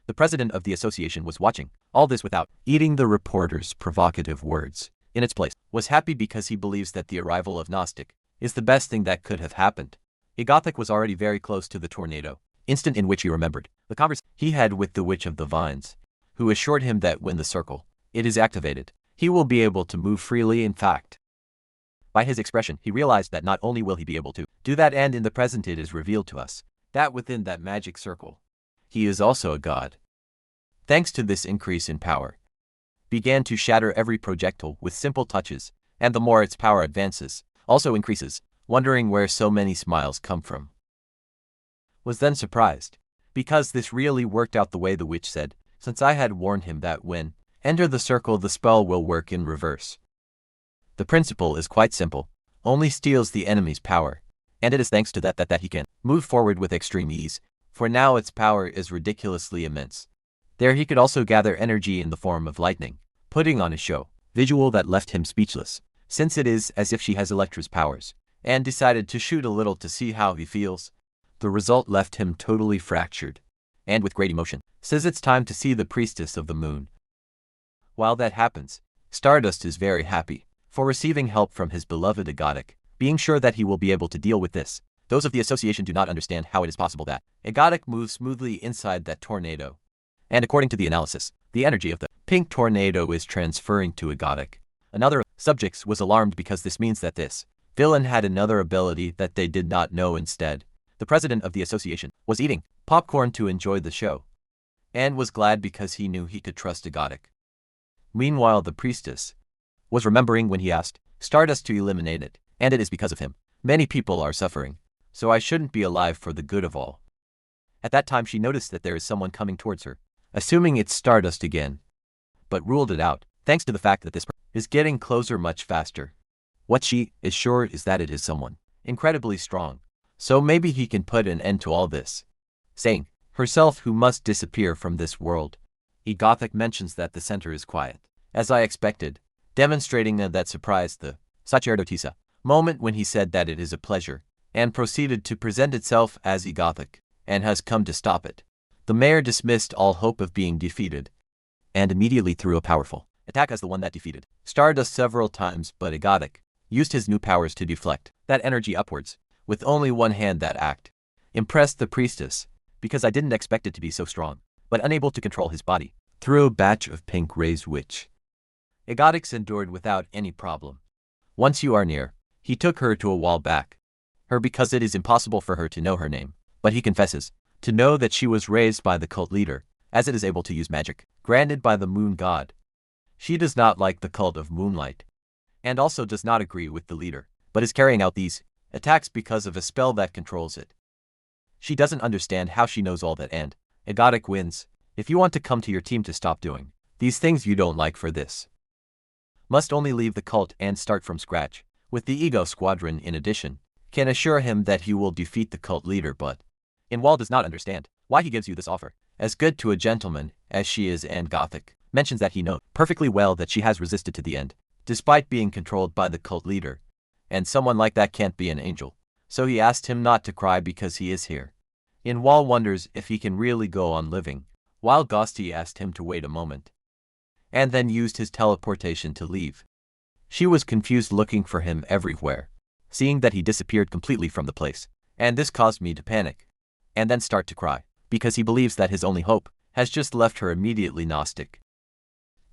The president of the association was watching all this without eating the reporter's provocative words. In its place, was happy because he believes that the arrival of Gnostic is the best thing that could have happened. Gothic was already very close to the tornado, instant in which he remembered the conversation he had with the Witch of the Vines, who assured him that when the circle it is activated, he will be able to move freely. In fact, by his expression, he realized that not only will he be able to do that, and in the present it is revealed to us that within that magic circle, he is also a god. Thanks to this increase in power, began to shatter every projectile with simple touches, and the more its power advances, also increases, wondering where so many smiles come from. Was then surprised, because this really worked out the way the witch said, since I had warned him that when enter the circle the spell will work in reverse. The principle is quite simple, only steals the enemy's power, and it is thanks to that he can move forward with extreme ease, for now its power is ridiculously immense. There he could also gather energy in the form of lightning, putting on a show visual that left him speechless, since it is as if she has Electra's powers, and decided to shoot a little to see how he feels. The result left him totally fractured, and with great emotion, says it's time to see the priestess of the moon. While that happens, Stardust is very happy for receiving help from his beloved Egotic, being sure that he will be able to deal with this. Those of the association do not understand how it is possible that Egotic moves smoothly inside that tornado. And according to the analysis, the energy of the pink tornado is transferring to Egotic. Another subjects was alarmed because this means that this villain had another ability that they did not know. Instead, the president of the association was eating popcorn to enjoy the show, and was glad because he knew he could trust Egotic. Meanwhile, the priestess was remembering when he asked Stardust to eliminate it, and it is because of him many people are suffering, so I shouldn't be alive for the good of all. At that time she noticed that there is someone coming towards her, assuming it's Stardust again, but ruled it out, thanks to the fact that this person is getting closer much faster. What she is sure is that it is someone incredibly strong, so maybe he can put an end to all this. Saying herself who must disappear from this world, Gothic mentions that the center is quiet, as I expected, demonstrating that surprised the sacerdotisa moment when he said that it is a pleasure, and proceeded to present itself as Gothic, and has come to stop it. The mayor dismissed all hope of being defeated, and immediately threw a powerful attack as the one that defeated Stardust several times, but Egotic used his new powers to deflect that energy upwards, with only one hand. That act impressed the priestess, because I didn't expect it to be so strong, but unable to control his body, threw a batch of pink rays which Egotic endured without any problem. Once you are near, he took her to a wall back her because it is impossible for her to know her name, but he confesses to know that she was raised by the cult leader, as it is able to use magic granted by the moon god. She does not like the cult of moonlight, and also does not agree with the leader, but is carrying out these attacks because of a spell that controls it. She doesn't understand how she knows all that, and Egotic wins. If you want to come to your team to stop doing these things you don't like, for this must only leave the cult and start from scratch, with the Ego Squadron in addition, can assure him that he will defeat the cult leader. But Inwal does not understand why he gives you this offer, as good to a gentleman as she is, and Gothic mentions that he knows perfectly well that she has resisted to the end, despite being controlled by the cult leader, and someone like that can't be an angel, so he asked him not to cry because he is here. Inwal wonders if he can really go on living, while Gosti asked him to wait a moment, and then used his teleportation to leave. She was confused, looking for him everywhere, seeing that he disappeared completely from the place, and this caused me to panic, and then start to cry, because he believes that his only hope has just left her. Immediately Gnostic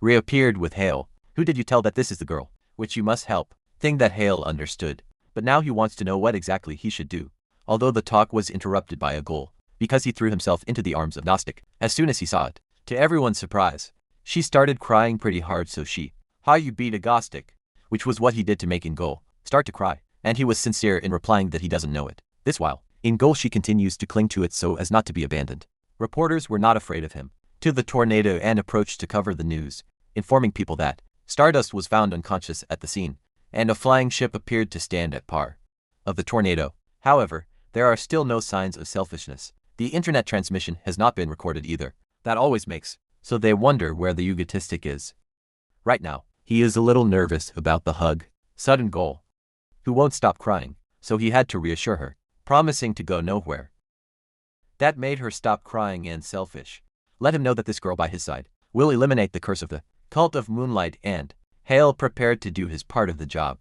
reappeared with Hale. Who did you tell that this is the girl which you must help? Thing that Hale understood, but now he wants to know what exactly he should do, although the talk was interrupted by a goal, because he threw himself into the arms of Gnostic as soon as he saw it. To everyone's surprise, she started crying pretty hard, so she, how you beat a Gnostic, which was what he did to make Ingol start to cry, and he was sincere in replying that he doesn't know it. This while, Ingol she continues to cling to it so as not to be abandoned. Reporters were not afraid of him, to the tornado, and approached to cover the news, informing people that Stardust was found unconscious at the scene, and a flying ship appeared to stand at par of the tornado. However, there are still no signs of selfishness. The internet transmission has not been recorded either. That always makes, so they wonder where the egotistic is. Right now, he is a little nervous about the hug, sudden goal, who won't stop crying, so he had to reassure her, promising to go nowhere. That made her stop crying and selfish. Let him know that this girl by his side will eliminate the curse of the cult of moonlight, and Hale prepared to do his part of the job.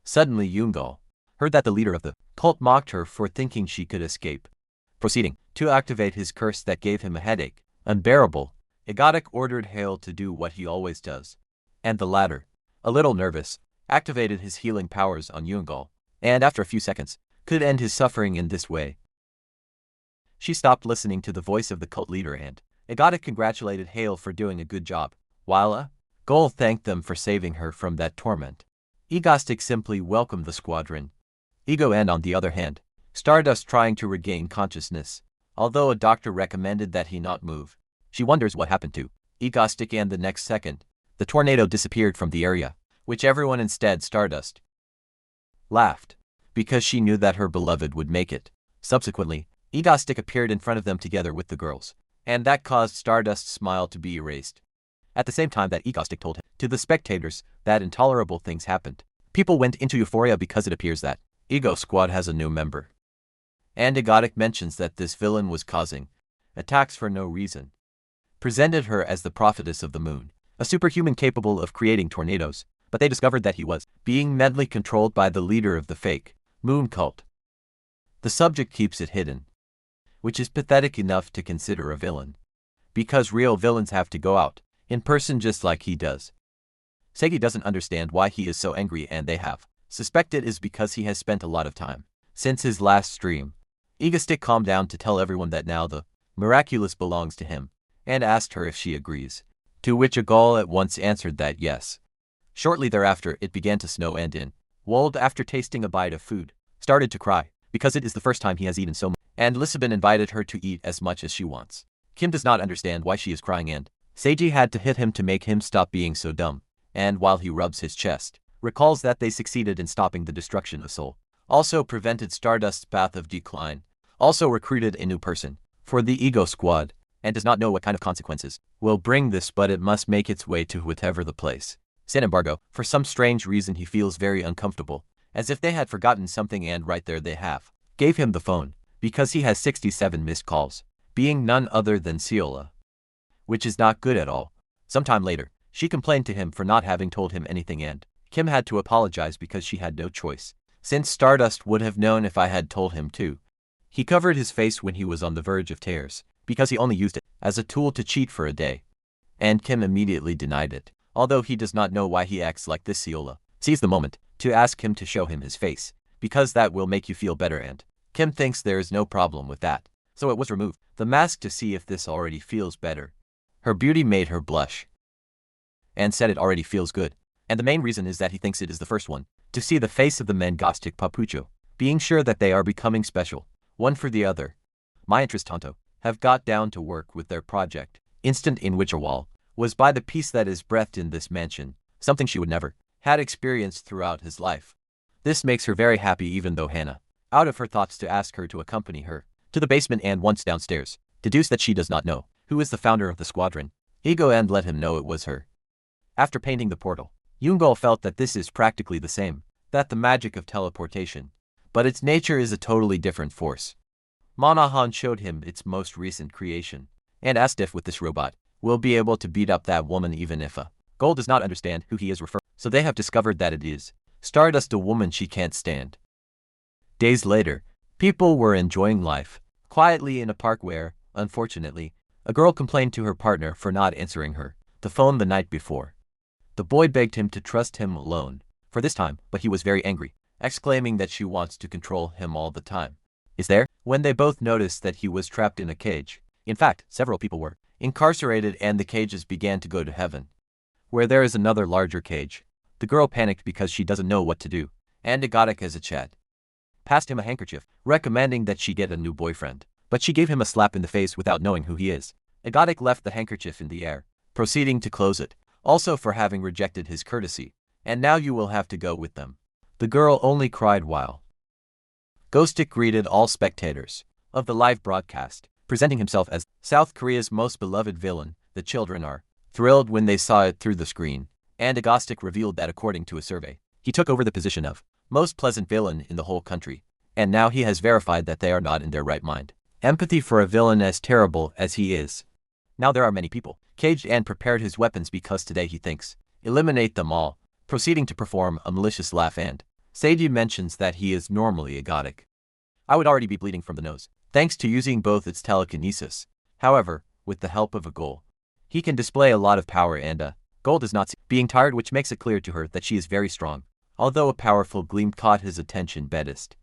Suddenly Yoongal heard that the leader of the cult mocked her for thinking she could escape. Proceeding to activate his curse that gave him a headache, unbearable, Egotic ordered Hale to do what he always does. And the latter, a little nervous, activated his healing powers on Yoongal, and after a few seconds, could end his suffering in this way. She stopped listening to the voice of the cult leader and Egotic congratulated Hale for doing a good job, while Gol thanked them for saving her from that torment. Egostic simply welcomed the squadron. Ego and on the other hand, Stardust trying to regain consciousness, although a doctor recommended that he not move. She wonders what happened to Egostic, and the next second, the tornado disappeared from the area, which everyone instead Stardust laughed, because she knew that her beloved would make it. Subsequently, Egostic appeared in front of them together with the girls, and that caused Stardust's smile to be erased. At the same time that Egostic told him to the spectators that intolerable things happened, people went into euphoria because it appears that Ego Squad has a new member. And Egotic mentions that this villain was causing attacks for no reason. Presented her as the prophetess of the moon, a superhuman capable of creating tornadoes, but they discovered that he was being mentally controlled by the leader of the fake moon cult. The subject keeps it hidden, which is pathetic enough to consider a villain, because real villains have to go out in person just like he does. Segi doesn't understand why he is so angry, and they have suspected is because he has spent a lot of time since his last stream. Egostic calmed down to tell everyone that now the miraculous belongs to him, and asked her if she agrees, to which Agal at once answered that yes. Shortly thereafter it began to snow, and in Wold, after tasting a bite of food, started to cry, because it is the first time he has eaten so much, and Lisabon invited her to eat as much as she wants. Kim does not understand why she is crying, and Seiji had to hit him to make him stop being so dumb, and while he rubs his chest, recalls that they succeeded in stopping the destruction of Seoul, also prevented Stardust's path of decline, also recruited a new person for the Ego Squad, and does not know what kind of consequences will bring this, but it must make its way to whatever the place. Sin embargo, for some strange reason he feels very uncomfortable, as if they had forgotten something, and right there they have gave him the phone, because he has 67 missed calls, being none other than Ciola, which is not good at all. Sometime later, she complained to him for not having told him anything, and Kim had to apologize because she had no choice, since Stardust would have known if I had told him to. He covered his face when he was on the verge of tears, because he only used it as a tool to cheat for a day. And Kim immediately denied it, although he does not know why he acts like this. Ciola sees the moment to ask him to show him his face, because that will make you feel better, and Kim thinks there is no problem with that, so it was removed the mask to see if this already feels better. Her beauty made her blush, and said it already feels good, and the main reason is that he thinks it is the first one to see the face of the Mangastic Papucho, being sure that they are becoming special, one for the other. My interest Tonto have got down to work with their project, instant in which a wall was by the piece that is breathed in this mansion, something she would never had experienced throughout his life. This makes her very happy, even though Hannah, out of her thoughts to ask her to accompany her to the basement and once downstairs, deduce that she does not know who is the founder of the squadron. Ego and let him know it was her. After painting the portal, Yoongal felt that this is practically the same, that the magic of teleportation, but its nature is a totally different force. Monahan showed him its most recent creation, and asked if with this robot, will be able to beat up that woman even if Gold does not understand who he is referring, so they have discovered that it is Stardust, a woman she can't stand. Days later, people were enjoying life quietly in a park where, unfortunately, a girl complained to her partner for not answering her the phone the night before. The boy begged him to trust him alone for this time, but he was very angry, exclaiming that she wants to control him all the time. Is there? When they both noticed that he was trapped in a cage. In fact, several people were incarcerated, and the cages began to go to heaven, where there is another larger cage. The girl panicked because she doesn't know what to do, and Egotic as a chat passed him a handkerchief, recommending that she get a new boyfriend, but she gave him a slap in the face without knowing who he is. Egotic left the handkerchief in the air, proceeding to close it, also for having rejected his courtesy. and now you will have to go with them. The girl only cried while Ghostic greeted all spectators of the live broadcast, presenting himself as South Korea's most beloved villain. The children are thrilled when they saw it through the screen, and Ghostic revealed that according to a survey, he took over the position of most pleasant villain in the whole country, and now he has verified that they are not in their right mind. Empathy for a villain as terrible as he is. Now there are many people caged and prepared his weapons because today he thinks eliminate them all, proceeding to perform a malicious laugh, and Seiji mentions that he is normally a Gothic. I would already be bleeding from the nose, thanks to using both its telekinesis. However, with the help of a ghoul, he can display a lot of power, and ghoul does not seem being tired, which makes it clear to her that she is very strong. Although a powerful gleam caught his attention, Bedist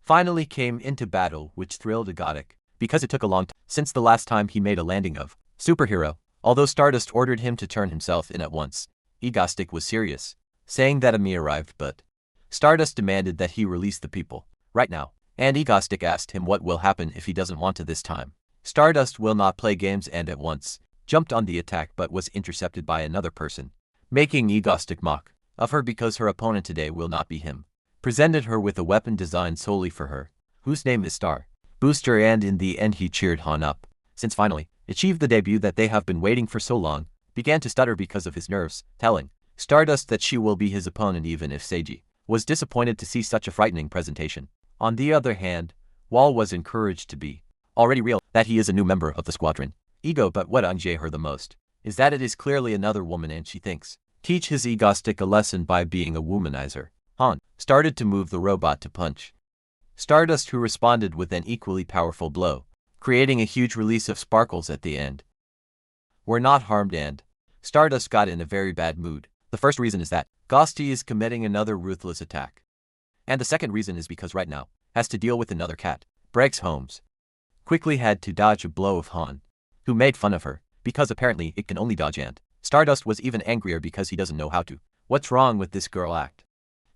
finally came into battle, which thrilled a Gothic, because it took a long time since the last time he made a landing of superhero. Although Stardust ordered him to turn himself in at once, Ghostic was serious, saying that Ami arrived, but Stardust demanded that he release the people right now, and Ghostic asked him what will happen if he doesn't want to this time. Stardust will not play games and at once jumped on the attack but was intercepted by another person, making Ghostic mock of her because her opponent today will not be him. Presented her with a weapon designed solely for her, whose name is Star Booster, and in the end he cheered Han up, since finally achieved the debut that they have been waiting for so long. Began to stutter because of his nerves, telling Stardust that she will be his opponent even if Seiji was disappointed to see such a frightening presentation. On the other hand, Wall was encouraged to be already real that he is a new member of the squadron. Ego, but what angered her the most is that it is clearly another woman, and she thinks teach his Ghostic a lesson by being a womanizer. Han started to move the robot to punch Stardust, who responded with an equally powerful blow, creating a huge release of sparkles at the end. Were not harmed, and Stardust got in a very bad mood. The first reason is that Ghosty is committing another ruthless attack, and the second reason is because right now has to deal with another cat. Breaks Holmes quickly had to dodge a blow of Han, who made fun of her because apparently it can only dodge, and Stardust was even angrier because he doesn't know how to. What's wrong with this girl act?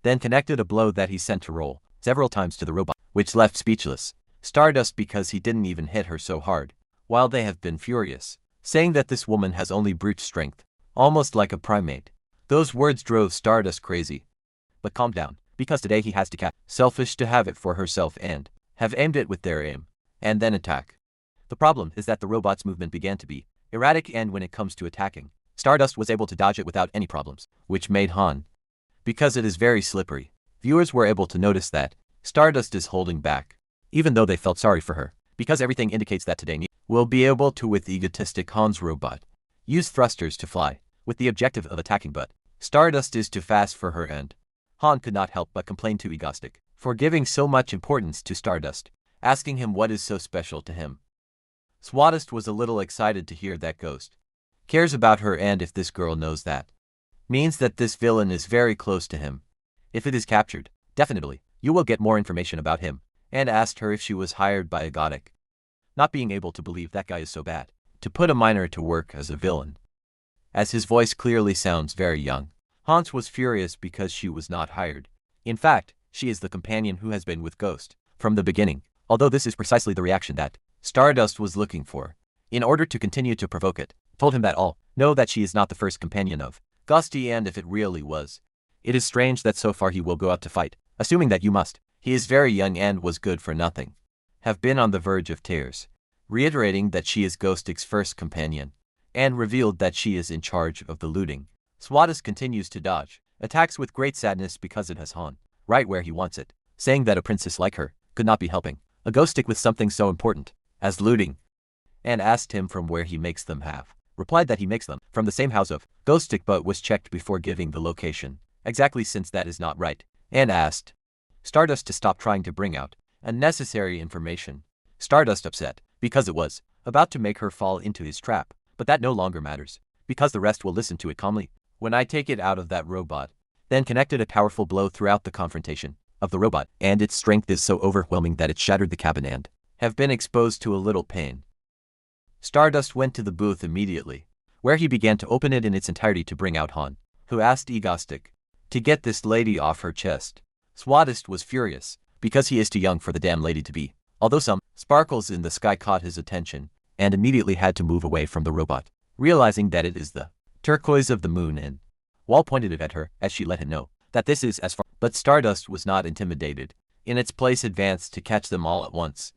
Then connected a blow that he sent to roll several times to the robot, which left speechless Stardust because he didn't even hit her so hard. While they have been furious, saying that this woman has only brute strength, almost like a primate. Those words drove Stardust crazy. But calm down, because today he has to catch selfish to have it for herself and have aimed it with their aim, and then attack. The problem is that the robot's movement began to be erratic, and when it comes to attacking, Stardust was able to dodge it without any problems, which made Han, because it is very slippery. Viewers were able to notice that Stardust is holding back, even though they felt sorry for her, because everything indicates that today will be able to, with egotistic Han's robot, use thrusters to fly, with the objective of attacking, but Stardust is too fast for her, and Han could not help but complain to Ghostic for giving so much importance to Stardust, asking him what is so special to him. Stardust was a little excited to hear that Ghost cares about her, and if this girl knows that, means that this villain is very close to him. If it is captured, definitely, you will get more information about him, and asked her if she was hired by a Gothic. Not being able to believe that guy is so bad, to put a minor to work as a villain, as his voice clearly sounds very young. Hans was furious because she was not hired. In fact, she is the companion who has been with Ghost from the beginning, although this is precisely the reaction that Stardust was looking for. In order to continue to provoke it, told him that all know that she is not the first companion of Ghosty, and if it really was, it is strange that so far he will go out to fight, assuming that you must. He is very young and was good for nothing. Have been on the verge of tears, reiterating that she is Ghostic's first companion, and revealed that she is in charge of the looting. Stardust continues to dodge attacks with great sadness because it has Han right where he wants it, saying that a princess like her could not be helping a Ghostic with something so important as looting, and asked him from where he makes them. Have replied that he makes them from the same house of Ghostic, but was checked before giving the location exactly, since that is not right, and asked Stardust to stop trying to bring out unnecessary information. Stardust upset because it was about to make her fall into his trap, but that no longer matters, because the rest will listen to it calmly. When I take it out of that robot, then connected a powerful blow throughout the confrontation of the robot, and its strength is so overwhelming that it shattered the cabin and have been exposed to a little pain. Stardust went to the booth immediately, where he began to open it in its entirety to bring out Han, who asked Ghostic to get this lady off her chest. Stardust was furious, because he is too young for the damn lady to be, although some sparkles in the sky caught his attention, and immediately had to move away from the robot, realizing that it is the turquoise of the moon, and Wall pointed it at her as she let him know that this is as far. But Stardust was not intimidated. In its place advanced to catch them all at once.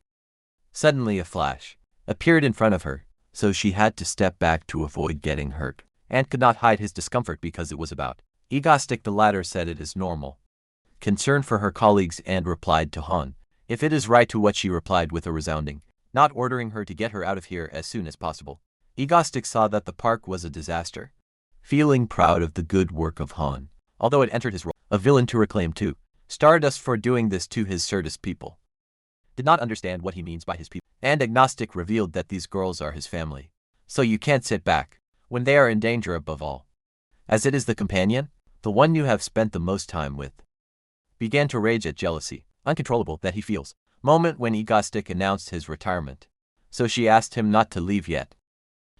Suddenly a flash appeared in front of her, so she had to step back to avoid getting hurt, and could not hide his discomfort because it was about Egostic. The latter said it is normal concern for her colleagues and replied to Han if it is right, to what she replied with a resounding not, ordering her to get her out of here as soon as possible. Egostic saw that the park was a disaster, feeling proud of the good work of Han, although it entered his role of villain to reclaim too. Stardust for doing this to his Certus people. Did not understand what he means by his people, and Agnostic revealed that these girls are his family. So you can't sit back when they are in danger, above all, as it is the companion, the one you have spent the most time with. Began to rage at jealousy, uncontrollable that he feels, moment when Egostic announced his retirement. So she asked him not to leave yet,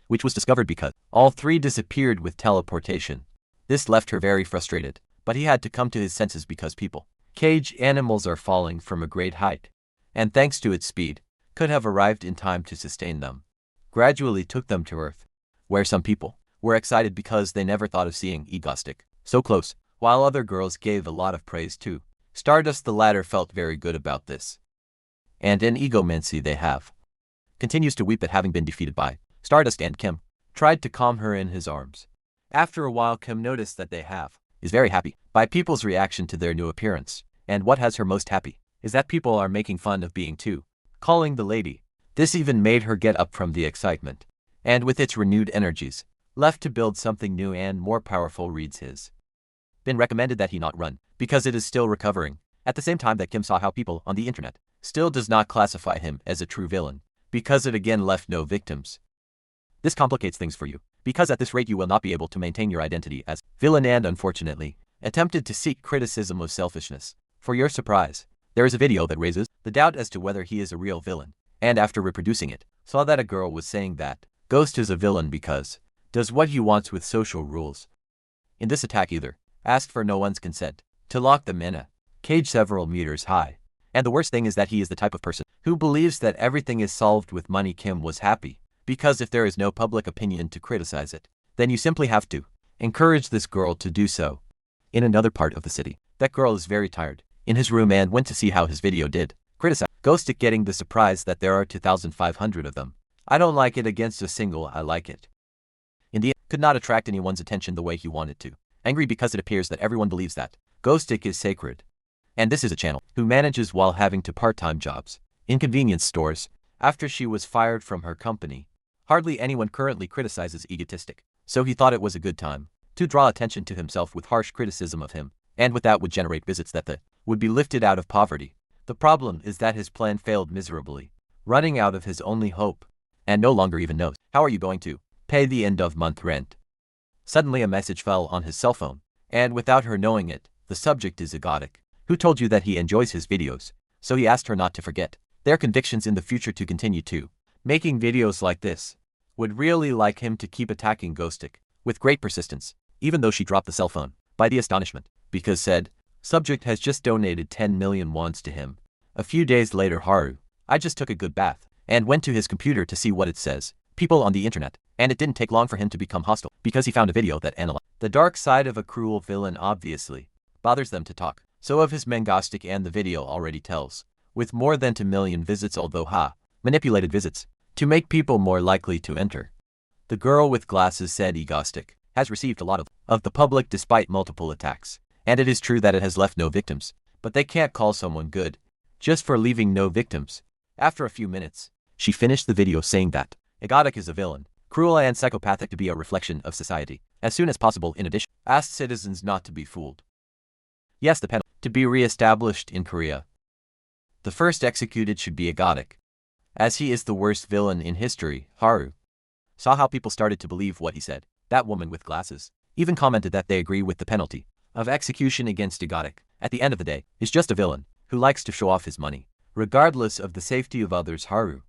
which was discovered because all three disappeared with teleportation. This left her very frustrated, but he had to come to his senses because people, cage animals, are falling from a great height, and thanks to its speed, could have arrived in time to sustain them. Gradually took them to Earth, where some people were excited because they never thought of seeing Egostic so close, while other girls gave a lot of praise too. Stardust the latter felt very good about this. And in egomancy they have. Continues to weep at having been defeated by Stardust, and Kim tried to calm her in his arms. After a while Kim noticed that they have is very happy by people's reaction to their new appearance, and what has her most happy is that people are making fun of being too, calling the lady. This even made her get up from the excitement, and with its renewed energies, left to build something new and more powerful. Reads his been recommended that he not run, because it is still recovering, at the same time that Kim saw how people on the internet still does not classify him as a true villain, because it again left no victims. This complicates things for you, because at this rate you will not be able to maintain your identity as villain, and unfortunately, attempted to seek criticism of selfishness. For your surprise, there is a video that raises the doubt as to whether he is a real villain, and after reproducing it, saw that a girl was saying that Ghost is a villain because does what he wants with social rules. In this attack either asked for no one's consent to lock them in a cage several meters high. And the worst thing is that he is the type of person who believes that everything is solved with money. Kim was happy, because if there is no public opinion to criticize it, then you simply have to encourage this girl to do so. In another part of the city, that girl is very tired in his room and went to see how his video did criticize Ghostic, getting the surprise that there are 2,500 of them. I don't like it against a single I like it. In the end, could not attract anyone's attention the way he wanted to. Angry because it appears that everyone believes that Ghostic is sacred. And this is a channel who manages while having to part-time jobs in convenience stores after she was fired from her company. Hardly anyone currently criticizes Egotistic, so he thought it was a good time to draw attention to himself with harsh criticism of him, and with that would generate visits that would be lifted out of poverty. The problem is that his plan failed miserably, running out of his only hope, and no longer even knows how are you going to pay the end-of-month rent. Suddenly a message fell on his cell phone, and without her knowing it, the subject is Egotic, who told you that he enjoys his videos, so he asked her not to forget their convictions in the future to continue to making videos like this. Would really like him to keep attacking Ghostic with great persistence, even though she dropped the cell phone by the astonishment, because said subject has just donated 10 million wons to him. A few days later, Haru, I just took a good bath and went to his computer to see what it says. People on the internet, and it didn't take long for him to become hostile because he found a video that analyzed the dark side of a cruel villain. Obviously bothers them to talk so of his Mangastic, and the video already tells with more than 2 million visits, although manipulated visits to make people more likely to enter. The girl with glasses said Egostic has received a lot of the public despite multiple attacks, and it is true that it has left no victims, but they can't call someone good just for leaving no victims. After a few minutes, she finished the video saying that Egotic is a villain, cruel and psychopathic, to be a reflection of society as soon as possible. In addition, asked citizens not to be fooled. Yes, the penalty to be re-established in Korea. The first executed should be Egotic, as he is the worst villain in history. Haru saw how people started to believe what he said. That woman with glasses even commented that they agree with the penalty of execution against Egotic. At the end of the day, is just a villain who likes to show off his money, regardless of the safety of others. Haru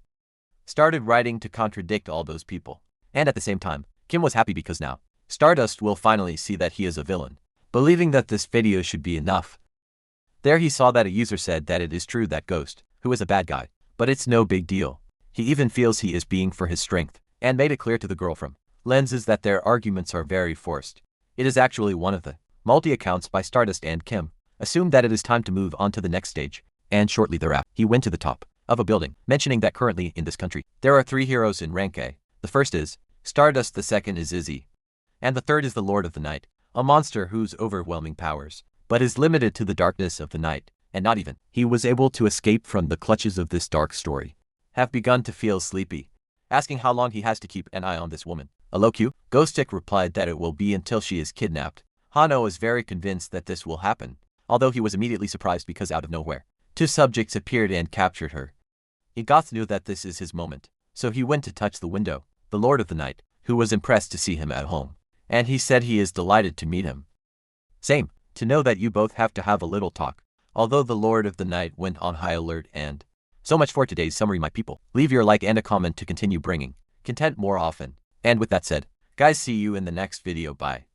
started writing to contradict all those people. And at the same time, Kim was happy because now Stardust will finally see that he is a villain, believing that this video should be enough. There he saw that a user said that it is true that Ghost, who is a bad guy, but it's no big deal. He even feels he is being for his strength, and made it clear to the girl from lenses that their arguments are very forced. It is actually one of the multi-accounts by Stardust and Kim. Assumed that it is time to move on to the next stage, and shortly thereafter, he went to the top of a building, mentioning that currently in this country, there are 3 heroes in rank A. The first is Stardust, the second is Izzy, and the third is the Lord of the Night, a monster whose overwhelming powers, but is limited to the darkness of the night, and not even he was able to escape from the clutches of this dark story. Have begun to feel sleepy, asking how long he has to keep an eye on this woman. A low-Q, Ghostic replied that it will be until she is kidnapped. Hano is very convinced that this will happen, although he was immediately surprised because out of nowhere, 2 subjects appeared and captured her. Goth knew that this is his moment, so he went to touch the window, the Lord of the Night, who was impressed to see him at home, and he said he is delighted to meet him. Same, to know that you both have to have a little talk, although the Lord of the Night went on high alert. And so much for today's summary, my people. Leave your like and a comment to continue bringing content more often. And with that said, guys, see you in the next video. Bye.